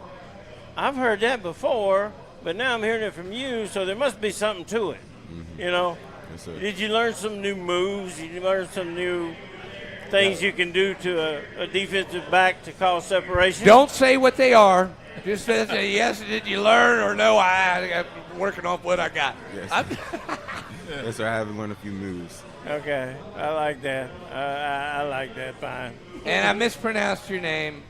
I've heard that before, but now I'm hearing it from you, so there must be something to it, Yes, sir. Did you learn some new moves? Did you learn some new things you can do to a defensive back to cause separation? Don't say what they are. Just say yes, did you learn, or no, I'm working off what I got. Yes. Yes, sir. I haven't learned a few moves. Okay, I like that. I like that. Fine. And I mispronounced your name.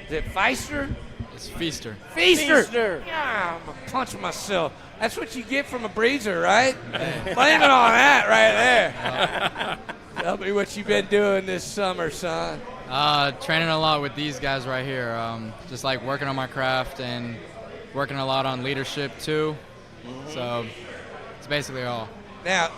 Is it Feister? It's Feaster. Feaster. Yeah, I'm gonna punch myself. That's what you get from a breezer, right? Blame it on that right there. Tell me what you've been doing this summer, son. Training a lot with these guys right here. Just like working on my craft and working a lot on leadership too. So it's basically all. Now,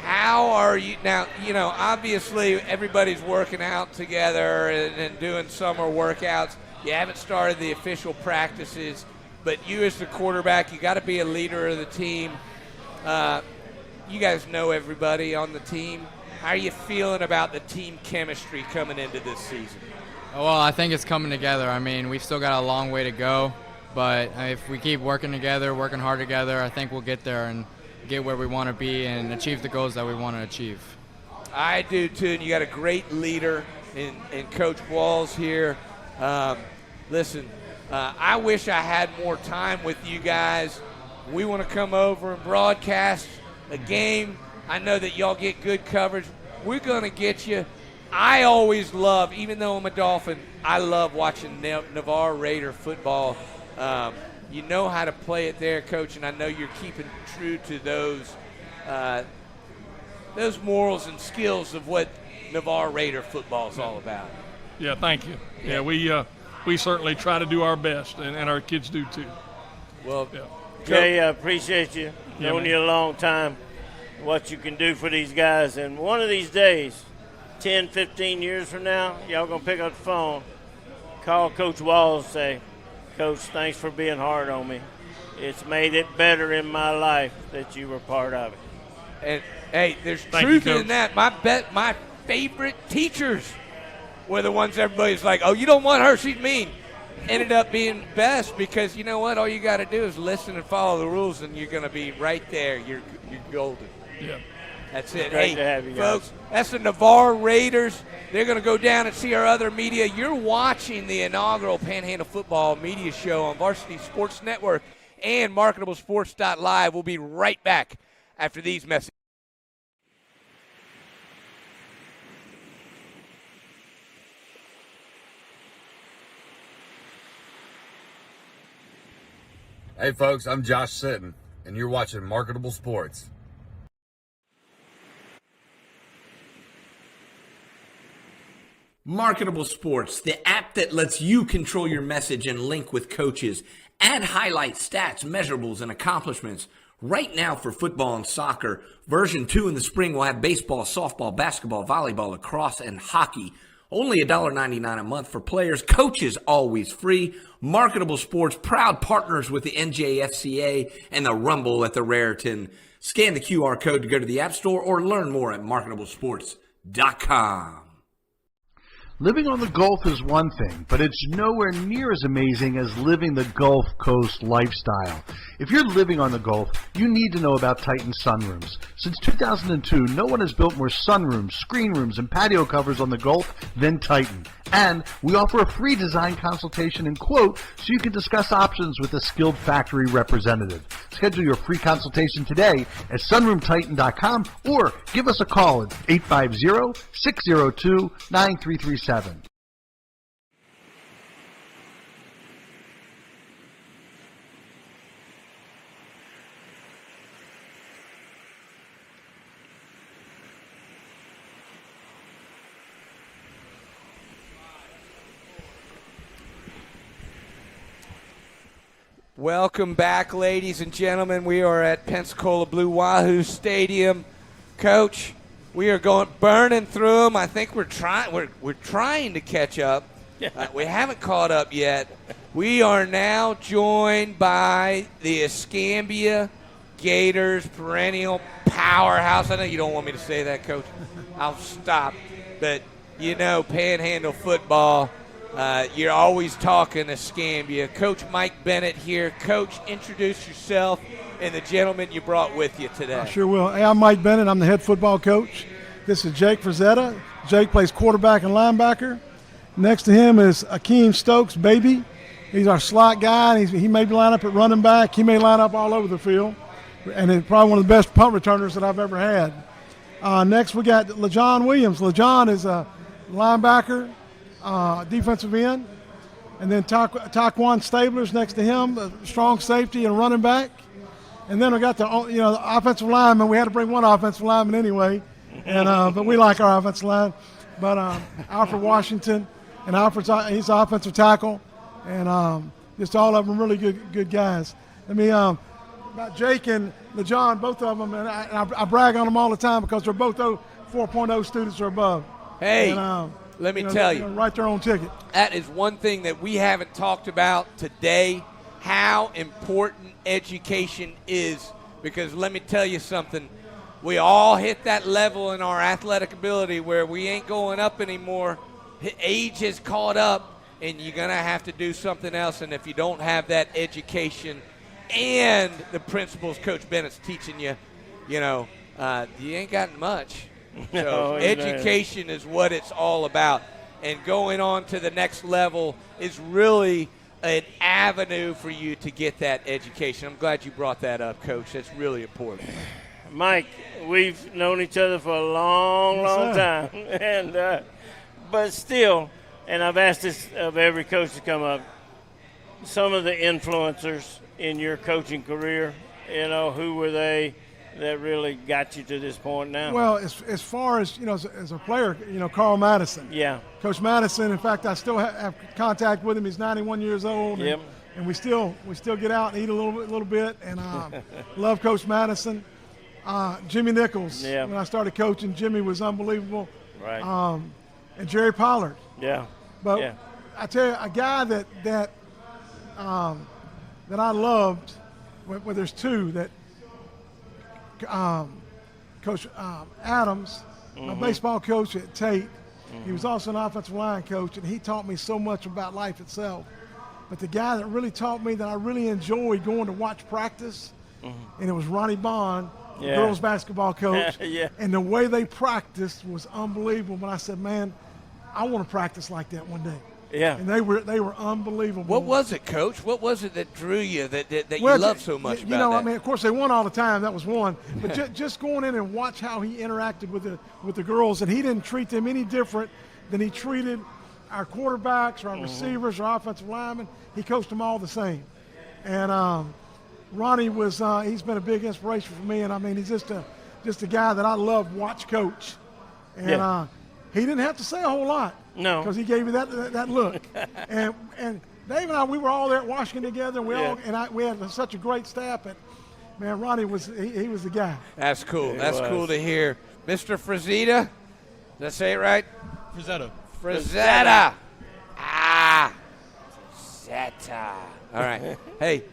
how are you now? You know, obviously everybody's working out together and doing summer workouts. You haven't started the official practices, but you as the quarterback, you got to be a leader of the team. You guys know everybody on the team. How are you feeling about the team chemistry coming into this season? Well, I think it's coming together. I mean, we've still got a long way to go, but if we keep working together, working hard together, I think we'll get there and get where we want to be and achieve the goals that we want to achieve. I do too, and you got a great leader in Coach Walls here. Listen, I wish I had more time with you guys. We want to come over and broadcast a game. I know that y'all get good coverage. We're going to get you. I always love, even though I'm a Dolphin, I love watching Navarre Raider football. You know how to play it there, Coach, and I know you're keeping true to those morals and skills of what Navarre Raider football is all about. Yeah, thank you. Yeah, we certainly try to do our best, and our kids do too. Well, Jay, I appreciate you. Known you a long time, what you can do for these guys. And one of these days, 10, 15 years from now, y'all going to pick up the phone, call Coach Walls and say, Coach, thanks for being hard on me. It's made it better in my life that you were part of it. And, hey, there's truth in that. My favorite teachers were the ones everybody's like, oh, you don't want her, she's mean. Ended up being best because you know what? All you got to do is listen and follow the rules, and you're going to be right there. You're golden. Yeah. That's it. Great hey, to have you folks, guys. that's the Navarre Raiders. They're going to go down and see our other media. You're watching the inaugural Panhandle Football Media Show on Varsity Sports Network and MarketableSports.live. We'll be right back after these messages. Hey folks, I'm Josh Sitton, and you're watching Marketable Sports. Marketable Sports, the app that lets you control your message and link with coaches, add highlights, stats, measurables, and accomplishments. Right now for football and soccer, version 2 in the spring will have baseball, softball, basketball, volleyball, lacrosse, and hockey. Only $1.99 a month for players, coaches always free. Marketable Sports, proud partners with the NJFCA and the Rumble at the Raritan. Scan the QR code to go to the App Store or learn more at marketablesports.com. Living on the Gulf is one thing, but it's nowhere near as amazing as living the Gulf Coast lifestyle. If you're living on the Gulf, you need to know about Titan sunrooms. Since 2002, no one has built more sunrooms, screen rooms, and patio covers on the Gulf than Titan. And we offer a free design consultation and quote so you can discuss options with a skilled factory representative. Schedule your free consultation today at sunroomtitan.com or give us a call at 850-602-9337. Welcome back, ladies and gentlemen. We are at Pensacola Blue Wahoos Stadium. Coach, we are burning through them. I think we're trying to catch up. We haven't caught up yet. We are now joined by the Escambia Gators perennial powerhouse. I know you don't want me to say that, Coach. I'll stop. But, you know, Panhandle football, you're always talking Escambia. Coach Mike Bennett here. Coach, introduce yourself and the gentleman you brought with you today. I sure will. Hey, I'm Mike Bennett. I'm the head football coach. This is Jake Frazetta. Jake plays quarterback and linebacker. Next to him is Akeem Stokes, baby. He's our slot guy. He may line up at running back. He may line up all over the field. and it's probably one of the best punt returners that I've ever had. Next, we got LaJohn Williams. LaJohn is a linebacker, defensive end. And then Taquan Stabler's next to him, a strong safety and running back. And then we got the offensive lineman. We had to bring one offensive lineman anyway, and but we like our offensive line. But Alfred Washington, and he's an offensive tackle, and just all of them really good guys. About Jake and LaJohn, both of them, and I brag on them all the time because they're both 4.0 students or above. Hey, and, let me tell you, write their own ticket. That is one thing that we haven't talked about today, how important education is. Because let me tell you something, we all hit that level in our athletic ability where we ain't going up anymore. Age has caught up, and you're going to have to do something else. And if you don't have that education and the principles Coach Bennett's teaching you, you ain't got much. So education is what it's all about. And going on to the next level is really an avenue for you to get that education. I'm glad you brought that up, Coach. That's really important. Mike, we've known each other for a long time. And but still, and I've asked this of every coach to come up, some of the influencers in your coaching career, who were they that really got you to this point now? Well, as far as, as a player, Carl Madison. Yeah. Coach Madison, in fact, I still have contact with him. He's 91 years old. Yep. And we still get out and eat a little bit. And love Coach Madison. Jimmy Nichols. Yeah. When I started coaching, Jimmy was unbelievable. Right. And Jerry Pollard. Yeah. But I tell you, a guy that I loved, well, there's two that Coach Adams, my baseball coach at Tate. He was also an offensive line coach, and he taught me so much about life itself. But the guy that really taught me that I really enjoyed going to watch practice, and it was Ronnie Bond, the girls basketball coach. And the way they practiced was unbelievable. But I said, man, I want to practice like that one day. Yeah. And they were unbelievable. What was it, Coach? What was it that drew you, that you loved so much about that? I mean, of course, they won all the time. That was one. But just going in and watch how he interacted with the girls, and he didn't treat them any different than he treated our quarterbacks, or our receivers, or offensive linemen. He coached them all the same. And Ronnie was he's been a big inspiration for me. And, I mean, he's just a guy that I love watch coach. And he didn't have to say a whole lot. No, because he gave me that look, and Dave and I, we were all there at Washington together, and we had such a great staff. And man, Ronnie was the guy. That's cool. That's cool to hear, Mr. Frazetta. Did I say it right? Frazetta. Frazetta. All right. Hey,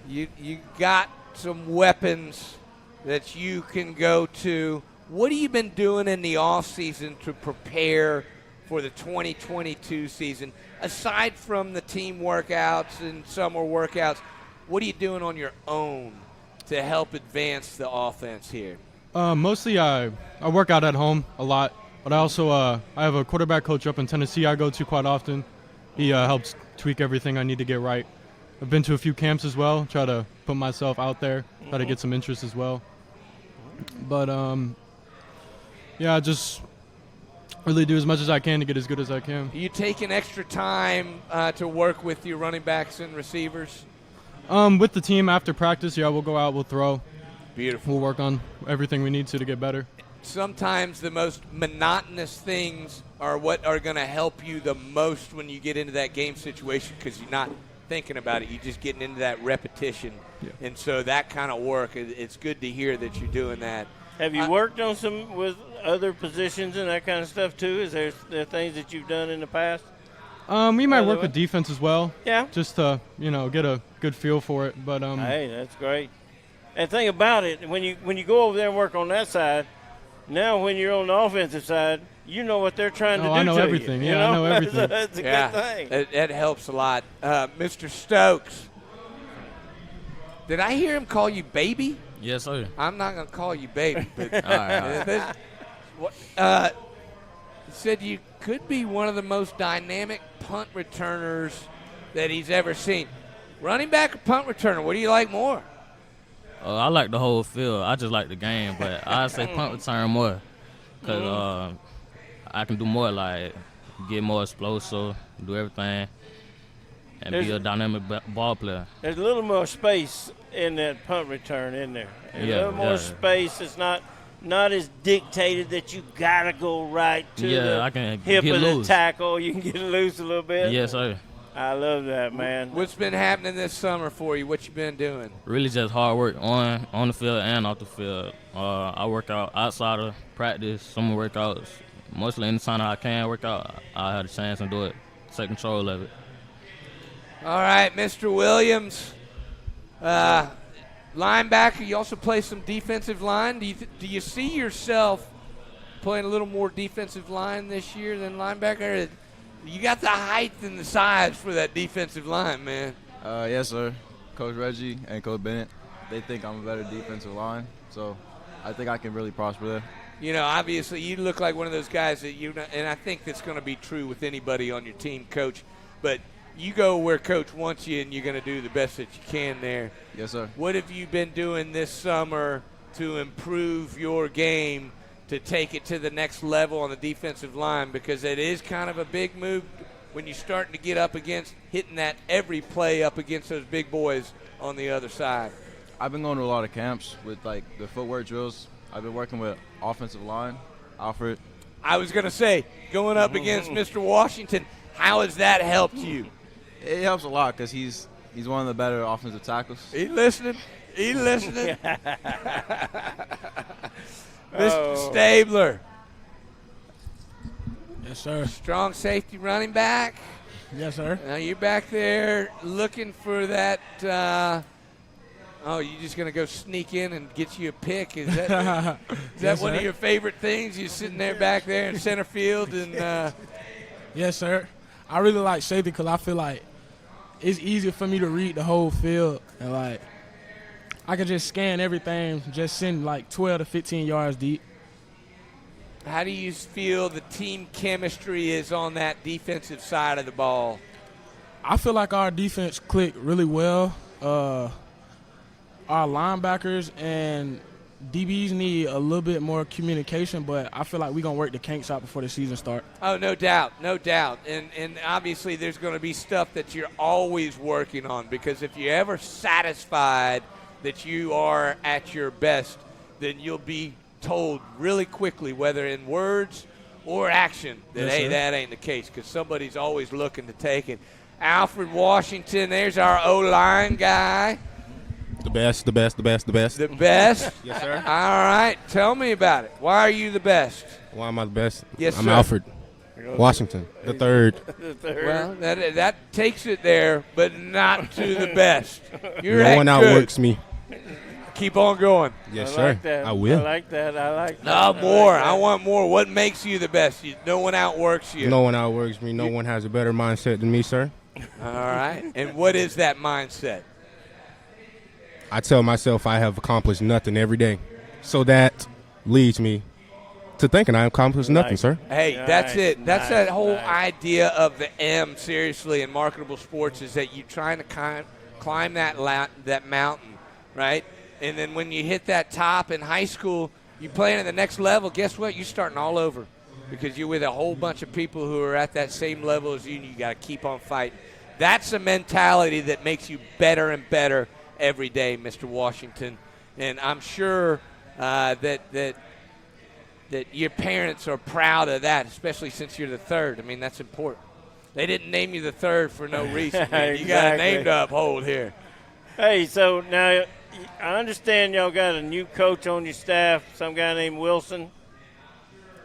you got some weapons that you can go to. What have you been doing in the off season to prepare for the 2022 season, aside from the team workouts and summer workouts? What are you doing on your own to help advance the offense here? Mostly I work out at home a lot, but I also I have a quarterback coach up in Tennessee I go to quite often. He helps tweak everything I need to get right. I've been to a few camps as well, try to put myself out there, try to get some interest as well. But I just really do as much as I can to get as good as I can. Are you taking extra time to work with your running backs and receivers? With the team after practice, we'll go out, we'll throw. Beautiful. We'll work on everything we need to get better. Sometimes the most monotonous things are what are going to help you the most when you get into that game situation, because you're not thinking about it. You're just getting into that repetition. Yeah. And so that kind of work, it's good to hear that you're doing that. Have you worked on some with other positions and that kind of stuff too? Is there things that you've done in the past? We might work with defense as well. Yeah. Just to get a good feel for it. But hey, that's great. And think about it, when you go over there and work on that side, now when you're on the offensive side, you know what they're trying to do. I know to everything. You, I know everything. That's a good thing. That helps a lot. Mr. Stokes, did I hear him call you baby? Yes, sir. I'm not going to call you baby, but all right. He said you could be one of the most dynamic punt returners that he's ever seen. Running back or punt returner, what do you like more? I like the whole field. I just like the game, but I say punt return more because I can do more, like get more explosive, do everything, and be a dynamic ball player. There's a little more space in that punt return, isn't there? A little more space. It's not as dictated that you got to go right to the I can hip get of loose. the tackle. You can get loose a little bit. Yes, sir. I love that, man. What's been happening this summer for you? What you been doing? Really just hard work on the field and off the field. I work out outside of practice, summer workouts. Mostly anytime I can work out, I have a chance to do it, take control of it. All right, Mr. Williams, linebacker. You also play some defensive line. Do you see yourself playing a little more defensive line this year than linebacker? You got the height and the size for that defensive line, man. Yes, sir. Coach Reggie and Coach Bennett, they think I'm a better defensive line, so I think I can really prosper there. You know, obviously, you look like one of those guys that and I think that's going to be true with anybody on your team, Coach. But you go where Coach wants you, and you're going to do the best that you can there. Yes, sir. What have you been doing this summer to improve your game to take it to the next level on the defensive line? Because it is kind of a big move when you're starting to get up against hitting that every play up against those big boys on the other side. I've been going to a lot of camps with, like, the footwork drills. I've been working with offensive line, Alfred. I was going to say, going up against Mr. Washington, how has that helped you? It helps a lot because he's one of the better offensive tackles. He listening? He listening? Mr. Stabler. Yes, sir. Strong safety running back. Yes, sir. Now you're back there looking for that. You're just going to go sneak in and get you a pick. Is that, Yes, one sir. of your favorite things? You're sitting there back there in center field and. Yes, sir. I really like safety because I feel like it's easier for me to read the whole field, and like I can just scan everything, just send like 12 to 15 yards deep. How do you feel the team chemistry is on that defensive side of the ball? I feel like our defense clicked really well. Our linebackers and DBs need a little bit more communication, but I feel like we're going to work the kinks out before the season starts. Oh, no doubt, no doubt. And obviously there's going to be stuff that you're always working on, because if you're ever satisfied that you are at your best, then you'll be told really quickly, whether in words or action, that, Yes, hey, sir. that ain't the case, because somebody's always looking to take it. Alfred Washington, there's our O-line guy. The best. The best? Yes, sir. All right. Tell me about it. Why are you the best? Why am I the best? Yes, I'm sir. Alfred Washington, the third. Well, that takes it there, but not to the best. You're No one at good. outworks me. Keep on going. Yes, I sir. like that. I will. I like that. No, more. I want more. What makes you the best? No one outworks you. No one outworks me. No one has a better mindset than me, sir. All right. And what is that mindset? I tell myself I have accomplished nothing every day. So that leads me to thinking I accomplished nothing, sir. Hey, that's it. That's that whole idea of the M, seriously, in marketable sports, is that you're trying to climb that mountain, right? And then when you hit that top in high school, you're playing at the next level. Guess what? You're starting all over, because you're with a whole bunch of people who are at that same level as you, and you got to keep on fighting. That's a mentality that makes you better and better every day, Mr. Washington. And I'm sure that your parents are proud of that, especially since you're the third. I mean, that's important. They didn't name you the third for no reason, man. You got a name to uphold here. Hey, so now I understand y'all got a new coach on your staff, some guy named Wilson.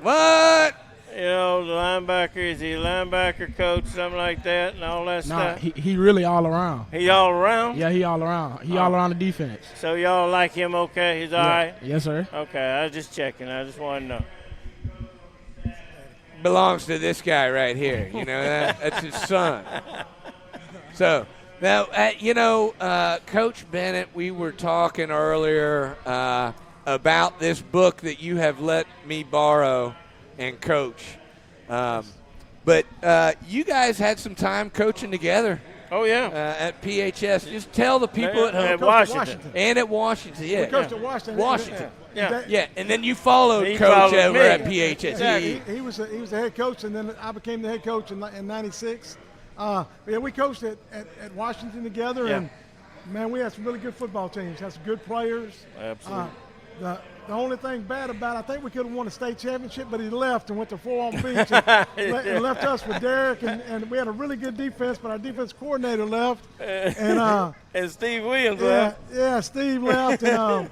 What? You know, the linebacker, is he a linebacker coach, something like that, and all that Nah, stuff? he really all around. He all around? Yeah, he all around. He all around the defense. So y'all like him okay? He's all Yeah. right? Yes, sir. Okay, I was just checking. I just want to know. Belongs to this guy right here. You know, that's his son. So, now, Coach Bennett, we were talking earlier about this book that you have let me borrow and coach. But you guys had some time coaching together Oh yeah. At PHS, just tell the people at home. At Washington. And at Washington, yeah. We coached at Washington. Washington. Yeah. And then you followed He Coach followed over me. at PHS. Exactly. He was the head coach, and then I became the head coach in '96. We coached at Washington together, and man, we had some really good football teams. Had some good players. Absolutely. The only thing bad about it, I think we could have won a state championship, but he left and went to Fort Walton Beach and left us with Derek, and we had a really good defense, but our defense coordinator left. And Steve Williams left. Yeah, Steve left, and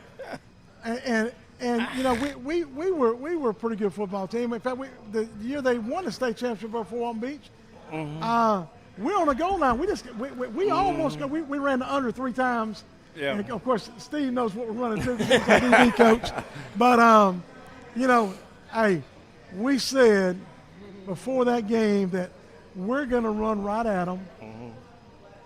you know we were a pretty good football team. In fact, the year they won the state championship at Fort Walton Beach, we're on the goal line. We almost we ran the under 3 times. Yeah. And of course, Steve knows what we're running to because he's our DB coach. But, you know, hey, we said before that game that we're going to run right at them,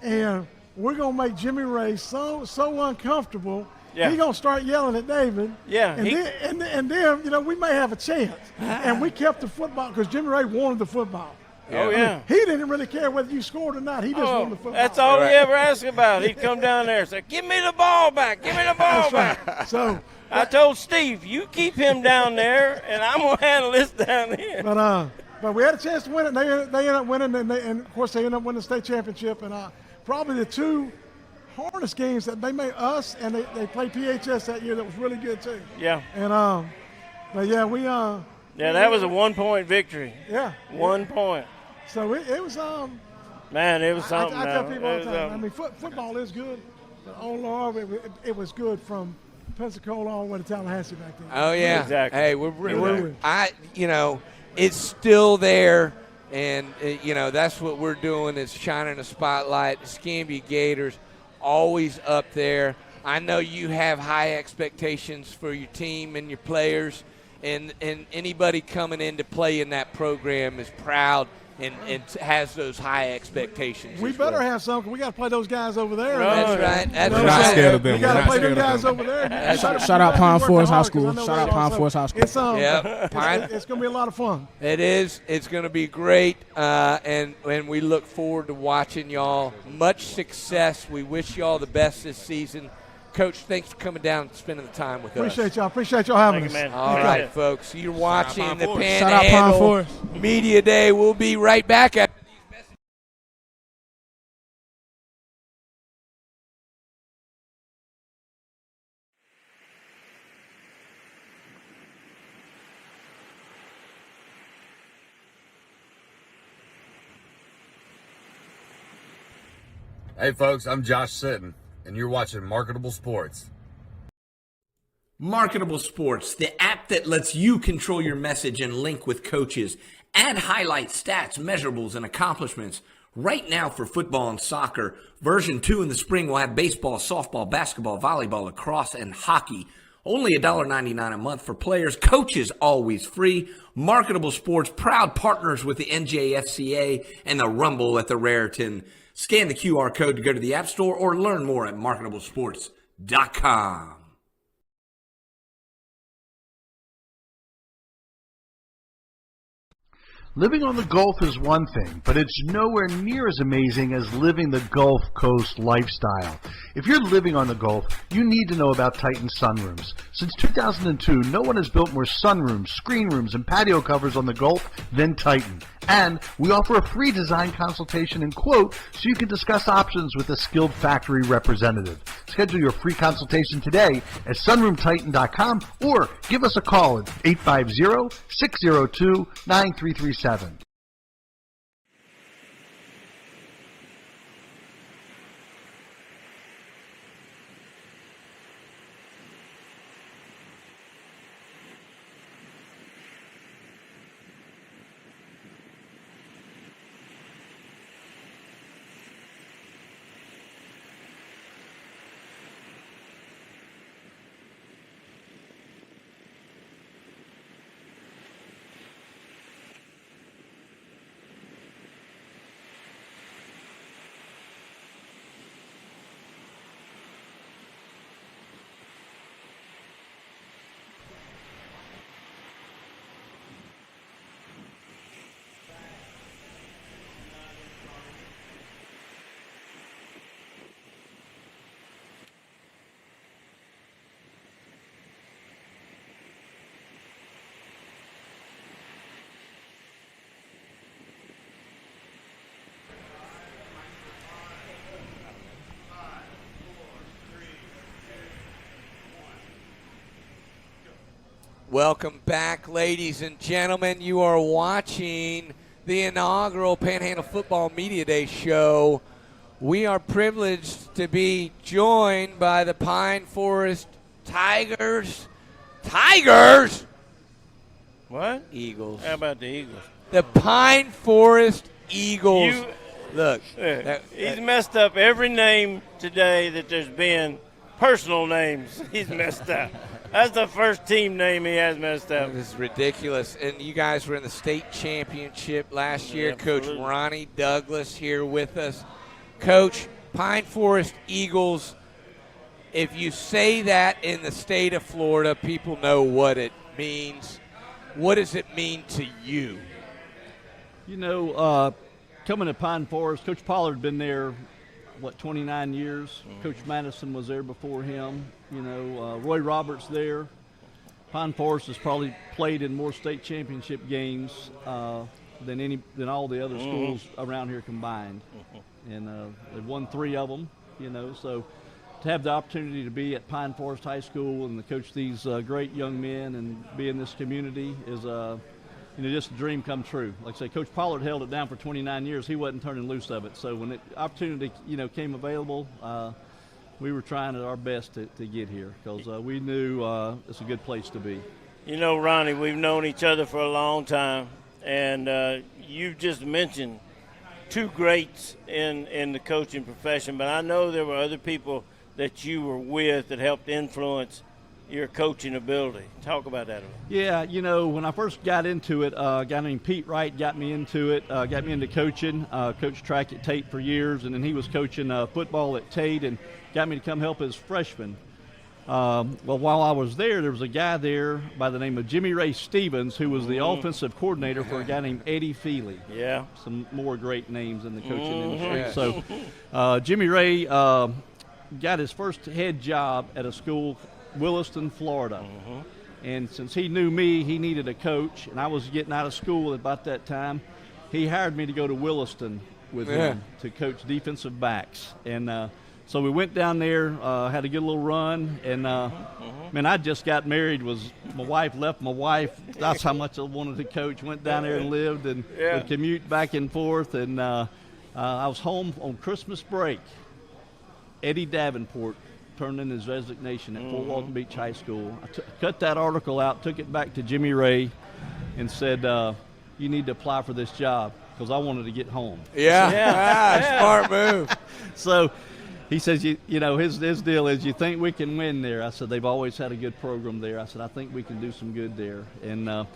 and we're going to make Jimmy Ray so uncomfortable. Yeah. He's going to start yelling at David. Yeah. And then, you know, we may have a chance. And we kept the football because Jimmy Ray wanted the football. Oh, yeah. He didn't really care whether you scored or not. He just wanted the football. That's all he ever asked about. He'd come down there and say, give me the ball back. Give me the ball back. Right. So I told Steve, you keep him down there, and I'm going to handle this down here. But we had a chance to win it. They ended up winning, and of course, they ended up winning the state championship. And probably the 2 hardest games that they made us, and they played PHS that year that was really good, too. Yeah. And, but, yeah, we yeah, that was a 1-point victory. Yeah. 1 point. So it was man, it was something. I tell people all the time. I mean, football is good, but oh Lord, it was good from Pensacola all the way to Tallahassee back then. Oh yeah, exactly. Hey, you know, it's still there, and you know that's what we're doing is shining a spotlight. Escambia Gators, always up there. I know you have high expectations for your team and your players, and anybody coming in to play in that program is proud. And has those high expectations. We better have some, because we got to play those guys over there. That's right. That's We're not scared of them. We got to play them guys over there. Shout out Pine Forest High School. Shout out Pine Forest High School. It's going to be a lot of fun. It is. It's going to be great, and we look forward to watching y'all. Much success. We wish y'all the best this season. Coach, thanks for coming down and spending the time with us. Appreciate y'all having us. Man. All right, folks. You're watching the Shout out Pine Forest. Panhandle Media Day. We'll be right back after these messages. Hey folks, I'm Josh Sitton, and you're watching Marketable Sports. Marketable Sports, the app that lets you control your message and link with coaches. Add highlight stats, measurables, and accomplishments. Right now for football and soccer. Version 2 in the spring will have baseball, softball, basketball, volleyball, lacrosse, and hockey. Only $1.99 a month for players. Coaches always free. Marketable Sports, proud partners with the NJFCA and the Rumble at the Raritan. Scan the QR code to go to the App Store or learn more at marketablesports.com. Living on the Gulf is one thing, but it's nowhere near as amazing as living the Gulf Coast lifestyle. If you're living on the Gulf, you need to know about Titan sunrooms. Since 2002, no one has built more sunrooms, screen rooms, and patio covers on the Gulf than Titan. And we offer a free design consultation and quote so you can discuss options with a skilled factory representative. Schedule your free consultation today at sunroomtitan.com or give us a call at 850-602-9337. Welcome back, ladies and gentlemen. You are watching the inaugural Panhandle Football Media Day show. We are privileged to be joined by the Pine Forest Tigers. Tigers? What? Eagles. How about the Eagles? The Pine Forest Eagles. Look. He's messed up every name today that there's been. Personal names he's messed up. That's the first team name he has messed up. This is ridiculous. And you guys were in the state championship last year. Coach Ronnie Douglas here with us. Coach, Pine Forest Eagles, if you say that in the state of Florida, people know what it means. What does it mean to you? You know, coming to Pine Forest, Coach Pollard had been there, 29 years. Coach Madison was there before him. You know, Roy Roberts there. Pine Forest has probably played in more state championship games than all the other schools around here combined. And they've won 3 of them, you know. So to have the opportunity to be at Pine Forest High School and to coach these great young men and be in this community is just a dream come true. Like I say, Coach Pollard held it down for 29 years. He wasn't turning loose of it. So when the opportunity, came available, we were trying our best to get here because we knew it's a good place to be. You know, Ronnie, we've known each other for a long time, and you've just mentioned 2 greats in the coaching profession, but I know there were other people that you were with that helped influence your coaching ability. Talk about that a little. Yeah, you know, when I first got into it, a guy named Pete Wright got me into it, got me into coaching. Coached track at Tate for years, and then he was coaching football at Tate and got me to come help as freshman. Well, while I was there was a guy there by the name of Jimmy Ray Stevens who was the offensive coordinator for a guy named Eddie Feely. Yeah. Some more great names in the coaching industry. So Jimmy Ray got his first head job at a school, Williston, Florida. And since he knew me, he needed a coach, and I was getting out of school at about that time. He hired me to go to Williston with him to coach defensive backs. And so we went down there, had a good little run, and man, I just got married. My wife left my wife. That's how much I wanted to coach. Went down there and lived and would commute back and forth. And I was home on Christmas break. Eddie Davenport turned in his resignation at Fort Walton Beach High School. I cut that article out, took it back to Jimmy Ray, and said, you need to apply for this job because I wanted to get home. Smart move. So he says, you know, his deal is, you think we can win there? I said, they've always had a good program there. I said, I think we can do some good there. And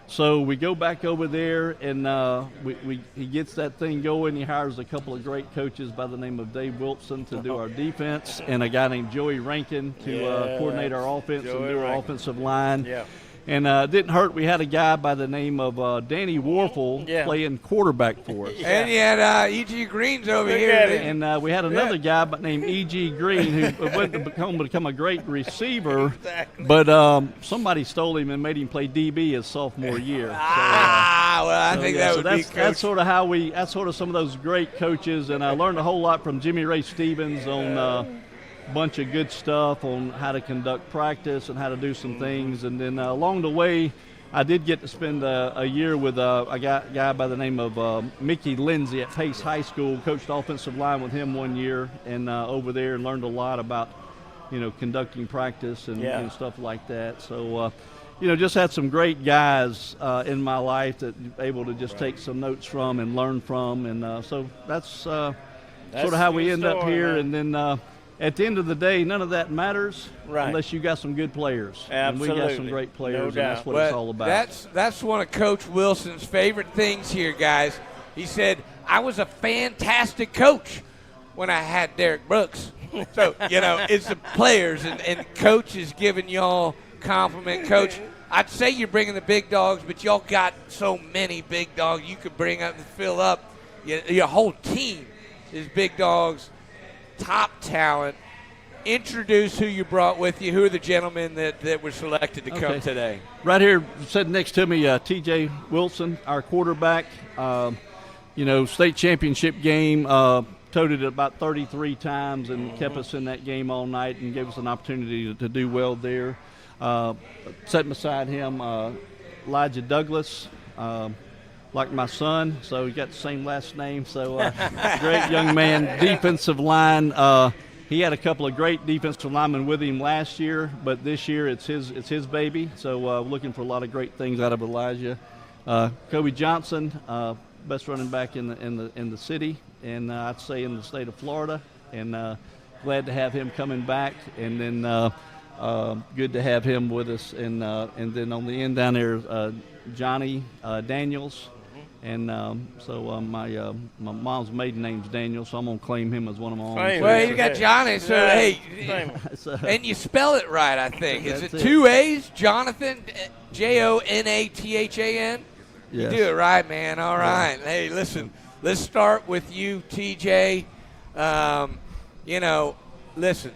so we go back over there, and he gets that thing going. He hires a couple of great coaches by the name of Dave Wilson to do our defense, and a guy named Joey Rankin to coordinate our offense and do our offensive line. Yeah. And it didn't hurt. We had a guy by the name of Danny Warfel playing quarterback for us. And you had E.G. Green's over here. And we had another guy named E.G. Green who went to become a great receiver. But somebody stole him and made him play DB his sophomore year. Well, I think that would be that's sort of that's sort of some of those great coaches. And I learned a whole lot from Jimmy Ray Stevens on bunch of good stuff on how to conduct practice and how to do some things. And then along the way, I did get to spend a year with a guy by the name of Mickey Lindsay at Pace High School. Coached offensive line with him one year, and over there, and learned a lot about, conducting practice and stuff like that. So, just had some great guys in my life that able to just take some notes from and learn from. And so that's sort of how we end up here. Man. And then at the end of the day, none of that matters unless you got some good players. Absolutely. And we got some great players, no and that's what it's all about. That's one of Coach Wilson's favorite things here, guys. He said, I was a fantastic coach when I had Derek Brooks. So, it's the players, and Coach is giving y'all compliment. Coach, I'd say you're bringing the big dogs, but y'all got so many big dogs you could bring up and fill up. Your whole team is big dogs. Top talent. Introduce who you brought with you. Who are the gentlemen that were selected to come today? Right here, sitting next to me, T.J. Wilson, our quarterback. State championship game, toted it about 33 times and kept us in that game all night and gave us an opportunity to do well there. Sitting beside him, Elijah Douglas, like my son, so he got the same last name. So great young man, defensive line. He had a couple of great defensive linemen with him last year, but this year it's his baby. So looking for a lot of great things out of Elijah. Kobe Johnson, best running back in the city, and I'd say in the state of Florida. And glad to have him coming back. And then good to have him with us. And then on the end down there, Johnny Daniels. And so my mom's maiden name's Daniel, so I'm going to claim him as one of my own. Well, you got Johnny, so hey, and you spell it right, I think. Is it 2 A's? Jonathan, Jonathan? Yes. You do it right, man. All right. Hey, listen, let's start with you, TJ. Listen,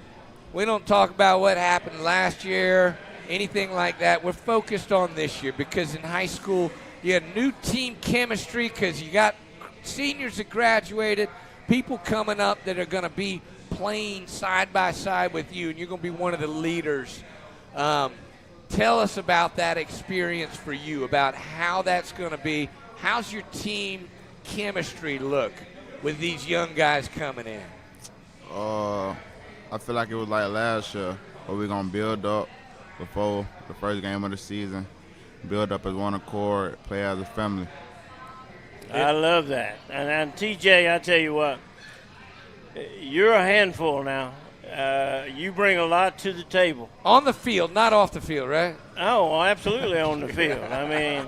we don't talk about what happened last year, anything like that. We're focused on this year because in high school – you had new team chemistry because you got seniors that graduated, people coming up that are going to be playing side by side with you, and you're going to be one of the leaders. Tell us about that experience for you, about how that's going to be. How's your team chemistry look with these young guys coming in? I feel like it was like last year, where we're going to build up before the first game of the season. Build up as one accord, play as a family. I love that. And TJ, I tell you what, you're a handful now. You bring a lot to the table. On the field, not off the field, right? Oh, absolutely on the field. I mean,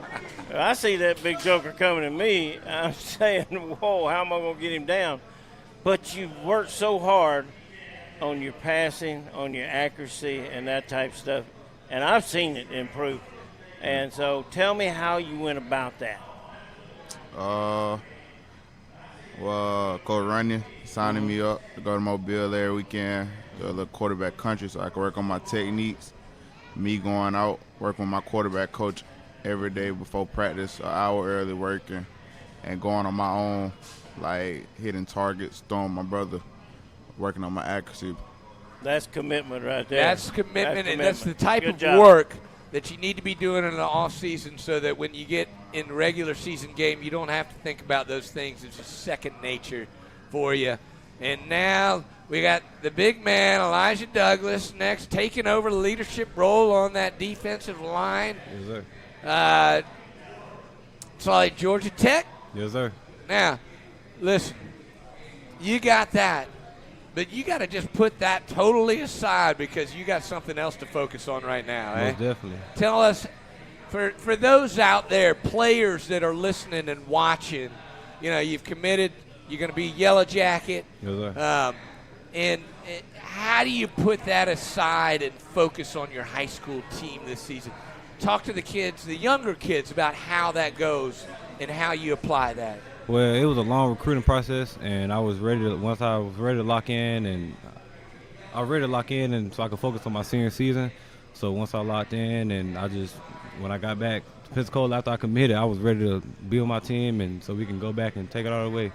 I see that big joker coming at me, I'm saying, whoa, how am I going to get him down? But you've worked so hard on your passing, on your accuracy, and that type of stuff, and I've seen it improve. And so tell me how you went about that. Coach Runyon signing me up to go to Mobile every weekend, go to the quarterback country so I can work on my techniques. Me going out, working with my quarterback coach every day before practice, an hour early working, and going on my own, like hitting targets, throwing my brother, working on my accuracy. That's commitment right there. That's commitment, and that's the type of work that you need to be doing in the off season so that when you get in the regular season game, you don't have to think about those things. It's just second nature for you. And now we got the big man, Elijah Douglas, next, taking over the leadership role on that defensive line. Yes, sir. It's like Georgia Tech. Yes, sir. Now, listen, you got that. But you got to just put that totally aside because you got something else to focus on right now. Most definitely. Tell us, for those out there, players that are listening and watching, you've committed, you're going to be Yellow Jacket. Yes, sir. And how do you put that aside and focus on your high school team this season? Talk to the kids, the younger kids, about how that goes and how you apply that. Well, it was a long recruiting process, and once I was ready to lock in, and so I could focus on my senior season. So once I locked in, and when I got back to Pensacola after I committed, I was ready to build my team, and so we can go back and take it all the way.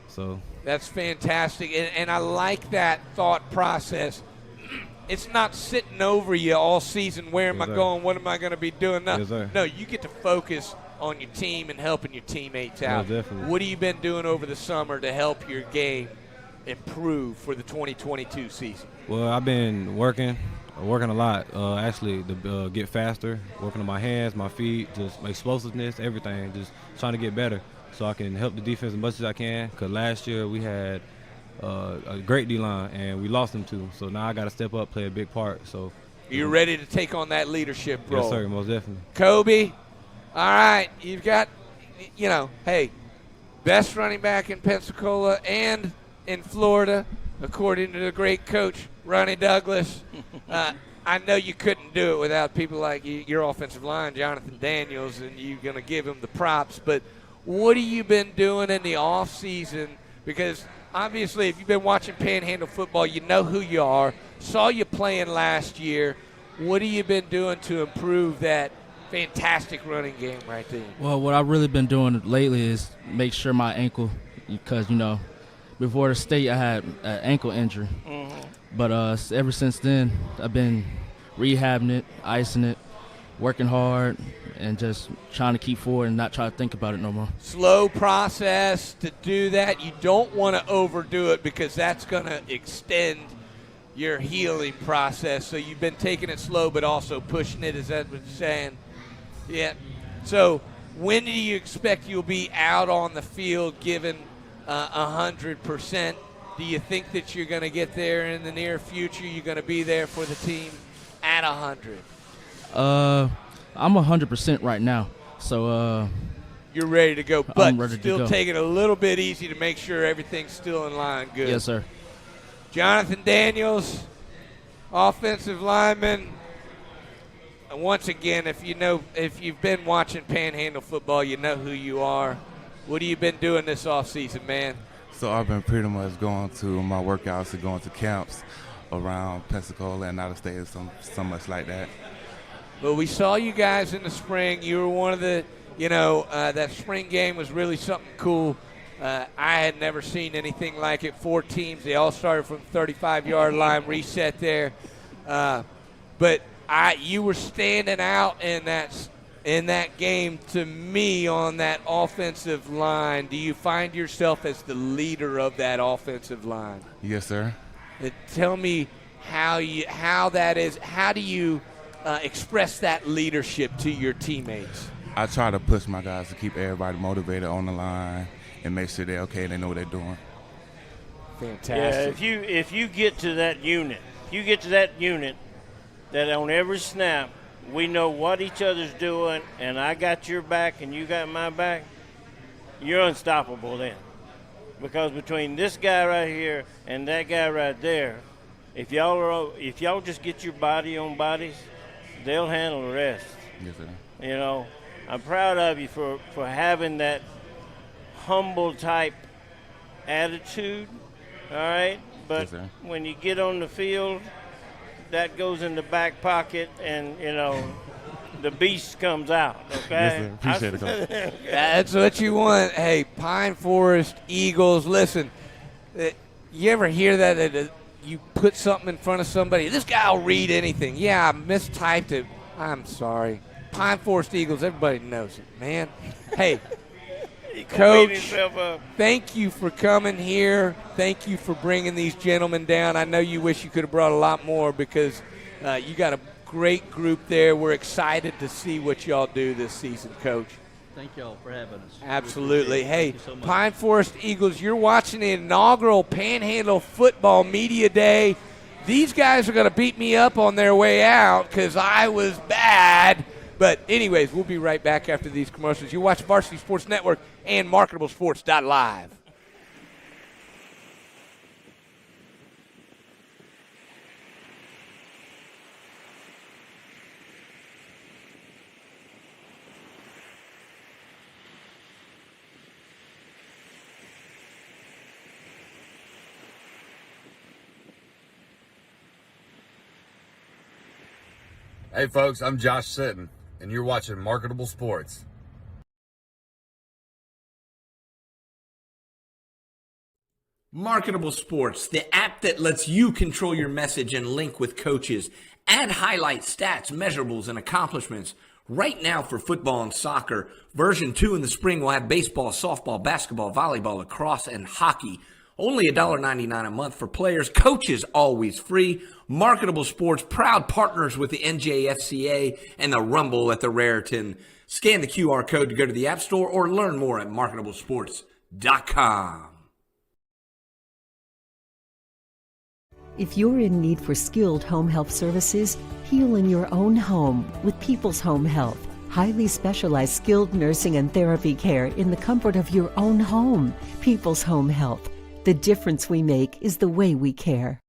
So that's fantastic, and I like that thought process. It's not sitting over you all season. Where am I going? What am I going to be doing? No, you get to focus on your team and helping your teammates out. Definitely. What have you been doing over the summer to help your game improve for the 2022 season? Well, I've been working a lot, actually, to get faster, working on my hands, my feet, just my explosiveness, everything, just trying to get better so I can help the defense as much as I can. Because last year we had a great D-line, and we lost them too. So now I got to step up, play a big part. So you're ready to take on that leadership role? Yes, sir, most definitely. Kobe, all right, you've got, hey, best running back in Pensacola and in Florida, according to the great coach, Ronnie Douglas. I know you couldn't do it without people like your offensive line, Jonathan Daniels, and you're going to give him the props. But what have you been doing in the off season? Because obviously, if you've been watching Panhandle football, you know who you are. Saw you playing last year. What have you been doing to improve that fantastic running game right there? Well, what I've really been doing lately is make sure my ankle, because, before the state I had an ankle injury. Mm-hmm. But ever since then, I've been rehabbing it, icing it, working hard, and just trying to keep forward and not try to think about it no more. Slow process to do that. You don't want to overdo it because that's going to extend your healing process. So you've been taking it slow but also pushing it. Is that what you're saying? Yeah. So when do you expect you'll be out on the field given 100%? Do you think that you're going to get there in the near future? You're going to be there for the team at 100? I'm 100% right now, so you're ready to go, but I'm ready still to go. taking it a little bit easy to make sure everything's still in line. Good. Yes, sir. Jonathan Daniels, offensive lineman. And once again, if you've been watching Panhandle football, you know who you are. What have you been doing this offseason, man? So I've been pretty much going to my workouts and going to camps around Pensacola and out of state, so much like that. But we saw you guys in the spring. You were one of the, that spring game was really something cool. I had never seen anything like it. 4 teams. They all started from the 35-yard line, reset there. But you were standing out in that game to me on that offensive line. Do you find yourself as the leader of that offensive line? Yes, sir. Tell me how that is. How do you express that leadership to your teammates? I try to push my guys to keep everybody motivated on the line and make sure they're okay, they know what they're doing. Fantastic. Yeah, if you get to that unit, that on every snap we know what each other's doing, and I got your back and you got my back, you're unstoppable then. Because between this guy right here and that guy right there, if y'all just get your body on bodies, they'll handle the rest. Yes, sir. I'm proud of you for having that humble type attitude, all right? But yes, sir. when you get on the field, that goes in the back pocket and, the beast comes out, okay? Yes, sir. Appreciate it, Coach. That's what you want. Hey, Pine Forest Eagles, listen, you ever hear that you put something in front of somebody? This guy will read anything. Yeah, I mistyped it. I'm sorry. Pine Forest Eagles, everybody knows it, man. Hey, Coach, thank you for coming here. Thank you for bringing these gentlemen down. I know you wish you could have brought a lot more because you got a great group there. We're excited to see what y'all do this season, Coach. Thank y'all for having us. Absolutely. Hey, so Pine Forest Eagles, you're watching the inaugural Panhandle Football Media Day. These guys are going to beat me up on their way out because I was bad. But anyways, we'll be right back after these commercials. You watch Varsity Sports Network and MarketableSports.live. Hey folks, I'm Josh Sitton, and you're watching Marketable Sports. Marketable Sports, the app that lets you control your message and link with coaches, add highlights, stats, measurables, and accomplishments. Right now for football and soccer, version 2 in the spring will have baseball, softball, basketball, volleyball, lacrosse, and hockey. Only $1.99 a month for players. Coaches always free. Marketable Sports, proud partners with the NJFCA and the Rumble at the Raritan. Scan the QR code to go to the App Store or learn more at marketablesports.com. If you're in need for skilled home health services, heal in your own home with People's Home Health. Highly specialized skilled nursing and therapy care in the comfort of your own home. People's Home Health. The difference we make is the way we care.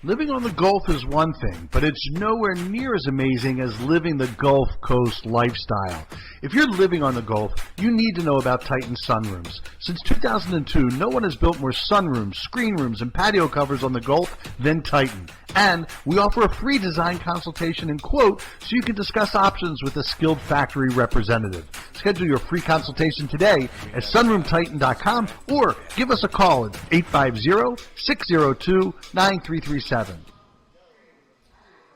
Living on the Gulf is one thing, but it's nowhere near as amazing as living the Gulf Coast lifestyle. If you're living on the Gulf, you need to know about Titan sunrooms. Since 2002, no one has built more sunrooms, screen rooms, and patio covers on the Gulf than Titan. And we offer a free design consultation and quote so you can discuss options with a skilled factory representative. Schedule your free consultation today at sunroomtitan.com or give us a call at 850-602-9337.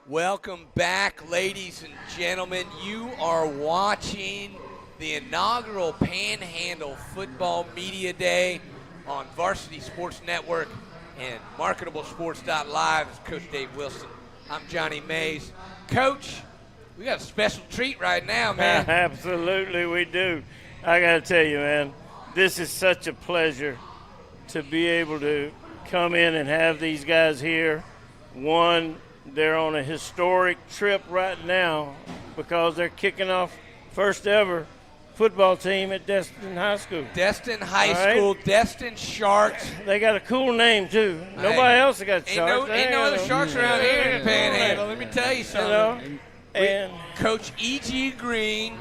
Welcome back, ladies and gentlemen. You are watching the inaugural Panhandle Football Media Day on Varsity Sports Network and MarketableSports.live. It's Coach Dave Wilson. I'm Johnny Mays. Coach, we got a special treat right now, man. Absolutely, we do. I got to tell you, man, this is such a pleasure to be able to come in and have these guys here. One, they're on a historic trip right now because they're kicking off first ever football team at Destin High School. Destin High School, Destin Sharks. They got a cool name, too. Nobody else has got Sharks. Ain't no other Sharks around here in the Panhandle. Let me tell you something. And Coach E.G. Green,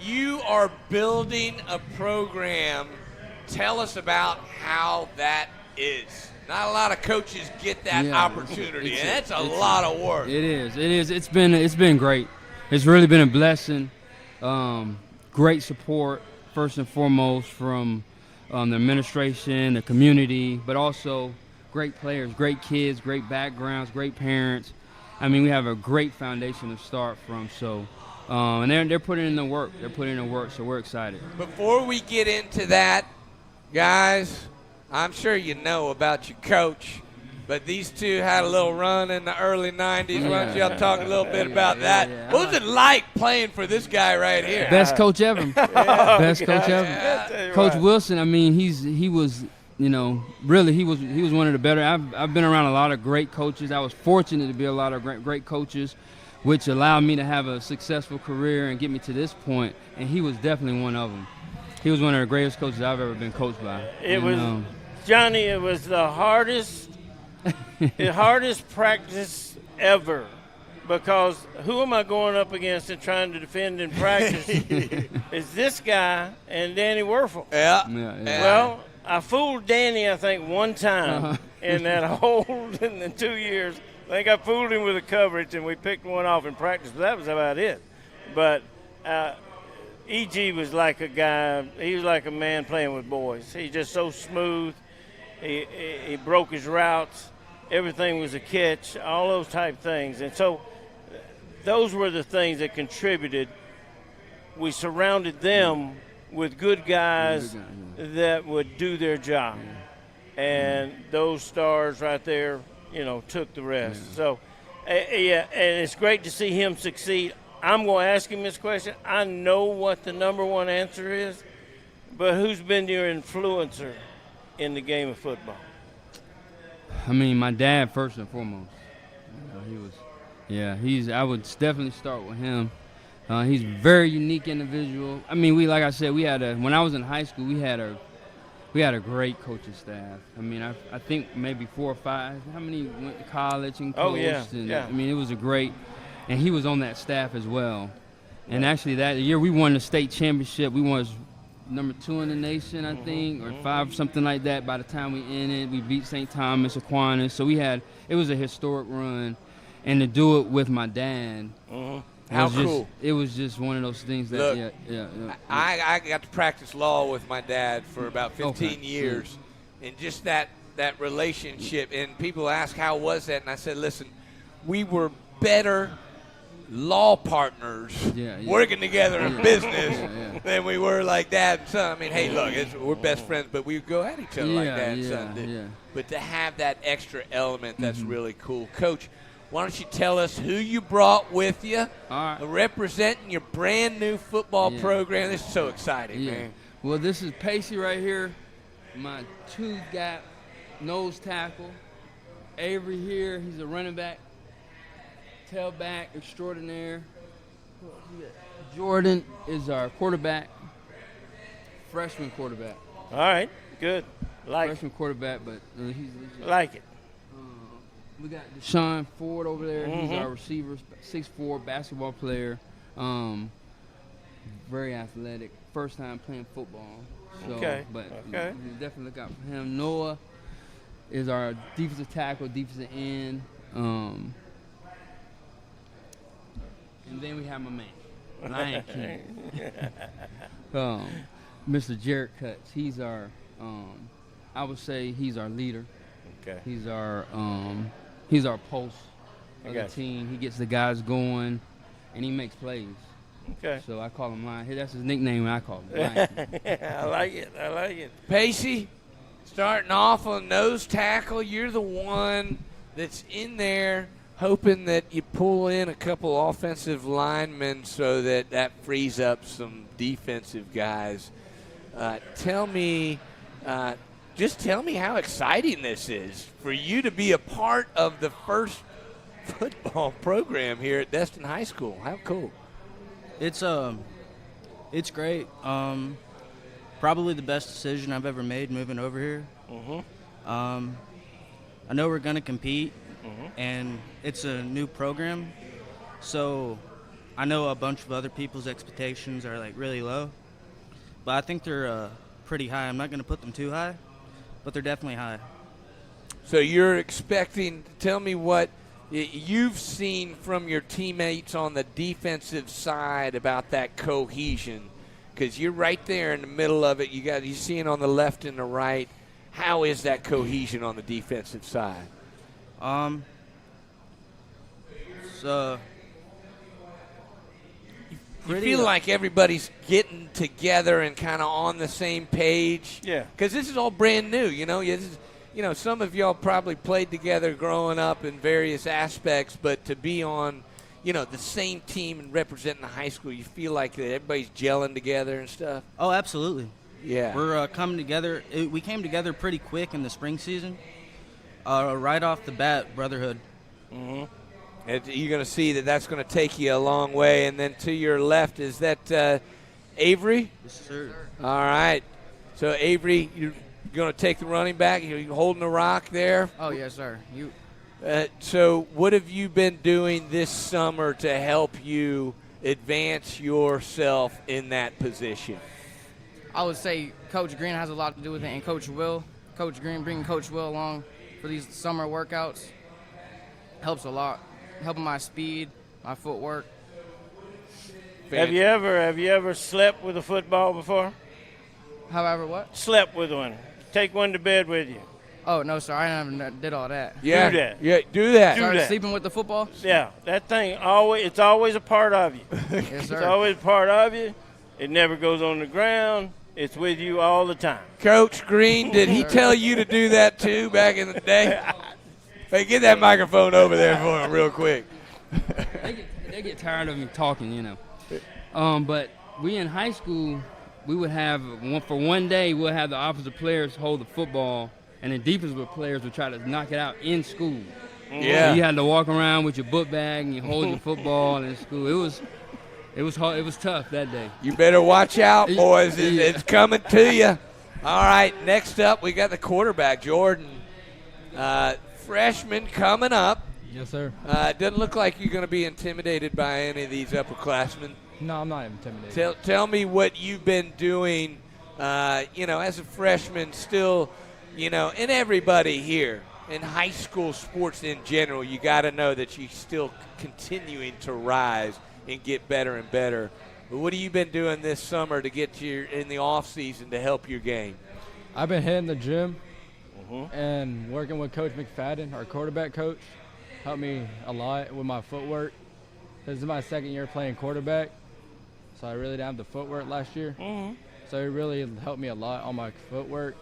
you are building a program. Tell us about how that is. Not a lot of coaches get that opportunity, and that's a lot of work. It is. It's been great. It's really been a blessing. Great support, first and foremost, from the administration, the community, but also great players, great kids, great backgrounds, great parents. I mean, we have a great foundation to start from. So, and they're putting in the work. So we're excited. Before we get into that, guys, I'm sure you know about your coach, but these two had a little run in the early 90s. Why don't y'all talk a little bit about that? What was it like playing for this guy right here? Best coach ever. Best coach ever. Coach Wilson, I mean, he was really one of the better. I've been around a lot of great coaches. I was fortunate to be a lot of great coaches, which allowed me to have a successful career and get me to this point, and he was definitely one of them. He was one of the greatest coaches I've ever been coached by. Johnny, it was the hardest practice ever, because who am I going up against and trying to defend in practice? Is this guy and Danny Werfel. Yeah. Well, I fooled Danny, I think, one time in that whole in the 2 years. I think I fooled him with a coverage, and we picked one off in practice, but that was about it. But E.G. was like a guy, he was like a man playing with boys. He's just so smooth. He broke his routes. Everything was a catch, all those type things. And so those were the things that contributed. We surrounded them with good guys that would do their job. And those stars right there, took the rest. So, and it's great to see him succeed. I'm going to ask him this question. I know what the number one answer is, but who's been your influencer in the game of football? I mean, my dad first and foremost. I would definitely start with him. He's a very unique individual. I mean, when I was in high school, we had a great coaching staff. I mean, I think maybe 4 or 5. How many went to college and coached? I mean, it was and he was on that staff as well. And actually that year we won the state championship. We was number 2 in the nation, I think, or 5, something like that. By the time we ended, we beat St. Thomas, Aquinas. So it was a historic run. And to do it with my dad. How cool. It was just one of those things that, Look, I got to practice law with my dad for about 15 years. And just that relationship. And people ask, how was that? And I said, listen, we were better law partners working together in business than we were like dad and son. I mean, hey, look, we're best friends, but we go at each other like dad and son did. But to have that extra element, that's really cool. Coach, why don't you tell us who you brought with you, representing your brand new football program. This is so exciting, man. Well, this is Pacey right here, my 2-gap nose tackle. Avery here, he's a running back. Tailback extraordinaire. Jordan is our quarterback, freshman quarterback. All right, good. Freshman quarterback, but he's like it. We got Deshaun Ford over there. He's our receiver, 6'4", basketball player. Very athletic. First time playing football. So, But you definitely look out for him. Noah is our defensive tackle, defensive end. And then we have my man, Lion King. Mr. Jared Cuts. He's our, I would say he's our leader. Okay. He's our pulse of the team. He gets the guys going, and he makes plays. Okay. So I call him Lion. That's his nickname. I call him Lion. I like it. Pacey, starting off on nose tackle, you're the one that's in there hoping that you pull in a couple offensive linemen so that frees up some defensive guys. Tell me how exciting this is for you to be a part of the first football program here at Destin High School. How cool. It's great. Probably the best decision I've ever made moving over here. I know we're gonna compete, and it's a new program, so I know a bunch of other people's expectations are like really low, but I think they're pretty high. I'm not gonna put them too high, but they're definitely high. So you're expecting, tell me what you've seen from your teammates on the defensive side about that cohesion, because you're right there in the middle of it. You seeing on the left and the right. How is that cohesion on the defensive side? You feel like everybody's getting together and kind of on the same page? Yeah. Because this is all brand new, some of y'all probably played together growing up in various aspects, but to be on, the same team and representing the high school, you feel like that everybody's gelling together and stuff? Oh, absolutely. Yeah. We're coming together. We came together pretty quick in the spring season. Right off the bat, brotherhood. You're going to see that's going to take you a long way. And then to your left, is that Avery? Yes, sir. All right. So, Avery, you're going to take the running back. You're holding the rock there. Oh, yes, sir. So what have you been doing this summer to help you advance yourself in that position? I would say Coach Green has a lot to do with it, and Coach Will. Coach Green bringing Coach Will along for these summer workouts helps a lot, helping my speed, my footwork. Have you ever slept with a football before? However, what? Slept with one. Take one to bed with you. Oh, no, sir. I never did all that. Yeah. Do that. Yeah, do that. Started sleeping with the football? Yeah. That thing, it's always a part of you. Yes, sir. It's always a part of you. It never goes on the ground. It's with you all the time. Coach Green, did he tell you to do that too back in the day? Hey, get that microphone over there for him real quick. They get tired of me talking, But we in high school, we would have for one day we'll have the offensive players hold the football, and the defensive players would try to knock it out in school. Yeah, so you had to walk around with your book bag and you hold your football in school. It was hard. It was tough that day. You better watch out, boys. It's coming to you. All right, next up we got the quarterback, Jordan. Freshman coming up. Yes, sir. Doesn't look like you're going to be intimidated by any of these upperclassmen. No, I'm not intimidated. Tell me what you've been doing, as a freshman still, and everybody here in high school sports in general, you got to know that you're still continuing to rise and get better and better. But what have you been doing this summer to get in the off season to help your game? I've been hitting the gym and working with Coach McFadden, our quarterback coach. Helped me a lot with my footwork. This is my second year playing quarterback, so I really didn't have the footwork last year. So it really helped me a lot on my footwork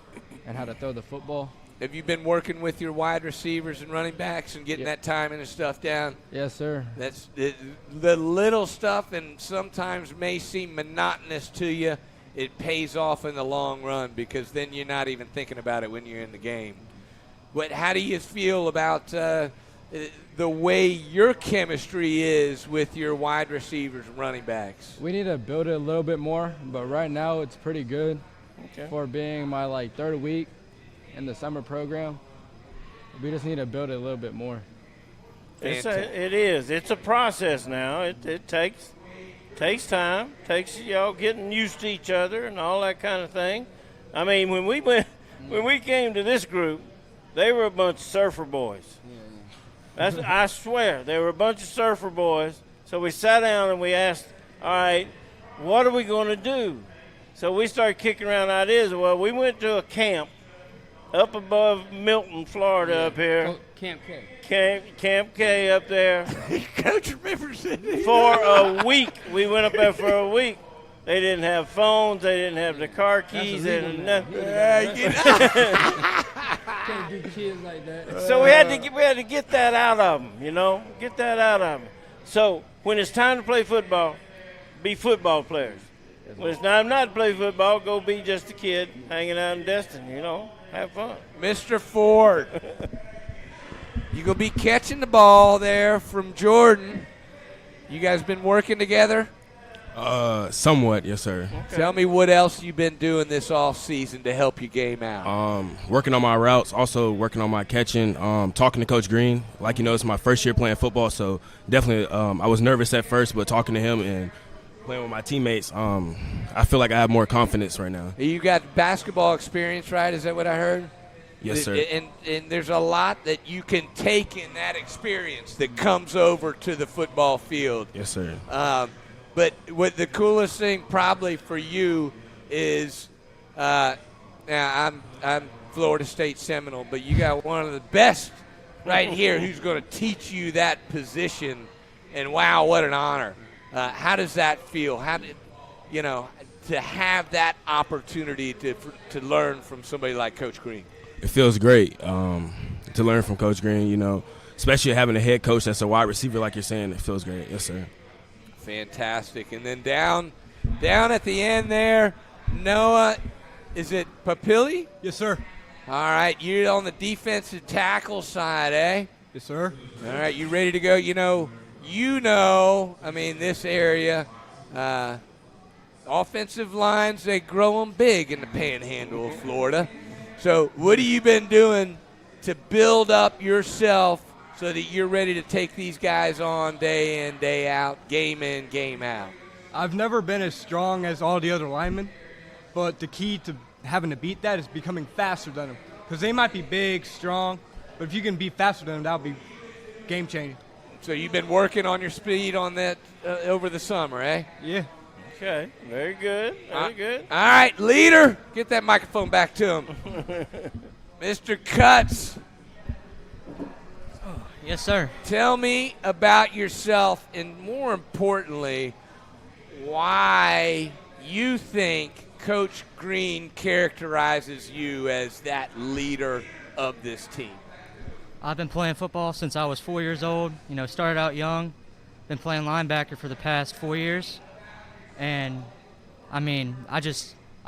and how to throw the football. Have you been working with your wide receivers and running backs and getting that timing and stuff down? Yes, sir. That's the little stuff, and sometimes may seem monotonous to you. It pays off in the long run because then you're not even thinking about it when you're in the game. How do you feel about the way your chemistry is with your wide receivers and running backs? We need to build it a little bit more, but right now it's pretty good for being my third week in the summer program. We just need to build it a little bit more. It is. It's a process now. It takes time. Takes y'all getting used to each other and all that kind of thing. I mean, when we came to this group, they were a bunch of surfer boys. I swear, they were a bunch of surfer boys. So we sat down and we asked, all right, what are we going to do? So we started kicking around ideas. Well, we went to a camp up above Milton, Florida, up here. Camp K. Camp K up there. Coach remembers it. For a week. We went up there for a week. They didn't have phones. They didn't have the car keys. They didn't nothing. Can't do kids like that. So we had to get that out of them, you know, get that out of them. So when it's time to play football, be football players. When it's time not to play football, go be just a kid hanging out in Destin, you know, have fun. Mr. Ford, you going to be catching the ball there from Jordan. You guys been working together? Somewhat, yes, sir. Okay. Tell me what else you've been doing this off season to help your game out. Working on my routes, also working on my catching, talking to Coach Green. Like, you know, it's my first year playing football, so definitely I was nervous at first, but talking to him and playing with my teammates, I feel like I have more confidence right now. You got basketball experience, right? Is that what I heard? Yes, sir. And there's a lot that you can take in that experience that comes over to the football field. Yes, sir. But what the coolest thing probably for you is, now I'm Florida State Seminole, but you got one of the best right here who's going to teach you that position, and wow, what an honor! How does that feel? How did to have that opportunity to learn from somebody like Coach Green? It feels great to learn from Coach Green. You know, especially having a head coach that's a wide receiver, like you're saying. It feels great. Yes, sir. Fantastic. And then down at the end there, Noah, is it Papilli? Yes, sir. All right, you're on the defensive tackle side, eh? Yes, sir. All right, you ready to go? You know, I mean, this area, offensive lines, they grow them big in the Panhandle of Florida. So what have you been doing to build up yourself so that you're ready to take these guys on day in, day out, game in, game out? I've never been as strong as all the other linemen, but the key to having to beat that is becoming faster than them. Because they might be big, strong, but if you can be faster than them, that'll be game-changing. So you've been working on your speed on that over the summer, eh? Yeah. Okay, very good, very good. All right, leader, get that microphone back to him. Mr. Cuts. Yes, sir. Tell me about yourself, and more importantly, why you think Coach Green characterizes you as that leader of this team. I've been playing football since I was 4 years old. You know, started out young, been playing linebacker for the past 4 years. And, I mean, I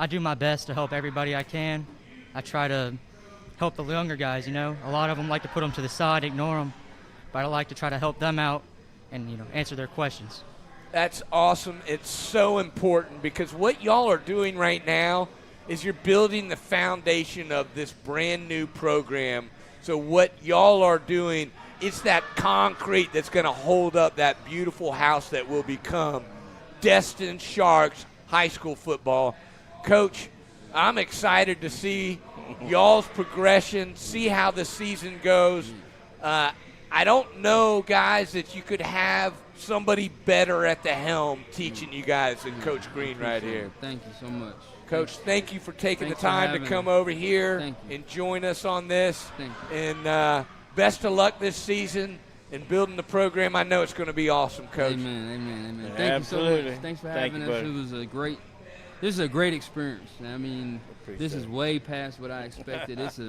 do my best to help everybody I can. I try to help the younger guys, you know. A lot of them like to put them to the side, ignore them. But I like to try to help them out and, you know, answer their questions. That's awesome. It's so important because what y'all are doing right now is you're building the foundation of this brand new program. So what y'all are doing, it's that concrete that's going to hold up that beautiful house that will become Destin Sharks high school football. Coach, I'm excited to see y'all's progression, see how the season goes. I don't know, guys, that you could have somebody better at the helm teaching you guys than Coach Green right here. Thank you so much. Coach, thank you for taking Thanks the time to for come having over here and join us on this. Thank you. And best of luck this season in building the program. I know it's going to be awesome, Coach. Amen. Thank you so much. Thanks for having us. It was this is a great experience. I mean, this is way past what I expected. This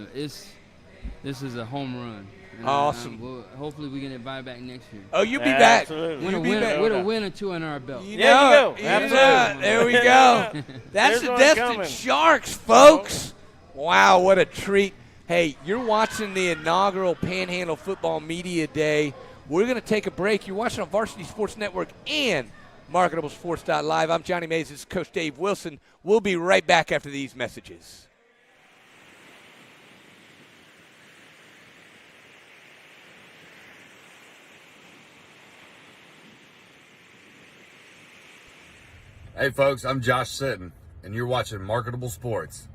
is a home run. And awesome. Hopefully we get invited back next year. Oh, you'll be back. With a win or two under our belt. There you go. Absolutely. There we go. That's the Destin Sharks, folks. Wow, what a treat. Hey, you're watching the inaugural Panhandle Football Media Day. We're going to take a break. You're watching on Varsity Sports Network and MarketableSports.live. I'm Johnny Mays. This is Coach Dave Wilson. We'll be right back after these messages. Hey folks, I'm Josh Sitton, and you're watching Marketable Sports.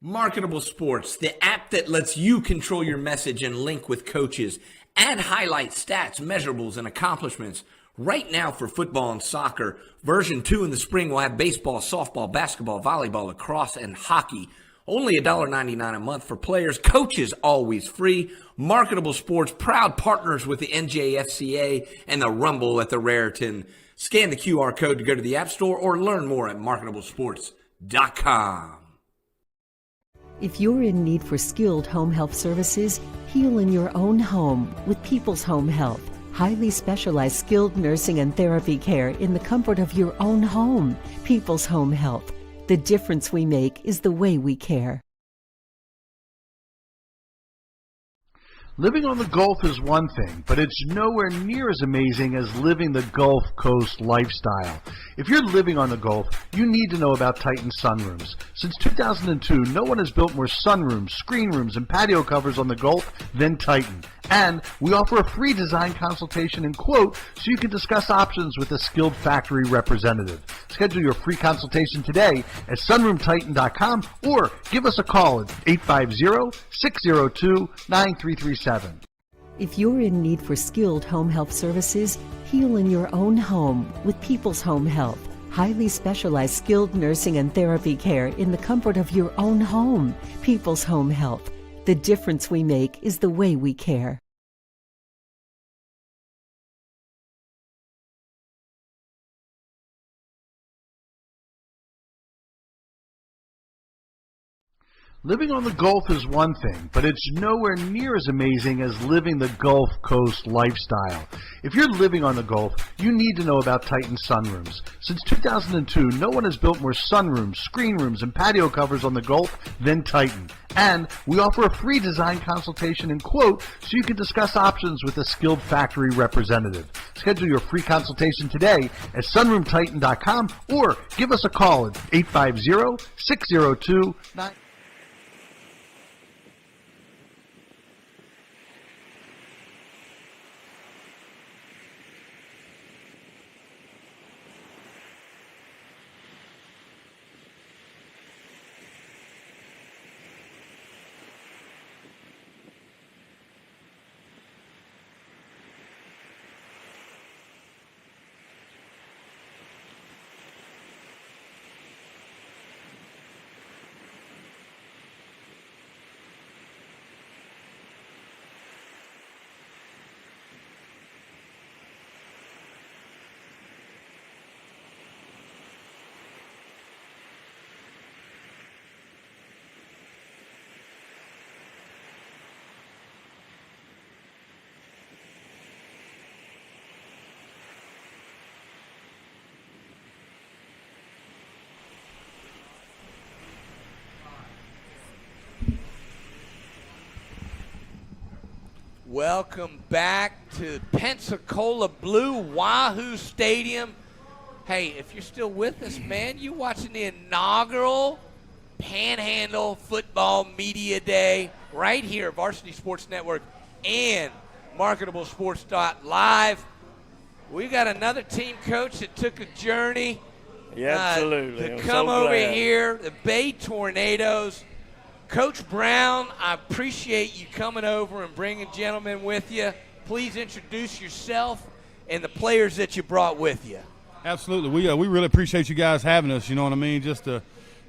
Marketable Sports, the app that lets you control your message and link with coaches. Add highlight stats, measurables, and accomplishments. Right now for football and soccer. Version 2 in the spring will have baseball, softball, basketball, volleyball, lacrosse, and hockey. Only $1.99 a month for players. Coaches always free. Marketable Sports, proud partners with the NJFCA and the Rumble at the Raritan. Scan the QR code to go to the App Store or learn more at marketablesports.com. If you're in need for skilled home health services, heal in your own home with People's Home Health. Highly specialized skilled nursing and therapy care in the comfort of your own home. People's Home Health. The difference we make is the way we care. Living on the Gulf is one thing, but it's nowhere near as amazing as living the Gulf Coast lifestyle. If you're living on the Gulf, you need to know about Titan sunrooms. Since 2002, no one has built more sunrooms, screen rooms, and patio covers on the Gulf than Titan. And we offer a free design consultation and quote so you can discuss options with a skilled factory representative. Schedule your free consultation today at sunroomtitan.com or give us a call at 850-602-9337. If you're in need for skilled home health services, heal in your own home with People's Home Health. Highly specialized skilled nursing and therapy care in the comfort of your own home. People's Home Health. The difference we make is the way we care. Living on the Gulf is one thing, but it's nowhere near as amazing as living the Gulf Coast lifestyle. If you're living on the Gulf, you need to know about Titan sunrooms. Since 2002, no one has built more sunrooms, screen rooms, and patio covers on the Gulf than Titan. And we offer a free design consultation and quote so you can discuss options with a skilled factory representative. Schedule your free consultation today at sunroomtitan.com or give us a call at 850-602-9... Welcome back to Pensacola Blue Wahoo Stadium. Hey, if you're still with us, man, you watching the inaugural Panhandle Football Media Day right here, Varsity Sports Network and MarketableSports.live. We got another team coach that took a journey absolutely. to I'm come so over glad. here, the Bay Tornadoes. Coach Brown, I appreciate you coming over and bringing gentlemen with you. Please introduce yourself and the players that you brought with you. Absolutely. We really appreciate you guys having us, you know what I mean? Just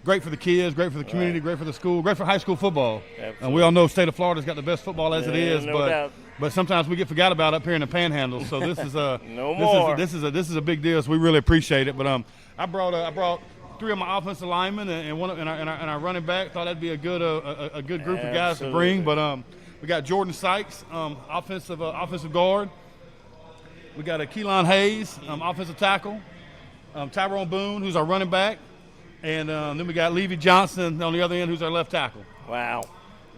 great for the kids, great for the community, great for the school, great for high school football. And we all know the state of Florida's got the best football as it is, no doubt. but sometimes we get forgot about up here in the Panhandle. So this is this is a big deal. So we really appreciate it. But I brought three of my offensive linemen and one and our running back. Thought that'd be a good group of guys to bring. But we got Jordan Sykes, offensive guard. We got a Keelan Hayes, offensive tackle. Tyrone Boone, who's our running back. And then we got Levy Johnson on the other end, who's our left tackle. Wow.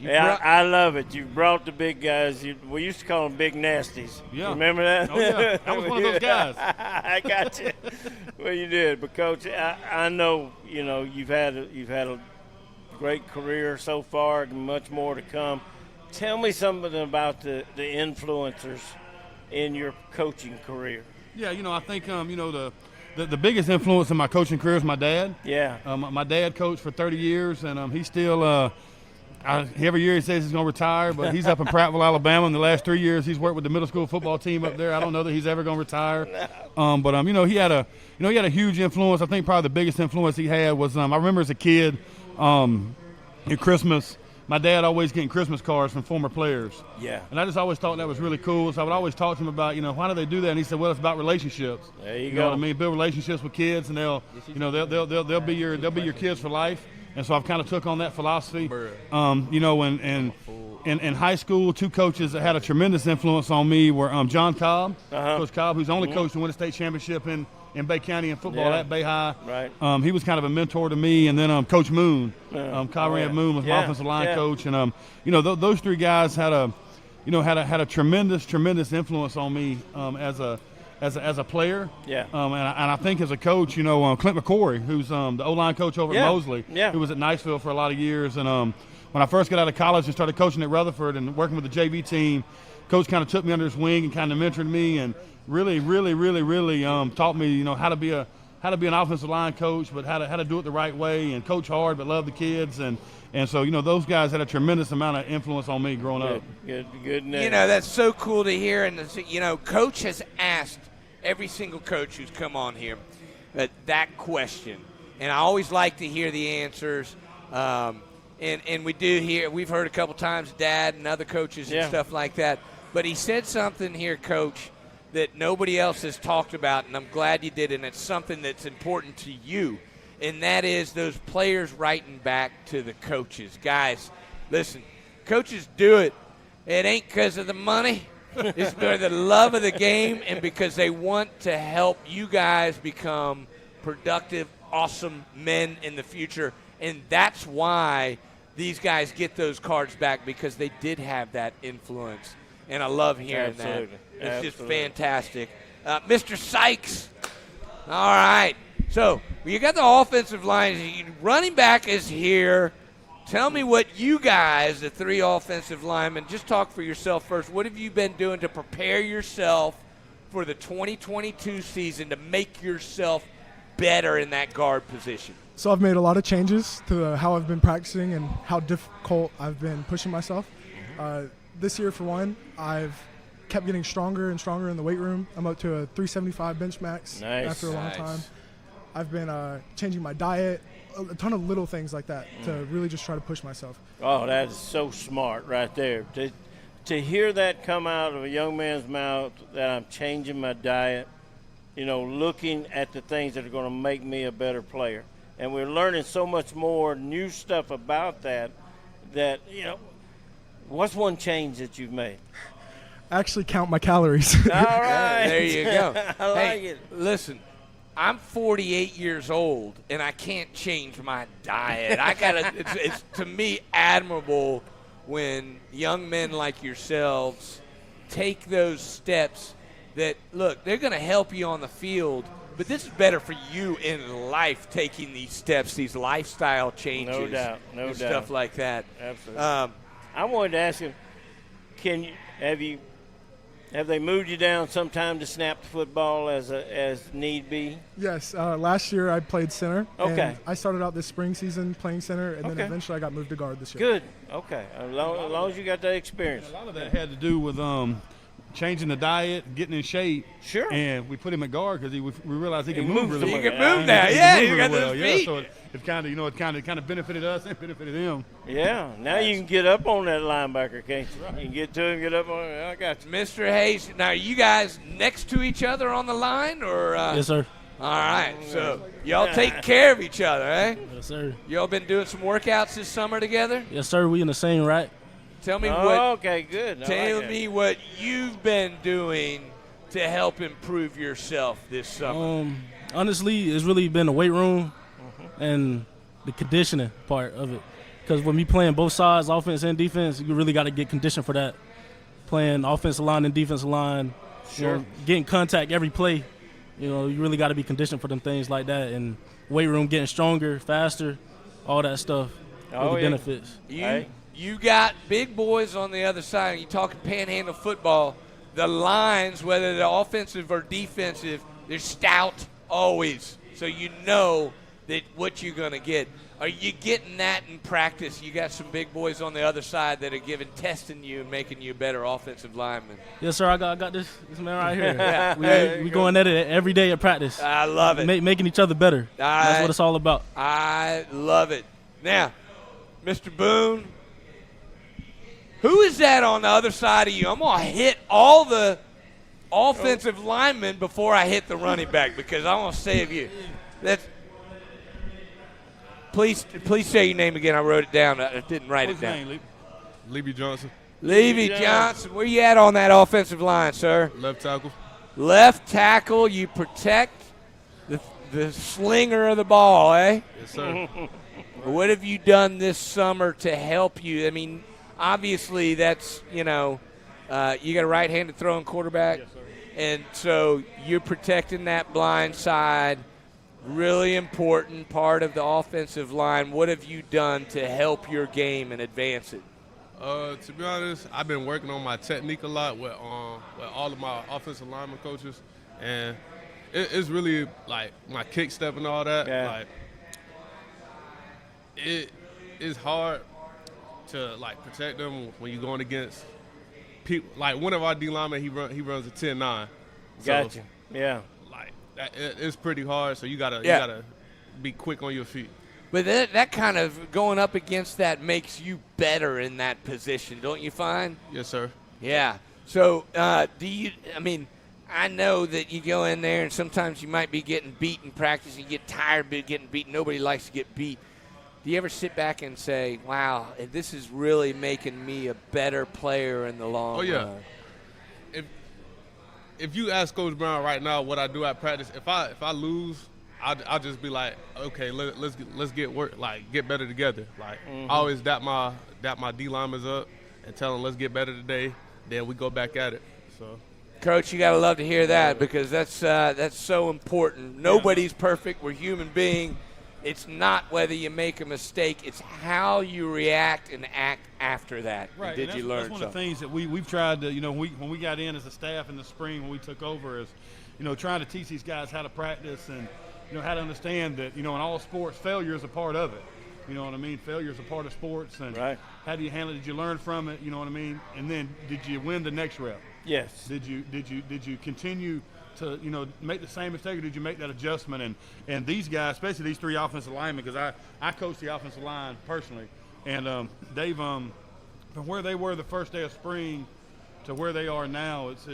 I love it. You brought the big guys. We used to call them big nasties. Yeah. Remember that? Oh, yeah. I was one of those guys. I got you. Well, you did. But, Coach, I know, you've had a great career so far, much more to come. Tell me something about the influencers in your coaching career. Yeah, I think the biggest influence in my coaching career is my dad. Yeah. My dad coached for 30 years, and he's still every year he says he's going to retire, but he's up in Prattville, Alabama. In the last 3 years, he's worked with the middle school football team up there. I don't know that he's ever going to retire. But he had a huge influence. I think probably the biggest influence he had was I remember as a kid at Christmas, my dad always getting Christmas cards from former players. Yeah. And I just always thought that was really cool. So I would always talk to him about, why do they do that? And he said, well, it's about relationships. There you know go. what I mean? Build relationships with kids, and they'll be your kids for life. And so I've kind of took on that philosophy. In high school, 2 coaches that had a tremendous influence on me were John Cobb, Coach Cobb, who's the only coach to win a state championship in Bay County in football at Bay High. Right. He was kind of a mentor to me. And then Coach Moon, Conrad Moon was my offensive line coach. And those 3 guys had a tremendous influence on me as a player. Yeah. And I think as a coach, Clint McCory, who's the O-line coach over at Mosley, who was at Niceville for a lot of years. And when I first got out of college and started coaching at Rutherford and working with the JV team, Coach kind of took me under his wing and kind of mentored me and really taught me, how to be an offensive line coach, but how to do it the right way and coach hard but love the kids. And so, those guys had a tremendous amount of influence on me growing up. Good news. That's so cool to hear. And, Coach has asked every single coach who's come on here that question. And I always like to hear the answers. And we do hear, we've heard a couple times, Dad and other coaches and stuff like that. But he said something here, Coach, that nobody else has talked about, and I'm glad you did, and it's something that's important to you, and that is those players writing back to the coaches. Guys, listen, coaches do it. It ain't because of the money. It's for the love of the game and because they want to help you guys become productive, awesome men in the future, and that's why these guys get those cards back, because they did have that influence. And I love hearing that. It's just fantastic. Mr. Sykes. All right. So you got the offensive line. Running back is here. Tell me what you guys, the 3 offensive linemen, just talk for yourself first. What have you been doing to prepare yourself for the 2022 season to make yourself better in that guard position? So I've made a lot of changes to how I've been practicing and how difficult I've been pushing myself. This year, for one, I've kept getting stronger and stronger in the weight room. I'm up to a 375 bench max after a long time. I've been changing my diet, a ton of little things like that to really just try to push myself. Oh, that is so smart right there. To hear that come out of a young man's mouth, that I'm changing my diet, looking at the things that are going to make me a better player. And we're learning so much more new stuff about that, what's one change that you've made? I actually count my calories. All right. There you go. I like it. Listen, I'm 48 years old, and I can't change my diet. It's to me admirable when young men like yourselves take those steps that, look, they're going to help you on the field, but this is better for you in life, taking these steps, these lifestyle changes. No doubt. Stuff like that. Absolutely. I wanted to ask him, have they moved you down sometime to snap the football as need be? Yes. Last year I played center. Okay. And I started out this spring season playing center, and then eventually I got moved to guard this year. Good. Okay. As long as you got that experience. A lot of that had to do with changing the diet, getting in shape. Sure. And we put him at guard because we realized he could move really well. He can move now. Yeah, you got those feet. So it kind of benefited us and benefited him. Yeah. Now you can get up on that linebacker, can't you? Right. You can get to him, get up on him. I got you. Mr. Hayes, now are you guys next to each other on the line? Or Yes, sir. All right. So y'all take care of each other, eh? Yes, sir. Y'all been doing some workouts this summer together? Yes, sir. We in the same rack. Tell me Okay, good. Tell me what you've been doing to help improve yourself this summer. Honestly, it's really been the weight room and the conditioning part of it. Because when we playing both sides, offense and defense, you really got to get conditioned for that. Playing offensive line and defensive line, getting contact every play. You really got to be conditioned for them things like that. And weight room, getting stronger, faster, all that stuff. Really benefits. You got big boys on the other side. You talking Panhandle football. the lines, whether they're offensive or defensive, they're stout always. So you know that what you're going to get. Are you getting that in practice? You got some big boys on the other side that are testing you and making you a better offensive lineman. Yes, sir. I got this man right here. We going at it every day at practice. I love it. Making each other better. That's what it's all about. I love it. Now, Mr. Boone, who is that on the other side of you? I'm going to hit all the offensive linemen before I hit the running back because I want to save you. Please say your name again. I wrote it down. I didn't write it down. Levy Johnson. Levy Johnson. Where you at on that offensive line, sir? Left tackle. Left tackle. You protect the slinger of the ball, eh? Yes, sir. What have you done this summer to help you? I mean, obviously that's, you got a right-handed throwing quarterback. Yes, sir. And so you're protecting that blind side. Really important part of the offensive line. What have you done to help your game and advance it? To be honest, I've been working on my technique a lot with all of my offensive lineman coaches, and it's really like my kick step and all that. Yeah. Like it is hard to like protect them when you're going against people. Like one of our D linemen, he runs a 10-9. Gotcha. Yeah. It's pretty hard, so you gotta be quick on your feet. But that kind of going up against that makes you better in that position, don't you find? Yes, sir. Yeah. So do you? I mean, I know that you go in there and sometimes you might be getting beat in practice. And you get tired of getting beat. Nobody likes to get beat. Do you ever sit back and say, "Wow, this is really making me a better player in the long run"? If you ask Coach Brown right now what I do at practice, if I lose, I'll just be like, okay, let's get better together. Like I always dap my D linemen up and tell them let's get better today. Then we go back at it. So, Coach, you gotta love to hear that because that's so important. Nobody's perfect. We're human beings. It's not whether you make a mistake. It's how you react and act after that. Right. Did you learn that's one of the something? things that we've tried to, when we got in as a staff in the spring when we took over is, trying to teach these guys how to practice and, how to understand that, in all sports, failure is a part of it. You know what I mean? Failure is a part of sports. And how do you handle it? Did you learn from it? You know what I mean? And then did you win the next rep? Yes. Did you continue to make the same mistake, or did you make that adjustment? And these guys, especially these three offensive linemen, because I coach the offensive line personally, and they've from where they were the first day of spring to where they are now, it's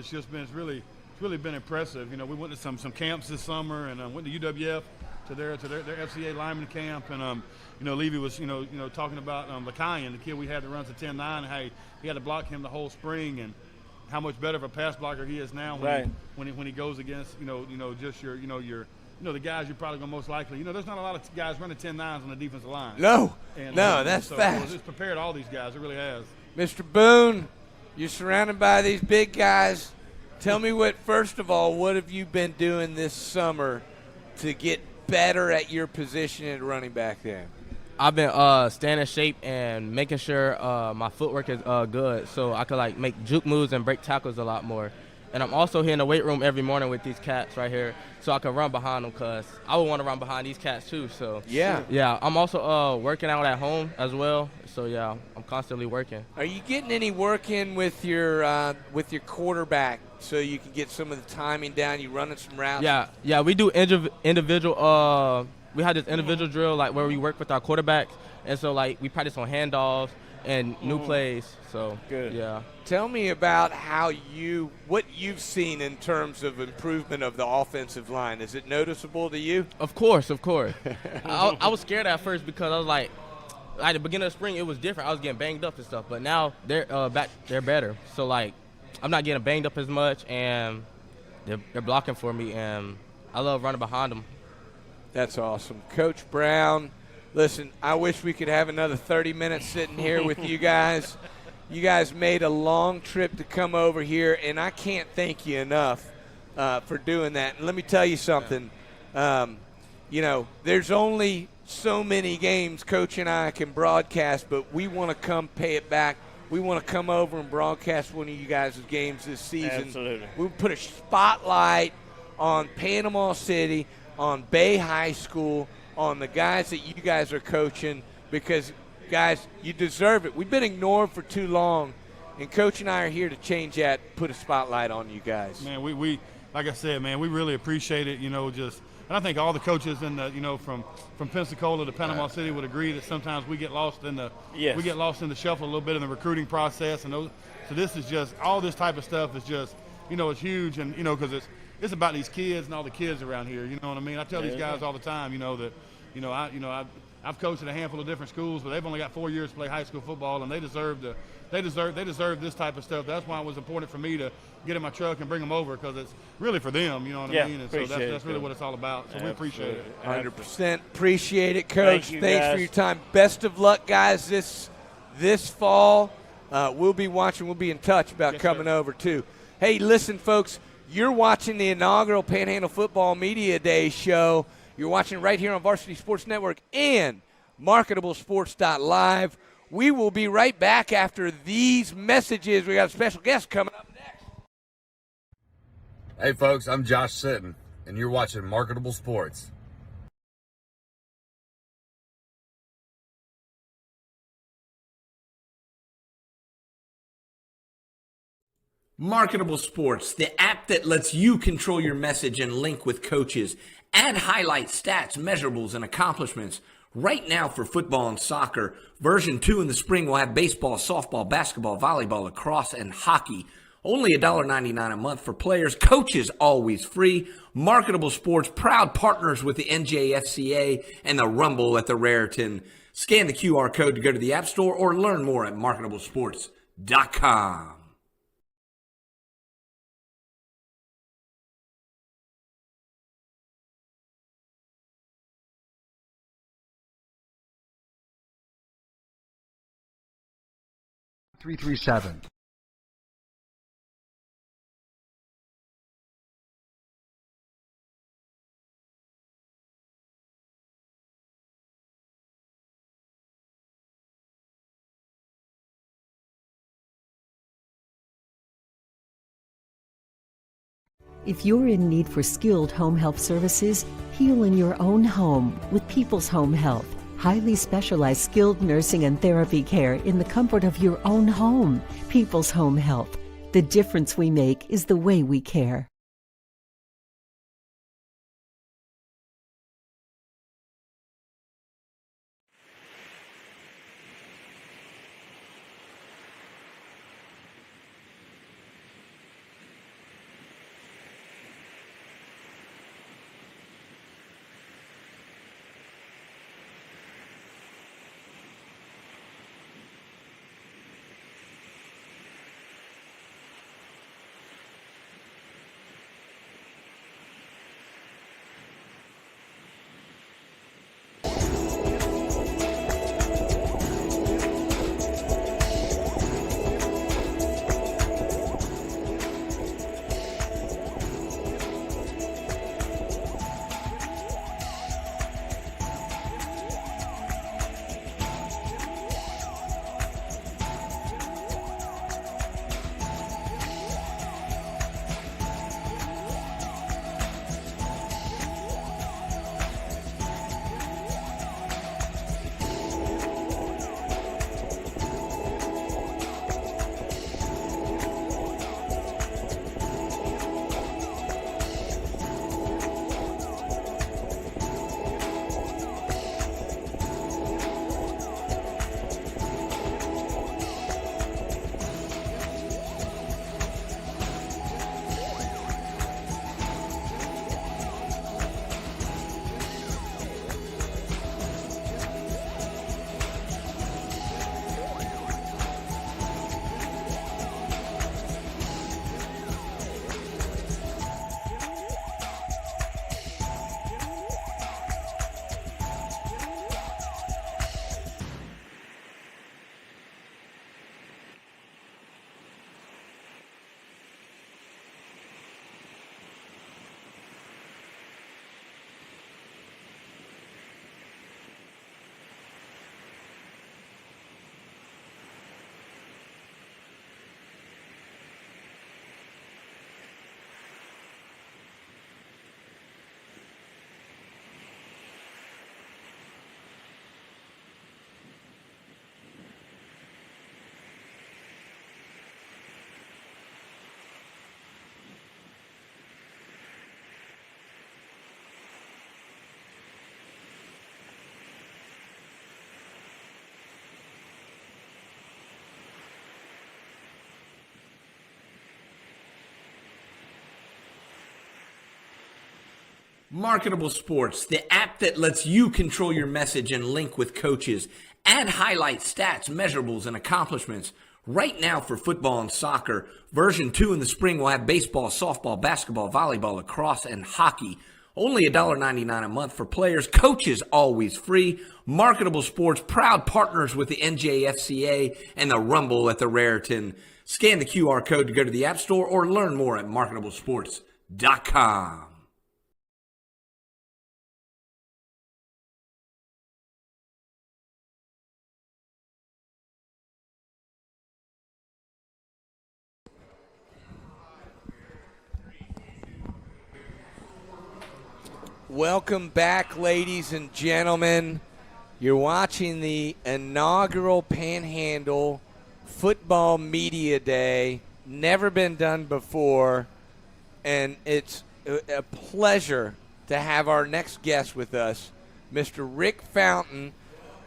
really been impressive. We went to some camps this summer and went to UWF to their FCA lineman camp, and Levy was talking about Lakayan, the kid we had that runs a 10-9, and hey, he had to block him the whole spring, and how much better of a pass blocker he is now when he goes against just your the guys you're probably going to most likely there's not a lot of guys running 10-9s on the defensive line. That's fast. It's prepared all these guys. It really has. Mr. Boone, you're surrounded by these big guys. Tell me first of all, what have you been doing this summer to get better at your position at running back there? I've been staying in shape and making sure my footwork is good, so I could make juke moves and break tackles a lot more. And I'm also here in the weight room every morning with these cats right here, so I can run behind them, because I would want to run behind these cats too. So yeah. I'm also working out at home as well. So yeah, I'm constantly working. Are you getting any work in with your quarterback so you can get some of the timing down? You running some routes? Yeah. We do individual. We had this individual drill where we work with our quarterbacks, and so we practice on handoffs and new plays. So good. Yeah. Tell me about what you've seen in terms of improvement of the offensive line. Is it noticeable to you? Of course. I was scared at first because I was like at the beginning of spring it was different. I was getting banged up and stuff, but now they're better. So I'm not getting banged up as much, and they're blocking for me, and I love running behind them. That's awesome. Coach Brown, listen, I wish we could have another 30 minutes sitting here with you guys. You guys made a long trip to come over here, and I can't thank you enough for doing that. And let me tell you something. There's only so many games Coach and I can broadcast, but we want to come pay it back we want to come over and broadcast one of you guys' games this season. Absolutely. We put a spotlight on Panama City, on Bay High School, on the guys that you guys are coaching, because, guys, you deserve it. We've been ignored for too long, and Coach and I are here to change that, put a spotlight on you guys. Man, we like I said, man, we really appreciate it, and I think all the coaches in the, from Pensacola to Panama City would agree that sometimes we get lost in the shuffle a little bit in the recruiting process, and so this is just, all this type of stuff is just, it's huge, and because it's about these kids and all the kids around here. You know what I mean? I tell these guys all the time, that I've coached at a handful of different schools, but they've only got 4 years to play high school football, and they deserve this type of stuff. That's why it was important for me to get in my truck and bring them over, because it's really for them. You know what I mean? And so that's really what it's all about. So we appreciate it. 100% appreciate it, Coach. Thanks for your time. Best of luck, guys, this fall. We'll be watching. We'll be in touch about coming over too. Hey, listen, folks. You're watching the inaugural Panhandle Football Media Day show. You're watching right here on Varsity Sports Network and marketablesports.live. We will be right back after these messages. We got a special guest coming up next. Hey, folks, I'm Josh Sitton, and you're watching Marketable Sports. Marketable Sports, the app that lets you control your message and link with coaches, add highlights, stats, measurables, and accomplishments. Right now for football and soccer, version 2 in the spring will have baseball, softball, basketball, volleyball, lacrosse, and hockey. Only $1.99 a month for players. Coaches always free. Marketable Sports, proud partners with the NJFCA and the Rumble at the Raritan. Scan the QR code to go to the App Store or learn more at marketablesports.com. $337. If you're in need for skilled home health services, heal in your own home with People's Home Health. Highly specialized skilled nursing and therapy care in the comfort of your own home. People's Home Health. The difference we make is the way we care. Marketable Sports, the app that lets you control your message and link with coaches. Add highlight stats, measurables, and accomplishments. Right now for football and soccer, version 2 in the spring will have baseball, softball, basketball, volleyball, lacrosse, and hockey. Only $1.99 a month for players. Coaches always free. Marketable Sports, proud partners with the NJFCA and the Rumble at the Raritan. Scan the QR code to go to the App Store or learn more at marketablesports.com. Welcome back, ladies and gentlemen. You're watching the inaugural Panhandle Football Media Day. Never been done before, and it's a pleasure to have our next guest with us, Mr. Rick Fountain.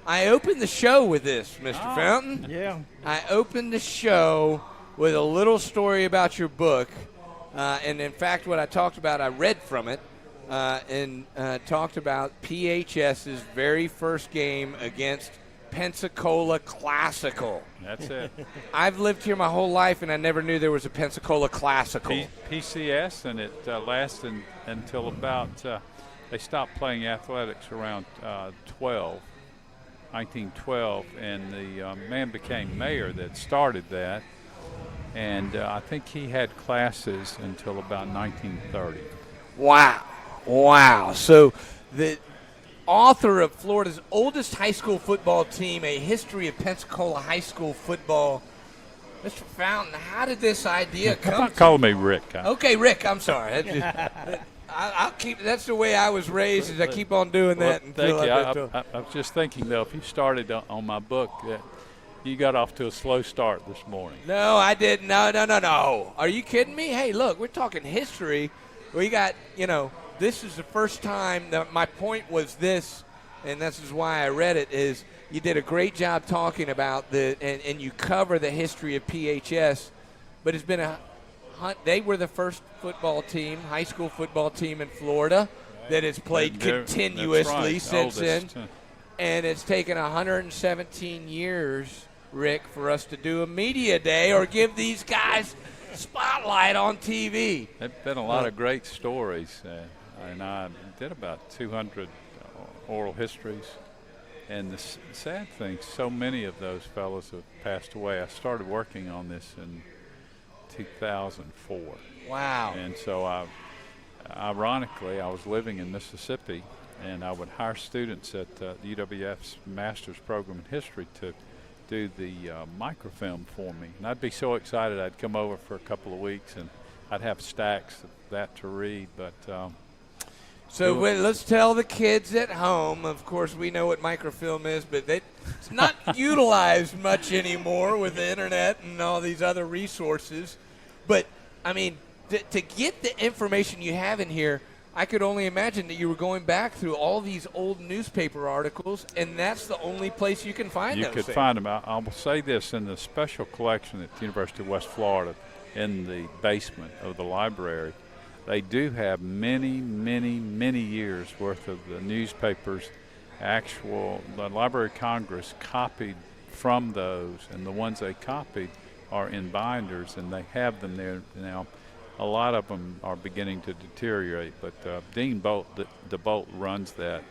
I opened the show with this, Mr. Fountain. Yeah. I opened the show with a little story about your book, and in fact, what I talked about, I read from it. And talked about PHS's very first game against Pensacola Classical. That's it. I've lived here my whole life, and I never knew there was a Pensacola Classical. PCS, and it lasted until about they stopped playing athletics around 1912, and the man became mayor that started that, and I think he had classes until about 1930. Wow. So the author of Florida's oldest high school football team, A History of Pensacola High School Football. Mr. Fountain, how did this idea come? Call me Rick. Okay, Rick, I'm sorry. I'll keep. That's the way I was raised, is I keep on doing that. Thank you. I was just thinking, though, if you started on my book, that you got off to a slow start this morning. No, I didn't. No. Are you kidding me? Hey, look, we're talking history. We got, this is the first time that my point was this, and this is why I read it, is you did a great job talking about and you cover the history of PHS, but it's been they were the first football team, high school football team in Florida that has played continuously since then, and it's taken 117 years, Rick, for us to do a media day or give these guys spotlight on TV. There's been a lot of great stories, and I did about 200 oral histories. And the sad thing, so many of those fellows have passed away. I started working on this in 2004. Wow. And so, ironically, I was living in Mississippi, and I would hire students at the UWF's master's program in history to do the microfilm for me. And I'd be so excited I'd come over for a couple of weeks, and I'd have stacks of that to read. But let's tell the kids at home, of course we know what microfilm is, but it's not utilized much anymore with the internet and all these other resources. But, I mean, to get the information you have in here, I could only imagine that you were going back through all these old newspaper articles, and that's the only place you can find them. You could find them. I will say this, in the special collection at the University of West Florida, in the basement of the library, they do have many, many, many years worth of the newspapers. The Library of Congress copied from those, and the ones they copied are in binders, and they have them there now. A lot of them are beginning to deteriorate, but Dean DeBolt runs that,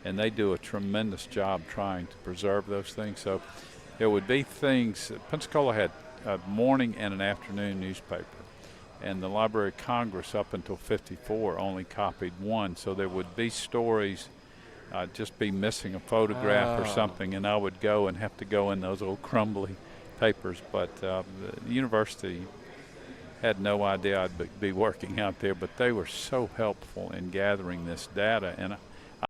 and they do a tremendous job trying to preserve those things. So there would be things. Pensacola had a morning and an afternoon newspaper, and the Library of Congress up until '54 only copied one. So there would be stories. I'd just be missing a photograph or something, and I would go and have to go in those old crumbly papers. But the university had no idea I'd be working out there, but they were so helpful in gathering this data. And